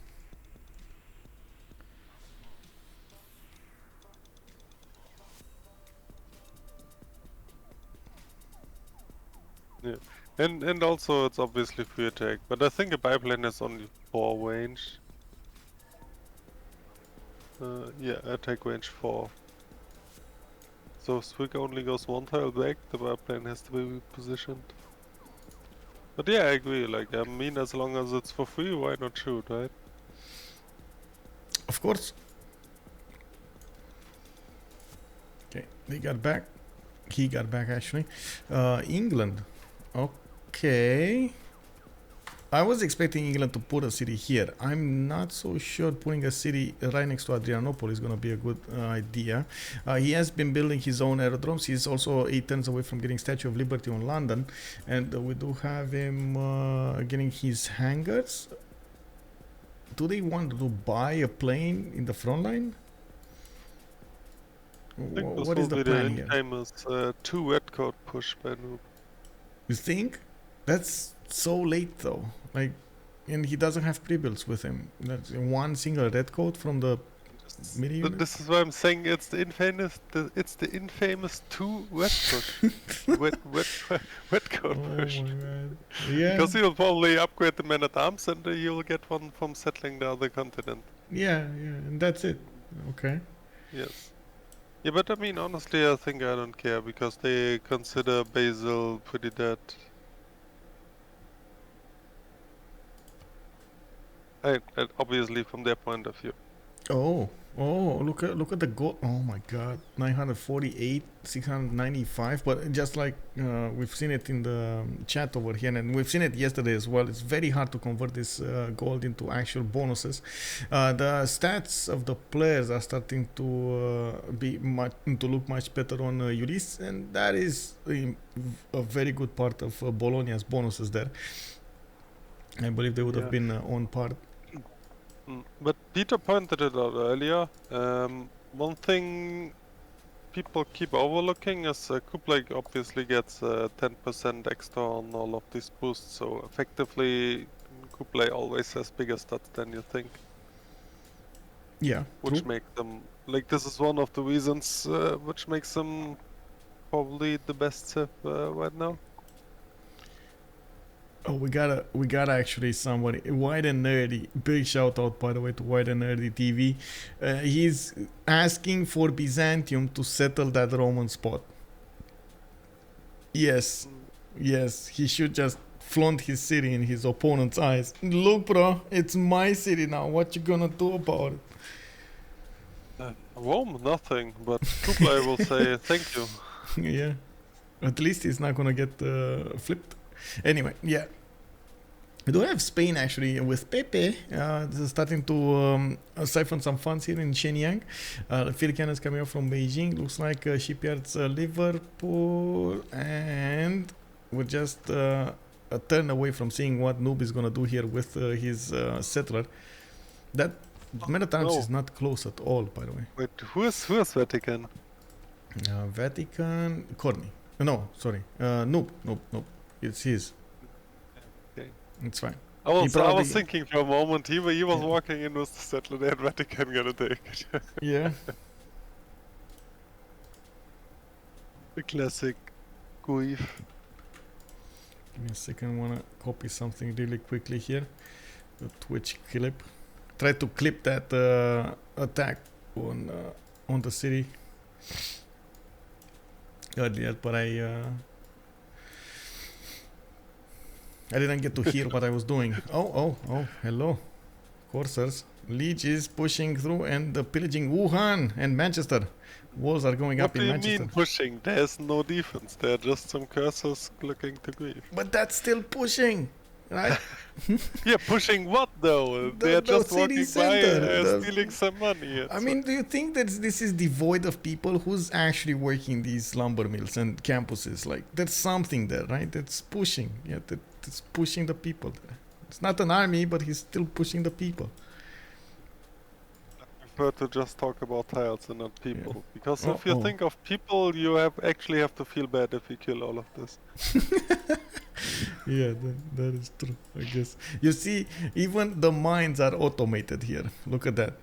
Yeah. And also it's obviously free attack, but I think a biplane has only 4 range. Yeah, attack range 4. So Sprig only goes 1 tile back, the biplane has to be repositioned. But yeah, I agree, like, I mean, as long as it's for free, why not shoot, right? Of course. Okay, they got back. He got back, actually. England. Okay. I was expecting England to put a city here. I'm not so sure putting a city right next to Adrianople is going to be a good idea. He has been building his own aerodromes. He's also 8 turns away from getting Statue of Liberty on London. And we do have him getting his hangars. Do they want to buy a plane in the front line? I think this What will is the be plan the here? infamous 2 red code push by Noob. You think? That's so late though. Like, and he doesn't have pre-builds with him. That's one single red coat from the mini unit. This is why I'm saying it's the infamous 2 red push. wet code push. My God. Yeah. Because he'll probably upgrade the man at arms and you'll get one from settling the other continent. Yeah, and that's it. Okay. Yes. Yeah, but I mean, honestly, I think I don't care because they consider Basil pretty dead. Obviously, from their point of view. Oh, look at the goal. Oh my God, 948, 695. But just like we've seen it in the chat over here, and we've seen it yesterday as well. It's very hard to convert this gold into actual bonuses. The stats of the players are starting to look much better on Ulyss, and that is a very good part of Bologna's bonuses there. I believe they would have been on par. But Peter pointed it out earlier. One thing people keep overlooking is Kublai obviously gets 10% extra on all of these boosts, so effectively Kublai always has bigger stats than you think. Yeah, which true. make them, like, this is one of the reasons which makes them probably the best civ right now. Oh, we gotta actually somebody White and Nerdy. Big shout out, by the way, to White and Nerdy TV. He's asking for Byzantium to settle that Roman spot. Yes, he should just flaunt his city in his opponent's eyes. Look, bro, it's my city now. What you gonna do about it? Rome, nothing, but Kublai will say thank you. Yeah, at least he's not gonna get flipped. Anyway, yeah. We do have Spain actually with Pepe starting to siphon some funds here in Shenyang. Field cannons coming up from Beijing. Looks like shipyards Liverpool, and we're just a turn away from seeing what Noob is gonna do here with his settler. That Metatarms is not close at all, by the way. Wait, who is Vatican? Vatican, Khornie. No, sorry, Noob. It's his. Okay. It's fine. I was thinking for a moment, he was walking in with the settler there and Vatican gonna take it. Yeah. The classic Guif. Give me a second, I wanna copy something really quickly here. The Twitch clip. Try to clip that attack on the city earlier, but I didn't get to hear what I was doing. Oh, hello. Corsairs. Lege is pushing through and pillaging Wuhan and Manchester. Walls are going up in Manchester. What do you mean pushing? There's no defense. There are just some cursors looking to grief. But that's still pushing, right? Yeah, pushing what though? They're just walking by stealing some money. I mean, do you think that this is devoid of people? Who's actually working these lumber mills and campuses? Like, there's something there, right? That's pushing. Yeah, it's pushing the people there. It's not an army, but he's still pushing the people. I prefer to just talk about tiles and not people. Yeah. Because if you think of people, you actually have to feel bad if you kill all of this. Yeah, that is true, I guess. You see, even the mines are automated here. Look at that.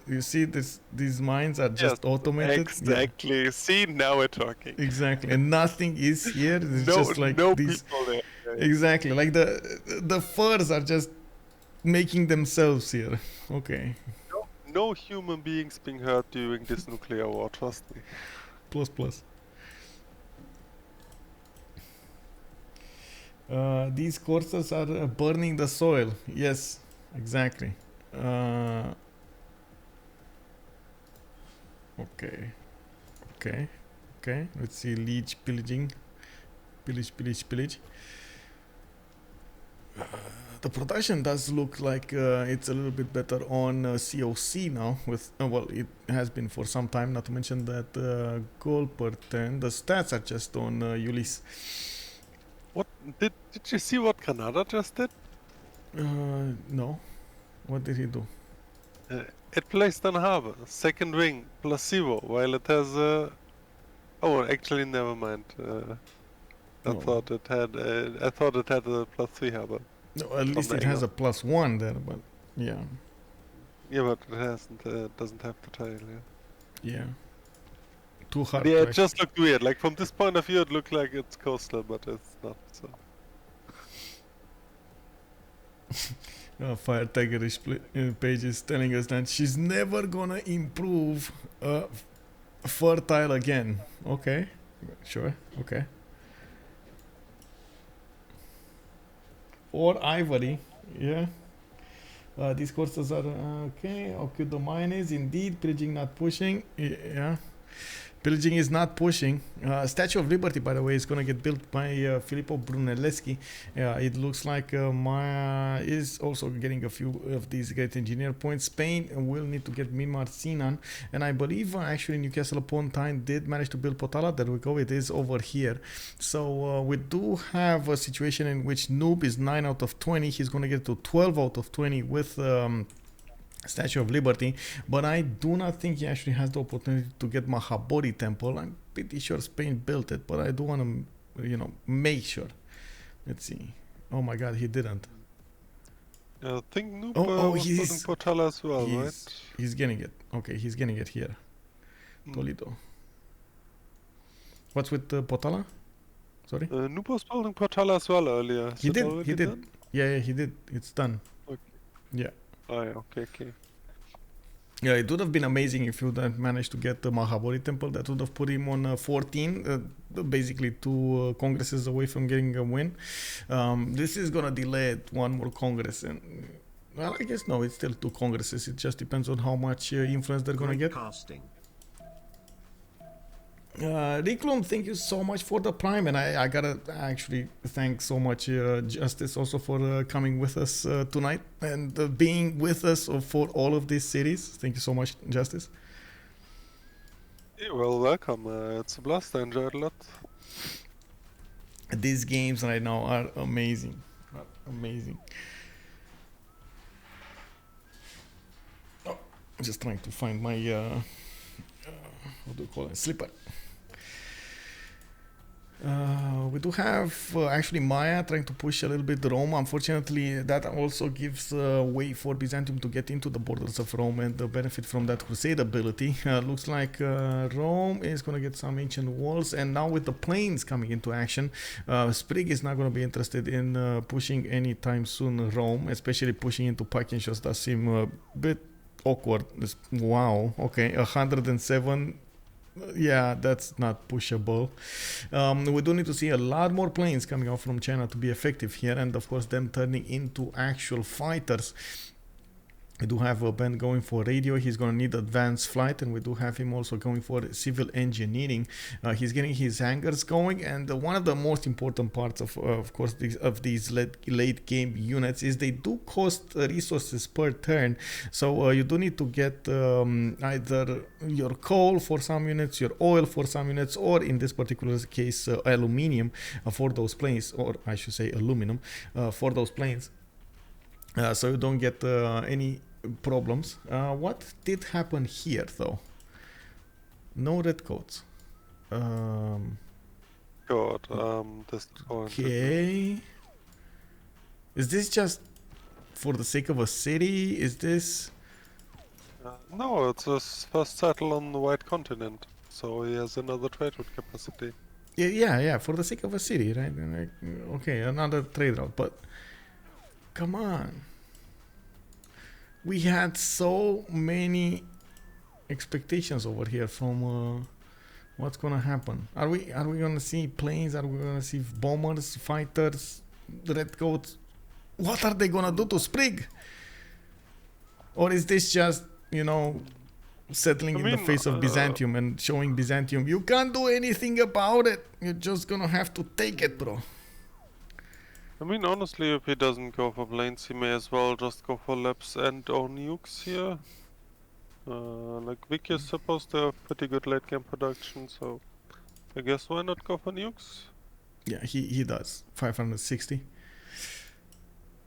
You see, these mines are just automated. Exactly. Yeah. See, now we're talking. Exactly, and nothing is here. It's just like these. People there. Right? Exactly, like the furs are just making themselves here. Okay. No human beings being hurt during this nuclear war. Trust me. Plus. These corsairs are burning the soil. Yes, exactly. Okay. Let's see. Lege pillaging. Pillage. The production does look like it's a little bit better on CoC now. With well, it has been for some time. Not to mention that goal per turn. The stats are just on Ulyss. What did you see what Canada just did? No. What did he do? It placed on harbor, second wing, +0, while it has oh, actually, never mind. I thought it had a +3 harbor. No, at least it has a +1 there, but yeah. Yeah, but it hasn't. Doesn't have the tile. Yeah. Too hard. Yeah, it just looked weird. Like from this point of view, it looked like it's coastal, but it's not. So. Fire Tigerish page is telling us that she's never gonna improve fertile again. Okay, sure, okay. Or ivory, yeah. These courses are okay. Okay, the mine is indeed pillaging, not pushing. Yeah. Pillaging is not pushing. Statue of Liberty, by the way, is going to get built by Filippo Brunelleschi. It looks like Maya is also getting a few of these great engineer points. Spain will need to get Mimar Sinan. And I believe actually Newcastle upon Tyne did manage to build Potala. There we go. It is over here. So we do have a situation in which Noob is 9 out of 20. He's going to get to 12 out of 20 with... Statue of Liberty, but I do not think he actually has the opportunity to get Mahabodhi Temple. I'm pretty sure Spain built it, but I do want to, make sure. Let's see. Oh my God, he didn't. I think Noob was building Potala as well, right? He's getting it. Okay, he's getting it here. Toledo. What's with Potala? Sorry? Noob was building Potala as well earlier. He did. Done? Yeah, he did. It's done. Okay. Yeah. Oh, yeah, okay. Yeah, it would have been amazing if you had managed to get the Mahabodhi Temple. That would have put him on 14, basically 2 congresses away from getting a win. This is going to delay it one more congress. And well, I guess no, it's still 2 congresses. It just depends on how much influence they're going to get. Casting. Riklum, thank you so much for the prime, and I gotta actually thank so much Justice also for coming with us tonight and being with us for all of this series. Thank you so much, Justice. You're well welcome. It's a blast. I enjoyed a lot. These games right now are amazing. Amazing. Oh, I'm just trying to find my what do you call it? Slipper. We do have actually Maya trying to push a little bit Rome. Unfortunately, that also gives way for Byzantium to get into the borders of Rome and benefit from that crusade ability. Looks like Rome is going to get some ancient walls, and now with the planes coming into action, Sprig is not going to be interested in pushing anytime soon Rome, especially pushing into Pakinshos does seem a bit awkward. Wow, okay, 107. Yeah, that's not pushable. We do need to see a lot more planes coming out from China to be effective here, and of course them turning into actual fighters. We do have Ben going for radio. He's going to need advanced flight, and we do have him also going for civil engineering. He's getting his hangars going, and one of the most important parts of course, these late game units is they do cost resources per turn. So you do need to get either your coal for some units, your oil for some units, or in this particular case, aluminium for those planes, or I should say aluminum for those planes. So you don't get any problems. What did happen here though? No red coats. Okay. Is this just for the sake of a city? Is this... No, it's his first settle on the White Continent. So he has another trade route capacity. Yeah, for the sake of a city, right? Okay, another trade route, but... Come on. We had so many expectations over here from what's gonna happen. Are we gonna see planes? Are we gonna see bombers, fighters, redcoats? What are they gonna do to Sprig? Or is this just, settling in the face of Byzantium and showing Byzantium you can't do anything about it? You're just gonna have to take it, bro. I mean, honestly, if he doesn't go for planes, he may as well just go for labs and own nukes here. Like Vicky is supposed to have pretty good late game production, so I guess why not go for nukes? Yeah, he does 560.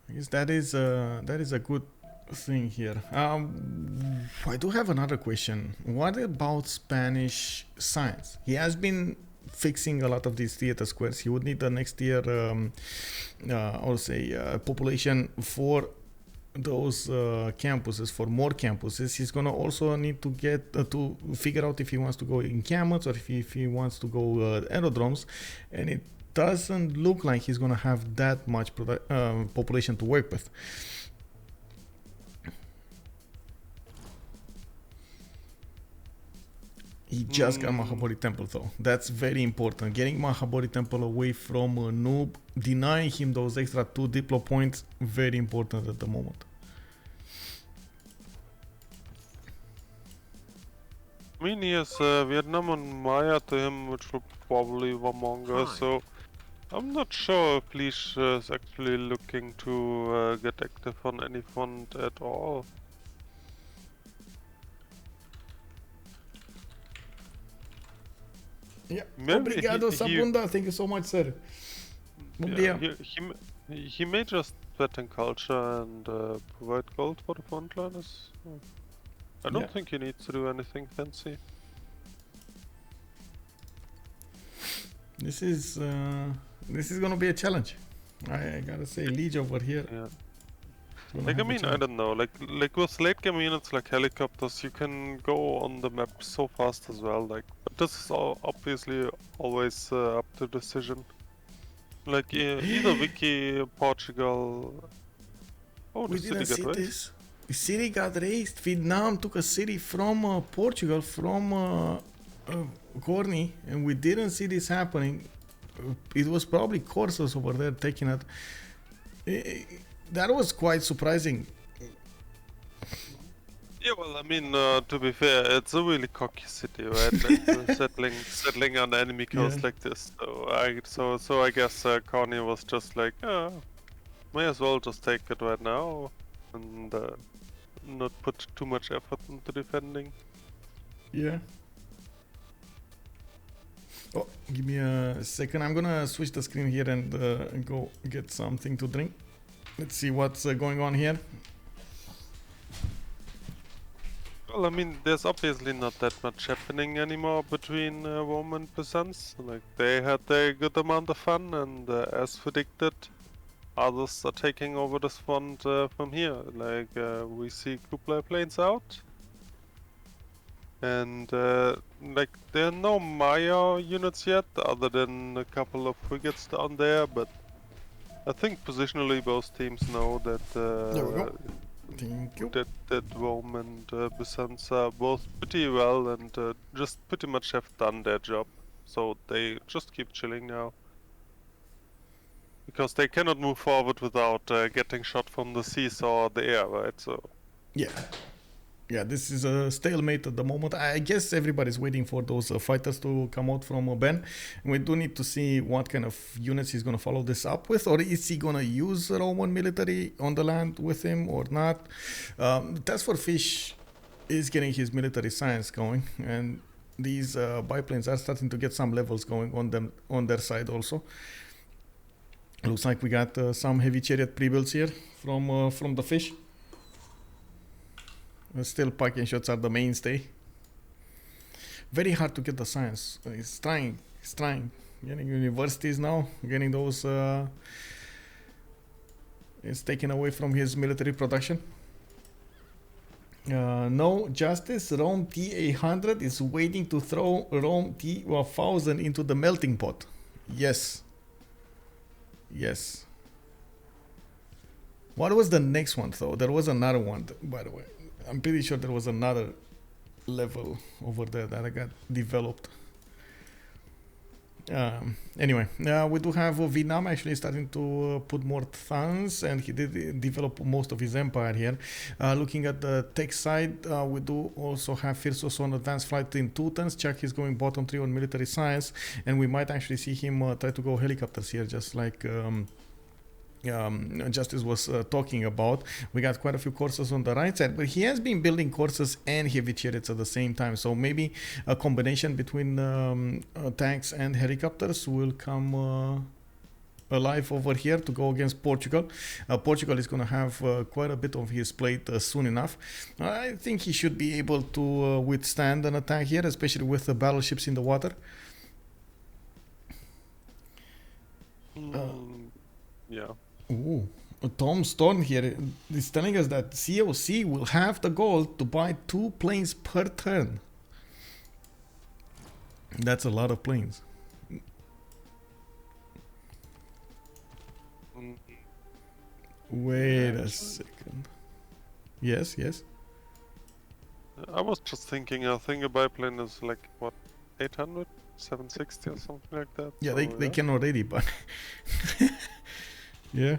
I guess that is a good thing here. I do have another question. What about Spanish science? He has been fixing a lot of these theater squares. He would need the next year, population for those campuses, for more campuses. He's gonna also need to get to figure out if he wants to go in camels or if he wants to go aerodromes, and it doesn't look like he's gonna have that much population to work with. He just got Mahabodhi Temple though. That's very important. Getting Mahabodhi Temple away from a noob, denying him those extra 2 diplo points, very important at the moment. I mean, he has Vietnam and Maya to him, which will probably Warmonger, so I'm not sure if Lege is actually looking to get active on any front at all. Yeah. Maybe Obrigado, Sabunda. Thank you so much, sir. Yeah, he may just threaten culture and provide gold for the frontliners. I don't think he needs to do anything fancy. This is gonna be a challenge. I gotta say, Lege over here. Yeah. Like, I mean, I don't know, like with late game units like helicopters, you can go on the map so fast as well, like, but this is obviously always up to decision. Like, either Vicky, Portugal... Oh, the city got raised. The city got raised. Vietnam took a city from Portugal, from Khornie, and we didn't see this happening. It was probably Phyrsos over there taking it. That was quite surprising. Yeah, well, I mean, to be fair, it's a really cocky city, right? Like, settling on the enemy coast like this. So I guess Khornie was just like, may as well just take it right now and not put too much effort into defending. Yeah. Oh, give me a second. I'm gonna switch the screen here and go get something to drink. Let's see what's going on here. Well, I mean, there's obviously not that much happening anymore between Rome and Byzance. Like, they had a good amount of fun, and as predicted, others are taking over this front from here. Like, we see Kublai planes out. And, like, there are no Maya units yet, other than a couple of frigates down there, but I think positionally both teams know that There we go. Thank you. that Rome and Byzance are both pretty well and just pretty much have done their job. So they just keep chilling now. Because they cannot move forward without getting shot from the seas or the air, right? So Yeah, this is a stalemate at the moment. I guess everybody's waiting for those fighters to come out from Ben. We do need to see what kind of units he's going to follow this up with, or is he going to use Roman military on the land with him or not. TaskForceFish is getting his military science going, and these biplanes are starting to get some levels going on their side also. Looks like we got some heavy chariot pre-builds here from the fish. Still, parking shots are the mainstay. Very hard to get the science. He's trying. Getting universities now, getting those. It's taken away from his military production. No justice. Rome T800 is waiting to throw Rome T1000 into the melting pot. Yes. What was the next one though? There was another one, by the way. I'm pretty sure there was another level over there that I got developed. Anyway, we do have Vietnam actually starting to put more tons, and he did develop most of his empire here. Looking at the tech side, we do also have Phyrsos on advanced flight in 2 tons. Chuck is going bottom 3 on military science, and we might actually see him try to go helicopters here, just like Justice was talking about. We got quite a few courses on the right side, but he has been building courses and heavy chariots at the same time. So maybe a combination between tanks and helicopters will come alive over here to go against Portugal. Portugal is going to have quite a bit of his plate soon enough. I think he should be able to withstand an attack here, especially with the battleships in the water. Yeah. Ooh. Tom Storm here is telling us that CoC will have the goal to buy 2 planes per turn. That's a lot of planes. Wait a second. Yes. I was just thinking, I think a biplane is like, what, 800? 760 or something like that? Yeah, so, they can already, but... yeah.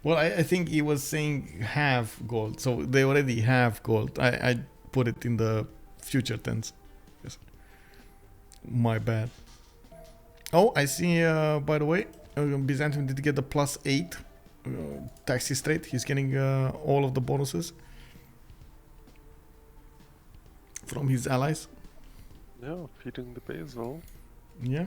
Well, I think he was saying have gold, so they already have gold. I put it in the future tense. Yes. My bad. Oh, I see, by the way, Byzantium did get the +8 taxi straight. He's getting all of the bonuses from his allies. Yeah, feeding the basil. Yeah.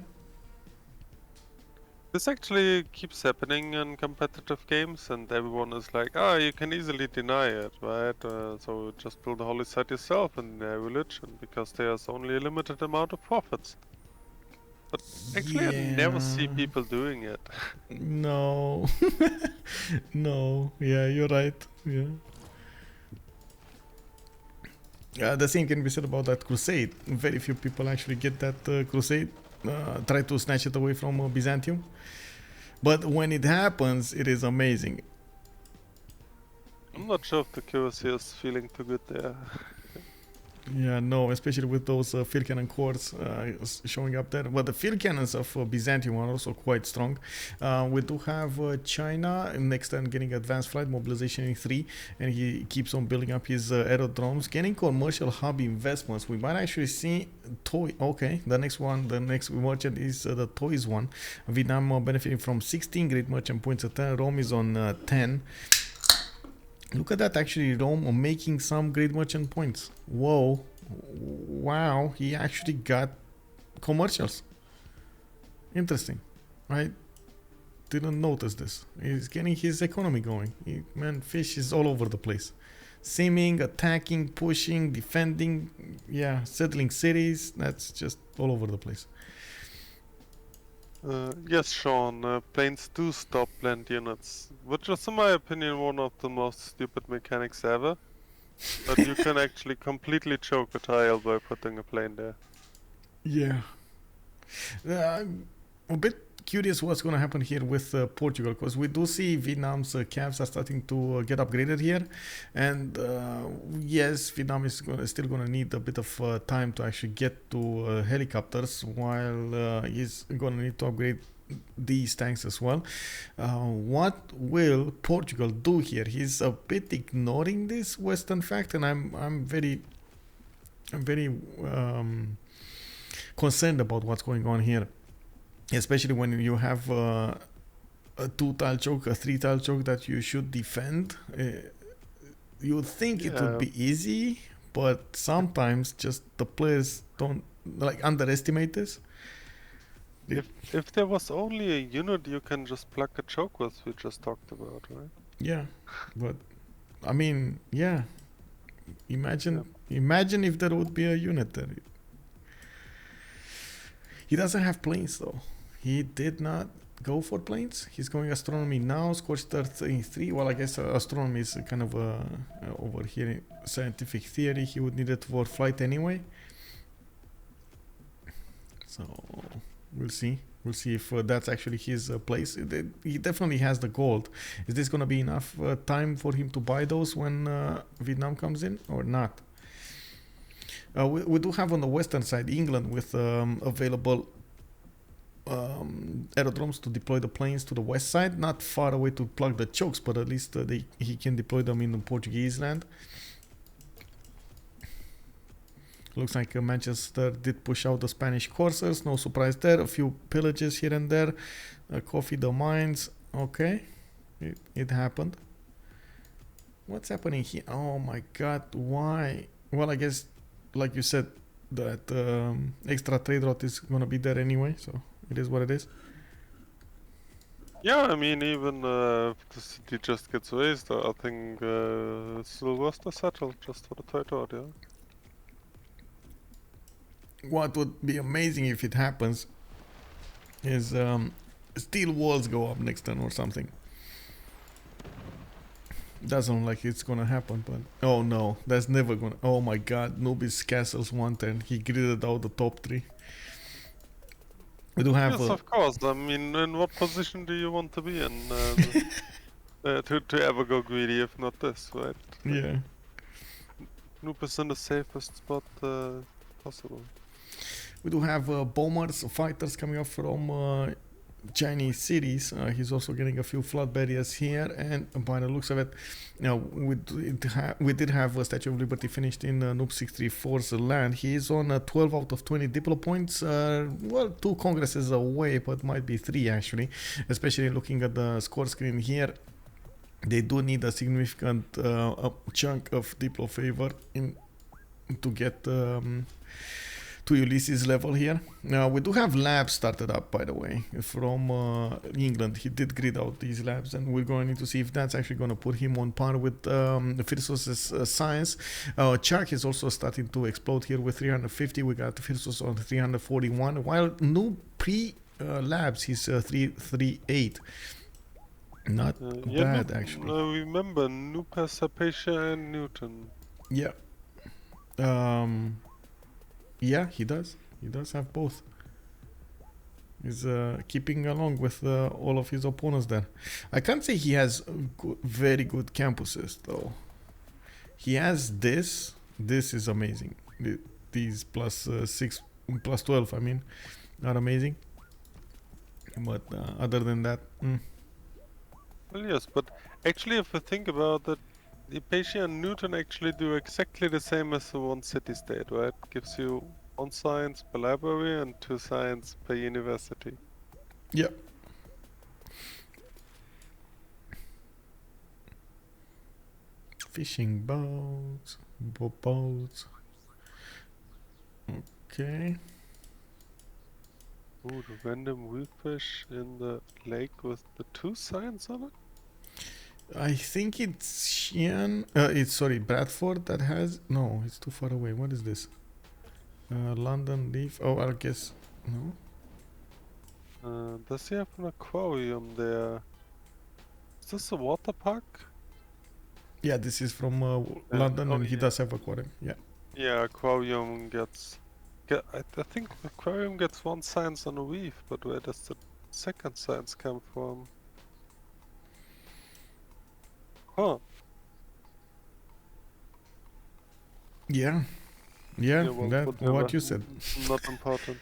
This actually keeps happening in competitive games, and everyone is like, "Ah, you can easily deny it, right? So just build a holy site yourself and deny religion, because there's only a limited amount of profits." But actually, I never see people doing it. No. No. Yeah, you're right. Yeah. The same can be said about that crusade. Very few people actually get that crusade. Try to snatch it away from Byzantium. But when it happens, it is amazing. I'm not sure if the CWC is feeling too good there. Yeah, no, especially with those field cannon cores showing up there. But the field cannons of Byzantium are also quite strong. We do have China next turn getting advanced flight mobilization in 3, and he keeps on building up his aerodromes, getting commercial hub investments. We might actually see toy. Okay, the next merchant is the toys one. Vietnam benefiting from 16 great merchant points a turn. Rome is on 10. Look at that, actually, Rome making some great merchant points. Whoa. Wow, he actually got commercials. Interesting. I didn't notice this. He's getting his economy going. Man, fish is all over the place. Simming, attacking, pushing, defending, yeah, settling cities. That's just all over the place. Yes, Sean, planes do stop land units, which is in my opinion one of the most stupid mechanics ever. But you can actually completely choke a tile by putting a plane there. Yeah. I'm a bit curious what's going to happen here with Portugal, because we do see Vietnam's cavs are starting to get upgraded here, and yes, Vietnam is still going to need a bit of time to actually get to helicopters, while he's going to need to upgrade these tanks as well. What will Portugal do here? He's a bit ignoring this Western fact, and I'm very concerned about what's going on here. Especially when you have a 2-tile choke, a 3-tile choke that you should defend. You think it would be easy, but sometimes just the players don't underestimate this. If there was only a unit you can just plug a choke with, we just talked about, right? Yeah, but I mean, yeah. Imagine if there would be a unit there. He doesn't have planes though. He did not go for planes. He's going astronomy now. Scorched Earth in 3. Well, I guess astronomy is kind of over here in scientific theory. He would need it for flight anyway. So we'll see. We'll see if that's actually his place. He definitely has the gold. Is this going to be enough time for him to buy those when Vietnam comes in or not? We do have on the western side England with available aerodromes to deploy the planes to the west side. Not far away to plug the chokes, but at least he can deploy them in the Portuguese land. Looks like Manchester did push out the Spanish coursers. No surprise there. A few pillages here and there. Coffee the mines. Okay, it happened. What's happening here? Oh my god, why? Well, I guess, like you said, that extra trade route is gonna be there anyway, so it is what it is. Yeah, I mean, even if the city just gets raised, I think it's still worth the settle just for the trade route, yeah. What would be amazing if it happens is steel walls go up next turn or something. Doesn't look like it's gonna happen, but oh no, that's never gonna. Oh my god, Nubis castles one turn. He gridded out the top 3. We do have. Yes, of course. I mean, in what position do you want to be in to ever go greedy if not this, right? Yeah. Noob is in the safest spot possible. We do have bombers, fighters coming up from Chinese cities. He's also getting a few flood barriers here, and by the looks of it, we did have a Statue of Liberty finished in Noob 634's land. He is on 12 out of 20 Diplo points. Well, 2 congresses away, but might be 3 actually, especially looking at the score screen here. They do need a significant chunk of Diplo favor to get to Ulyss's level here. Now we do have labs started up, by the way, from England. He did grid out these labs, and we're going to see if that's actually going to put him on par with Phyrsos' science. CoC is also starting to explode here with 350. We got Phyrsos on 341, while no pre-labs he's 338. Not bad, actually. Remember, Noob has Hypatia and Newton. Yeah. Yeah, he does. He does have both. He's keeping along with all of his opponents there. I can't say he has very good campuses, though. He has this. This is amazing. These plus 6, plus 12, I mean, are amazing. But other than that... Well, yes, but actually if you think about it, Hypatia and Newton actually do exactly the same as the one city-state, right? Gives you 1 science per library and 2 science per university. Yeah. Fishing boats, boats. Okay. Ooh, the random reef fish in the lake with the 2 science on it? I think it's Xi'an. It's sorry, Bradford that has. No, it's too far away. What is this? London Leaf. Oh, I guess no. Does he have an aquarium there? Is this a water park? Yeah, this is from London, and he does have aquarium. Yeah. Yeah, aquarium gets. I think aquarium gets 1 science on a reef, but where does the second science come from? Huh. Yeah. Yeah, well, that what you said. Not important.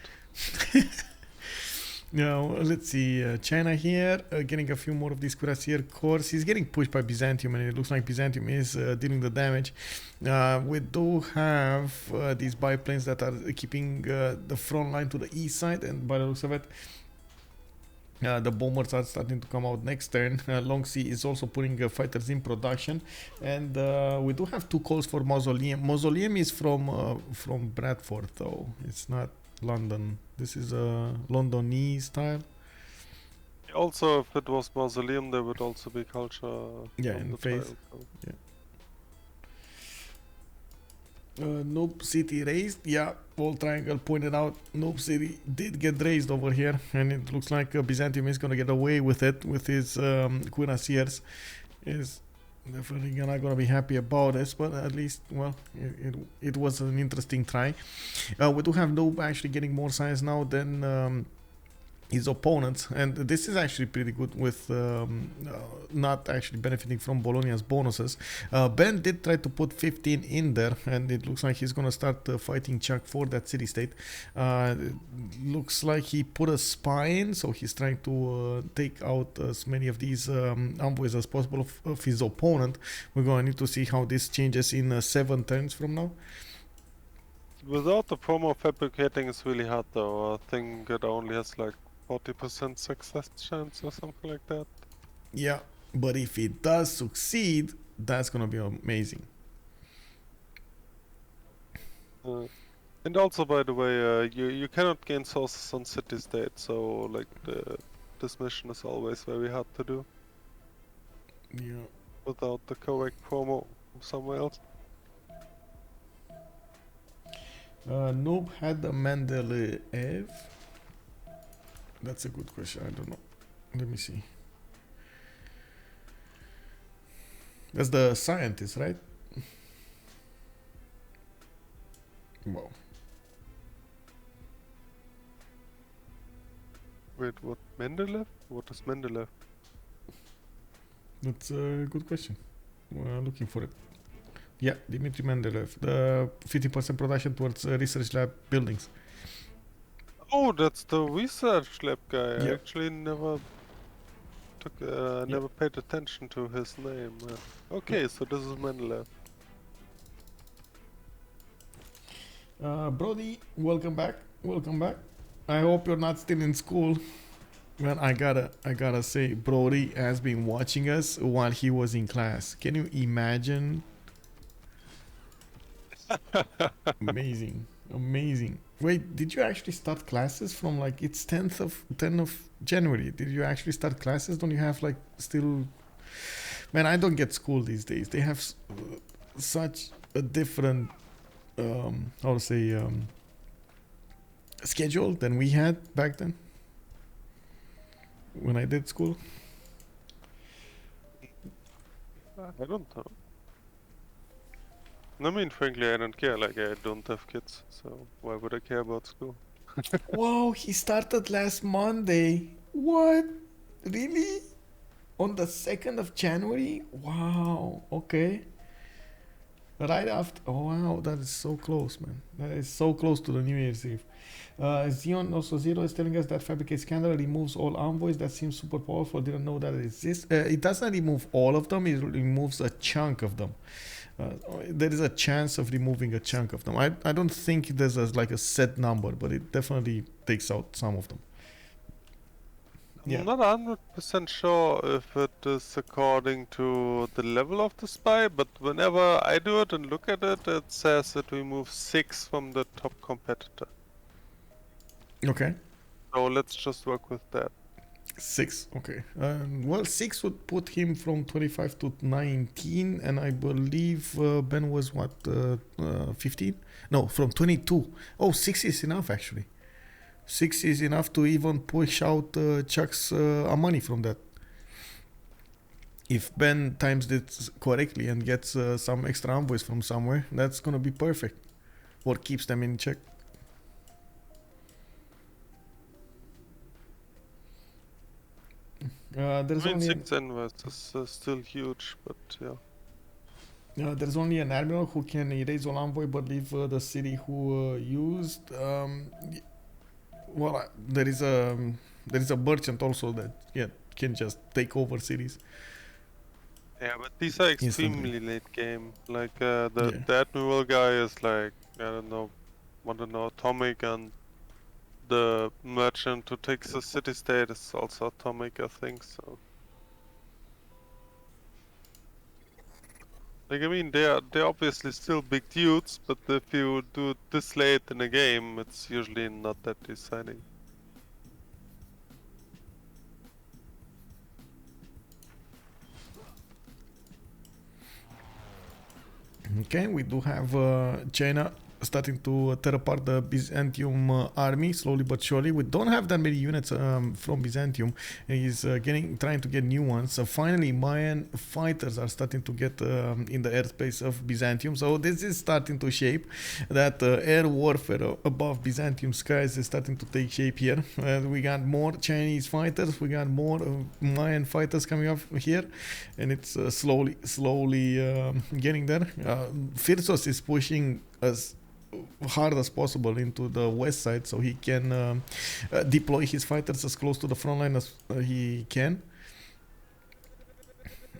Now, let's see. China here, getting a few more of these cuirassier cores. He's getting pushed by Byzantium, and it looks like Byzantium is dealing the damage. We do have these biplanes that are keeping the front line to the east side, and by the looks of it, the bombers are starting to come out next turn. Long Sea is also putting fighters in production, and we do have 2 calls for Mausoleum. Mausoleum is from Bradford, though. It's not London. This is a Londonese style. Also, if it was Mausoleum, there would also be culture. Yeah, in phase. Yeah. Noob City raised. Yeah, Wall Triangle pointed out Noob City did get raised over here, and it looks like Byzantium is gonna get away with it with his cuirassiers. Is definitely not gonna be happy about this, but at least, well, it was an interesting try. We do have Noob actually getting more science now than his opponents, and this is actually pretty good with not actually benefiting from Bologna's bonuses. Ben did try to put 15 in there, and it looks like he's gonna start fighting CoC for that city-state. Looks like he put a spy in, so he's trying to take out as many of these envoys as possible of his opponent. We're gonna need to see how this changes in 7 turns from now. Without the promo fabricating is really hard though. I think it only has like 40% success chance or something like that. Yeah, but if it does succeed, that's gonna be amazing. And also, by the way, you cannot gain sources on city state, so like this mission is always very hard to do Yeah. without the correct promo from somewhere else. Noob had the Mendeleev. That's a good question. I don't know. Let me see. That's the scientist, right? Wow. Wait, what? Mendeleev? What is Mendeleev? That's a good question. We're looking for it. Yeah, Dmitry Mendeleev. The 50% production towards research lab buildings. Oh, that's the research lab guy. I Yeah. actually never never paid attention to his name. Okay, so this is Mendeleev. Brody, welcome back. Welcome back. I hope you're not still in school. Man, I gotta say, Brody has been watching us while he was in class. Can you imagine? Amazing, amazing. Wait, did you actually start classes from like it's 10th of January? Did you actually start classes? Don't you have like still? Man, I don't get school these days. They have such a different, how to say, schedule than we had back then when I did school. I don't know. I mean, frankly, I don't care. Like, I don't have kids, so why would I care about school? Wow, he started last Monday. What? Really? On the 2nd of January? Wow, okay. Right after. Oh, wow, that is so close, man. That is so close to the New Year's Eve. Xeon also Zero is telling us that Fabricate Scanner removes all envoys. That seems super powerful. Didn't know that it exists. It doesn't remove all of them, it removes a chunk of them. There is a chance of removing a chunk of them. I don't think there's like a set number, but it definitely takes out some of them. Yeah. I'm not 100% sure if it is according to the level of the spy, but whenever I do it and look at it, it says it removes 6 from the top competitor. Okay. So let's just work with that. 6. Okay. Well, 6 would put him from 25 to 19, and I believe Ben was what 15? No, from 22. Oh, 6 is enough actually. 6 is enough to even push out Chuck's money from that. If Ben times it correctly and gets some extra envoys from somewhere, that's gonna be perfect. Or keeps them in check. There's I mean, only 6 envoys is still huge, but yeah. there's only an admiral who can erase all envoy but leave the city who used. Well, there is a merchant also that can just take over cities. Yeah, but these are Instantly. extremely late game. Like the admiral guy is like, I don't know, atomic, and the merchant who takes the city state is also atomic, I think so. Like, I mean, they're obviously still big dudes, but if you do it this late in a game, it's usually not that deciding. Okay, we do have China starting to tear apart the Byzantium army slowly but surely. We don't have that many units from Byzantium. He's trying to get new ones. So finally, Mayan fighters are starting to get in the airspace of Byzantium. So this is starting to shape. That air warfare above Byzantium skies is starting to take shape here. We got more Chinese fighters. We got more Mayan fighters coming up here, and it's slowly getting there. Phyrsos is pushing as hard as possible into the west side so he can deploy his fighters as close to the front line as he can.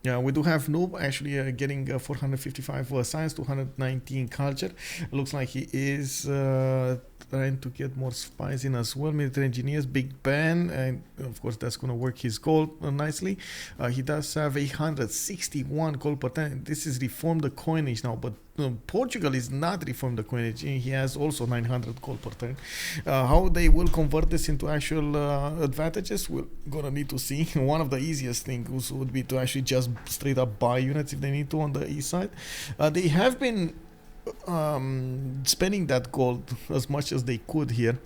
Yeah, we do have Noob actually getting 455 science, 219 culture. Looks like he is trying to get more spies in as well. Military engineers, Big Ben, and of course that's going to work his goal nicely. He does have 861 gold per turn. This is reformed the coinage now, but Portugal is not reformed the coinage. He has also 900 gold per turn. How they will convert this into actual advantages, we're gonna need to see. One of the easiest things would be to actually just straight up buy units if they need to on the east side. They have been spending that gold as much as they could here.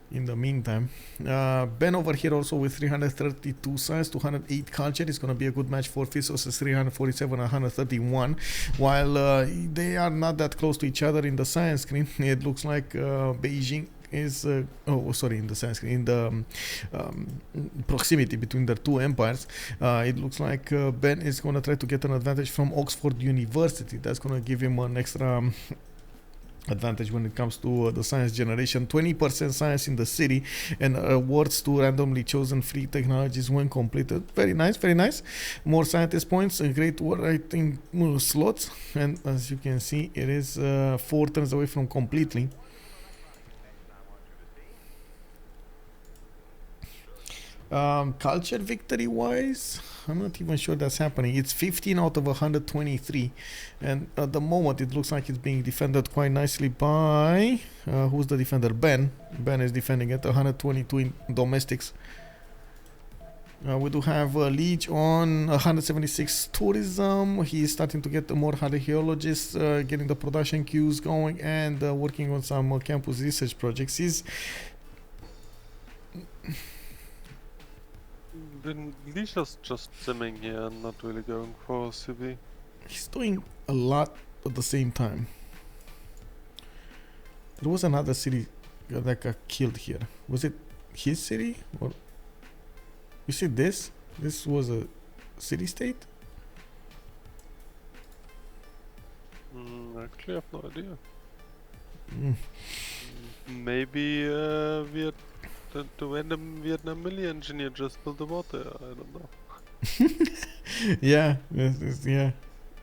In the meantime, Ben over here also with 332 science, 208 culture is going to be a good match for Phyrsos, 347 and 131. While they are not that close to each other in the science screen, it looks like Beijing is in the science screen, in the proximity between the two empires. It looks like Ben is going to try to get an advantage from Oxford University. That's going to give him an extra advantage when it comes to the science generation. 20% science in the city and awards to randomly chosen free technologies when completed. Very nice, very nice. More scientist points, a great writing slots, and as you can see, it is 4 turns away from completely. Culture victory wise, I'm not even sure that's happening. It's 15 out of 123, and at the moment it looks like it's being defended quite nicely by who's the defender? Ben is defending at 122 in domestics. We do have Lege on 176 tourism. He is starting to get more archaeologists, getting the production queues going, and working on some campus research projects. Lege's just simming here and not really going for CV. He's doing a lot at the same time. There was another city that got killed here. Was it his city? Or you see this? This was a city-state? Actually, I have no idea. Maybe the random Vietnamese engineer just built a water. I don't know. Yeah,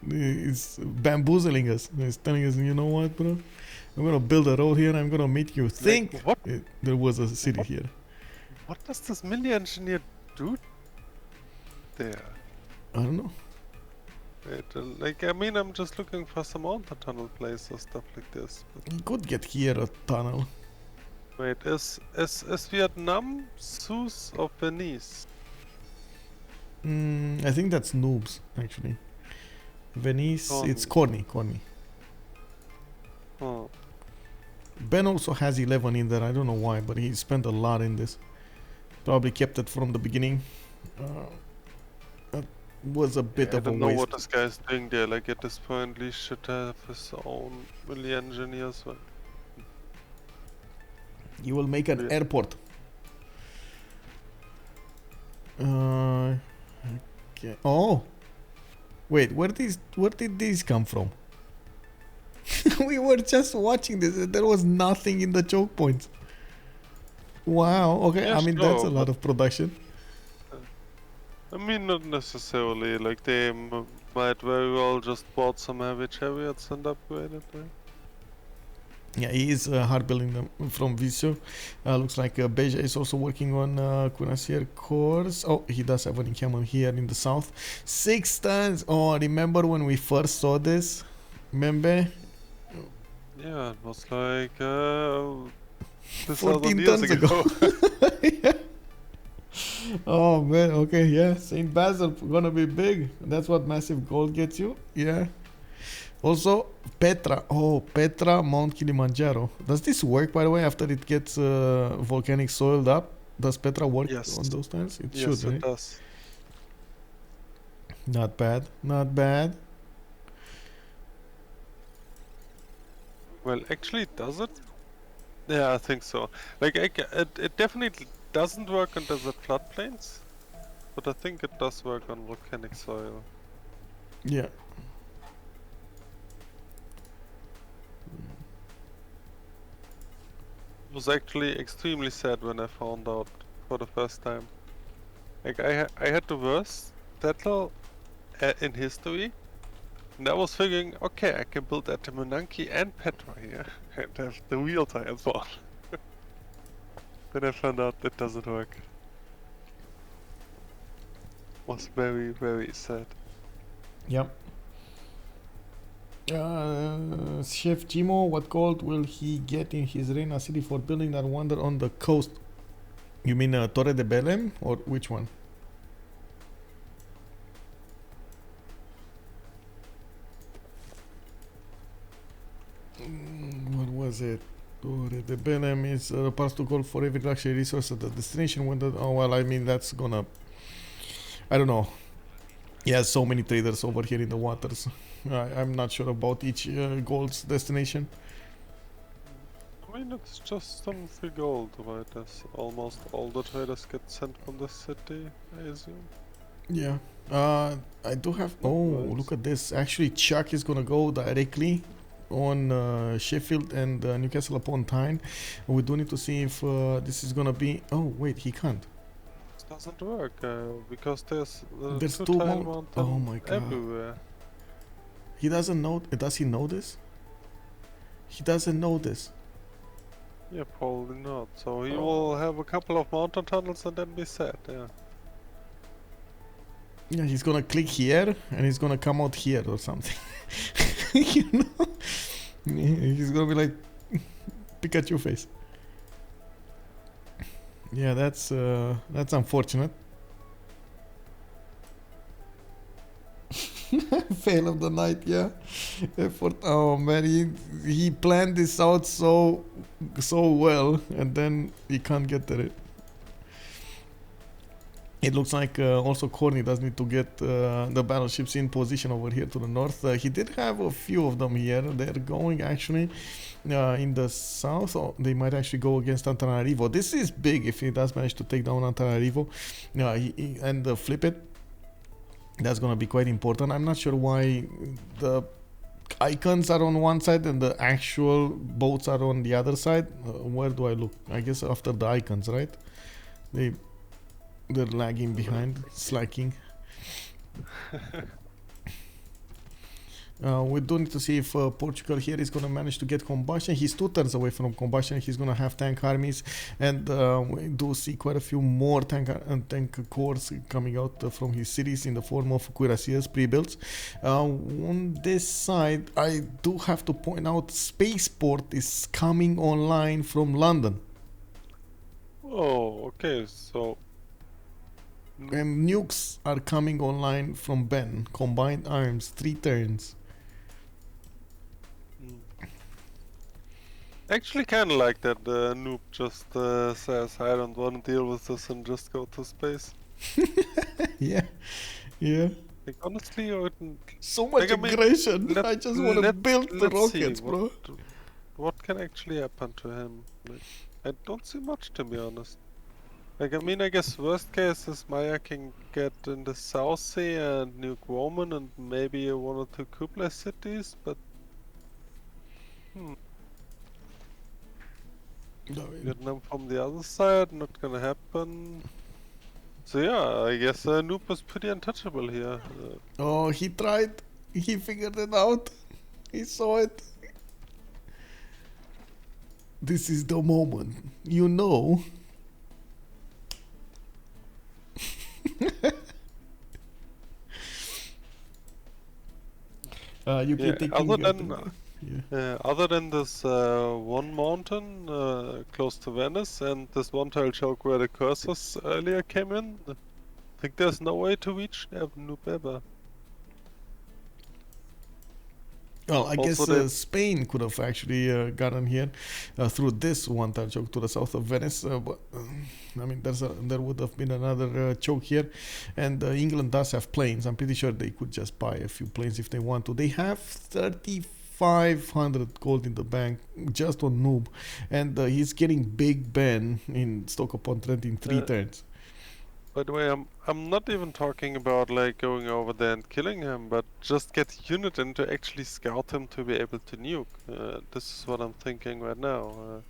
it's bamboozling us. It's telling us, you know what, bro? I'm gonna build a road here and I'm gonna make you think what? There was a city here. What does this milli engineer do there? I don't know. Wait, I mean, I'm just looking for some tunnel place or stuff like this. But You could get here a tunnel. wait, is Vietnam Sus or Venice? I think that's noobs, actually. Venice, Khornie. it's Khornie. Oh. Ben also has 11 in there. I don't know why, but he spent a lot in this. Probably kept it from the beginning. That was a bit I of a don't know waste. what this guy's doing there. Like at this point, Lee should have his own milli engineers. You will make an airport. Okay. Oh, wait. Where did these come from? We were just watching this. There was nothing in the choke points. Wow. Okay. Yeah, I mean, sure, that's a lot of production. I mean, not necessarily. Like they might very well just bought some heavy chariots and upgraded them. Yeah, he is hard building them from Visio. Looks like Beja is also working on Cuirassier course. Oh, he does have an encampment here in the south. 6 tons. Oh, remember when we first saw this? Remember? Yeah, it was like 14 years tons ago. Yeah. Oh man, okay, yeah. St. Basil gonna be big. That's what massive gold gets you. Yeah. Also, Petra. Oh, Petra, Mount Kilimanjaro. Does this work, by the way, after it gets volcanic soiled up? Does Petra work Yes. on those tiles? It Yes, should, right? it does. Not bad, not bad. Well, actually, does it? Yeah, I think so. Like, it definitely doesn't work on desert floodplains, but I think it does work on volcanic soil. Yeah. It was actually extremely sad when I found out for the first time. Like, I had the worst battle in history, And I was thinking, okay, I can build Atimonanki and Petra here, and have the real time spawn. Then I found out that doesn't work. Was very, very sad. Yep. Chef Jimo, what gold will he get in his Reina city for building that wonder on the coast? You mean Torre de Belém or which one? What was it? Torre de Belém is parts to gold for every luxury resource at the destination. When the, oh well, I mean that's gonna. I don't know. Yeah, so many traders over here in the waters. I'm not sure about each gold's destination. I mean, it's just some free gold, right? As almost all the traders get sent from the city, I assume. Yeah. I do have. Oh, look at this. Actually, Chuck is gonna go directly on Sheffield and Newcastle upon Tyne. We do need to see if this is gonna be. Oh, wait, he can't. It doesn't work because there's There's two two tile more. mountain Oh my god. everywhere. He doesn't know. Does he know this? He doesn't know this. Yeah, probably not. So he will have a couple of mountain tunnels and then be sad. Yeah. Yeah, he's gonna click here and he's gonna come out here or something. You know? He's gonna be like Pikachu face. Yeah, that's unfortunate. Fail of the night, yeah. Effort. Oh man, he planned this out so well, and then he can't get there. It looks like also Khornie does need to get the battleships in position over here to the north. He did have a few of them here. They're going actually in the south. Or they might actually go against Antananarivo. This is big if he does manage to take down Antananarivo and flip it. That's going to be quite important. I'm not sure why the icons are on one side and the actual boats are on the other side. Where do I look? I guess after the icons, right? They're lagging behind, slacking. We do need to see if Portugal here is going to manage to get combustion. He's 2 turns away from combustion. He's going to have tank armies, and we do see quite a few more tank cores coming out from his cities in the form of cuirassiers pre-builds. On this side, I do have to point out Spaceport is coming online from London. Oh, okay. So. And nukes are coming online from Ben. Combined arms, 3 turns. Actually, kind of like that noob just says, I don't want to deal with this and just go to space. Yeah. Like, honestly, so much aggression. I just want to build the rockets, bro. What can actually happen to him? Like, I don't see much, to be honest. Like, I mean, I guess worst case is Maya can get in the South Sea and nuke Roman and maybe 1 or 2 Kublai cities, but... Vietnam from the other side, not gonna happen. So yeah, I guess Noob is pretty untouchable here. Oh, he tried. He figured it out. He saw it. This is the moment. You know. You can take other than this one mountain close to Venice and this one tile choke where the cursors earlier came in, I think there's no way to reach Noob ever. Well, I guess Spain could have actually gotten here through this one tile choke to the south of Venice, but I mean there would have been another choke here, and England does have planes. I'm pretty sure they could just buy a few planes if they want to. They have 3,500 gold in the bank just on Noob, and he's getting Big Ben in Stoke-upon-Trent in 3 turns. By the way, I'm not even talking about like going over there and killing him, but just get a unit in to actually scout him to be able to nuke. This is what I'm thinking right now.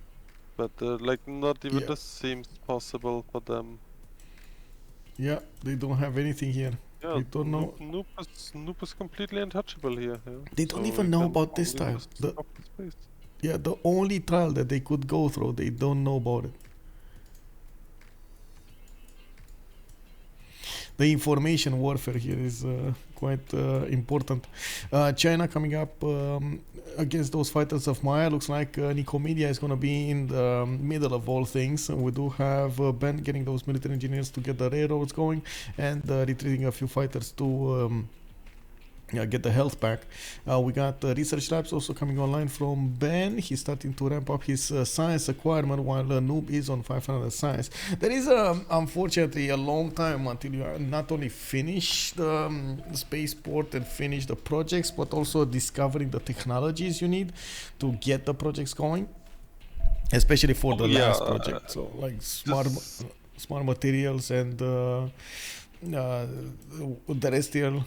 But like not even this seems possible for them. Yeah, they don't have anything here. Yeah, They don't know. Noob is completely untouchable here. Yeah. They don't So even he know can about this only tile. just stop the space. Yeah, the only tile that they could go through, they don't know about it. The information warfare here is quite important. China coming up against those fighters of Maya. Looks like Nicomedia is going to be in the middle of all things. We do have Ben getting those military engineers to get the railroads going and retreating a few fighters to get the health back. We got research labs also coming online from Ben. He's starting to ramp up his science acquirement while Noob is on 500 science. There is unfortunately a long time until you are not only finish the spaceport and finish the projects, but also discovering the technologies you need to get the projects going, especially for the last project. So like smart materials and terrestrial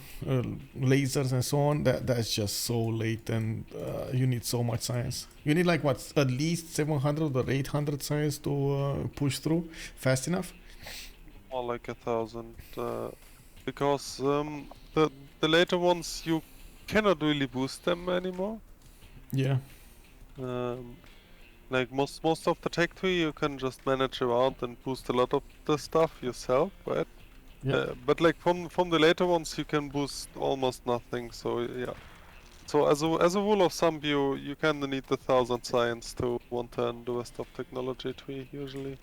lasers and so on. That's just so late, and you need so much science. You need like what, at least 700 or 800 science to push through fast enough. More like 1,000, because the later ones you cannot really boost them anymore. Yeah. Like most of the tech tree you can just manage around and boost a lot of the stuff yourself, right? Yeah. But like from the later ones you can boost almost nothing. So yeah. So as a rule of thumb, you kind of need 1,000 science to one-turn the rest of technology tree usually.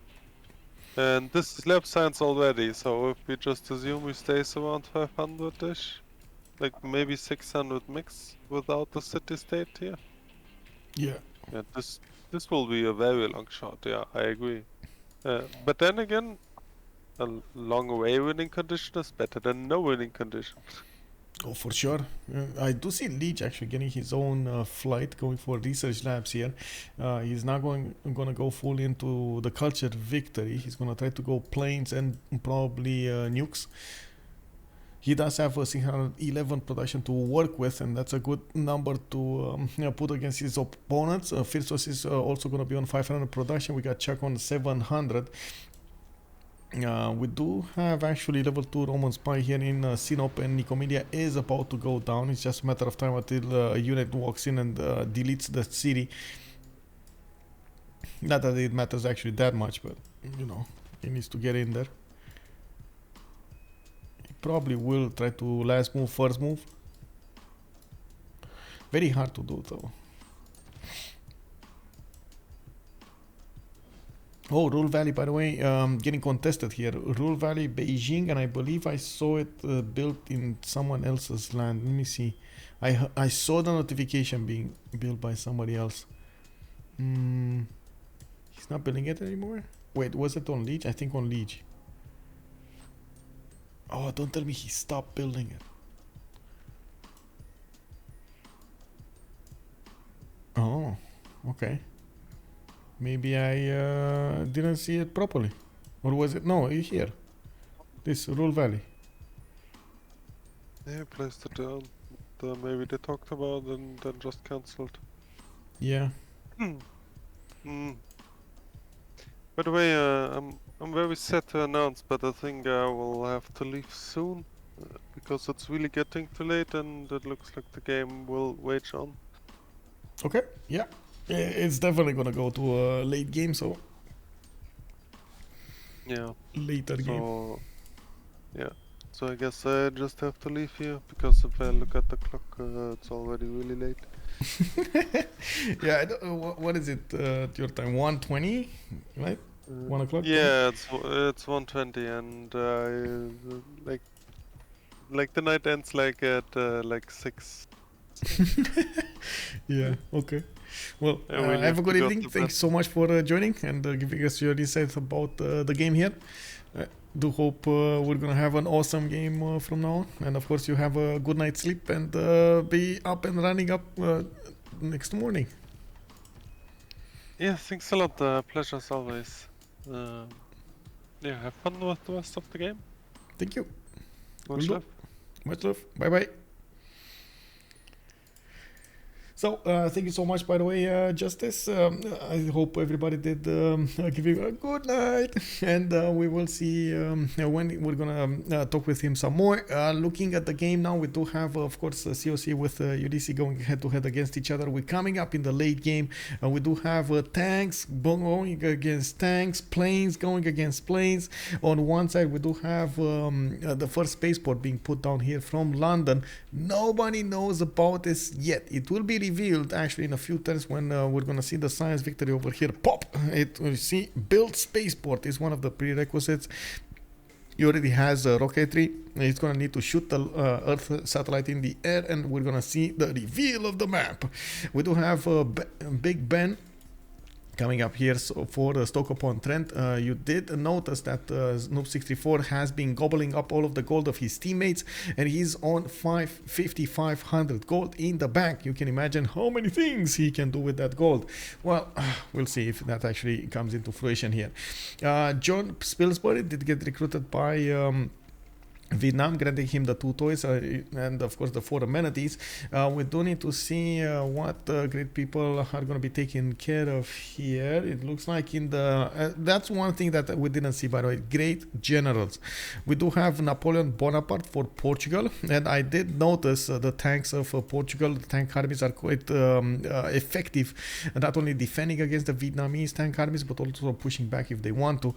And this is lab science already. So if we just assume we stays around 500ish, like maybe 600 mix without the city state here. Yeah. Yeah, this will be a very long shot. Yeah, I agree. But then again, a long away winning condition is better than no winning condition. Oh, for sure. I do see Lege actually getting his own flight, going for research labs here. He's not gonna go full into the culture victory. He's gonna try to go planes and probably nukes. He does have a 611 production to work with, and that's a good number to put against his opponents. Phyrsos is also going to be on 500 production. We got Chuck on 700. We do have actually level 2 Roman spy here in Sinop, and Nicomedia is about to go down. It's just a matter of time until a unit walks in and deletes the city. Not that it matters actually that much, but you know, he needs to get in there. Probably will try to last move, first move. Very hard to do though. Oh, Rule Valley, by the way, getting contested here. Rule Valley, Beijing, and I believe I saw it built in someone else's land. Let me see. I saw the notification being built by somebody else. He's not building it anymore? Wait, was it on Lege? I think on Lege. Oh, don't tell me he stopped building it. Oh, okay. Maybe I didn't see it properly. Or was it? No, here. This Rule Valley. They placed it down. Maybe they talked about and then just cancelled. Yeah. By the way, I'm very sad to announce, but I think I will have to leave soon because it's really getting too late, and it looks like the game will wage on. Okay. Yeah. It's definitely gonna go to a late game, so. Yeah. Later game. So, yeah. So I guess I just have to leave here because if I look at the clock, it's already really late. Yeah. What is it? Your time 1:20, right? 1 o'clock. Yeah, it's 1:20, and like the night ends like at like 6. Yeah. Okay. Well, really have a good to go evening. to Thanks bed. so much for joining and giving us your insights about the game here. Do hope we're gonna have an awesome game from now on, and of course you have a good night's sleep and be up and running up next morning. Yeah, thanks a lot. Pleasure as always. Yeah, have fun with the rest of the game. Thank you. Much love. Much love. Bye bye. So thank you so much, by the way, Justice. I hope everybody did give you a good night, and we will see when we're gonna talk with him some more. Looking at the game now, we do have, of course, CoC with Ulyss going head to head against each other. We're coming up in the late game. We do have tanks going against tanks, planes going against planes. On one side, we do have the first spaceport being put down here from London. Nobody knows about this yet. It will be revealed actually in a few turns when we're gonna see the science victory over here pop. You see, build spaceport is one of the prerequisites. He already has rocketry. He's gonna need to shoot the Earth satellite in the air, and we're gonna see the reveal of the map. We do have Big Ben coming up here for Stoke-upon-Trent. You did notice that Noob64 has been gobbling up all of the gold of his teammates, and he's on 5,500 gold in the bank. You can imagine how many things he can do with that gold. Well, we'll see if that actually comes into fruition here. John Spilsbury did get recruited by Vietnam, granting him the 2 toys and of course the 4 amenities. We do need to see what great people are going to be taken care of here. It looks like in the that's one thing that we didn't see, by the way. Great generals. We do have Napoleon Bonaparte for Portugal, and I did notice the tanks of Portugal. The tank armies are quite effective, not only defending against the Vietnamese tank armies but also pushing back if they want to.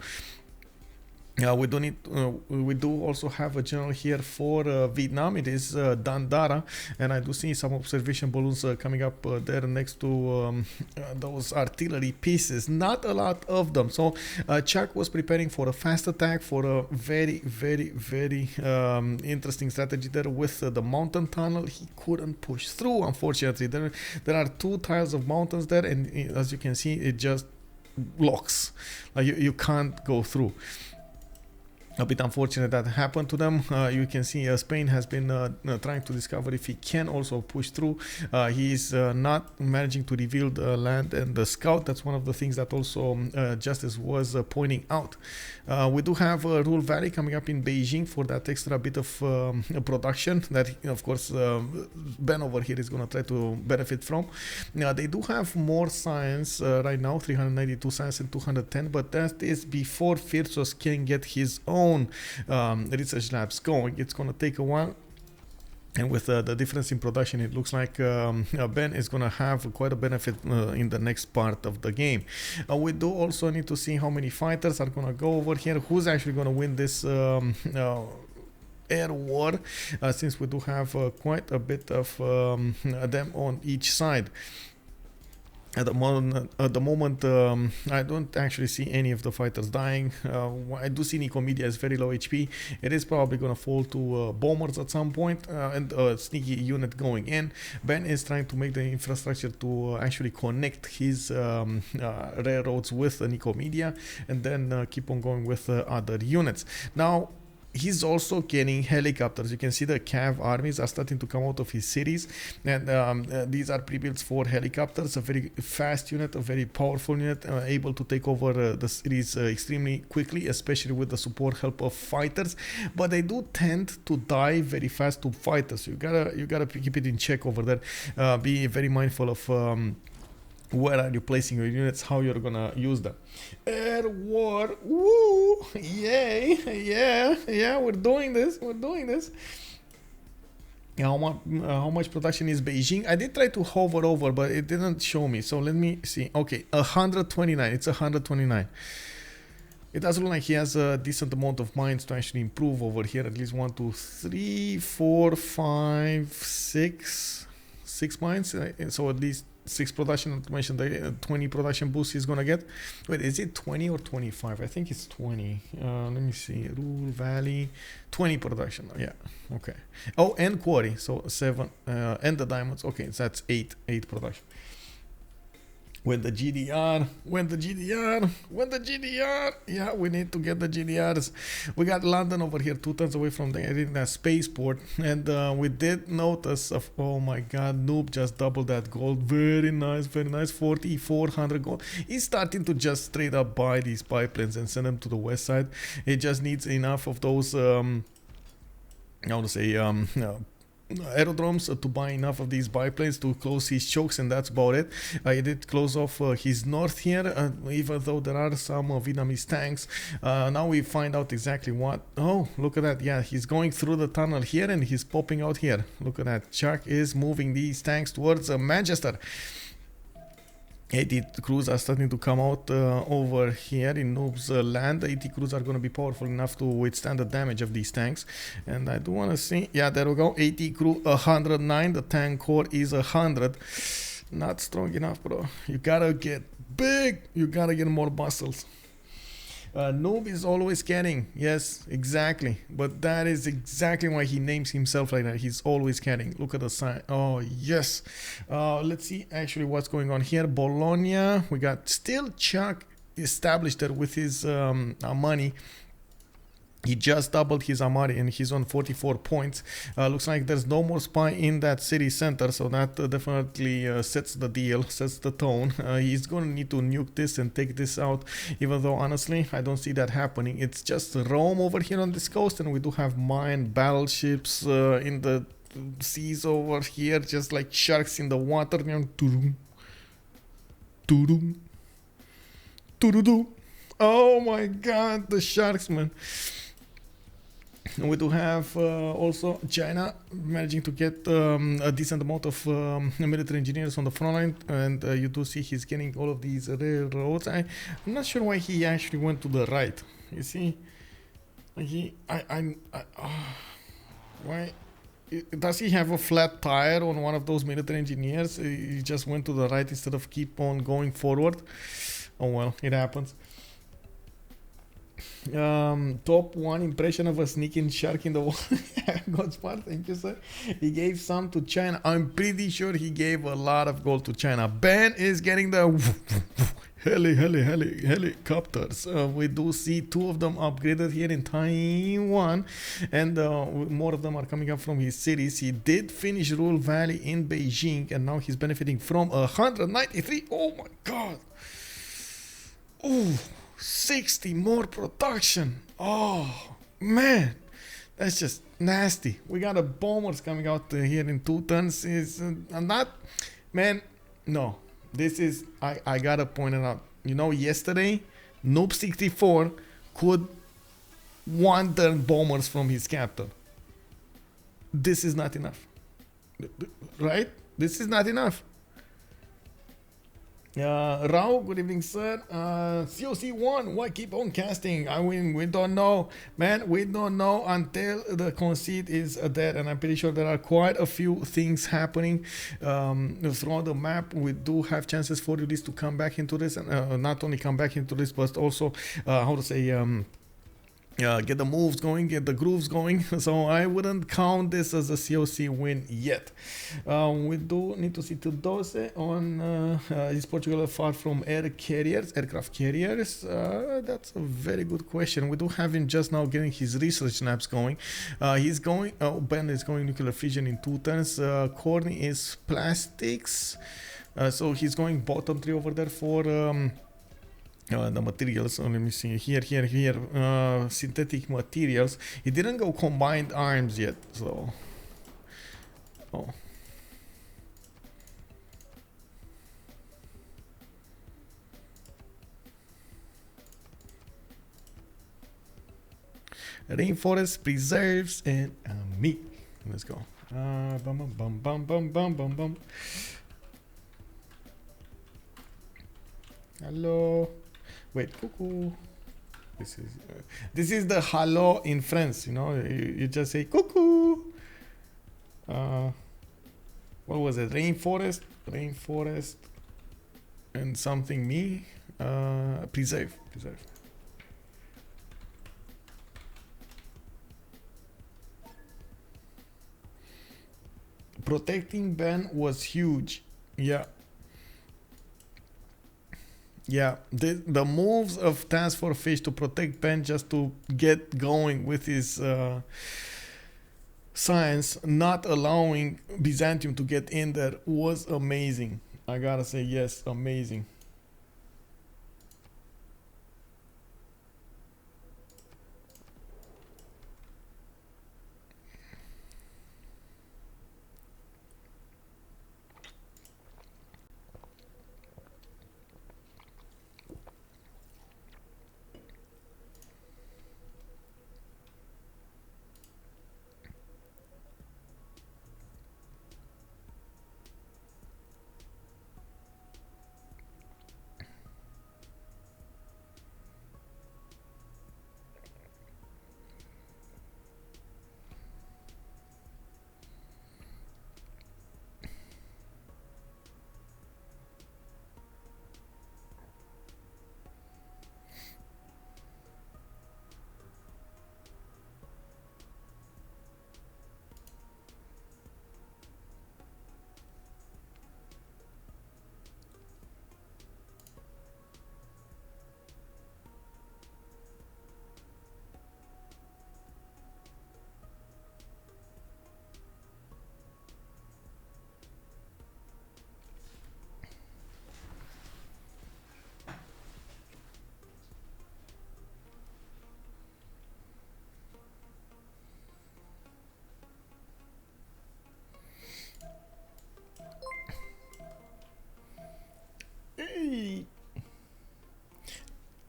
We do also have a general here for Vietnam. It is Dandara, and I do see some observation balloons coming up there next to those artillery pieces. Not a lot of them. So Chuck was preparing for a fast attack, for a very interesting strategy there with the mountain tunnel. He couldn't push through, unfortunately. There are 2 tiles of mountains there, and as you can see, it just blocks. You can't go through. A bit unfortunate that happened to them. You can see Spain has been trying to discover if he can also push through. He is not managing to reveal the land and the scout. That's one of the things that also Justice was pointing out. We do have Rural Valley coming up in Beijing for that extra bit of production that, of course, Ben over here is going to try to benefit from. They do have more science right now, 392 science and 210, but that is before Phyrsos can get his own research labs going. It's going to take a while, and with the difference in production, it looks like Ben is going to have quite a benefit in the next part of the game. We do also need to see how many fighters are going to go over here, who's actually going to win this air war, since we do have quite a bit of them on each side. At the moment, I don't actually see any of the fighters dying. I do see Nicomedia is very low HP. It is probably going to fall to bombers at some point, and a sneaky unit going in. Ben is trying to make the infrastructure to actually connect his railroads with Nicomedia, and then keep on going with other units. Now, he's also getting helicopters. You can see the Cav armies are starting to come out of his cities, and these are pre-built for helicopters. A very fast unit, a very powerful unit, able to take over the cities extremely quickly, especially with the support help of fighters. But they do tend to die very fast to fighters. You gotta keep it in check over there. Be very mindful of where are you placing your units, how you're gonna use them. Air war, woo, yay, yeah, we're doing this. How much production is Beijing? I did try to hover over, but it didn't show me, so let me see. Okay, 129, it's 129. It does look like he has a decent amount of mines to actually improve over here. At least 1, 2, 3, 4, 5, 6 mines, so at least 6 production automation, the 20 production boost he's gonna get. Wait, is it 20 or 25? I think it's 20. Let me see. Rural Valley, 20 production. Yeah, okay. Oh, and quarry, so 7. And the diamonds. Okay, so that's 8 production. When the GDR, yeah, we need to get the GDRs. We got London over here 2 turns away from the spaceport, and we did notice of, oh my god, Noob just doubled that gold. Very nice, 4,400 gold. He's starting to just straight up buy these pipelines and send them to the west side. It just needs enough of those, I want to say, aerodromes to buy enough of these biplanes to close his chokes, and that's about it. He did close off his north here, even though there are some Vietnamese tanks. Now we find out exactly what. Oh, look at that. Yeah, he's going through the tunnel here and he's popping out here. Look at that. Shark is moving these tanks towards Manchester. 80 crews are starting to come out over here in Noob's land. 80 crews are going to be powerful enough to withstand the damage of these tanks. And I do want to see, yeah, there we go. 80 crew, 109. The tank core is 100. Not strong enough, bro. You gotta get big. You gotta get more muscles. Noob is always carrying. Yes, exactly. But that is exactly why he names himself like that. He's always carrying. Look at the sign. Oh, yes. Let's see actually what's going on here. Bologna. We got still Chuck established there with his money. He just doubled his Amari and he's on 44 points. Looks like there's no more spy in that city center, so that definitely sets the deal, sets the tone. He's going to need to nuke this and take this out, even though honestly I don't see that happening. It's just Rome over here on this coast, and we do have mine battleships in the seas over here, just like sharks in the water. Tudum, tudum, tudum. Oh my god, the sharks, man. We do have also China managing to get a decent amount of military engineers on the front line, and you do see he's getting all of these railroads. I'm not sure why he actually went to the right. You see, why does he have a flat tire on one of those military engineers? He just went to the right instead of keep on going forward. Oh well, it happens. Top 1 impression of a sneaking shark in the water. Godspot, thank you, sir. He gave some to China. I'm pretty sure he gave a lot of gold to China. Ben is getting the helicopters. We do see 2 of them upgraded here in Taiwan, and more of them are coming up from his cities. He did finish Rule Valley in Beijing, and now he's benefiting from 193. Oh my god. Ooh. 60 more production. Oh man, that's just nasty. We got a bombers coming out here in 2 tons. Is not, man. No, this is I gotta point it out. You know, yesterday Noob 64 could 1-turn bombers from his captain. This is not enough, right? This is not enough. Rao, good evening, sir. COC 1, why keep on casting? I mean, we don't know, man. We don't know until the conceit is dead, and I'm pretty sure there are quite a few things happening throughout the map. We do have chances for Ulyss to come back into this, and not only come back into this, but also how to say get the moves going, get the grooves going. So I wouldn't count this as a COC win yet. We do need to see Tudose on is Portugal far from aircraft carriers? That's a very good question. We do have him just now getting his research labs going. He's going, Ben is going nuclear fission in 2 turns. Khornie is plastics. So he's going bottom 3 over there for the materials. So let me see here, synthetic materials. He didn't go combined arms yet, so rainforest preserves and meat. Let's go. Bum bum bum bum bum bum bum. Hello. Wait, cuckoo. This is the hello in France, you know. You just say cuckoo. What was it? Rainforest, and something me. Preserve. Protecting Ben was huge. Yeah. Yeah, the moves of TaskForceFish to protect Ben just to get going with his science, not allowing Byzantium to get in there, was amazing. I gotta say, yes, amazing.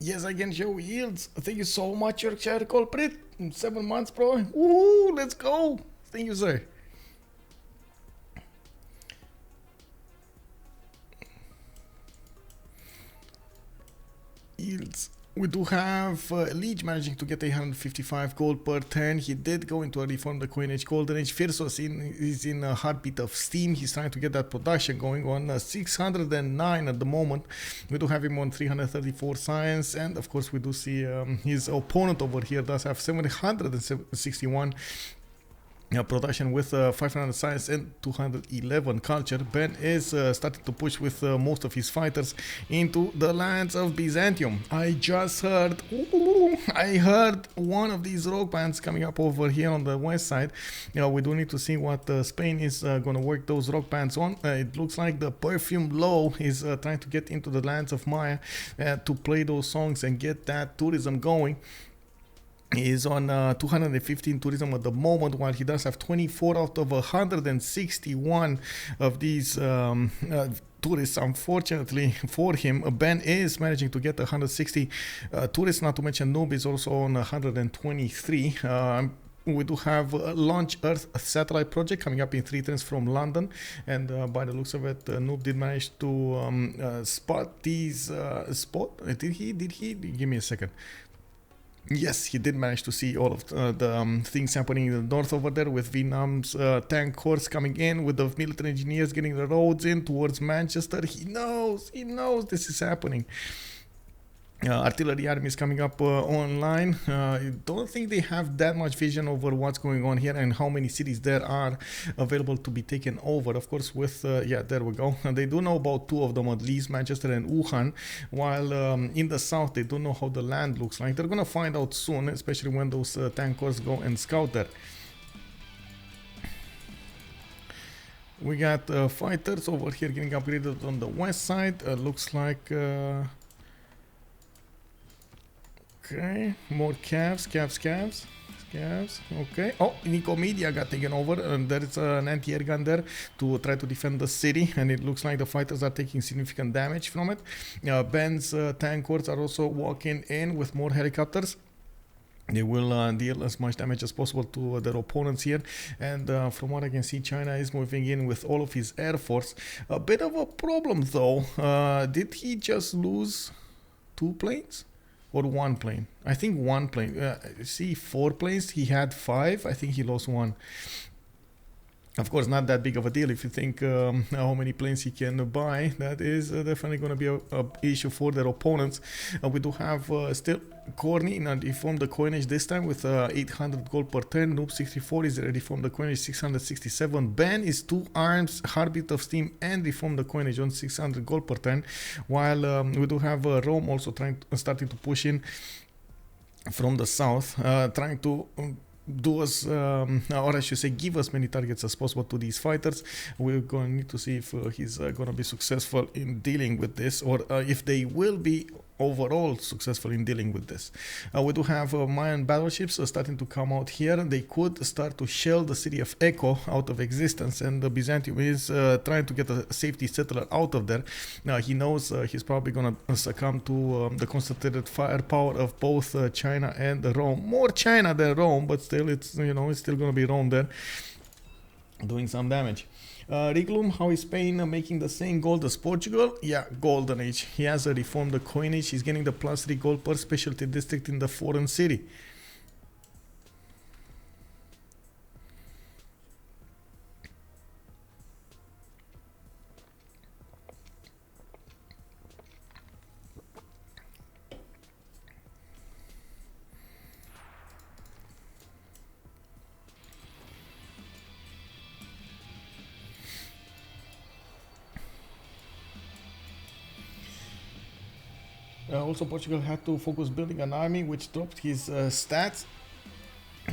Yes, I can show yields. Thank you so much, Yorkshire culprit. 7 months, bro. Woohoo! Let's go. Thank you, sir. Yields. We do have Lege managing to get 855 gold per turn. He did go into a reform the coinage golden age. Phyrsos is in a heartbeat of steam. He's trying to get that production going on 609 at the moment. We do have him on 334 science, and of course we do see his opponent over here does have 761 production with 500 science and 211 culture. Ben is starting to push with most of his fighters into the lands of Byzantium. I just heard, I heard one of these rogue bands coming up over here on the west side. We do need to see what Spain is going to work those rock bands on. It looks like the Perfume Low is trying to get into the lands of Maya to play those songs and get that tourism going. He is on 215 tourism at the moment, while he does have 24 out of 161 of these tourists. Unfortunately for him, Ben is managing to get 160 tourists, not to mention Noob is also on 123. We do have a Launch Earth satellite project coming up in 3 turns from London, and by the looks of it, Noob did manage to spot these Did he? Give me a second. Yes, he did manage to see all of the things happening in the north over there, with Vietnam's tank corps coming in, with the military engineers getting the roads in towards Manchester. He knows this is happening. Artillery army is coming up online. I don't think they have that much vision over what's going on here and how many cities there are available to be taken over. Of course, with yeah, there we go. And they do know about 2 of them at least, Manchester and Wuhan, while in the south they don't know how the land looks like. They're gonna find out soon, especially when those tank corps go and scout there. We got fighters over here getting upgraded on the west side. Looks like okay, more calves. Okay. Oh, Nicomedia got taken over, and there is an anti-air gun there to try to defend the city, and it looks like the fighters are taking significant damage from it. Ben's tank corps are also walking in with more helicopters. They will deal as much damage as possible to their opponents here, and from what I can see, China is moving in with all of his air force. A bit of a problem though. Did he just lose 2 planes? Or 1 plane? I think 1 plane. See, 4 planes. He had 5. I think he lost 1. Of course, not that big of a deal if you think how many planes he can buy. That is definitely going to be a issue for their opponents. We do have still Khornie in a reformed the coinage this time with 800 gold per turn. Noob 64 is ready from the coinage 667. Ben is 2 arms, heartbeat of steam, and reformed the coinage on 600 gold per turn. While we do have Rome also starting to push in from the south, trying to do us, or I should say, give as many targets as possible to these fighters. We're going to need to see if he's going to be successful in dealing with this, or if they will be overall successful in dealing with this. We do have Mayan battleships starting to come out here. They could start to shell the city of Echo out of existence, and the Byzantium is trying to get a safety settler out of there. He knows he's probably going to succumb to the concentrated firepower of both China and Rome. More China than Rome, but still, it's it's still going to be Rome there doing some damage. Reglum, how is Spain making the same gold as Portugal? Yeah, golden age. He has reformed the coinage. He's getting the +3 gold per specialty district in the foreign city. Also, Portugal had to focus building an army, which dropped his stats.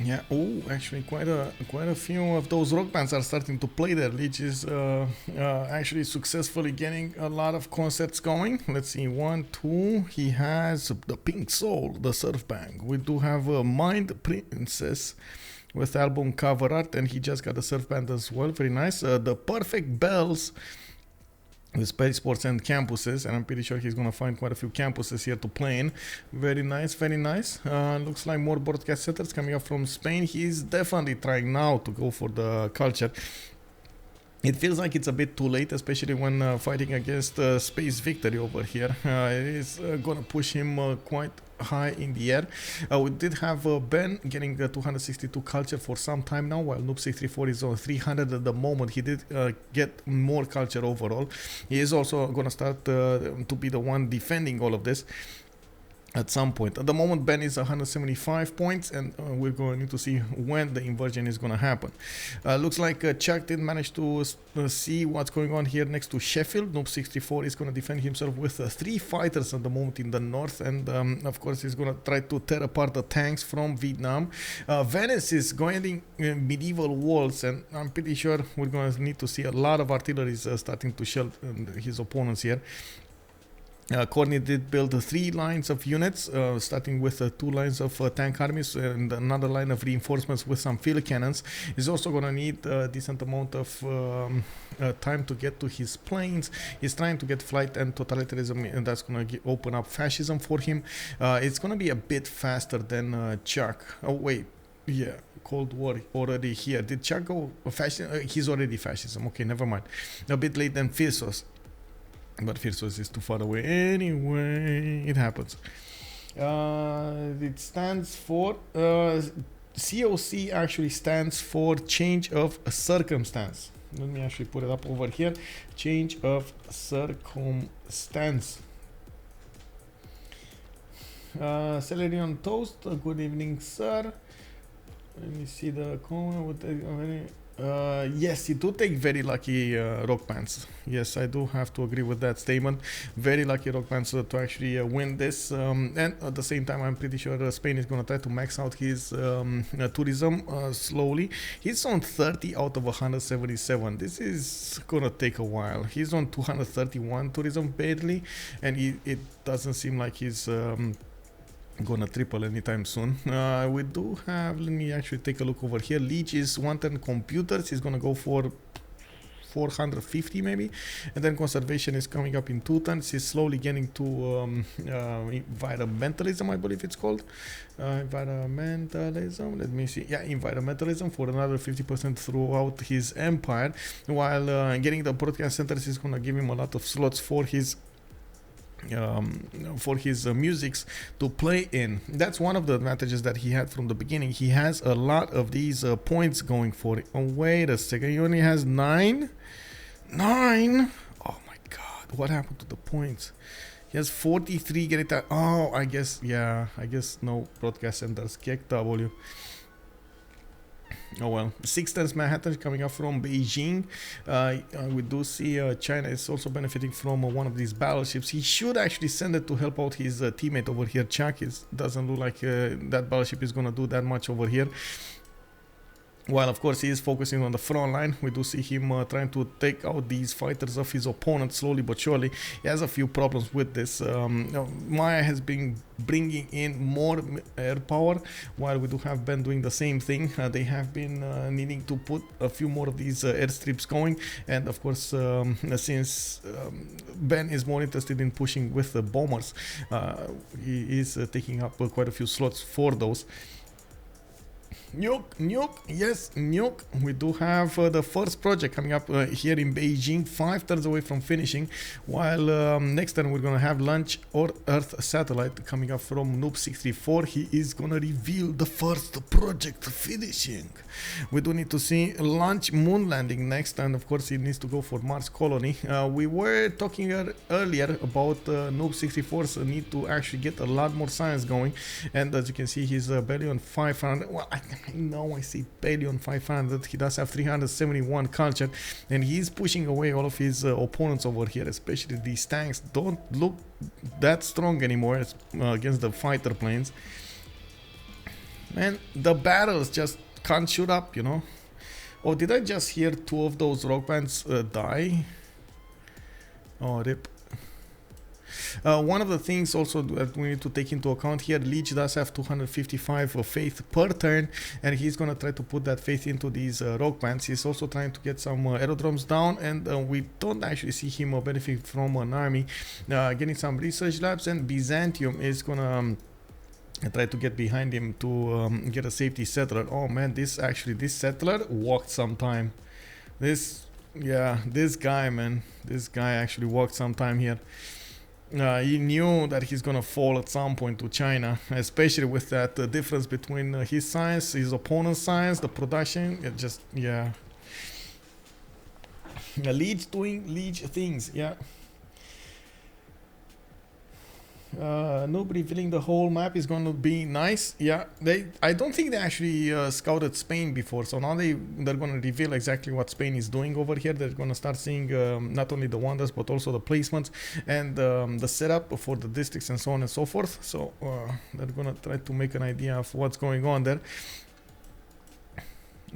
Yeah. Oh, actually, quite a few of those rock bands are starting to play there. Lege is actually successfully getting a lot of concerts going. Let's see, 1, 2. He has the Pink Soul, the Surf Band. We do have a Mind Princess with album cover art, and he just got a surf band as well. Very nice. The Perfect Bells with spaceports and campuses, and I'm pretty sure he's gonna find quite a few campuses here to play in. Very nice, very nice. Looks like more broadcast centers coming up from Spain. He's definitely trying now to go for the culture. It feels like it's a bit too late, especially when fighting against Space Victory over here. It is gonna push him quite high in the air. We did have Ben getting 262 culture for some time now, while Noob634 is on 300 at the moment. He did get more culture overall. He is also gonna start to be the one defending all of this at some point. At the moment, Ben is 175 points, and we're going to see when the inversion is going to happen. Looks like Chuck did manage to see what's going on here next to Sheffield. Noob634 is going to defend himself with 3 fighters at the moment in the north, and of course he's going to try to tear apart the tanks from Vietnam. Venice is going medieval walls, and I'm pretty sure we're going to need to see a lot of artillery starting to shell his opponents here. Khornie did build 3 lines of units, starting with 2 lines of tank armies and another line of reinforcements with some field cannons. He's also going to need a decent amount of time to get to his planes. He's trying to get flight and totalitarianism, and that's going to open up fascism for him. It's going to be a bit faster than Chuck. Oh, wait. Yeah, Cold War already here. Did Chuck go fascism? He's already fascism. Okay, never mind. A bit late than Phyrsos. But Phyrsos is too far away anyway. It happens. It stands for CoC. Actually stands for change of circumstance. Let me actually put it up over here. Change of circumstance. Celery on toast. Good evening, sir. Let me see the comment. Yes, you do take very lucky rock bands. Yes, I do have to agree with that statement. Very lucky rock bands to actually win this. And at the same time, I'm pretty sure Spain is going to try to max out his tourism slowly. He's on 30 out of 177. This is going to take a while. He's on 231 tourism barely, and it doesn't seem like he's gonna triple anytime soon. We do have, let me actually take a look over here. Lege is 110 computers. He's gonna go for 450 maybe, and then conservation is coming up in 2 tons. He's slowly getting to environmentalism, I believe it's called. Environmentalism, let me see. Yeah, environmentalism for another 50% throughout his empire, while getting the broadcast centers is gonna give him a lot of slots for his musics to play in. That's one of the advantages that he had from the beginning. He has a lot of these points going for it. Oh, wait a second, he only has 9. Oh my god, what happened to the points? He has 43. Get it out. Oh, I guess no broadcast centers. KW. Oh well. 6 tons Manhattan coming up from Beijing. We do see China is also benefiting from one of these battleships. He should actually send it to help out his teammate over here, Chuck. It doesn't look like that battleship is gonna do that much over here. While of course he is focusing on the front line, we do see him trying to take out these fighters of his opponent slowly but surely. He has a few problems with this. Maya has been bringing in more air power, while we do have Ben doing the same thing. They have been needing to put a few more of these airstrips going, and of course since Ben is more interested in pushing with the bombers, he is taking up quite a few slots for those. Nuke, yes, nuke. We do have the first project coming up here in Beijing, 5 turns away from finishing, while next turn we're gonna have launch or Earth satellite coming up from Noob634. He is gonna reveal the first project finishing. We do need to see launch moon landing next, and of course he needs to go for Mars colony. We were talking earlier about Noob634's need to actually get a lot more science going, and as you can see he's barely on 500. Well, I know I see barely on 500. He does have 371 culture, and he's pushing away all of his opponents over here, especially these tanks don't look that strong anymore against the fighter planes. And the battles just can't shoot up, you know. Oh, did I just hear 2 of those rock bands die? Oh, rip. One of the things also that we need to take into account here, Lege does have 255 faith per turn, and he's gonna try to put that faith into these rock bands. He's also trying to get some aerodromes down, and we don't actually see him benefit from an army. Getting some research labs, and Byzantium is gonna try to get behind him to get a safety settler. Oh man, this settler walked some time. This guy, man, this guy actually walked some time here. He knew that he's gonna fall at some point to China, especially with that difference between his science, his opponent's science, the production. It just, yeah. Lege doing Lege things, yeah. Nobody feeling the whole map is going to be nice. Yeah, I don't think they actually scouted Spain before, so now they're going to reveal exactly what Spain is doing over here. They're going to start seeing not only the wonders but also the placements and the setup for the districts and so on and so forth. So they're going to try to make an idea of what's going on there.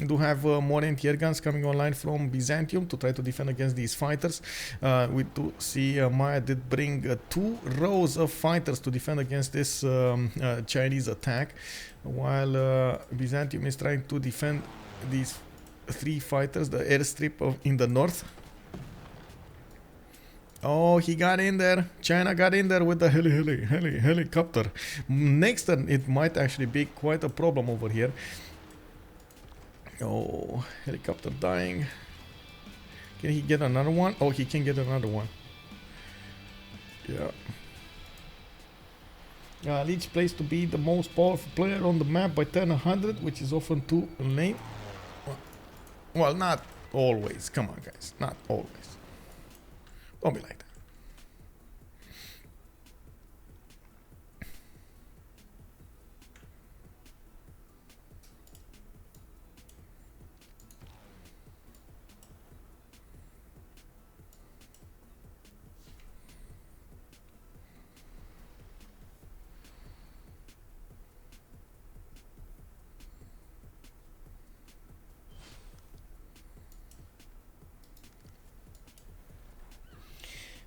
We do have more anti-air guns coming online from Byzantium to try to defend against these fighters. We do see Maya did bring 2 rows of fighters to defend against this Chinese attack, while Byzantium is trying to defend these 3 fighters, the airstrip in the north. Oh, he got in there. China got in there with the helicopter. Next turn, it might actually be quite a problem over here. Oh, helicopter dying. Can he get another one? Oh, he can get another one. Yeah. Lege plays to be the most powerful player on the map by turn 100, which is often too late. Well, not always. Come on, guys. Not always. Don't be like that.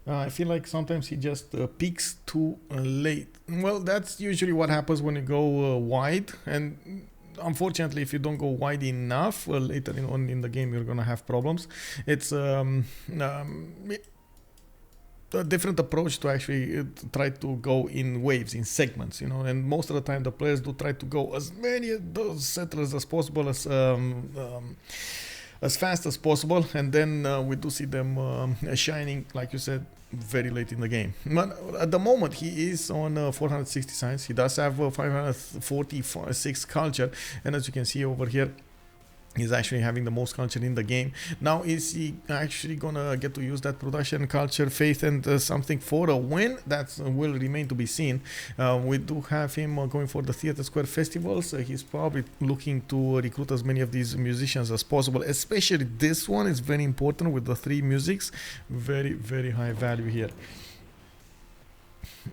I feel like sometimes he just peaks too late. Well, that's usually what happens when you go wide, and unfortunately if you don't go wide enough, later on in the game you're gonna have problems. It's a different approach to actually try to go in waves, in segments, you know, and most of the time the players do try to go as many of those settlers as possible, as fast as possible, and then we do see them shining, like you said, very late in the game. But at the moment he is on 460 science. He does have 546 culture, and as you can see over here, he's actually having the most culture in the game. Now, is he actually gonna get to use that production, culture, faith, and something for a win? That will remain to be seen. We do have him going for the Theatre Square festivals. He's probably looking to recruit as many of these musicians as possible, especially this one is very important with the 3 musics. Very, very high value here.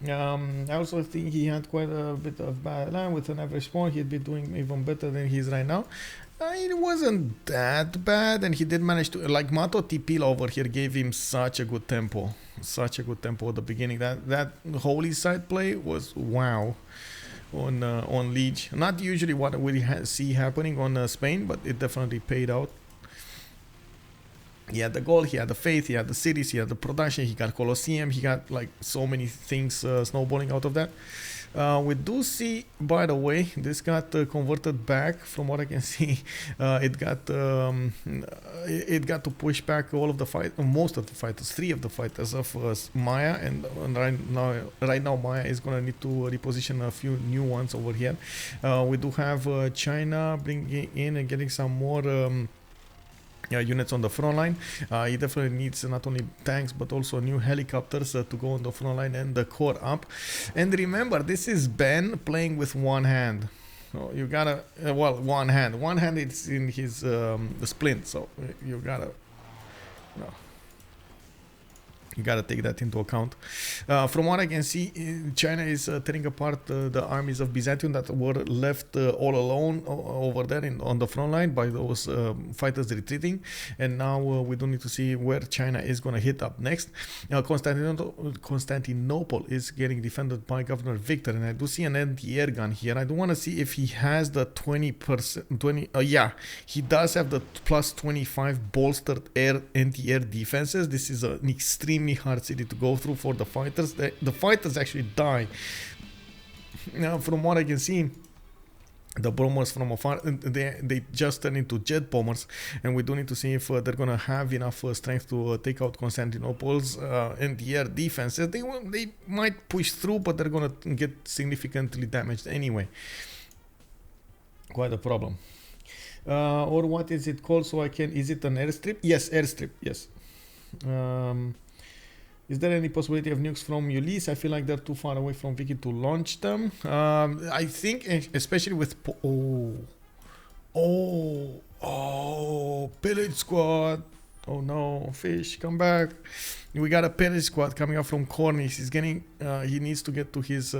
I also think he had quite a bit of bad line. With an average spawn, he'd be doing even better than he is right now. It wasn't that bad, and he did manage to, like, Mato Tipila over here gave him such a good tempo at the beginning. That holy side play was wow on Lege. Not usually what we see happening on Spain, but it definitely paid out. He had the goal, he had the faith, he had the cities, he had the production, he got Colosseum, he got like so many things snowballing out of that. We do see, by the way, this got converted back. From what I can see, it got to push back all of the most of the fighters, 3 of the fighters of Maya, and right now Maya is gonna need to reposition a few new ones over here. We do have China bringing in and getting some more units on the front line. He definitely needs not only tanks but also new helicopters to go on the front line and the core up. And remember, this is Ben playing with one hand. So you gotta one hand is in his splint, so you gotta You gotta take that into account. From what I can see, China is tearing apart the armies of Byzantium that were left all alone over there on the front line by those fighters retreating. And now we do need to see where China is gonna hit up next. Constantinople is getting defended by Governor Victor, and I do see an anti-air gun here. I do want to see if he has the 20%. Yeah, he does have the plus 25 bolstered anti-air defenses. This is an extremely hard city to go through for the fighters. The fighters actually die. Now, from what I can see, the bombers from afar, they just turn into jet bombers, and we do need to see if they're gonna have enough strength to take out Constantinople's anti-air defenses. They might push through, but they're gonna get significantly damaged anyway. Quite a problem. Or what is it called? So I can. Is it an airstrip? Yes, airstrip. Yes. Is there any possibility of nukes from Ulyss? I feel like they're too far away from Vicky to launch them. I think, especially with... Pillage squad. Oh no, fish, come back. We got a pillage squad coming up from Khornie. He's getting... he needs to get to his...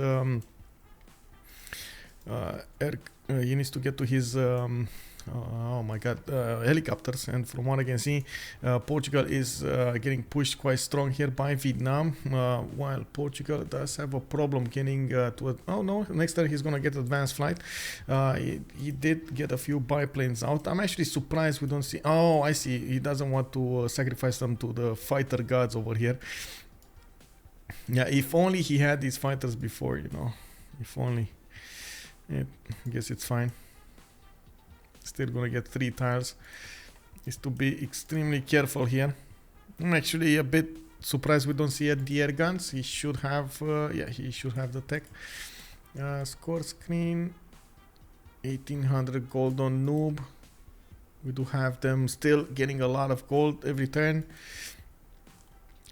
he needs to get to his... oh my god, helicopters. And from what I can see, Portugal is getting pushed quite strong here by Vietnam, while Portugal does have a problem getting to oh no, next turn he's gonna get advanced flight. He did get a few biplanes out. I'm actually surprised we don't see... Oh, I see, he doesn't want to sacrifice them to the fighter gods over here. Yeah, if only he had these fighters before, you know, if only. I guess it's fine. Still gonna get 3 tiles. Is to be extremely careful here. I'm actually a bit surprised we don't see the air guns. He should have, yeah, he should have the tech. Score screen, 1800 gold on noob. We do have them still getting a lot of gold every turn.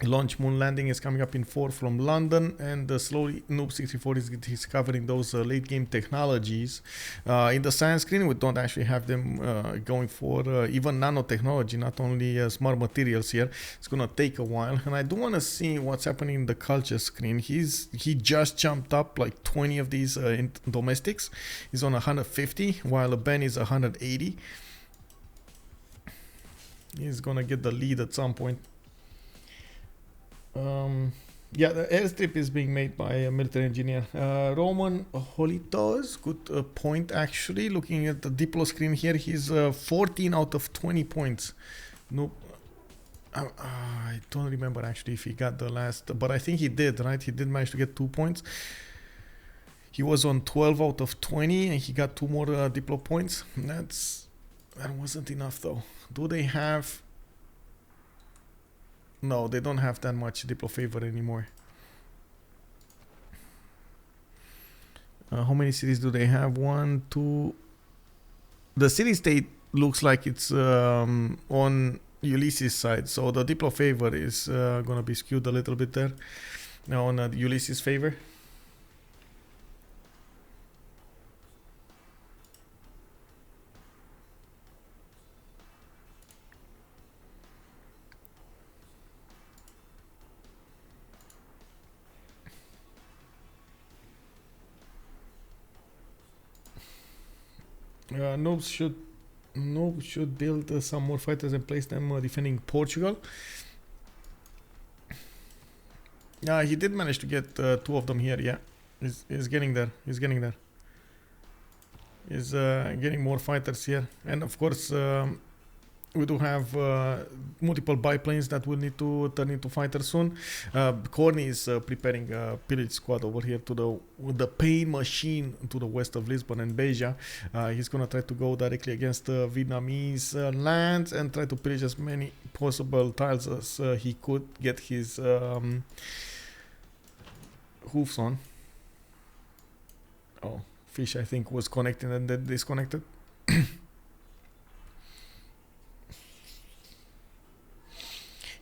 Launch moon landing is coming up in 4 from London, and slowly Noob 64 is discovering those late game technologies. In the science screen, we don't actually have them going for even nanotechnology, not only smart materials here. It's gonna take a while, and I do want to see what's happening in the culture screen. He just jumped up like 20 of these in domestics. He's on 150, while Ben is 180. He's gonna get the lead at some point. Yeah, the airstrip is being made by a military engineer. Roman Holitos, good point actually. Looking at the Diplo screen here, he's 14 out of 20 points. Nope. I don't remember actually if he got the last, but I think he did, right? He did manage to get 2 points. He was on 12 out of 20 and he got 2 more Diplo points. That wasn't enough though. Do they have... No, they don't have that much Diplo favor anymore. How many cities do they have? 1, 2... The city state looks like it's on Ulyss's side, so the Diplo favor is gonna be skewed a little bit there. Now on Ulyss's favor. Noob should build some more fighters and place them defending Portugal. Yeah, he did manage to get 2 of them here. Yeah, he's getting there. He's getting there. He's getting more fighters here, and of course we do have multiple biplanes that will need to turn into fighters soon. Khornie is preparing a pillage squad over here to the pain machine to the west of Lisbon and Beja. He's gonna try to go directly against Vietnamese lands and try to pillage as many possible tiles as he could get his hoofs on. Oh, fish I think was connected and then disconnected.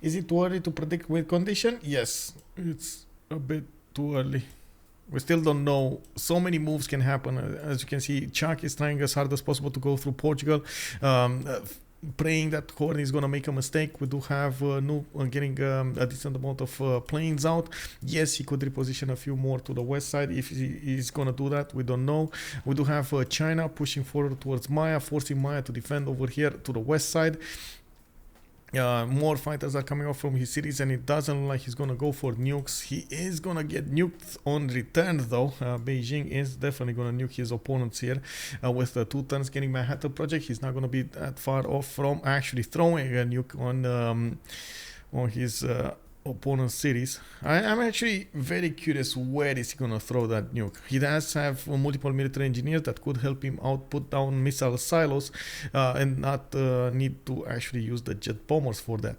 Is it too early to predict wind condition? Yes, it's a bit too early. We still don't know. So many moves can happen. As you can see, Chuck is trying as hard as possible to go through Portugal. praying that Khornie is gonna make a mistake. We do have getting a decent amount of planes out. Yes, he could reposition a few more to the west side. If he's gonna do that, we don't know. We do have China pushing forward towards Maya, forcing Maya to defend over here to the west side. More fighters are coming off from his cities, and it doesn't look like he's gonna go for nukes. He is gonna get nuked on return though. Beijing is definitely gonna nuke his opponents here with the 2 turns getting Manhattan Project. He's not gonna be that far off from actually throwing a nuke on his opponent's cities. I'm actually very curious where is he gonna throw that nuke. He does have multiple military engineers that could help him out put down missile silos and not need to actually use the jet bombers for that.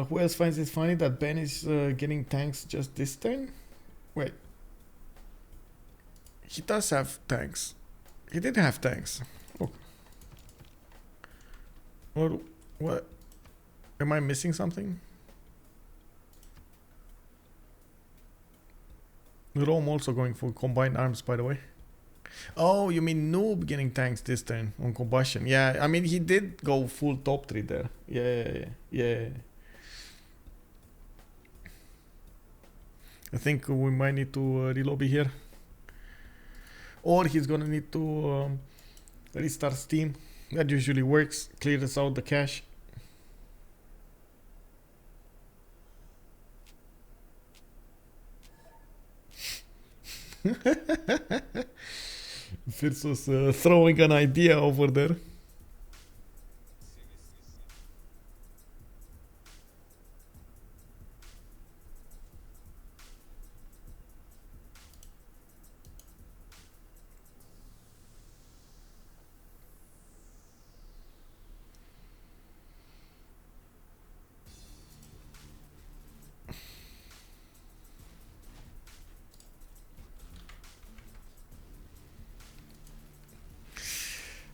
Who else finds it funny that Ben is getting tanks just this turn? Wait. He does have tanks. He did have tanks. Oh. What? Am I missing something? Rome also going for combined arms, by the way. Oh, you mean Noob getting tanks this turn on combustion? Yeah, I mean, he did go full top 3 there. Yeah. I think we might need to relobby here. Or he's gonna need to restart Steam. That usually works. Clears out the cache. Phyrsos throwing an idea over there.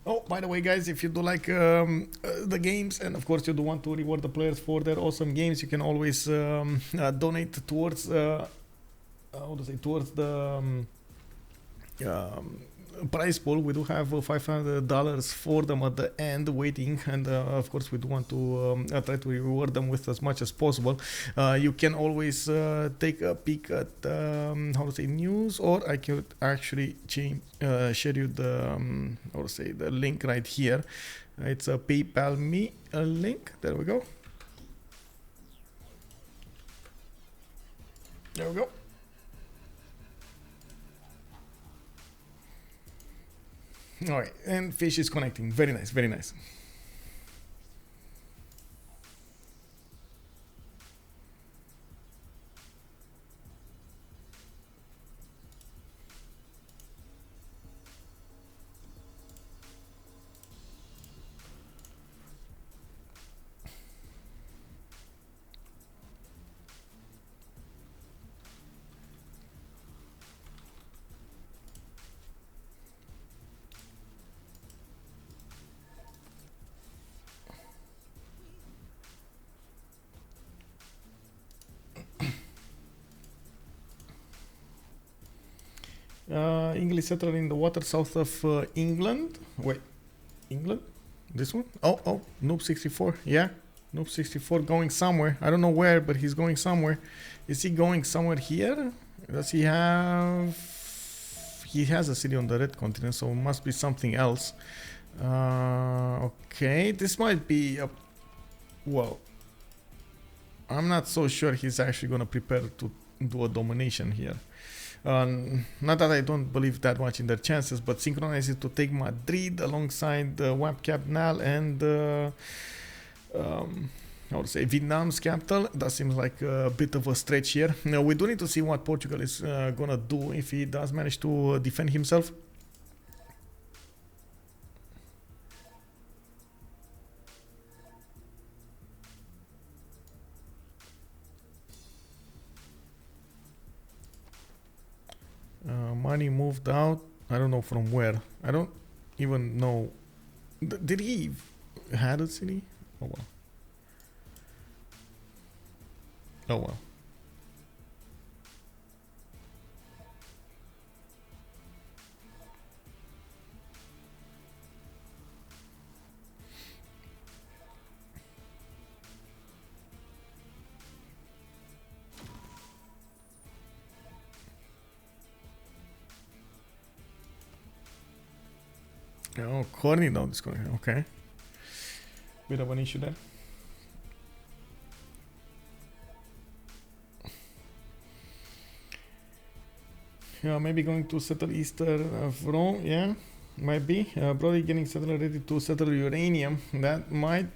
Oh, by the way, guys, if you do like the games, and of course you do want to reward the players for their awesome games, you can always donate towards towards the prize pool. We do have $500 for them at the end waiting, and of course we do want to try to reward them with as much as possible. You can always take a peek at news, or I could actually share you the the link right here. It's a PayPal me link. There we go. There we go. All right, and fish is connecting. Very nice, very nice. English settler in the water south of England. Wait, England? This one? Oh, Noob 64. Yeah, Noob 64 going somewhere. I don't know where, but he's going somewhere. Is he going somewhere here? Does he have... He has a city on the red continent, so it must be something else. Okay, this might be a... Well, I'm not so sure he's actually gonna prepare to do a domination here. Not that I don't believe that much in their chances, but synchronize it to take Madrid alongside Wap Capnal and Vietnam's capital. That seems like a bit of a stretch here. Now we do need to see what Portugal is gonna do if he does manage to defend himself. Khornie moved out. I don't know from where. I don't even know. Did he had a city? Oh well. Oh well. Oh, Khornie now disconnected. Okay. Bit of an issue there. Yeah, maybe going to settle eastern Rome. Yeah, might be. Brody getting settled, ready to settle uranium. That might.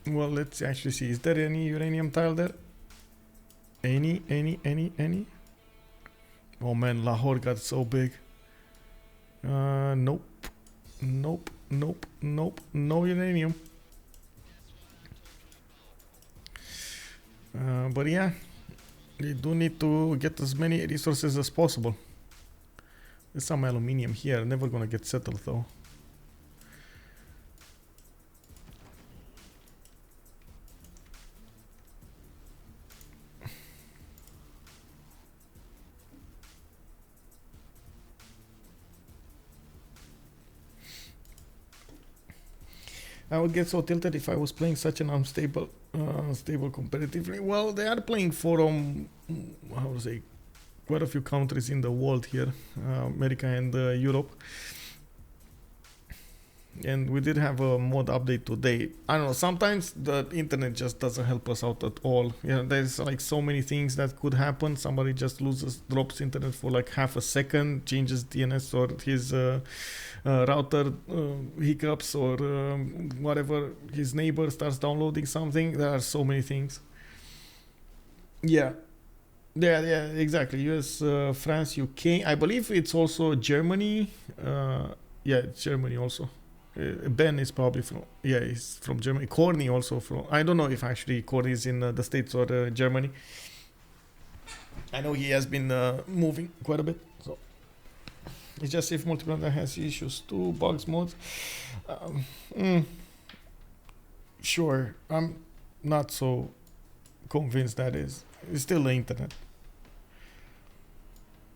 Well, let's actually see. Is there any uranium tile there? Any? Oh man, Lahore got so big. Nope. No uranium. But yeah, you do need to get as many resources as possible. There's some aluminium here, never gonna get settled though. I would get so tilted if I was playing such an unstable, stable competitively. Well, they are playing for how to say, quite a few countries in the world here, America and Europe. And we did have a mod update today. I don't know, sometimes the internet just doesn't help us out at all. Yeah, there's like so many things that could happen. Somebody just drops internet for like half a second, changes DNS or his router hiccups or whatever. His neighbor starts downloading something. There are so many things. Yeah, exactly. US, France, UK. I believe it's also Germany. Yeah, it's Germany also. Ben is probably from, yeah, he's from Germany. Khornie also from, I don't know if actually Khornie is in the States or Germany. I know he has been moving quite a bit, so it's just if multiplayer has issues too, bugs, mods. Sure, I'm not so convinced that is. It's still the internet.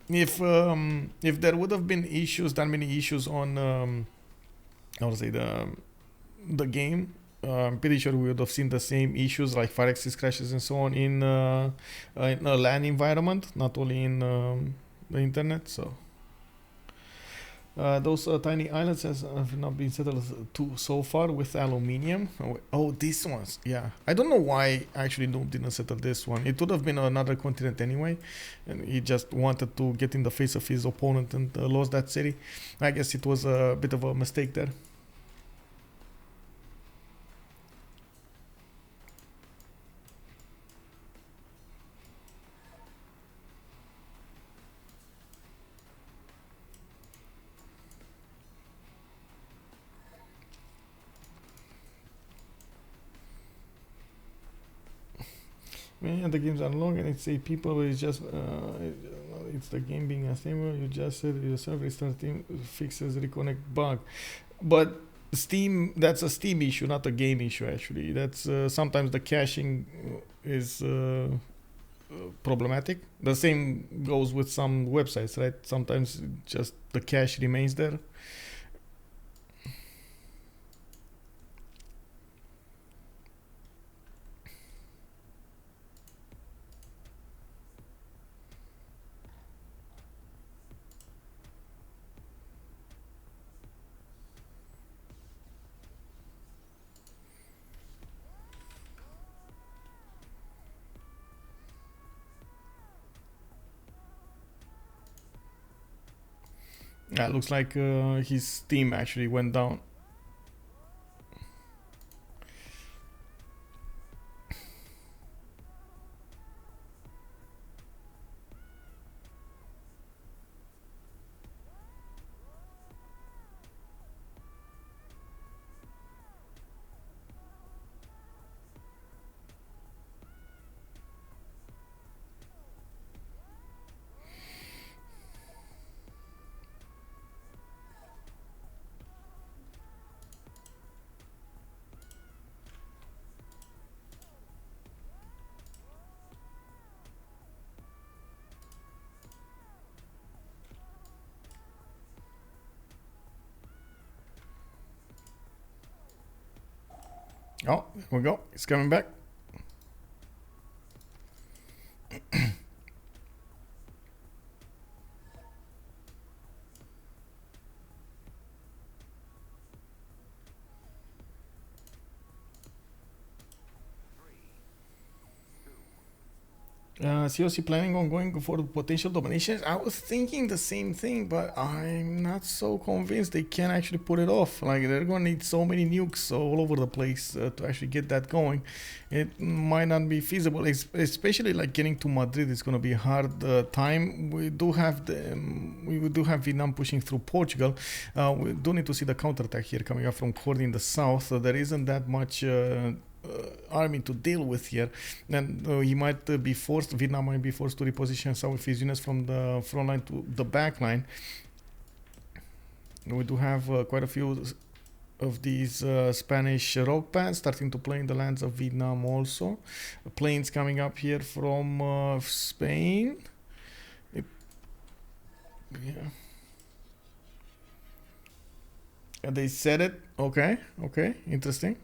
If there would have been issues, that many issues on I would say the game, I'm pretty sure we would have seen the same issues like fire access crashes and so on in a LAN environment, not only in the internet. So those tiny islands have not been settled so far with aluminium. Oh, these ones, yeah. I don't know why actually Noob didn't settle this one. It would have been another continent anyway, and he just wanted to get in the face of his opponent and lost that city. I guess it was a bit of a mistake there. Man, the games are long and it's 8 people, it's just it's the game being unstable. You just said your server restarting fixes reconnect bug, but Steam, that's a Steam issue, not a game issue actually. That's sometimes the caching is problematic. The same goes with some websites, right? Sometimes just the cache remains there. Yeah, it looks like his team actually went down. Oh, here we go. It's coming back. COC planning on going for potential dominations? I was thinking the same thing, but I'm not so convinced they can actually put it off. Like, they're gonna need so many nukes all over the place to actually get that going. It might not be feasible, especially like getting to Madrid. It's gonna be a hard time. We do have Vietnam pushing through Portugal. We do need to see the counterattack here coming up from Khornie in the south. There isn't that much army to deal with here, and he might be forced. Vietnam might be forced to reposition some of his units from the front line to the back line. We do have quite a few of these Spanish rock bands starting to play in the lands of Vietnam also. Planes coming up here from Spain. Yeah. And they said it. Okay, interesting.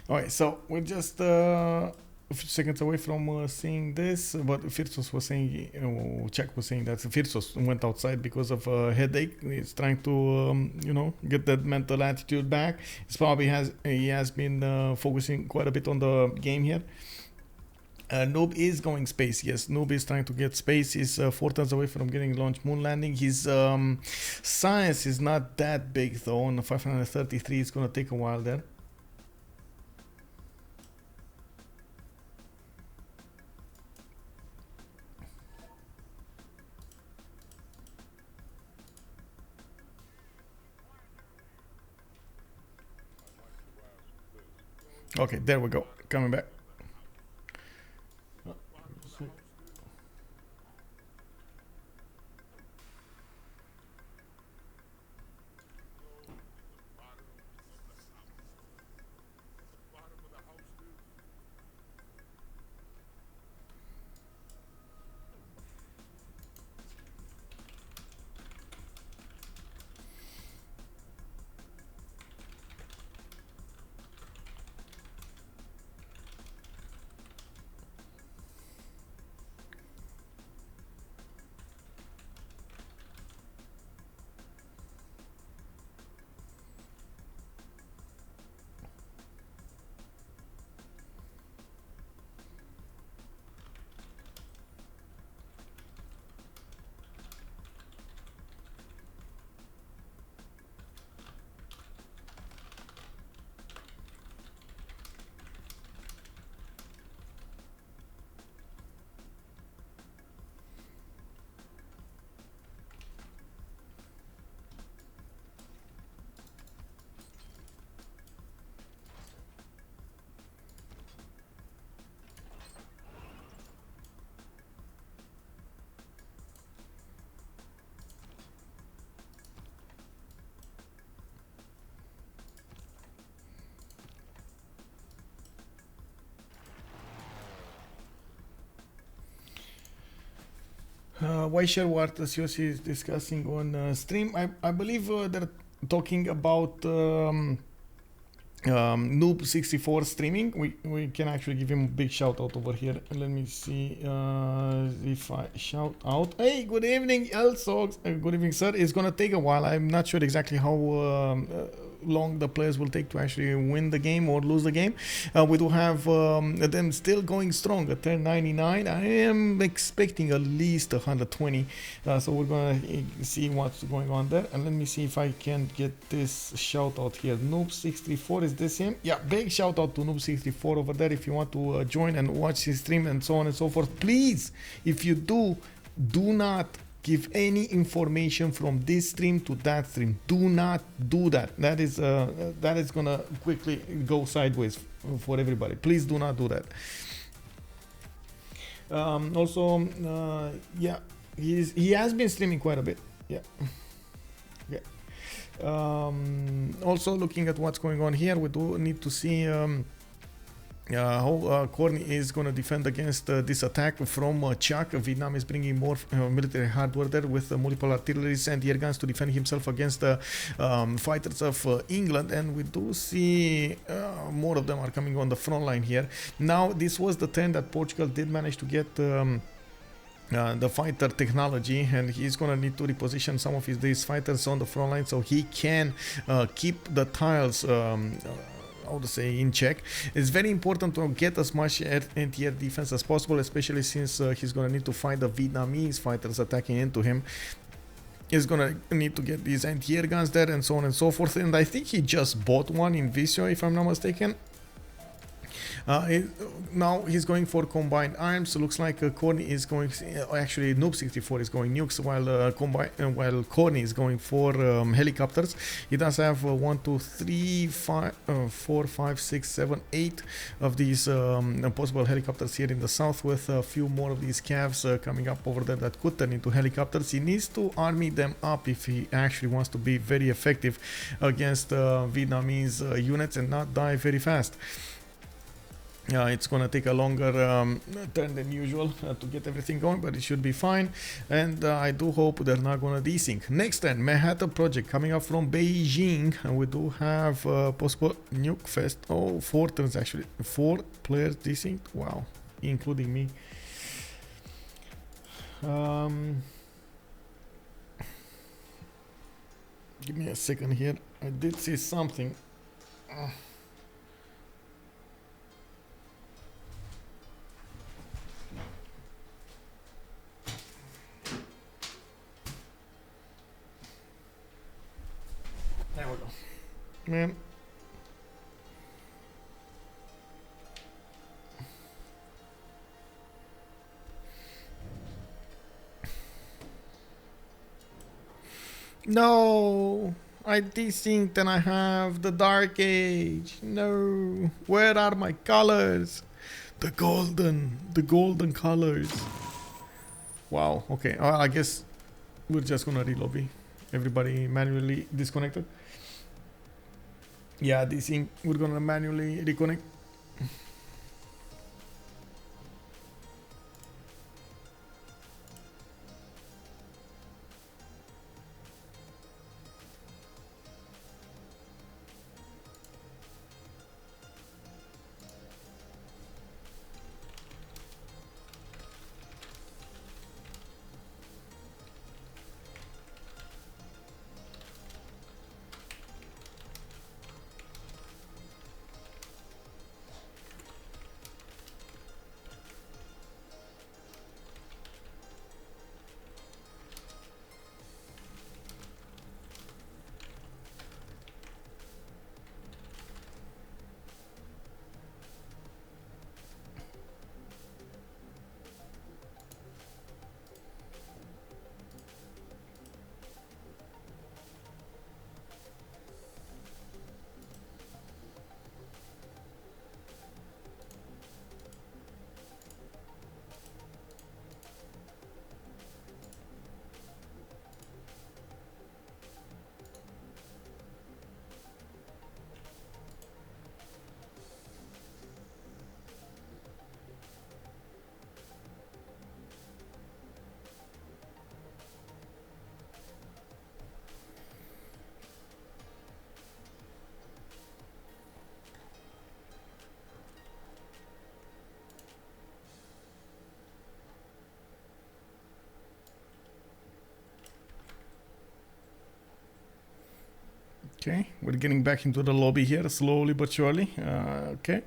Alright, so we're just a few seconds away from seeing this, but Phyrsos was saying, Czech was saying that Phyrsos went outside because of a headache. He's trying to, get that mental attitude back. He has been focusing quite a bit on the game here. Noob is going space. Yes, Noob is trying to get space. He's 4 turns away from getting launch moon landing. His science is not that big though. On 533, it's gonna take a while there. Okay, there we go. Coming back. Why share what COC is discussing on stream? I believe they're talking about Noob64 streaming. We can actually give him a big shout out over here. Let me see if I shout out. Hey, good evening, Elsox. Good evening, sir. It's gonna take a while. I'm not sure exactly how long the players will take to actually win the game or lose the game. We do have them still going strong at 1099. I am expecting at least 120, so we're gonna see what's going on there. And let me see if I can get this shout out here. Noob634, is this him? Yeah, big shout out to Noob634 over there. If you want to join and watch his stream and so on and so forth, please, if you do not give any information from this stream to that stream. Do not do that. That is gonna quickly go sideways for everybody. Please do not do that. Also, yeah, he has been streaming quite a bit. Yeah. Okay. Also, looking at what's going on here, we do need to see how Khornie is going to defend against this attack from Chuck. Vietnam is bringing more military hardware there with multiple artilleries and air guns to defend himself against the fighters of England, and we do see more of them are coming on the front line here. Now, this was the turn that Portugal did manage to get the fighter technology, and he's gonna need to reposition some of these fighters on the front line so he can keep the tiles how to say in check. It's very important to get as much anti-air defense as possible, especially since he's gonna need to find the Vietnamese fighters attacking into him. He's gonna need to get these anti-air guns there and so on and so forth, and I think he just bought one in Visio, if I'm not mistaken. Now he's going for combined arms. So looks like Khornie is going, actually Noob64 is going nukes, while while Khornie is going for helicopters. He does have 1, 2, 3, 4, 5, 6, 7, 8 of these possible helicopters here in the south, with a few more of these cavs coming up over there that could turn into helicopters. He needs to army them up if he actually wants to be very effective against Vietnamese units and not die very fast. It's gonna take a longer turn than usual to get everything going, but it should be fine, and I do hope they're not gonna desync. Next then, Manhattan Project coming up from Beijing, and we do have possible nuke fest. Oh, 4 turns actually, 4 players desynced. Wow, including me. Give me a second here. I did see something. There we go. Man. No, I desynced and I have the Dark Age. No, where are my colors? The golden colors. Wow, okay, I guess we're just gonna relobby. Everybody manually disconnected. Yeah, desync, we're gonna manually reconnect. Okay, we're getting back into the lobby here, slowly but surely. Okay.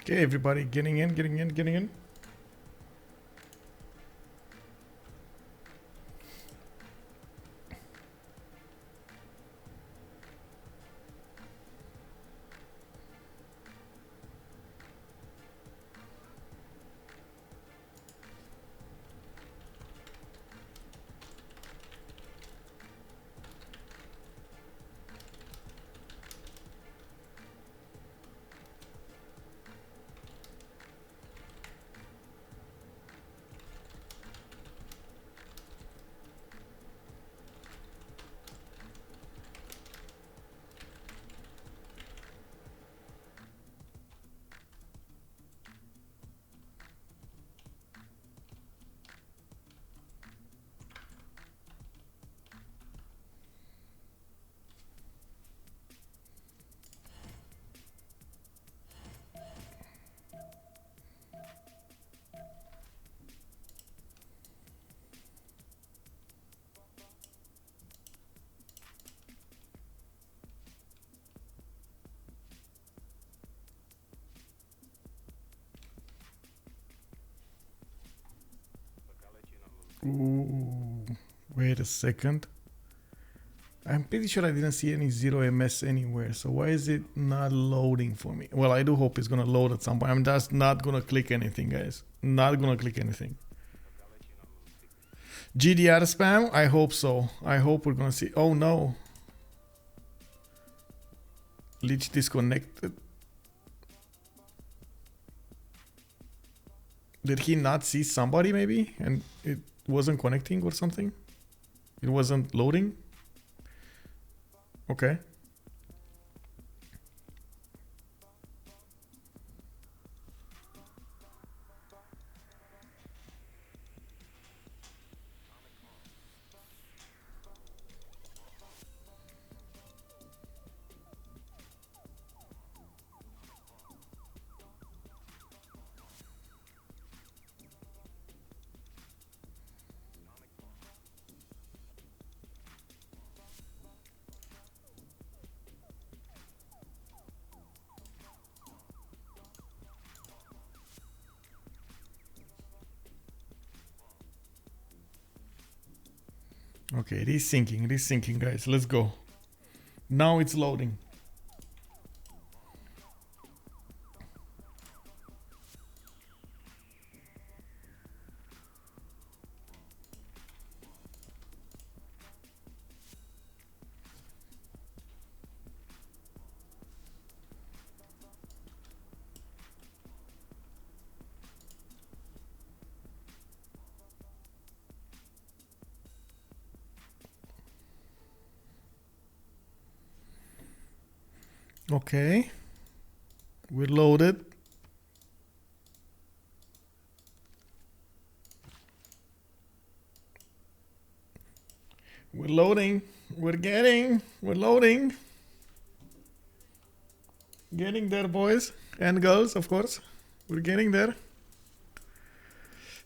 Okay, everybody getting in, getting in, getting in. Ooh, wait a second. I'm pretty sure I didn't see any 0ms anywhere, so why is it not loading for me? Well, I do hope it's gonna load at some point. I'm just not gonna click anything, guys. Not gonna click anything. GDR spam? I hope so. I hope we're gonna see. Oh no. Lege disconnected. Did he not see somebody maybe? And it wasn't connecting or something? It wasn't loading? Okay. Okay, it is syncing, guys. Let's go. Now it's loading. Okay. We're loaded. We're loading. We're loading. Getting there, boys and girls, of course. We're getting there.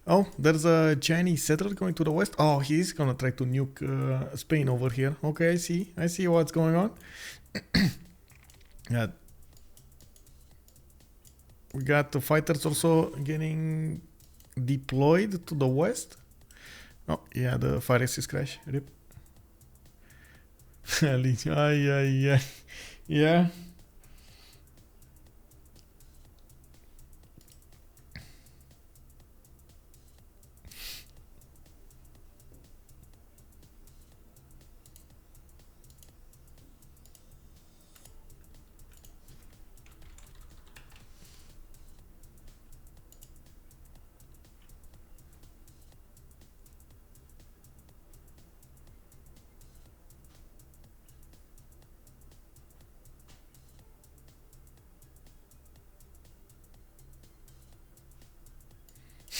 Oh, there's a Chinese settler going to the west. Oh, he's gonna try to nuke Spain over here. Okay, I see what's going on. Yeah. We got the fighters also getting deployed to the west. Oh, yeah, the Phyrsos is crash. Rip. Yeah.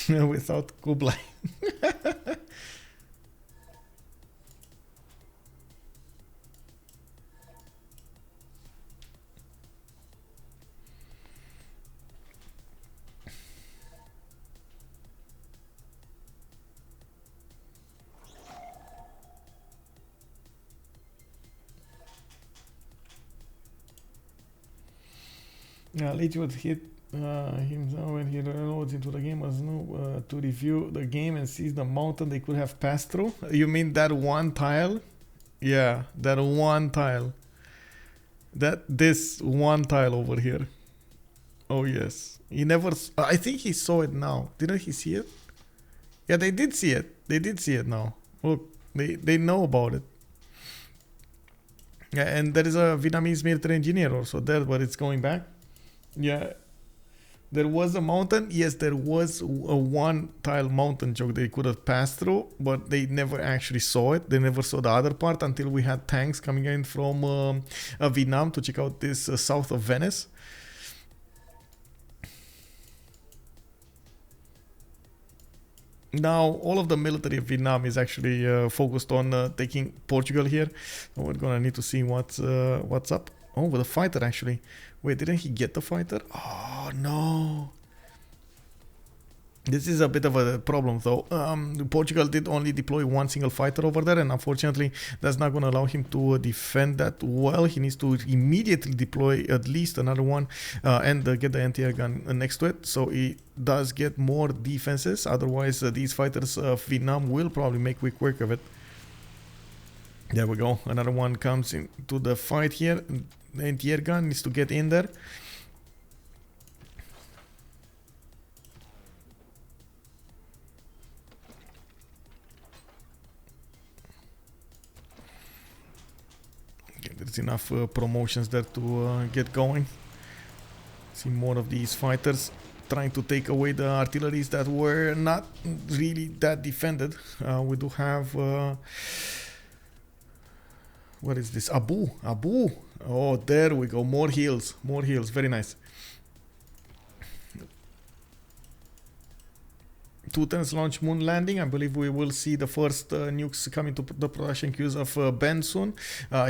Without Kublai. Lege would hit himself when he reloads into the game as no to review the game and sees the mountain they could have passed through. You mean that one tile? Yeah, that one tile. This one tile over here. Oh yes. He never. I think he saw it now. Didn't he see it? Yeah, they did see it. They did see it now. Look, they know about it. Yeah, and there is a Vietnamese military engineer also there, but it's going back. Yeah. There was a mountain. Yes, there was a one tile mountain joke they could have passed through, but they never actually saw it. They never saw the other part until we had tanks coming in from Vietnam to check out this south of Venice. Now, all of the military of Vietnam is actually focused on taking Portugal here. So we're gonna need to see what's up. Oh, with a fighter actually. Wait, didn't he get the fighter? Oh no. This is a bit of a problem though. Portugal did only deploy one single fighter over there, and unfortunately that's not going to allow him to defend that well. He needs to immediately deploy at least another one and get the anti-air gun next to it, so he does get more defenses. Otherwise these fighters of Vietnam will probably make quick work of it. There we go. Another one comes into the fight here. The anti-air gun needs to get in there. Okay, there's enough promotions there to get going. See more of these fighters trying to take away the artilleries that were not really that defended. We do have... what is this? Abu. Oh, there we go. More heals. Very nice. 2 turns launch moon landing. I believe we will see the first nukes coming to the production queues of Ben soon.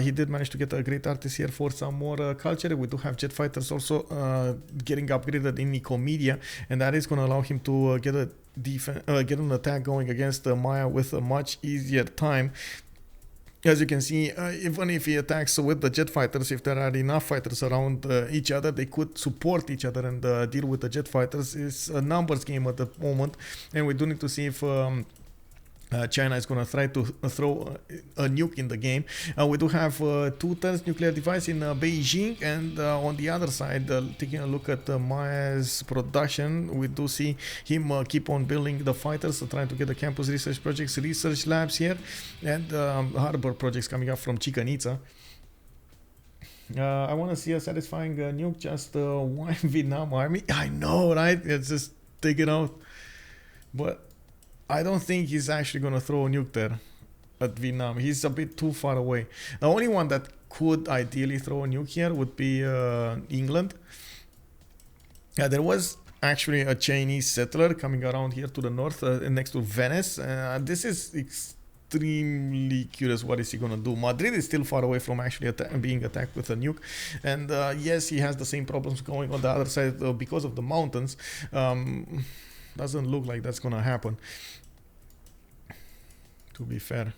He did manage to get a great artist here for some more culture. We do have jet fighters also getting upgraded in Nicomedia, and that is going to allow him to get an attack going against Maya with a much easier time. As you can see, even if he attacks with the jet fighters, if there are enough fighters around each other, they could support each other and deal with the jet fighters. It's a numbers game at the moment, and we do need to see if China is going to try to throw a nuke in the game. We do have 2 tons nuclear device in Beijing, and on the other side, taking a look at Maya's production, we do see him keep on building the fighters, trying to get the campus research projects, research labs here, and harbor projects coming up from Chichen Itza. I want to see a satisfying nuke, just one Vietnam army. I know, right? It's just take it out. But I don't think he's actually going to throw a nuke there at Vietnam. He's a bit too far away. The only one that could ideally throw a nuke here would be England. There was actually a Chinese settler coming around here to the north next to Venice. This is extremely curious. What is he gonna do? Madrid is still far away from actually being attacked with a nuke, and yes, he has the same problems going on the other side because of the mountains. Doesn't look like that's gonna happen, to be fair.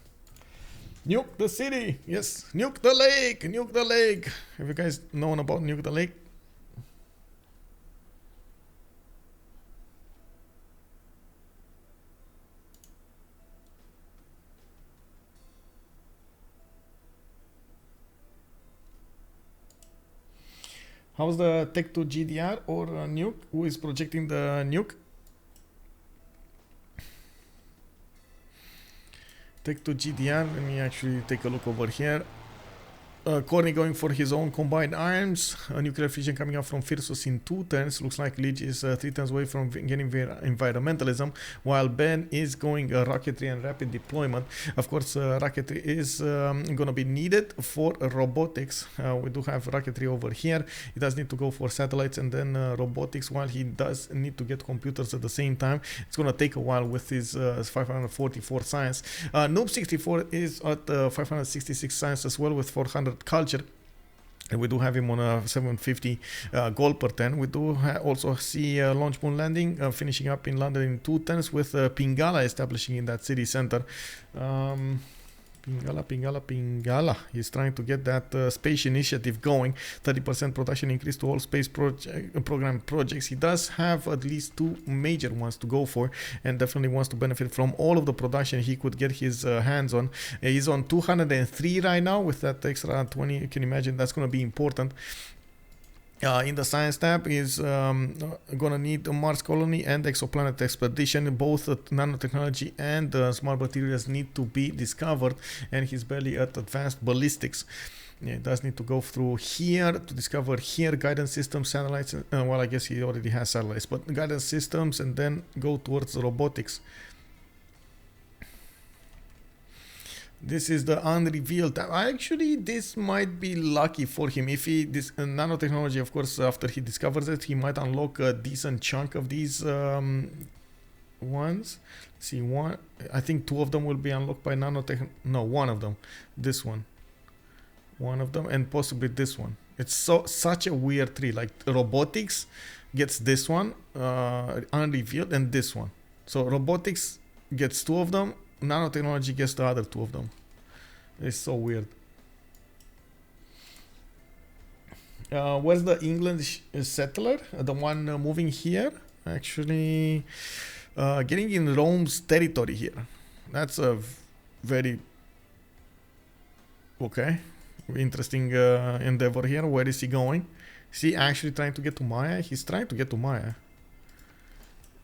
Nuke the city. Yes, nuke the lake. Nuke the lake. Have you guys known about nuke the lake? How's the Tech to GDR or nuke? Who is projecting the nuke? Tech to GDR. Let me actually take a look over here. Khornie going for his own combined arms. Nuclear fission coming out from Phyrsos in 2 turns. Looks like Lege is 3 turns away from getting environmentalism, while Ben is going rocketry and rapid deployment. Of course, rocketry is going to be needed for robotics. We do have rocketry over here. He does need to go for satellites and then robotics, while he does need to get computers at the same time. It's going to take a while with his 544 science. Noob 64 is at 566 science as well with 400 culture, and we do have him on a 750 gold per 10. We do also see launch moon landing finishing up in London in 2 turns with Pingala establishing in that city center. Pingala. He's trying to get that space initiative going. 30% production increase to all space program projects. He does have at least 2 major ones to go for, and definitely wants to benefit from all of the production he could get his hands on. He's on 203 right now with that extra 20. You can imagine that's going to be important. In the science tab is gonna need a Mars colony and exoplanet expedition. Both nanotechnology and smart materials need to be discovered, and he's barely at advanced ballistics. Yeah, it does need to go through here to discover here guidance systems, satellites. Well, I guess he already has satellites, but guidance systems, and then go towards robotics. This is the unrevealed tab. Actually, this might be lucky for him. If he this nanotechnology, of course, after he discovers it, he might unlock a decent chunk of these ones. See, one. I think 2 of them will be unlocked by nanotech. No, 1 of them. This one. 1 of them, and possibly this one. It's such a weird tree. Like robotics gets this one, unrevealed, and this one. So robotics gets 2 of them. Nanotechnology gets the other 2 of them. It's so weird. Where's the English settler? The one moving here? Actually, getting in Rome's territory here. That's a very interesting endeavor here. Where is he going? Is he actually trying to get to Maya? He's trying to get to Maya.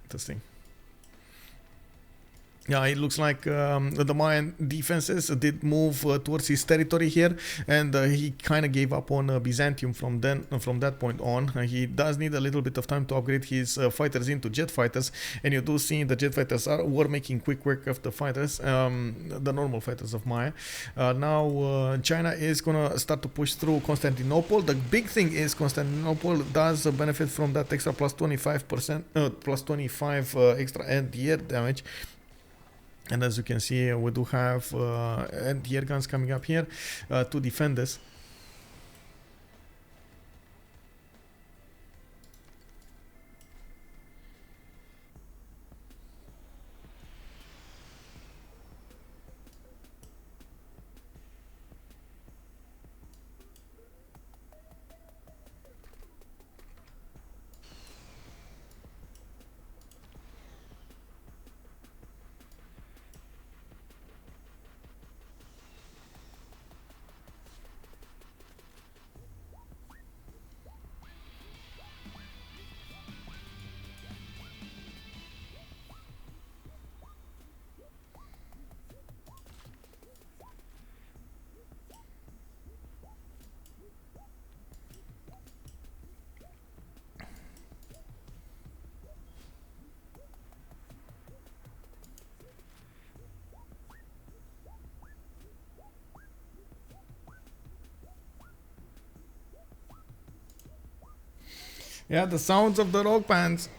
Interesting. Yeah, it looks like the Mayan defenses did move towards his territory here, and he kind of gave up on Byzantium from that point on. He does need a little bit of time to upgrade his fighters into jet fighters, and you do see the jet fighters were making quick work of the fighters, the normal fighters of Maya. Now China is gonna start to push through Constantinople. The big thing is Constantinople does benefit from that extra plus 25%, plus 25 extra anti-air damage. And as you can see, we do have anti-air guns coming up here to defend this. Yeah, the sounds of the rock bands.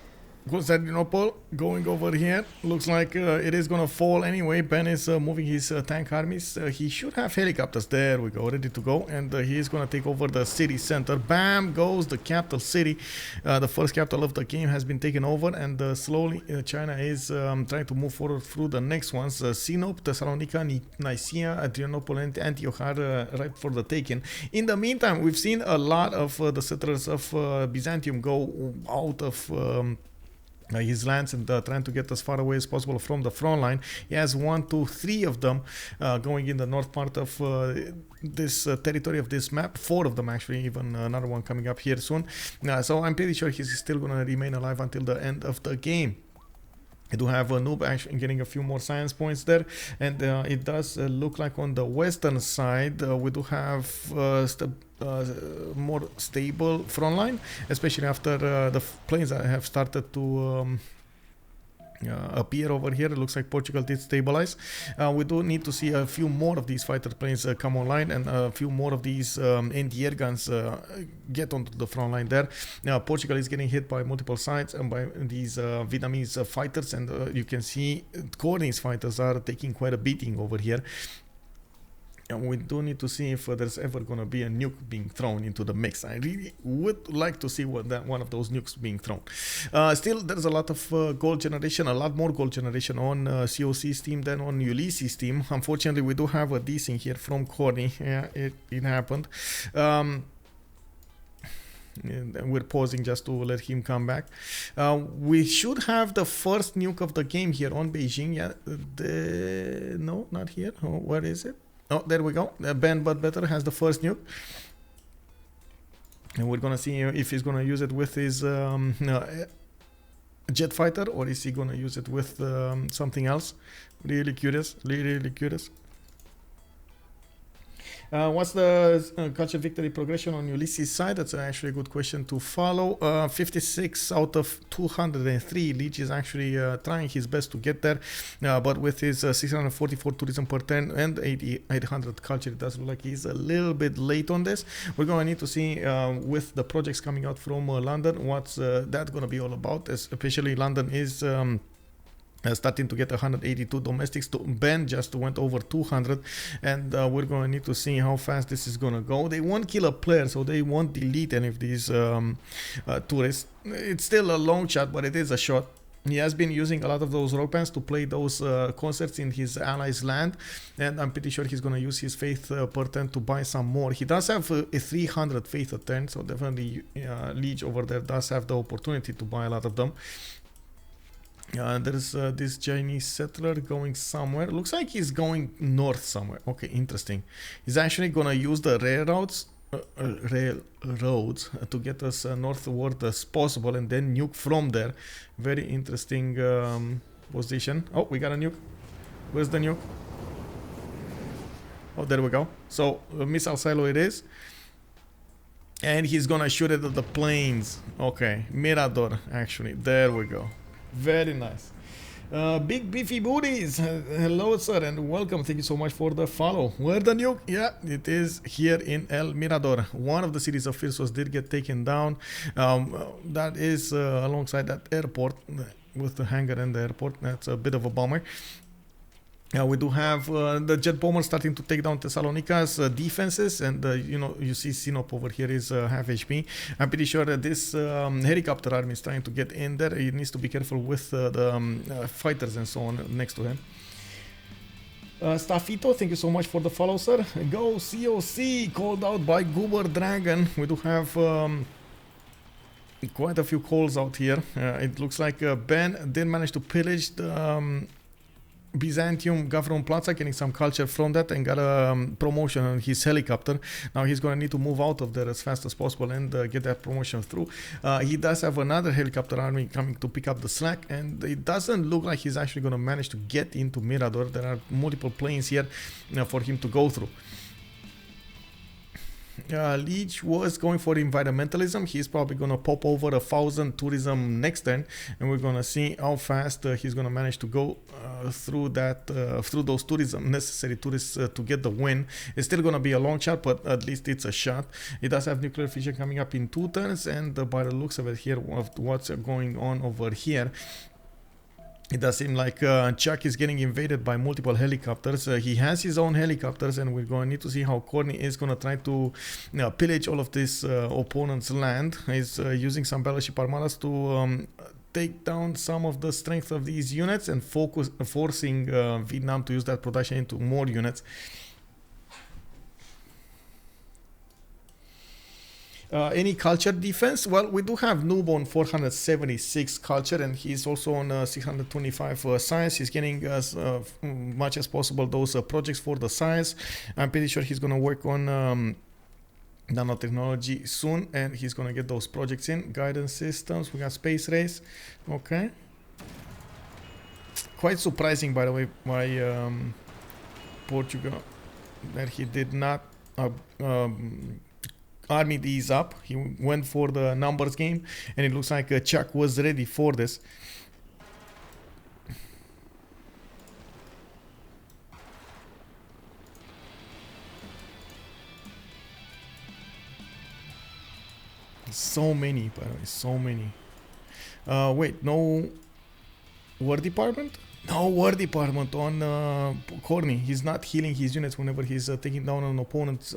Constantinople going over here. Looks like it is gonna fall anyway. Ben is moving his tank armies. He should have helicopters. There we go, ready to go. And he is gonna take over the city center. Bam goes the capital city. The first capital of the game has been taken over, and slowly China is trying to move forward through the next ones. Sinop, Thessalonica, Nicaea, Adrianople, and Antioch are ripe for the taking. In the meantime, we've seen a lot of the settlers of Byzantium go out of his lands and trying to get as far away as possible from the front line. He has 1, 2, 3 of them going in the north part of this territory of this map. 4 of them actually, even another one coming up here soon. So I'm pretty sure he's still going to remain alive until the end of the game. I do have a noob actually getting a few more science points there, and it does look like on the western side we do have more stable front line, especially after the planes that have started to appear over here. It looks like Portugal did stabilize. We do need to see a few more of these fighter planes come online, and a few more of these anti-air guns get onto the front line there. Portugal is getting hit by multiple sides and by these Vietnamese fighters, and you can see Khornie's fighters are taking quite a beating over here. And we do need to see if there's ever going to be a nuke being thrown into the mix. I really would like to see one of those nukes being thrown. Still, there's a lot of gold generation, a lot more gold generation on CoC's team than on Ulyss's team. Unfortunately, we do have a decing here from Khornie. Yeah, it happened. And we're pausing just to let him come back. We should have the first nuke of the game here on Beijing. Yeah, no, not here. Oh, where is it? Oh, there we go. Ben But Better has the first nuke. And we're gonna see if he's gonna use it with his jet fighter, or is he gonna use it with something else. Really curious, really curious. What's the culture victory progression on Ulyss's side? That's actually a good question to follow. 56 out of 203. Lege is actually trying his best to get there, but with his 644 tourism per turn and 800 culture, it does look like he's a little bit late on this. We're going to need to see with the projects coming out from London what's that going to be all about, especially London is starting to get 182 domestics. Ben just went over 200, and we're going to need to see how fast this is going to go. They won't kill a player, so they won't delete any of these tourists. It's still a long shot, but it is a shot. He has been using a lot of those rock bands to play those concerts in his allies' land, and I'm pretty sure he's going to use his faith per turn to buy some more. He does have a 300 faith a turn, so definitely Lege over there does have the opportunity to buy a lot of them. There's this Chinese settler going somewhere. Looks like he's going north somewhere. Okay, interesting. He's actually gonna use the railroads to get us northward as possible, and then nuke from there. Very interesting position. Oh, we got a nuke. Where's the nuke? Oh, there we go. So missile silo it is, and he's gonna shoot it at the planes. Okay, Mirador actually. There we go. Very nice. Big beefy booties. Hello sir and welcome. Thank you so much for the follow. Where the nuke? Yeah, it is here in El Mirador. One of the cities of Phyrsos did get taken down. That is alongside that airport with the hangar and the airport. That's a bit of a bummer. We do have the jet bomber starting to take down Thessalonica's defenses, and you see Sinop over here is half HP. I'm pretty sure that this helicopter army is trying to get in there. He needs to be careful with the fighters and so on next to him. Staffito, thank you so much for the follow, sir. Go COC, called out by Goober Dragon. We do have quite a few calls out here. It looks like Ben did manage to pillage the Byzantium government plaza, getting some culture from that, and got a promotion on his helicopter. Now he's going to need to move out of there as fast as possible and get that promotion through. He does have another helicopter army coming to pick up the slack, and it doesn't look like he's actually going to manage to get into Mirador. There are multiple planes here for him to go through. Lege was going for environmentalism. He's probably gonna pop over 1,000 tourism next turn, and we're gonna see how fast he's gonna manage to go through that through those tourism necessary tourists to get the win. It's still gonna be a long shot, but at least it's a shot. It does have nuclear fission coming up in 2 turns, and by the looks of it here, of what's going on over here, it does seem like Chuck is getting invaded by multiple helicopters. He has his own helicopters, and we're going to need to see how Khornie is going to try to pillage all of this opponent's land. He's using some battleship armadas to take down some of the strength of these units and forcing Vietnam to use that production into more units. Any culture defense? Well, we do have Noob on 476 culture, and he's also on 625 science. He's getting as much as possible those projects for the science. I'm pretty sure he's going to work on nanotechnology soon, and he's going to get those projects in. Guidance systems, we got space race. Okay. Quite surprising, by the way, by Portugal, that he did not army these up. He went for the numbers game, and it looks like Chuck was ready for this. So many, by the way, so many. Wait, no war department? No war department on Khornie. He's not healing his units whenever he's taking down an opponent's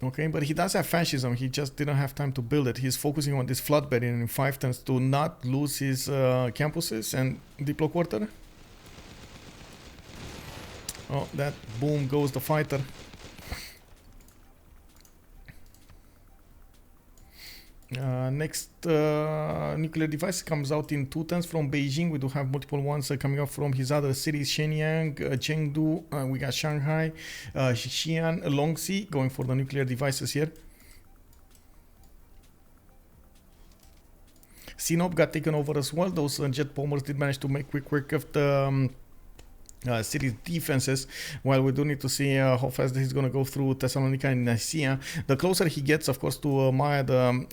okay, but he does have fascism. He just didn't have time to build it. He's focusing on this flood barrier in 5 turns to not lose his campuses and Diplo quarter. Oh, that boom goes the fighter. Next nuclear device comes out in 2 turns from Beijing. We do have multiple ones coming up from his other cities: Shenyang, Chengdu, we got Shanghai, Xi'an, Longxi going for the nuclear devices here. Sinop got taken over as well. Those jet bombers did manage to make quick work of the city's defenses, while we do need to see how fast he's going to go through Thessalonica and Nicaea. The closer he gets, of course, to Maya, the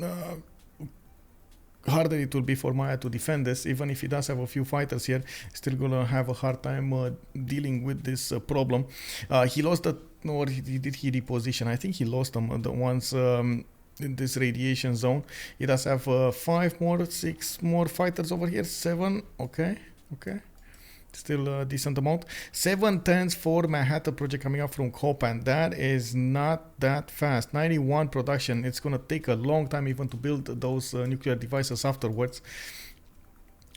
harder it will be for Maya to defend this. Even if he does have a few fighters here, still going to have a hard time dealing with this problem. He lost the, or did he reposition? I think he lost them, the ones in this radiation zone. He does have 5 more, 6 more fighters over here, 7. Okay, okay. Still a decent amount. 7 turns for Manhattan project coming up from Copan. That is not that fast. 91 production. It's gonna take a long time even to build those nuclear devices afterwards.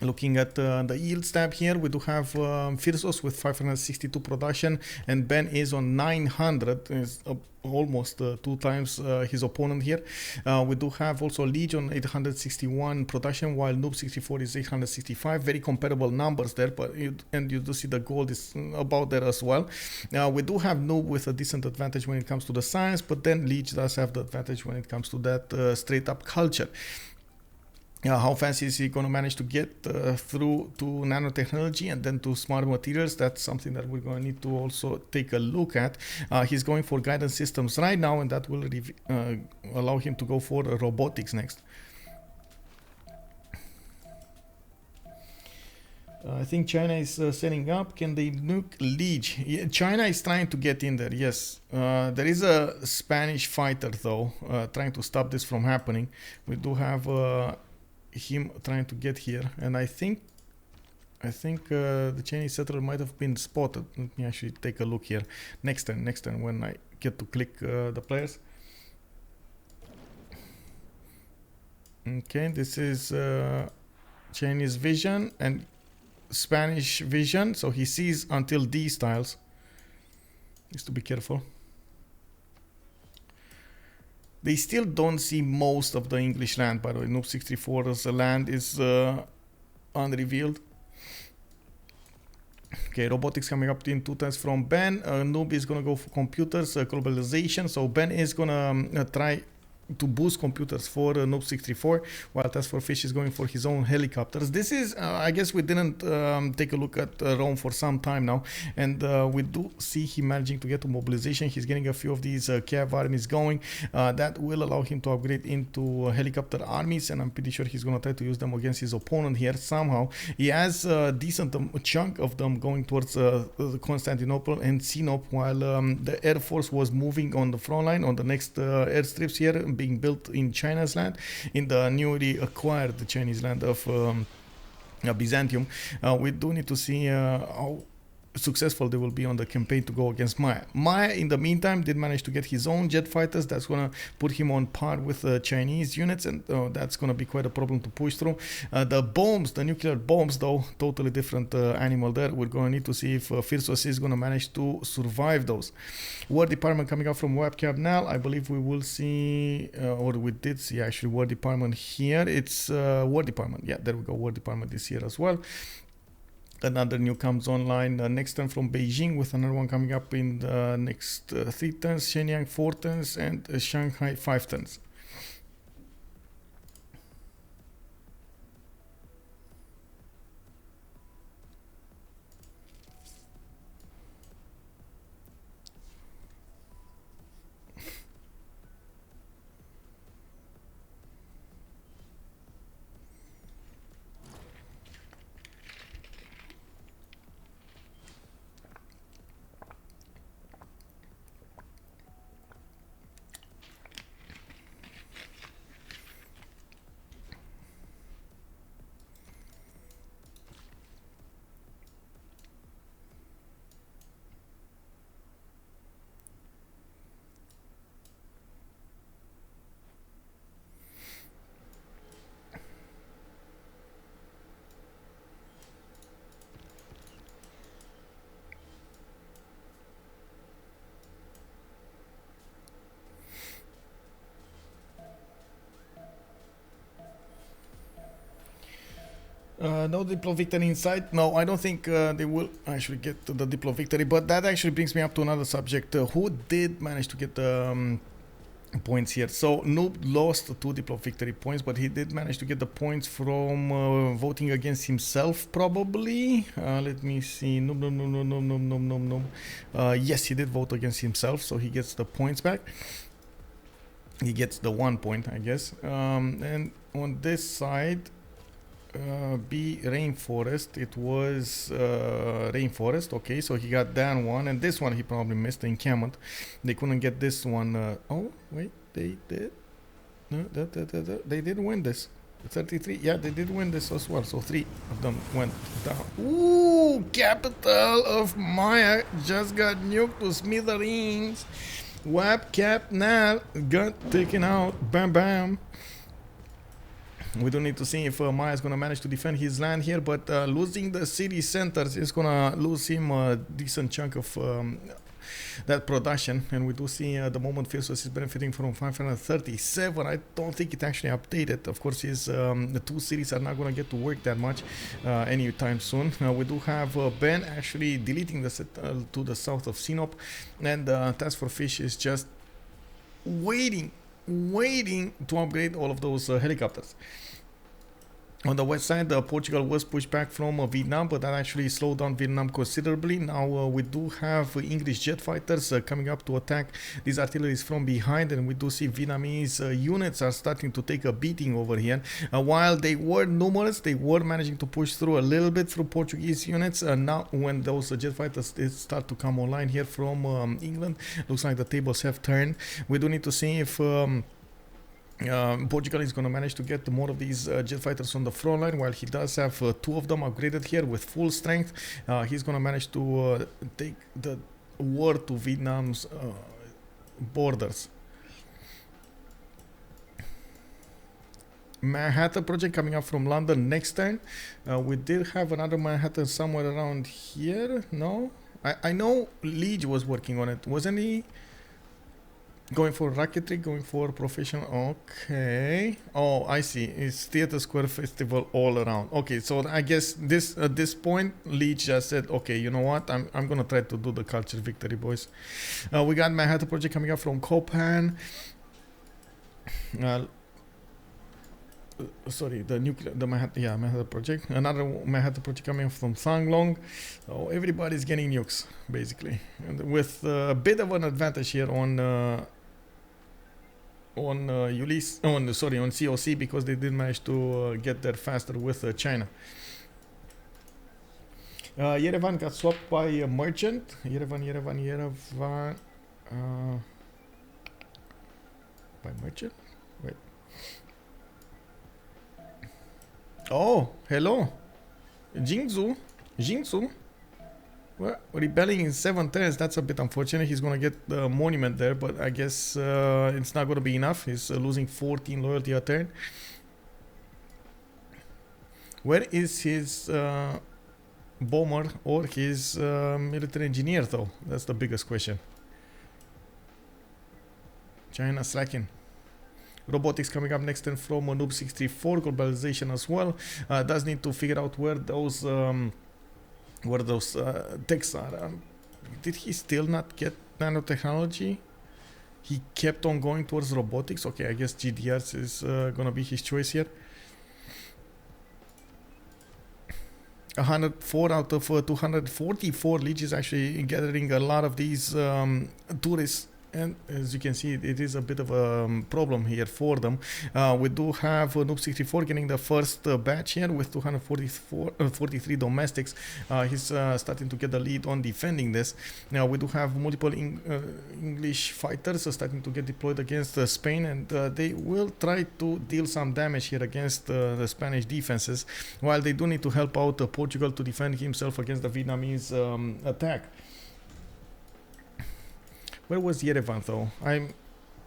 Looking at the yield tab here, we do have Phyrsos with 562 production, and Ben is on 900. Is almost 2 times his opponent here. We do have also Lege on 861 production, while Noob 64 is 865. Very comparable numbers there, but you do see the gold is about there as well. We do have Noob with a decent advantage when it comes to the science, but then Lege does have the advantage when it comes to that straight up culture. How fast is he going to manage to get through to nanotechnology and then to smart materials? That's something that we're going to need to also take a look at. He's going for guidance systems right now, and that will allow him to go for robotics next. I think China is setting up. Can they nuke Lege? Yeah, China is trying to get in there, yes. There is a Spanish fighter, though, trying to stop this from happening. We do have him trying to get here, and I think the Chinese settler might have been spotted. Let me actually take a look here. Next turn when I get to click the players. Okay, this is Chinese vision and Spanish vision, so he sees until these tiles. Needs to be careful. They still don't see most of the English land, by the way. Noob 64's land is unrevealed. Okay, robotics coming up in 2 turns from Ben. Noob is going to go for computers, globalization. So Ben is going to try to boost computers for Noob 64, while TaskForceFish is going for his own helicopters. This is, I guess we didn't take a look at Rome for some time now, and we do see him managing to get to mobilization. He's getting a few of these cav armies going. That will allow him to upgrade into helicopter armies, and I'm pretty sure he's going to try to use them against his opponent here somehow. He has a decent chunk of them going towards Constantinople and Sinop, while the Air Force was moving on the front line on the next airstrips here, being built in China's land, in the newly acquired Chinese land of Byzantium. We do need to see how successful they will be on the campaign to go against Maya. Maya, in the meantime, did manage to get his own jet fighters. That's gonna put him on par with the Chinese units, and that's gonna be quite a problem to push through. The bombs, the nuclear bombs, though, totally different animal there. We're gonna need to see if Phyrsos is gonna manage to survive those. War Department coming up from Webcam now. I believe we will see, or we did see actually, War Department here. It's War Department. Yeah, there we go. War Department this year as well. Another new comes online next turn from Beijing, with another one coming up in the next 3 turns, Shenyang 4 turns, and Shanghai 5 turns. No Diplo victory inside. No, I don't think they will actually get to the Diplo victory, but that actually brings me up to another subject. Who did manage to get the points here? So Noob lost 2 Diplo victory points, but he did manage to get the points from voting against himself, probably. Let me see. Noob. Yes, he did vote against himself, so he gets the points back. He gets the 1 point, I guess. And on this side, B Rainforest, it was Rainforest. Okay, so he got that one, and this one he probably missed, the encampment. They couldn't get this one. Oh wait, they did. No, they did win this. 33. Yeah, they did win this as well. So 3 of them went down. Ooh, capital of Maya just got nuked to smithereens. Wap cap now got taken out. Bam bam. We don't need to see if Maya is going to manage to defend his land here, but losing the city centers is going to lose him a decent chunk of that production. And we do see the moment Phyrsos is benefiting from 537. I don't think it actually updated. Of course, his the 2 cities are not going to get to work that much anytime soon. We do have Ben actually deleting the set to the south of Sinop, and TaskForceFish is just waiting to upgrade all of those helicopters. On the west side, Portugal was pushed back from Vietnam, but that actually slowed down Vietnam considerably. Now we do have English jet fighters coming up to attack these artilleries from behind, and we do see Vietnamese units are starting to take a beating over here. While they were numerous, they were managing to push through a little bit through Portuguese units. Now when those jet fighters start to come online here from England, looks like the tables have turned. We do need to see if Portugal is going to manage to get more of these jet fighters on the front line. While he does have 2 of them upgraded here with full strength, he's going to manage to take the war to Vietnam's borders. Manhattan project coming up from London next turn. We did have another Manhattan somewhere around here. No, I know Lege was working on it, wasn't he? Going for rocketry, going for professional. Okay. Oh, I see. It's Theatre Square Festival all around. Okay, so I guess this at this point, Lege just said, okay, you know what? I'm gonna try to do the culture victory, boys. We got Manhattan project coming up from Copan. Uh, Sorry, the nuclear, the Manhattan project. Another Manhattan project coming from Sanglong. So everybody's getting nukes basically, and with a bit of an advantage here on Ulyss, on CoC, because they did manage to get there faster with China. Yerevan got swapped by a merchant. Yerevan. By merchant? Wait. Oh, hello. Jingzhu. Well, rebelling in 7 turns, that's a bit unfortunate. He's gonna get the monument there, but I guess it's not gonna be enough. He's losing 14 loyalty a turn. Where is his bomber or his military engineer though? That's the biggest question. China slacking. Robotics coming up next turn from Noob 64. Globalization as well. Does need to figure out where those techs are. Did he still not get nanotechnology? He kept on going towards robotics. Okay, I guess GDRs is gonna be his choice here. 104 out of 244. Lege is actually gathering a lot of these tourists, and as you can see, it is a bit of a problem here for them. We do have Noob 64 getting the first batch here with 243 domestics. He's starting to get the lead on defending this. Now we do have multiple English fighters starting to get deployed against Spain, and they will try to deal some damage here against the Spanish defenses, while they do need to help out Portugal to defend himself against the Vietnamese attack. Where was Yerevan though? I'm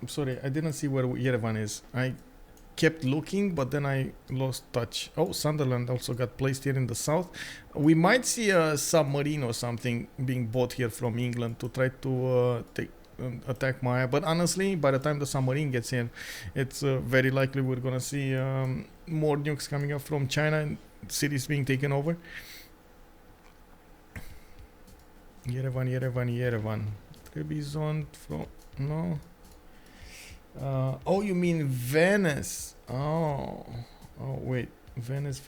sorry, I didn't see where Yerevan is. I kept looking, but then I lost touch. Oh, Sunderland also got placed here in the south. We might see a submarine or something being bought here from England to try to attack Maya. But honestly, by the time the submarine gets in, it's very likely we're gonna see more nukes coming up from China and cities being taken over. Yerevan. Trebizond from... no. Oh, you mean Venice. Oh, wait. Venice.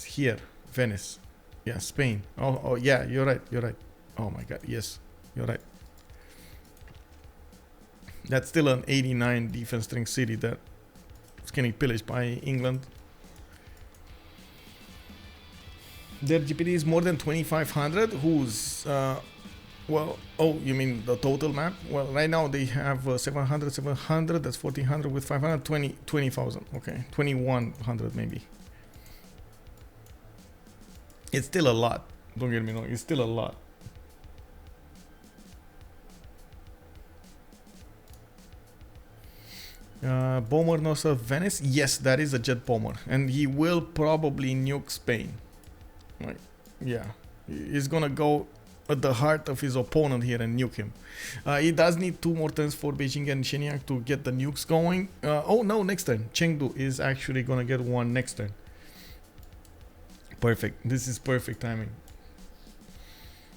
Here. Venice. Yeah, Spain. Oh, yeah, you're right. Oh my god, yes. You're right. That's still an 89 defense strength city that is getting pillaged by England. Their GPD is more than 2,500. Who's... well, oh, you mean the total map? Well, right now they have 700, that's 1,400 with 500, 20,000. Okay, 2,100 maybe. It's still a lot. Don't get me wrong, it's still a lot. Bomber north of Venice? Yes, that is a jet bomber. And he will probably nuke Spain. Like, yeah. He's gonna go at the heart of his opponent here and nuke him. He does need 2 more turns for Beijing and Shenyang to get the nukes going. Oh no, next turn. Chengdu is actually gonna get one next turn. Perfect. This is perfect timing.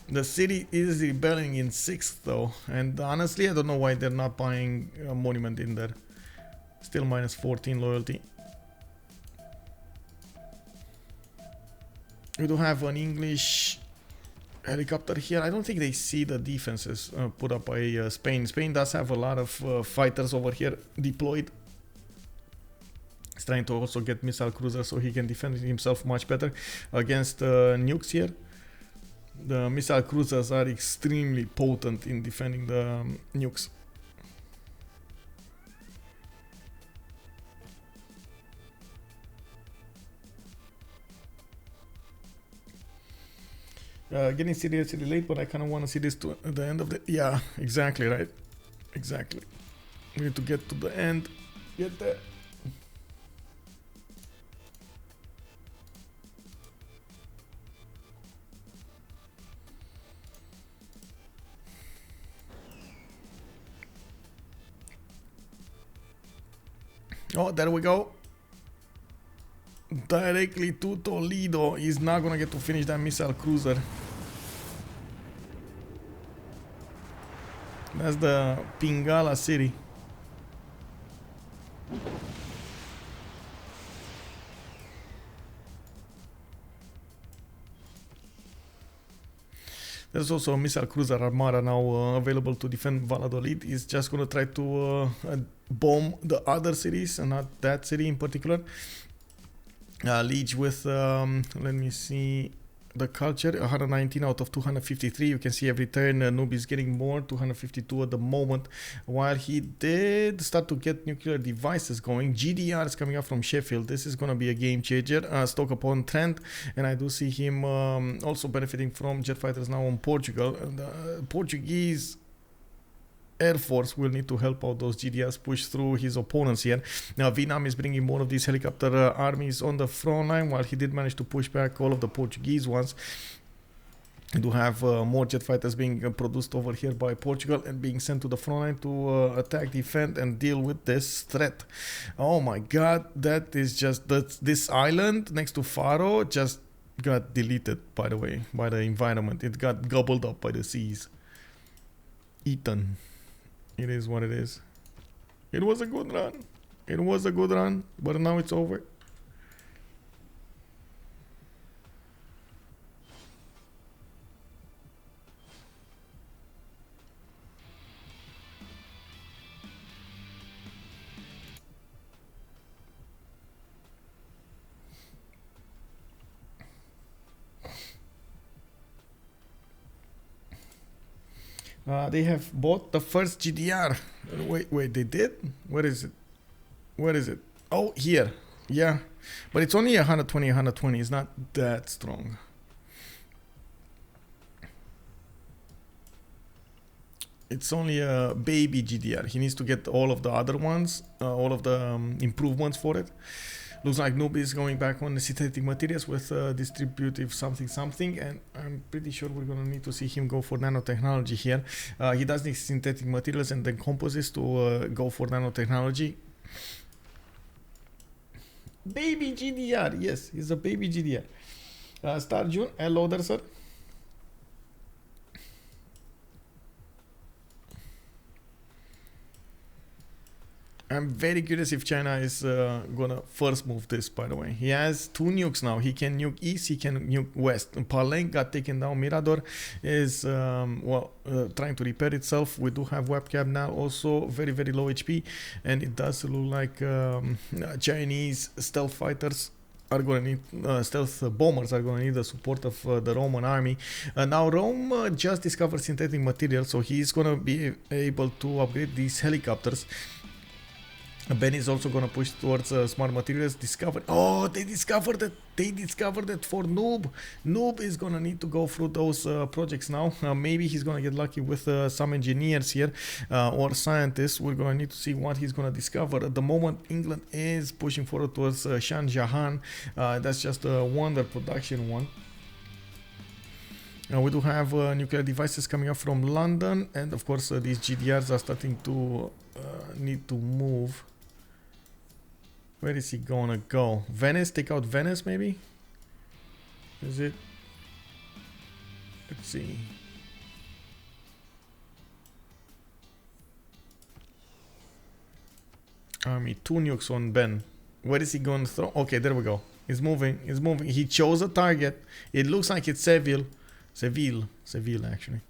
The city is rebelling in 6th though, and honestly I don't know why they're not buying a monument in there. Still minus 14 loyalty. We do have an English helicopter here. I don't think they see the defenses put up by Spain. Spain does have a lot of fighters over here deployed. He's trying to also get missile cruisers so he can defend himself much better against nukes here. The missile cruisers are extremely potent in defending the nukes. Getting seriously late, but I kind of want to see this to the end of the... yeah, exactly, right? Exactly. We need to get to the end. Get there. Oh, there we go. Directly to Toledo. He's not gonna get to finish that missile cruiser. That's the Pingala city. There's also a missile cruiser armada now available to defend Valladolid. He's just going to try to bomb the other cities and not that city in particular. Lege with, let me see, the culture, 119 out of 253. You can see every turn Noob is getting more, 252 at the moment. While he did start to get nuclear devices going, GDR is coming up from Sheffield. This is going to be a game changer. Stoke upon Trent, and I do see him also benefiting from jet fighters now on Portugal. The Portuguese Air Force will need to help out those GDRs push through his opponents here. Now Vietnam is bringing more of these helicopter armies on the front line, while he did manage to push back all of the Portuguese ones. We do have more jet fighters being produced over here by Portugal and being sent to the front line to attack, defend, and deal with this threat. Oh my god, that is just this island next to Faro just got deleted, by the way, by the environment. It got gobbled up by the seas. Eaten. It is what it is. It was a good run. It was a good run, but now it's over. They have bought the first GDR. Wait, they did? Where is it? Where is it? Oh, here. Yeah. But it's only 120, 120. It's not that strong. It's only a baby GDR. He needs to get all of the other ones, all of the improvements for it. Looks like Noob is going back on the synthetic materials with distributive something, and I'm pretty sure we're going to need to see him go for nanotechnology here. He does need synthetic materials and then composites to go for nanotechnology. Baby GDR, yes, he's a baby GDR. Star June, hello there, sir. I'm very curious if China is gonna first move this, by the way. He has 2 nukes now. He can nuke east, he can nuke west. Paleng got taken down. Mirador is, trying to repair itself. We do have webcam now, also very, very low HP. And it does look like Chinese stealth fighters are going to need, stealth bombers are going to need the support of the Roman army. Now Rome just discovered synthetic material, so he's going to be able to upgrade these helicopters. Ben is also going to push towards smart materials. Oh, they discovered it. They discovered it for Noob. Noob is going to need to go through those projects now. Maybe he's going to get lucky with some engineers here or scientists. We're going to need to see what he's going to discover. At the moment, England is pushing forward towards Shah Jahan. That's just a wonder production one. We do have nuclear devices coming up from London. And of course, these GDRs are starting to need to move. Where is he gonna go? Venice? Take out Venice, maybe? Is it? Let's see. Army, 2 nukes on Ben. Where is he going to throw? Okay, there we go. He's moving. He's moving. He chose a target. It looks like it's Seville. Seville, actually.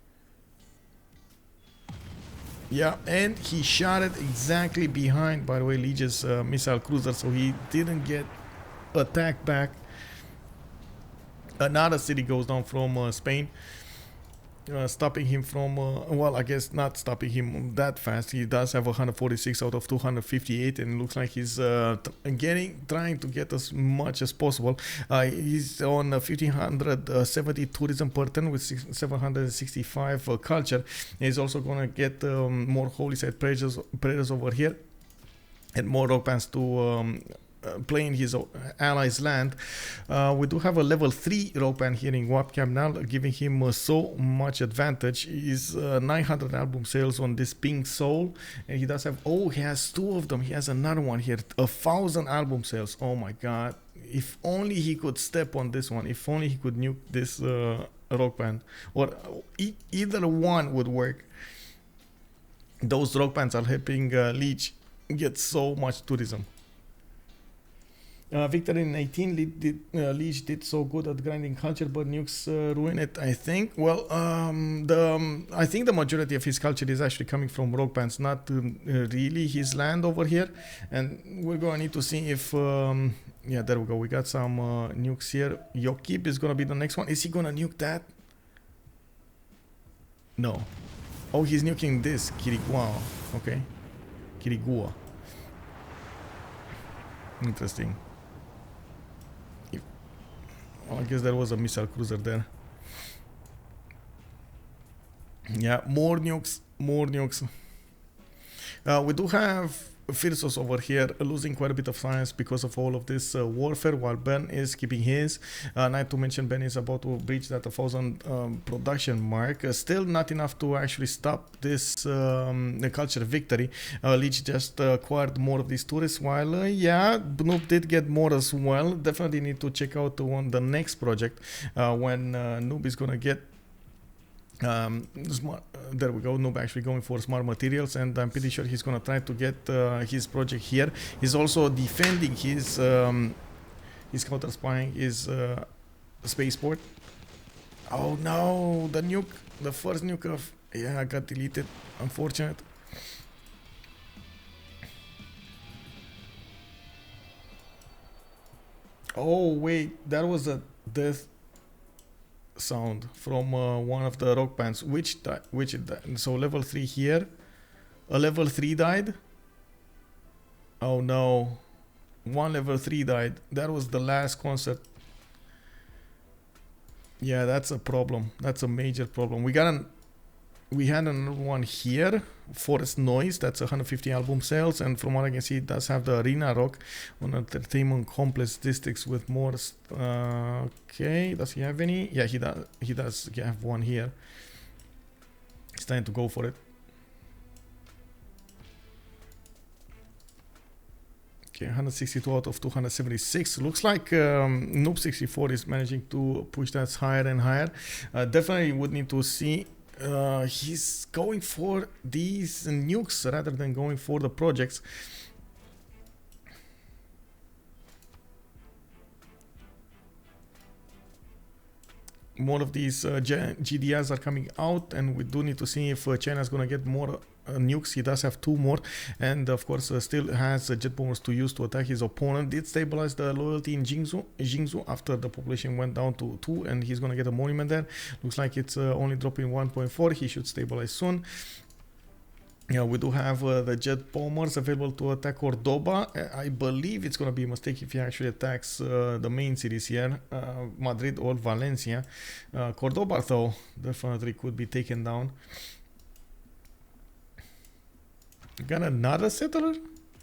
Yeah, and he shot it exactly behind, by the way, Lege's missile cruiser, so he didn't get attacked back. Another city goes down from Spain, stopping him from, well, I guess not stopping him that fast. He does have 146 out of 258, and it looks like he's trying to get as much as possible. He's on 1570 tourism per turn with 765 culture. He's also going to get more holy site predators over here and more rock bands to play in his allies' land. We do have a level 3 rock band here in webcam now, giving him so much advantage. He's 900 album sales on this Pink Soul, and he does have, oh, he has 2 of them. He has another one here, 1,000 album sales. Oh my god, if only he could step on this one, if only he could nuke this rock band, or either one would work. Those rock bands are helping Lege get so much tourism. Victory in 18, Lege did so good at grinding culture, but nukes ruin it, I think. Well, I think the majority of his culture is actually coming from rock bands, not really his land over here. And we're going to need to see if... yeah, there we go. We got some nukes here. Yokib is going to be the next one. Is he going to nuke that? No. Oh, he's nuking this. Kirigua. Okay. Kirigua. Interesting. Well, I guess there was a missile cruiser there. Yeah, more nukes, more nukes. We do have Phyrsos over here losing quite a bit of science because of all of this warfare, while Ben is keeping his. Not to mention Ben is about to breach that 1,000 production mark. Still not enough to actually stop this culture victory. Lege just acquired more of these tourists, while yeah, Noob did get more as well. Definitely need to check out the next project when Noob is gonna get smart. There we go. Noob actually going for smart materials, and I'm pretty sure he's gonna try to get his project here. He's also defending his counter spying, his spaceport. Oh no, the nuke, the first nuke of got deleted. Unfortunate. Oh wait, that was a death sound from one of the rock bands. Which so level 3 here, a level 3 died. Oh no, one level 3 died. That was the last concert. Yeah, that's a problem. That's a major problem. We had another one here, Forest Noise. That's 150 album sales, and from what I can see, it does have the Arena Rock on Entertainment Complex Districts with more. Okay, does he have any? Yeah, he does. He does have one here. It's time to go for it. Okay, 162 out of 276. Looks like Noob 64 is managing to push that higher and higher. Definitely would need to see. He's going for these nukes rather than going for the projects. More of these GDRs are coming out, and we do need to see if China is going to get more nukes. He does have 2 more, and of course still has jet bombers to use to attack his opponent. Did stabilize the loyalty in Jingzhou after the population went down to 2, and he's going to get a monument there. Looks like it's only dropping 1.4. He should stabilize soon. Yeah, we do have the jet bombers available to attack Cordoba. I believe it's going to be a mistake if he actually attacks the main cities here, Madrid or Valencia. Cordoba, though, definitely could be taken down. Got another settler?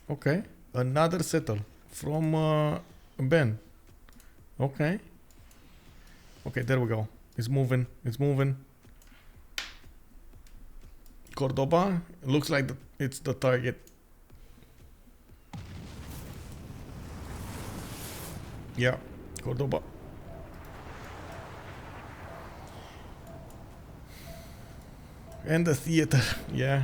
Okay, another settle from Ben. Okay. Okay, there we go. It's moving. It's moving. Cordoba looks like it's the target. Yeah, Cordoba. And the theater, yeah.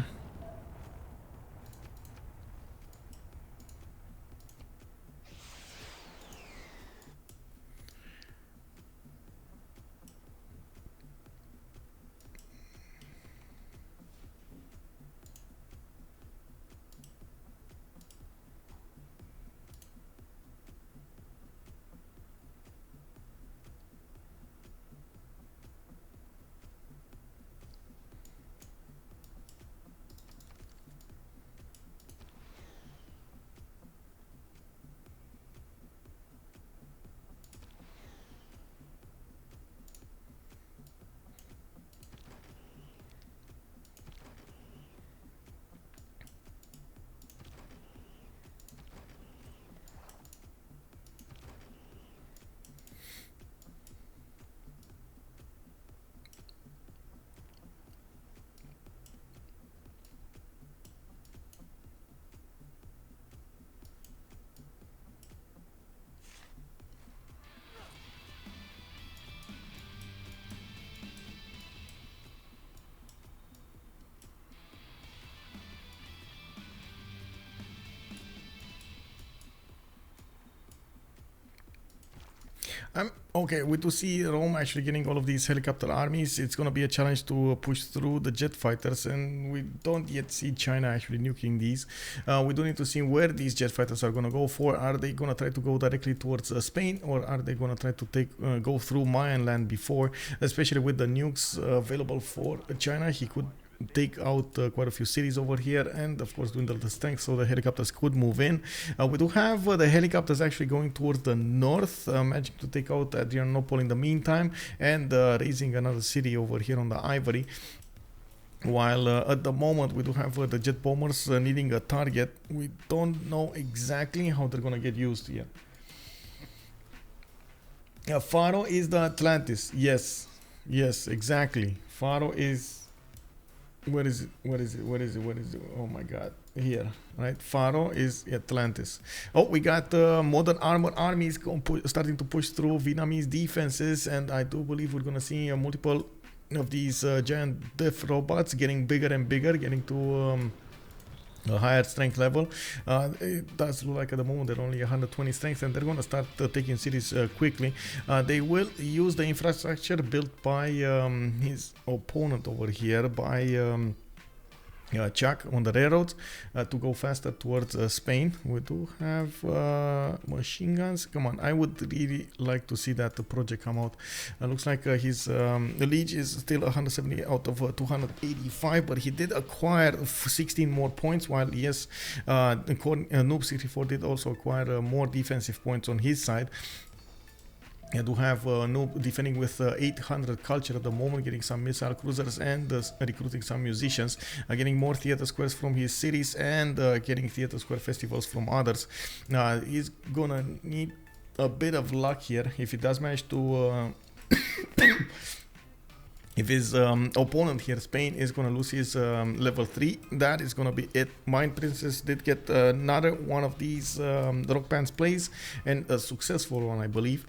Okay, we do see Rome actually getting all of these helicopter armies. It's going to be a challenge to push through the jet fighters, and we don't yet see China actually nuking these. We do need to see where these jet fighters are going to go for. Are they going to try to go directly towards Spain, or are they going to try to go through Mayan land before, especially with the nukes available for China? He could take out quite a few cities over here, and of course dwindle the strength so the helicopters could move in. We do have the helicopters actually going towards the north, managing to take out Adrianople in the meantime, and raising another city over here on the Ivory. While at the moment we do have the jet bombers needing a target. We don't know exactly how they're gonna get used yet. Faro is the Atlantis. Yes, exactly. Faro is... Where is it? Oh my god. Here, right? Faro is Atlantis. Oh, we got modern armored armies starting to push through Vietnamese defenses, and I do believe we're gonna see multiple of these giant death robots getting bigger and bigger, getting to a higher strength level. It does look like at the moment they're only 120 strength, and they're going to start taking cities quickly. They will use the infrastructure built by his opponent over here, by Chuck, on the railroads, to go faster towards Spain. We do have machine guns. Come on, I would really like to see that project come out. Looks like his Lege is still 170 out of 285, but he did acquire 16 more points, while yes, Noob 64 did also acquire more defensive points on his side. I do have Noob defending with 800 culture at the moment, getting some missile cruisers and recruiting some musicians, getting more theater squares from his cities, and getting theater square festivals from others. He's gonna need a bit of luck here if he does manage to... If his opponent here, Spain, is gonna lose his level 3, that is gonna be it. Mind Princess did get another one of these rock bands plays, and a successful one, I believe.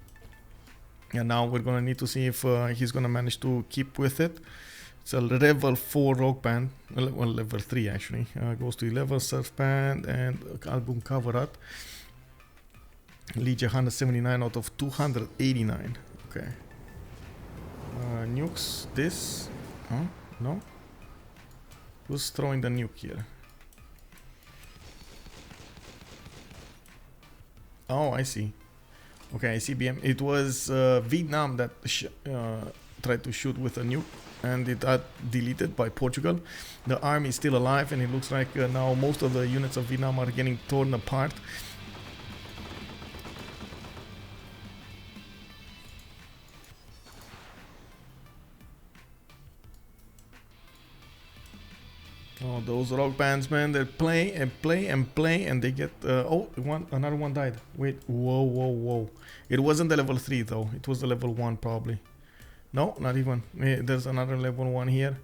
And now we're gonna need to see if he's gonna manage to keep with it. It's a level 4 rock band, well, level 3 actually. Goes to 11 surf band and album cover art. Lege 179 out of 289. Okay. Nukes this. Huh? No? Who's throwing the nuke here? Oh, I see. Okay, CBM. It was Vietnam that tried to shoot with a nuke, and it got deleted by Portugal. The army is still alive, and it looks like now most of the units of Vietnam are getting torn apart. Oh, those rock bands, man, they play and play and play, and they get... another one died. Wait, whoa. It wasn't the level 3, though. It was the level 1, probably. No, not even. There's another level 1 here.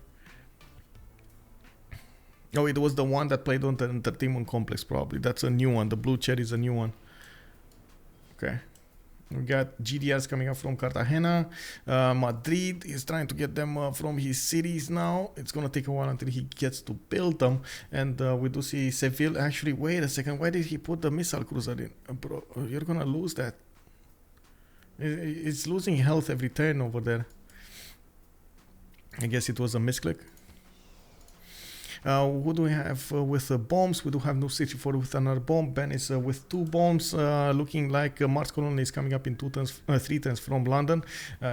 Oh, it was the one that played on the entertainment complex, probably. That's a new one. The blue cherry is a new one. Okay. We got GDRs coming up from Cartagena. Madrid is trying to get them from his cities now. It's gonna take a while until he gets to build them. And we do see Seville. Actually, wait a second. Why did he put the missile cruiser in? Bro, you're gonna lose that. It's losing health every turn over there. I guess it was a misclick. Who do we have with bombs? We do have No 64 with another bomb. Ben is with 2 bombs, looking like Mars Colony is coming up in 3 turns from London.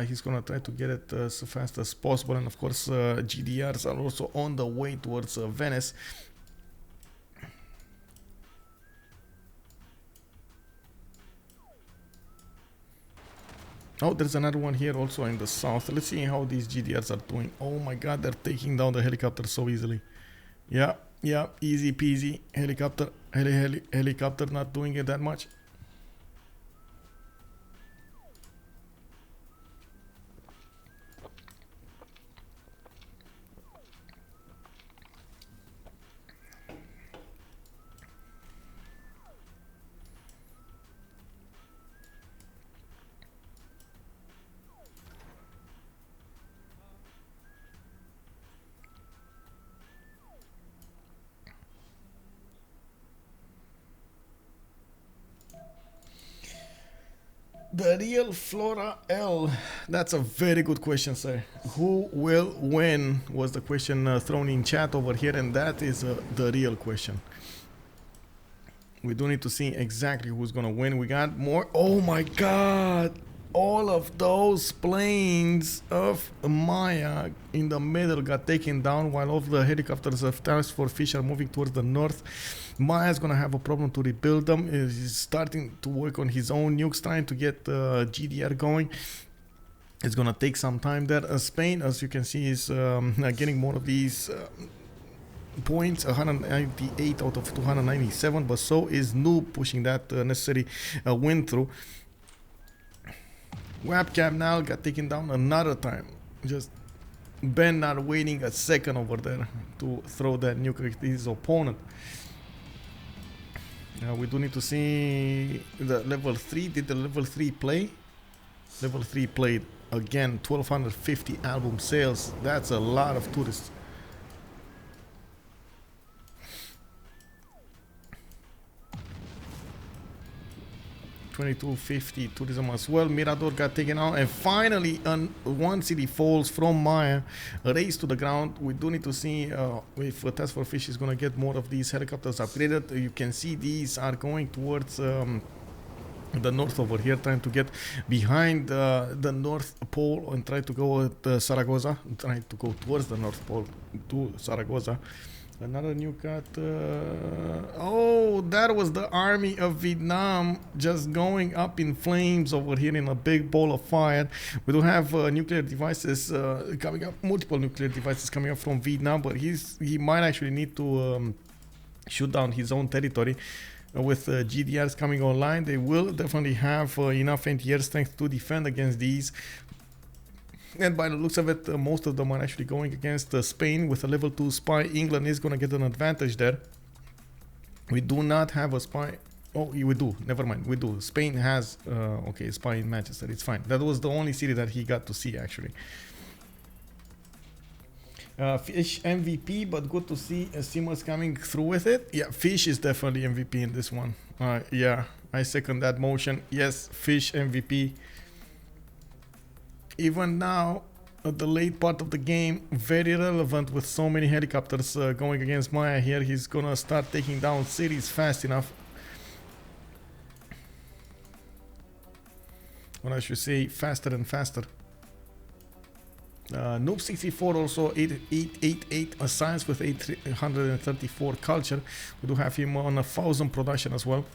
He's gonna try to get it as fast as possible, and of course GDRs are also on the way towards Venice. Oh, there's another one here also in the south. Let's see how these GDRs are doing. Oh my god, they're taking down the helicopter so easily. Yeah, easy peasy. Helicopter not doing it that much. The real Flora L. That's a very good question, sir. Who will win was the question thrown in chat over here, and that is the real question. We do need to see exactly who's gonna win. We got more. Oh my god! All of those planes of Maya in the middle got taken down, while all the helicopters of TaskForceFish are moving towards the north. Maya's gonna have a problem to rebuild them. He's starting to work on his own nukes, trying to get GDR going. It's gonna take some time there. Spain, as you can see, is getting more of these points, 198 out of 297, but so is Noob pushing that necessary win through. Webcam now got taken down another time. Just Ben not waiting a second over there to throw that nuke at his opponent. We do need to see the level 3. Did the level 3 play? Level 3 played again. 1250 album sales. That's a lot of tourists. 2250 tourism as well. Mirador got taken out, and finally one city falls from Maya. A race to the ground. We do need to see if TaskForceFish is going to get more of these helicopters upgraded. You can see these are going towards the north over here, trying to get behind the North Pole and try to go at Zaragoza, trying to go towards the North Pole to Zaragoza. Another new cut. Oh, that was the army of Vietnam just going up in flames over here in a big ball of fire. We do have nuclear devices coming up, multiple nuclear devices coming up from Vietnam, but he might actually need to shoot down his own territory. With GDRs coming online, they will definitely have enough anti-air strength to defend against these. And by the looks of it, most of them are actually going against Spain with a level 2 spy. England is going to get an advantage there. We do not have a spy. Oh, we do. Never mind. We do. Spain has, okay, spy in Manchester. It's fine. That was the only city that he got to see, actually. Fish MVP, but good to see Simmers coming through with it. Yeah, Fish is definitely MVP in this one. Yeah, I second that motion. Yes, Fish MVP. Even now, at the late part of the game, very relevant with so many helicopters going against Maya here. He's gonna start taking down cities fast enough. Or I should say faster and faster. Noob 64 also 888 a science with 834 culture. We do have him on 1000 production as well.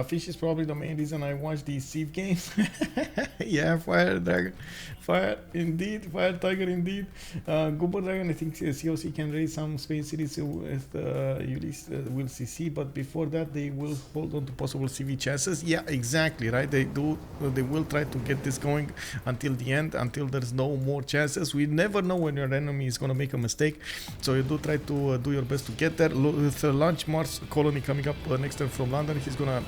Fish is probably the main reason I watch these Civ games. Yeah, Fire Dragon, Fire indeed, Fire Tiger indeed. Goober Dragon, I think CoC can raise some Spain cities with Ulyss will CC, but before that they will hold on to possible CV chances. Yeah, exactly, right? They will try to get this going until the end, until there's no more chances. We never know when your enemy is gonna make a mistake, so you do try to do your best to get there. With Launch Mars colony coming up next time from London, he's gonna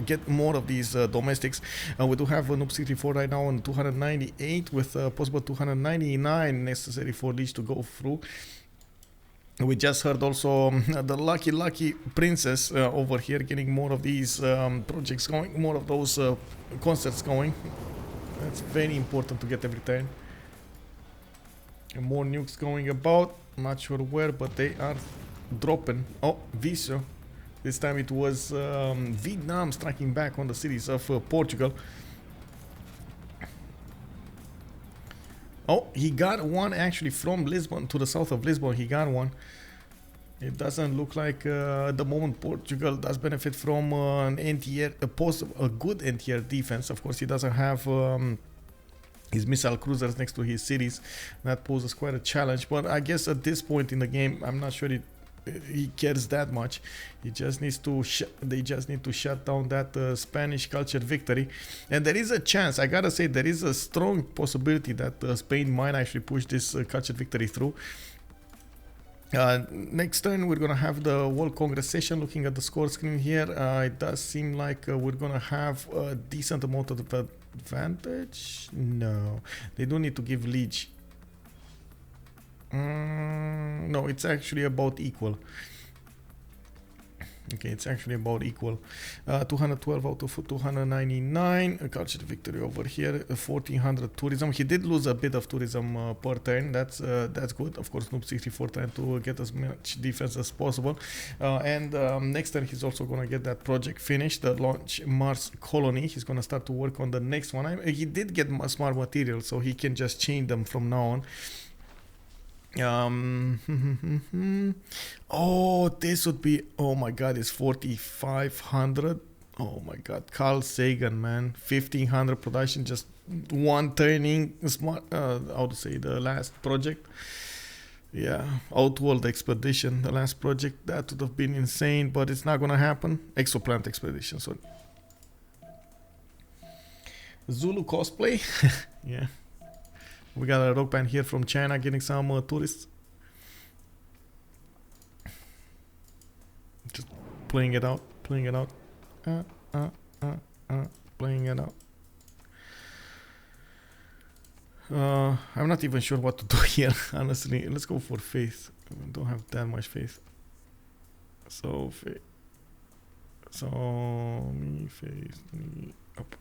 get more of these domestics. We do have Noob 64 right now on 298 with possible 299 necessary for Lege to go through. We just heard also the lucky princess over here getting more of these projects going, more of those concerts going. That's very important to get every time. And more nukes going about, not sure where, but they are dropping. Oh, Viso. This time it was Vietnam striking back on the cities of Portugal. Oh, he got one actually from Lisbon to the south of Lisbon. He got one. It doesn't look like at the moment Portugal does benefit from an anti-air, a good anti-air defense. Of course, he doesn't have his missile cruisers next to his cities. That poses quite a challenge, but I guess at this point in the game, I'm not sure he cares that much. He just needs to they just need to shut down that Spanish culture victory, and there is a chance, I gotta say, there is a strong possibility that Spain might actually push this culture victory through. Next turn we're gonna have the World Congress session. Looking at the score screen here, it does seem like we're gonna have a decent amount of advantage. No, they don't need to give Lege. No, it's actually about equal. Okay, it's actually about equal. 212 out of 299. A culture victory over here. 1400 tourism. He did lose a bit of tourism per turn. That's good. Of course, Noob 64 trying to get as much defense as possible. And next turn, he's also gonna get that project finished. The launch Mars colony. He's gonna start to work on the next one. He did get smart material, so he can just chain them from now on. Oh, this would be, oh my god, it's 4500. Oh my god, Carl Sagan, man. 1500 production, just one turning smart, how to say, the last project. Yeah, Outworld expedition, the last project. That would have been insane, but it's not gonna happen. Exoplant expedition, sorry. Zulu cosplay. Yeah. We got a rock band here from China getting some tourists. Just playing it out, playing it out. Playing it out. I'm not even sure what to do here, honestly. Let's go for faith. I don't have that much faith. So, faith. So, me, faith, me, up.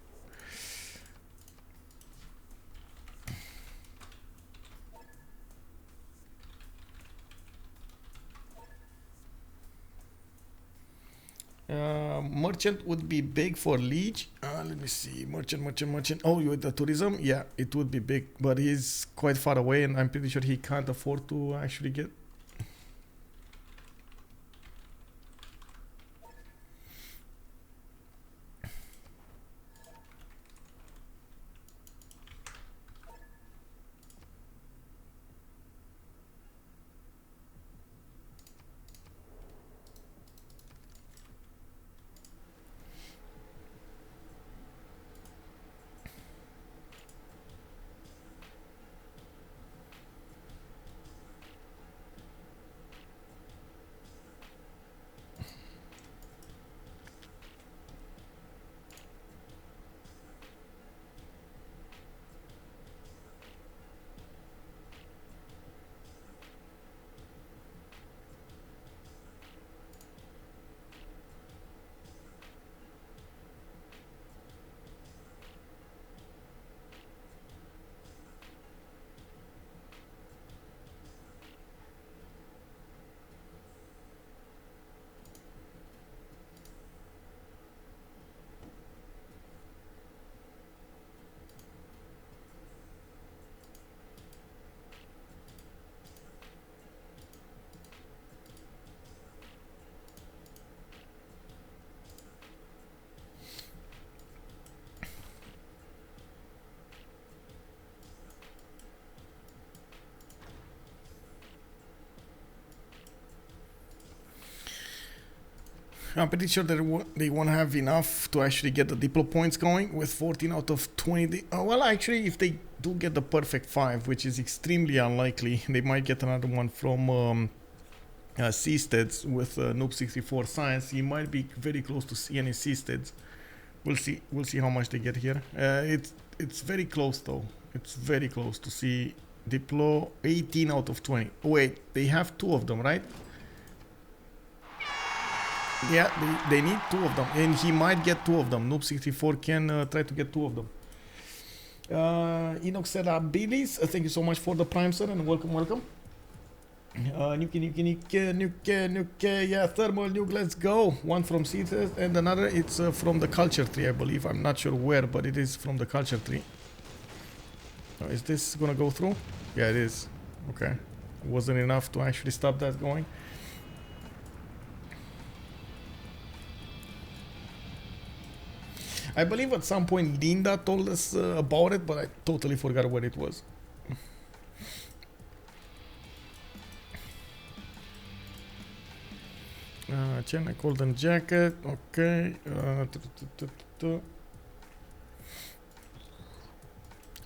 Merchant would be big for Lege. Let me see. Merchant. Oh, you with the tourism? Yeah, it would be big, but he's quite far away, and I'm pretty sure he can't afford to actually get. I'm pretty sure that they won't have enough to actually get the Diplo points going with 14 out of 20. Well, actually, if they do get the perfect 5, which is extremely unlikely, they might get another one from Seasteads with Noob 64 Science. He might be very close to any Seasteads. We'll see how much they get here. It's very close though. It's very close to see Diplo 18 out of 20. Oh, wait, they have 2 of them, right? Yeah, they need 2 of them, and he might get 2 of them. Noob 64 can try to get 2 of them. Inoxera Billies, thank you so much for the prime, sir, and welcome. Nuke, yeah, thermal nuke, let's go. One from Seeds and another, it's from the culture tree, I believe. I'm not sure where, but it is from the culture tree. Is this gonna go through? Yeah, it is. Okay. Wasn't enough to actually stop that going. I believe at some point Linda told us about it, but I totally forgot what it was. China golden jacket, okay.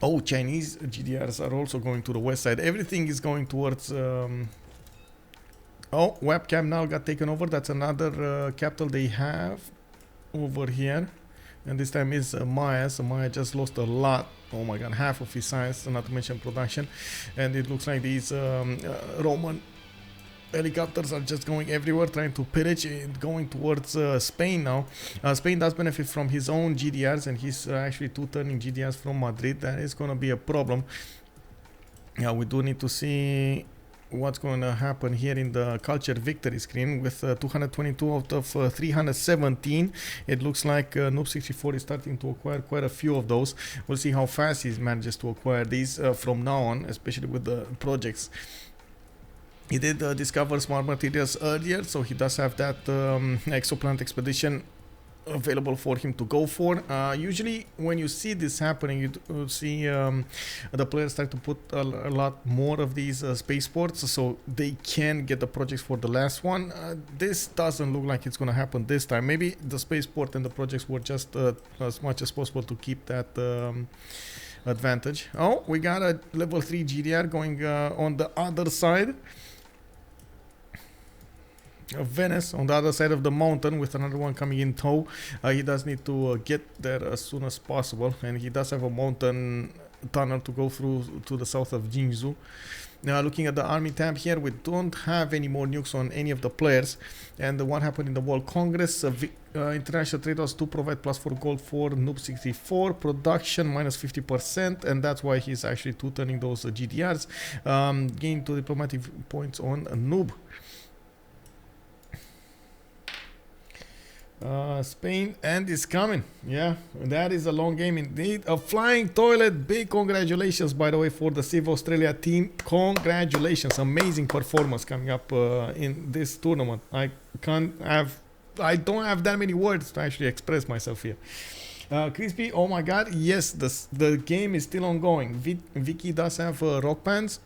Oh, Chinese GDRs are also going to the west side. Everything is going towards... Oh, webcam now got taken over. That's another capital they have over here. And this time is Maya. So Maya just lost a lot. Oh my god, half of his science, not to mention production. And it looks like these Roman helicopters are just going everywhere, trying to pillage, going towards Spain now. Spain does benefit from his own GDRs, and he's actually two turning GDRs from Madrid. That is going to be a problem. Yeah, we do need to see what's going to happen here in the culture victory screen with 222 out of 317. It looks like Noob64 is starting to acquire quite a few of those. We'll see how fast he manages to acquire these from now on, especially with the projects. He did discover smart materials earlier, so he does have that exoplanet expedition available for him to go for. Usually when you see this happening, you see the players start to put a lot more of these spaceports so they can get the projects for the last one. This doesn't look like it's going to happen this time. Maybe the spaceport and the projects were just as much as possible to keep that advantage. Oh, we got a level 3 GDR going on the other side. Venice on the other side of the mountain with another one coming in tow. He does need to get there as soon as possible, and he does have a mountain tunnel to go through to the south of Jinzhou. Now looking at the army tab here, we don't have any more nukes on any of the players. And what happened in the World Congress, international traders do provide +4 gold for Noob64, production minus 50%, and that's why he's actually two turning those GDRs. Gain 2 diplomatic points on Noob. Spain and is coming. Yeah, that is a long game indeed. A flying toilet. Big congratulations, by the way, for the Civ Australia team. Congratulations, amazing performance coming up in this tournament. I don't have that many words to actually express myself here. Crispy, oh my god, yes, the game is still ongoing. Vicky does have rock bands.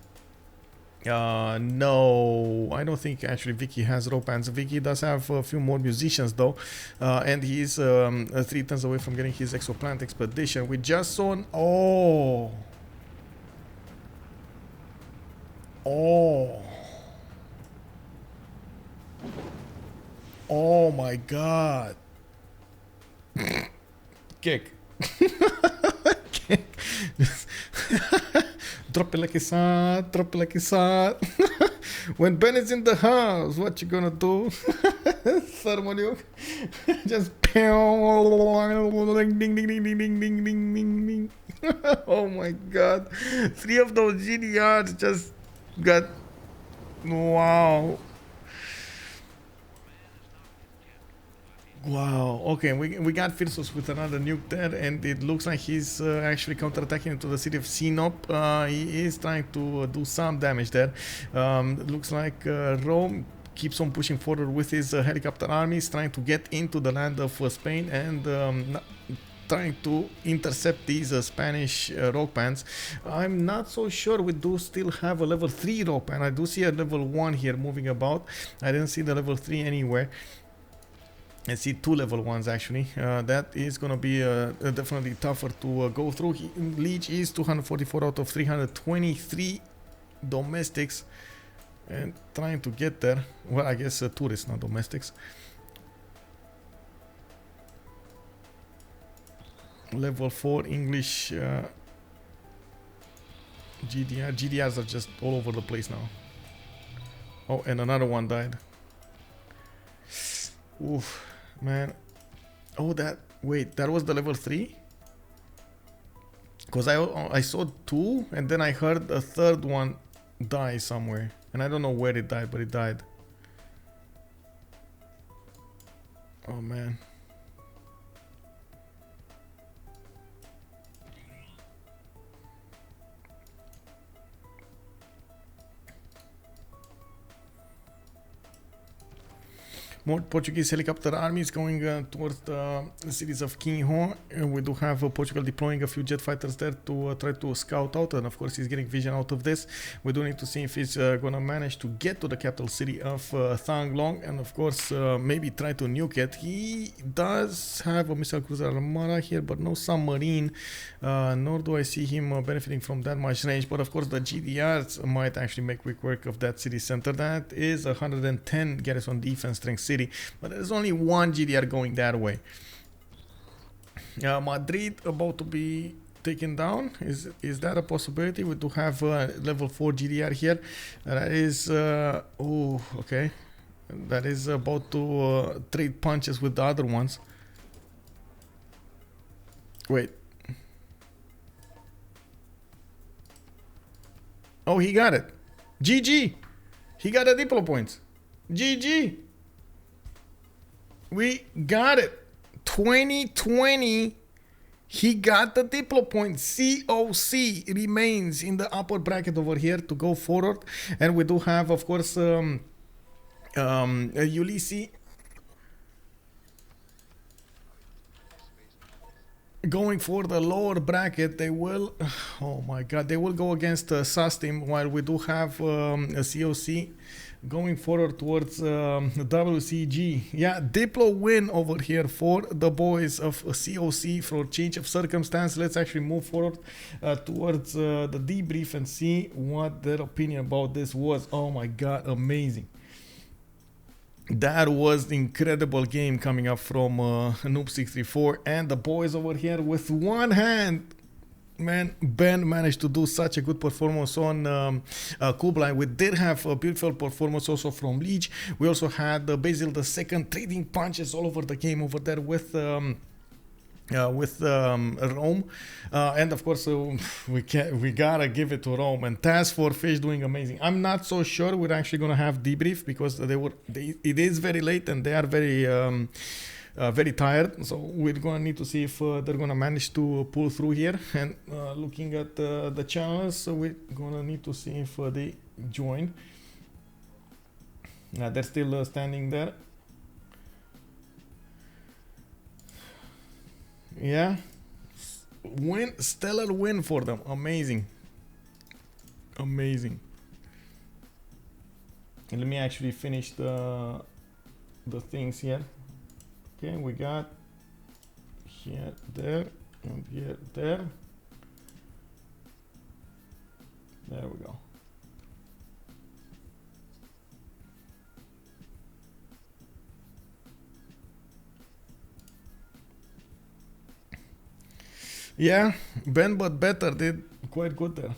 No, I don't think actually Vicky has rope bands. Vicky does have a few more musicians though, and he's 3 turns away from getting his exoplanet expedition. We just saw an oh my god. Kick. Kick. Drop it like it's hot, drop it like it's hot. When Ben is in the house, what you gonna do? Thermal nuke. Just ding ding ding ding ding ding ding ding ding ding. Oh my god. 3 of those GDRs just got wow. Wow, okay, we got Phyrsos with another nuke there, and it looks like he's actually counterattacking into the city of Sinop. He is trying to do some damage there. It looks like Rome keeps on pushing forward with his helicopter armies, trying to get into the land of Spain and trying to intercept these Spanish rock bands. I'm not so sure we do still have a level 3 rock band. I do see a level 1 here moving about. I didn't see the level 3 anywhere. I see 2 level 1s actually. That is gonna be definitely tougher to go through. Lege is 244 out of 323 domestics and trying to get there. Well, I guess tourists, not domestics. Level 4 English GDRs are just all over the place now. Oh, and another one died. Oof. Man, oh wait, that was the level 3? Because I saw 2 and then I heard a third one die somewhere, and I don't know where it died, but it died. Oh man. more Portuguese helicopter armies going towards the cities of Quinhon. We do have Portugal deploying a few jet fighters there to try to scout out, and of course he's getting vision out of this. We do need to see if he's gonna manage to get to the capital city of Thanglong, and of course maybe try to nuke it. He does have a missile cruiser armada here, but no submarine, nor do I see him benefiting from that much range. But of course the GDRs might actually make quick work of that city center. That is 110 garrison defense strength city, but there's only one GDR going that way. Madrid about to be taken down. Is that a possibility? We do have level 4 GDR here. That is oh, okay, that is about to trade punches with the other ones. Wait. Oh, he got it. GG. He got a diplo points. GG. We got it. 2020. He got the diplo point. CoC remains in the upper bracket over here to go forward. And we do have, of course, Ulyss going for the lower bracket. They will, oh my god, they will go against Sustim, while we do have a CoC going forward towards WCG. Yeah, diplo win over here for the boys of CoC for change of circumstance. Let's actually move forward towards the debrief and see what their opinion about this was. Oh my god, amazing. That was the incredible game coming up from Noob634 and the boys over here with one hand. Man, Ben managed to do such a good performance on Kublai. We did have a beautiful performance also from Lege. We also had Basil II trading punches all over the game over there with Rome, and of course we gotta give it to Rome and TaskForceFish doing amazing. I'm not so sure we're actually gonna have debrief because it is very late and they are very tired, so we're gonna need to see if they're gonna manage to pull through here. And looking at the channels, so we're gonna need to see if they join. They're still standing there. Yeah, stellar win for them. Amazing. And let me actually finish the things here. Okay, we got here, there, and here, there. There we go. Yeah, Ben but better did quite good there.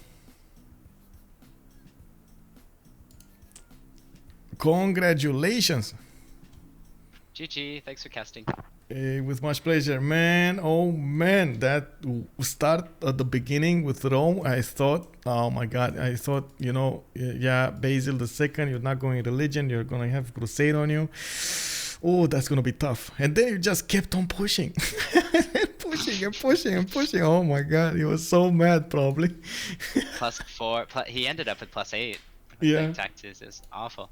Congratulations. GG, thanks for casting. With much pleasure, man. Oh man, that start at the beginning with Rome, I thought, oh my god, I thought, you know, yeah, Basil II, you're not going religion, you're gonna have crusade on you. Oh, that's gonna be tough. And then you just kept on pushing. pushing. Oh my god, he was so mad probably. +4, he ended up with +8. Yeah. Taxes is awful.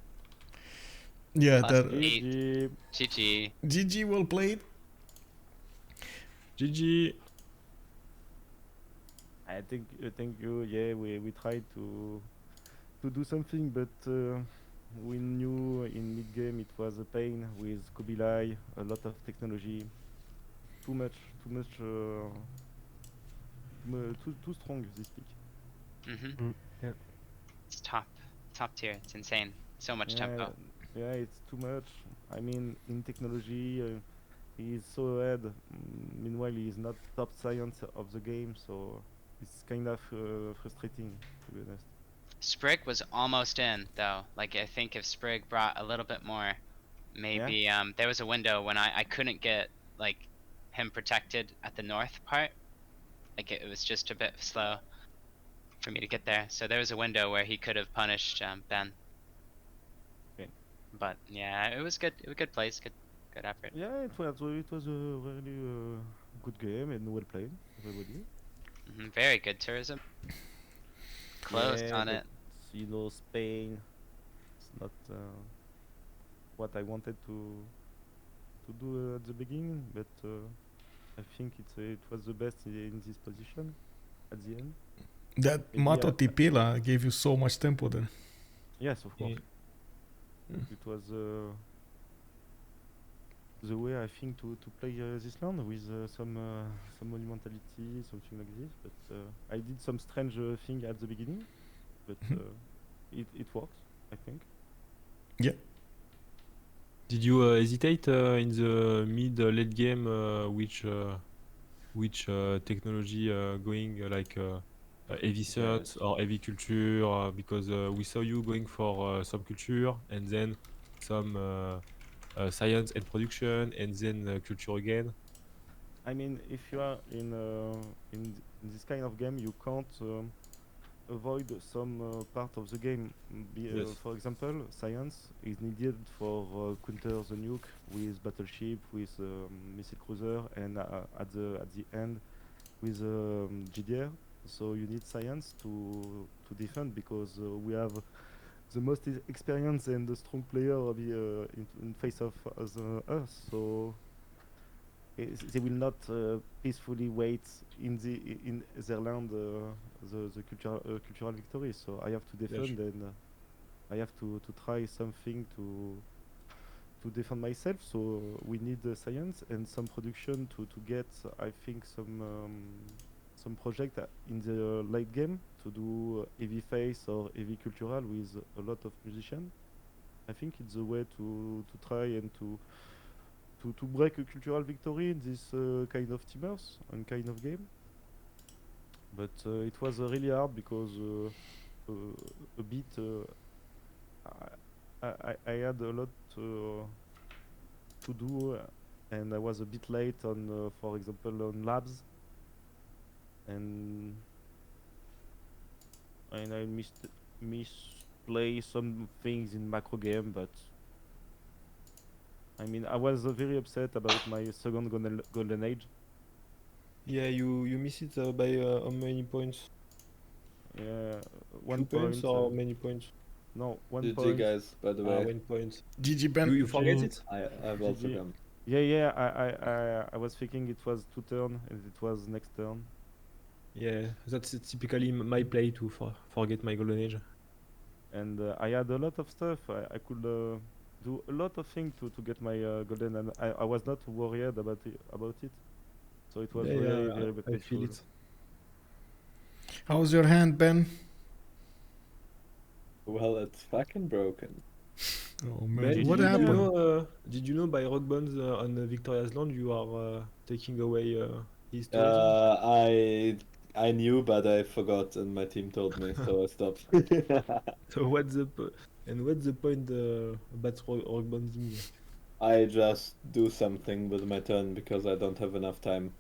Yeah, that +8. GG. GG, well played. GG. I think you. Yeah, we tried to do something, but we knew in mid game it was a pain with Kublai, a lot of technology, too strong this pick. Yeah. It's top tier. It's insane. So much tempo. Yeah, it's too much. I mean, in technology, he is so ahead. Meanwhile, he is not top science of the game, so it's kind of frustrating, to be honest. Sprig was almost in, though. Like, I think if Sprig brought a little bit more, maybe there was a window when I couldn't get like him protected at the north part. Like, it was just a bit slow for me to get there. So there was a window where he could have punished Ben. But yeah, it was good. It was a good place, good effort. Yeah, it was a really good game and well played, everybody. Very good tourism. Closed on it. You know, Spain. It's not. what I wanted to do at the beginning, but I think it was the best in this position at the end. That Maybe Mato Tipila gave you so much tempo then. yes, of course. Yeah. It was the way I think to play this land with some monumentality, something like this. But I did some strange thing at the beginning, but it works, I think. Yeah. Did you hesitate in the mid-late game which technology going like heavy cert or heavy culture because we saw you going for subculture and then some science and production and then culture again. I mean, if you are in this kind of game, you can't avoid some part of the game. Yes. For example, science is needed for counter the nuke with battleship, with missile cruiser, and at the end with GDR. So you need science to defend because we have the most experienced and the strong player of in face of as us. So they will not peacefully wait in their land the cultural victory. So I have to defend and I have to try something to defend myself. So we need science and some production to get I think some project in the late game to do heavy face or heavy cultural with a lot of musicians. I think it's a way to try and to break a cultural victory in this kind of teamers and kind of game. But it was really hard because a bit I had a lot to do and I was a bit late on, for example, on labs, and I misplay some things in macro game, but I mean, I was very upset about my second golden age. Yeah, you miss it by how many points? Yeah, 2 points or many points? No, 1 GG point. guys, by the way. 1 point. GG Ben. You forget it? I've also GG. come. Yeah. I was thinking it was 2 turn and it was next turn. Yeah, that's typically my play to forget my golden age. And I had a lot of stuff. I could do a lot of things to get my golden, and I was not worried about it. So it was very I feel painful. it. How's your hand, Ben? Well, it's fucking broken. Oh Ben, man, did what you happened? know, did you know by rock bonds on Victoria's Land you are taking away his tourism? I knew, but I forgot, and my team told me, so I stopped. So what's the point about rock bonding? I just do something with my turn because I don't have enough time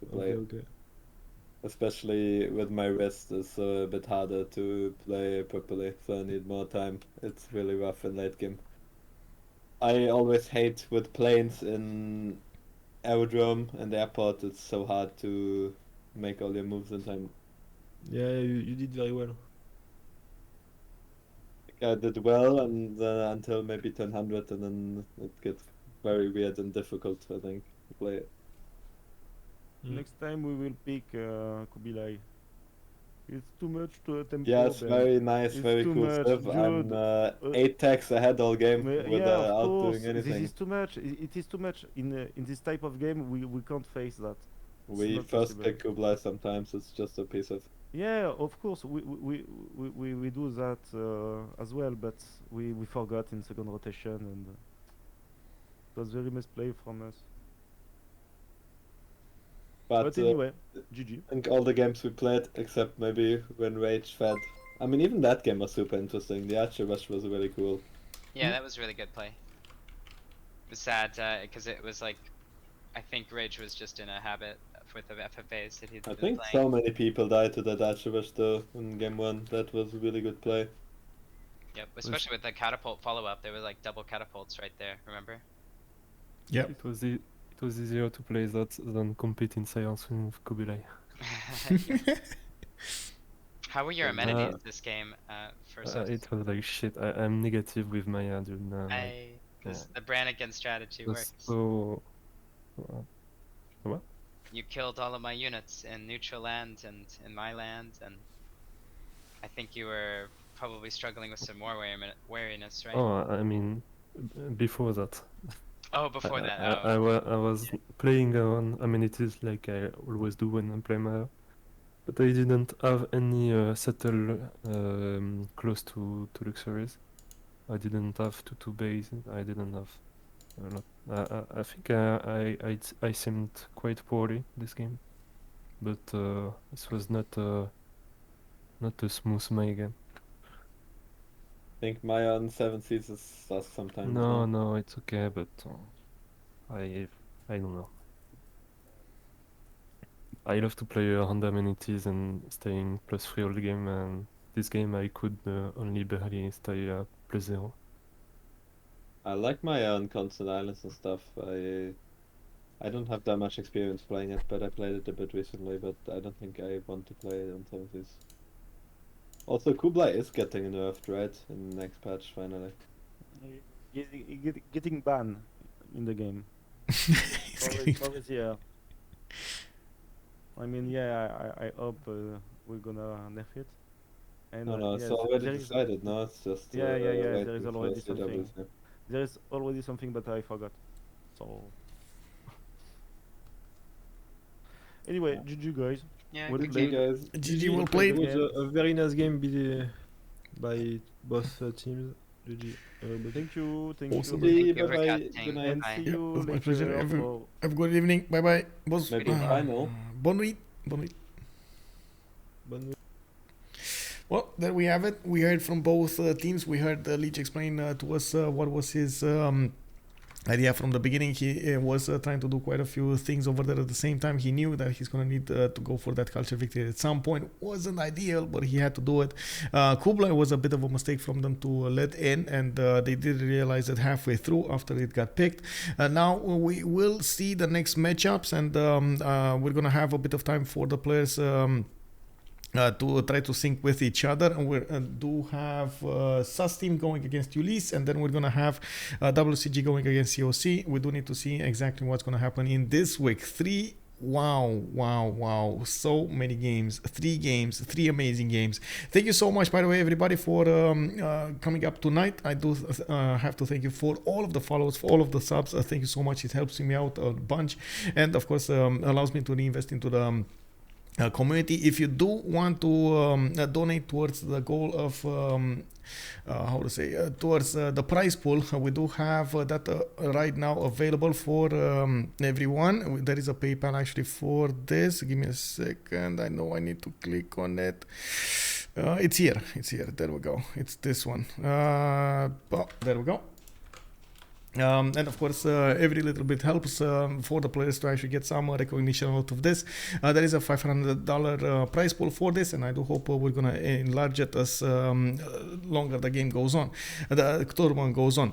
to play. Okay. Especially with my wrist, it's a bit harder to play properly, so I need more time. It's really rough in late game. I always hate with planes in aerodrome and airport, it's so hard to make all your moves in time. Yeah, you did very well. I did well and until maybe 1000 and then it gets very weird and difficult, I think, to play it. Next time we will pick Kublai. It's too much to tempo. Yes, Ben. very nice, It's very too cool much, stuff. I'm 8 attacks ahead all game Yeah, of without course. doing anything. This is too much. It is too much in this type of game. We can't face that. It's We not first possible. pick Kublai sometimes, it's just a piece of... Yeah, of course we do that as well, but we forgot in second rotation and it was very misplay from us. But anyway, GG. I think all the games we played, except maybe when Rage fed. I mean, even that game was super interesting. The Archer Rush was really cool. Yeah, that was really good play. It was sad because it was like, I think Rage was just in a habit with the FFAs that he'd I been think playing. so many people died to that Archer Rush though in game 1. That was a really good play. Yep, especially with the catapult follow-up, there were like double catapults right there, remember? Yep. It was easier to play that than compete in science with Kublai. How were your amenities this game, Phyrsos? It was like shit. I'm negative with my dude. Because the Brannigan strategy works. So, what? You killed all of my units in neutral land and in my land, and I think you were probably struggling with some more wariness, right? Oh, I mean, before that. Oh, before that. I was playing on amenities like I always do when I play Mario, but I didn't have any settle close to luxuries. I didn't have two base. I didn't have a lot. I think I seemed quite poorly this game, but this was not a smooth my game. I think Maya on 7 seas is sus sometimes. No, it's okay, but I don't know. I love to play on the amenities and staying +3 all the game, and this game I could only barely stay +0. I like Maya on constant islands and stuff. I don't have that much experience playing it, but I played it a bit recently, but I don't think I want to play it on 7 seas. Also, Kublai is getting nerfed, right? In the next patch, finally. Getting banned in the game. Always, yeah. I mean, yeah, I hope we're gonna nerf it. And, No, yes, it's already there is- decided, no? It's just... Yeah, waiting there is for already something. CWC. There is already something, but I forgot. So... Anyway, GG guys. Yeah, Well good played. GG, guys. GG, well played. Good It was a very nice game by both teams. GG. Thank you. Awesome. GG, you for bye-bye. casting. Good night. And Bye. see Yeah, you it was my later pleasure. for- Have a good evening. Bye bye. Boss. Maybe final. Bonne nuit. Bonne nuit. Bonne Well, there we have it. We heard from both teams. We heard Lege explain to us what was his idea from the beginning. He was trying to do quite a few things over there at the same time. He knew that he's going to need to go for that culture victory at some point. Wasn't ideal, but he had to do it. Kublai was a bit of a mistake from them to let in, and they did realize it halfway through after it got picked. Now we will see the next matchups, and we're going to have a bit of time for the players to try to sync with each other, and we do have SAS team going against Ulyss, and then we're gonna have WCG going against CoC. We do need to see exactly what's gonna happen in this week. Wow, so many games, 3 games, 3 amazing games. Thank you so much, by the way, everybody, for coming up tonight. I do have to thank you for all of the follows, for all of the subs. Thank you so much. It helps me out a bunch, and of course allows me to reinvest into the community. If you do want to donate towards the goal of towards the prize pool, we do have that right now available for everyone. There is a PayPal actually for this. Give me a second. I know I need to click on it. It's here. There we go. It's this one. There we go. And of course, every little bit helps for the players to actually get some recognition out of this. There is a $500 prize pool for this, and I do hope we're gonna enlarge it as longer the game goes on, the tournament goes on.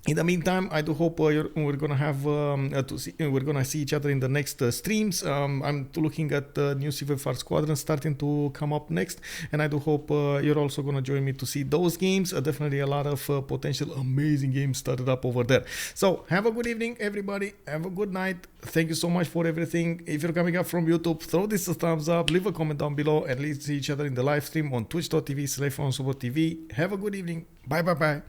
In the meantime, I do hope we're gonna have we're gonna see each other in the next streams. I'm looking at the new CVFR Squadron starting to come up next, and I do hope you're also gonna join me to see those games. Definitely a lot of potential amazing games started up over there. So have a good evening, everybody. Have a good night. Thank you so much for everything. If you're coming up from YouTube, throw this a thumbs up, leave a comment down below, and let's see each other in the live stream on twitch.tv/OnSpotTV. Have a good evening. Bye.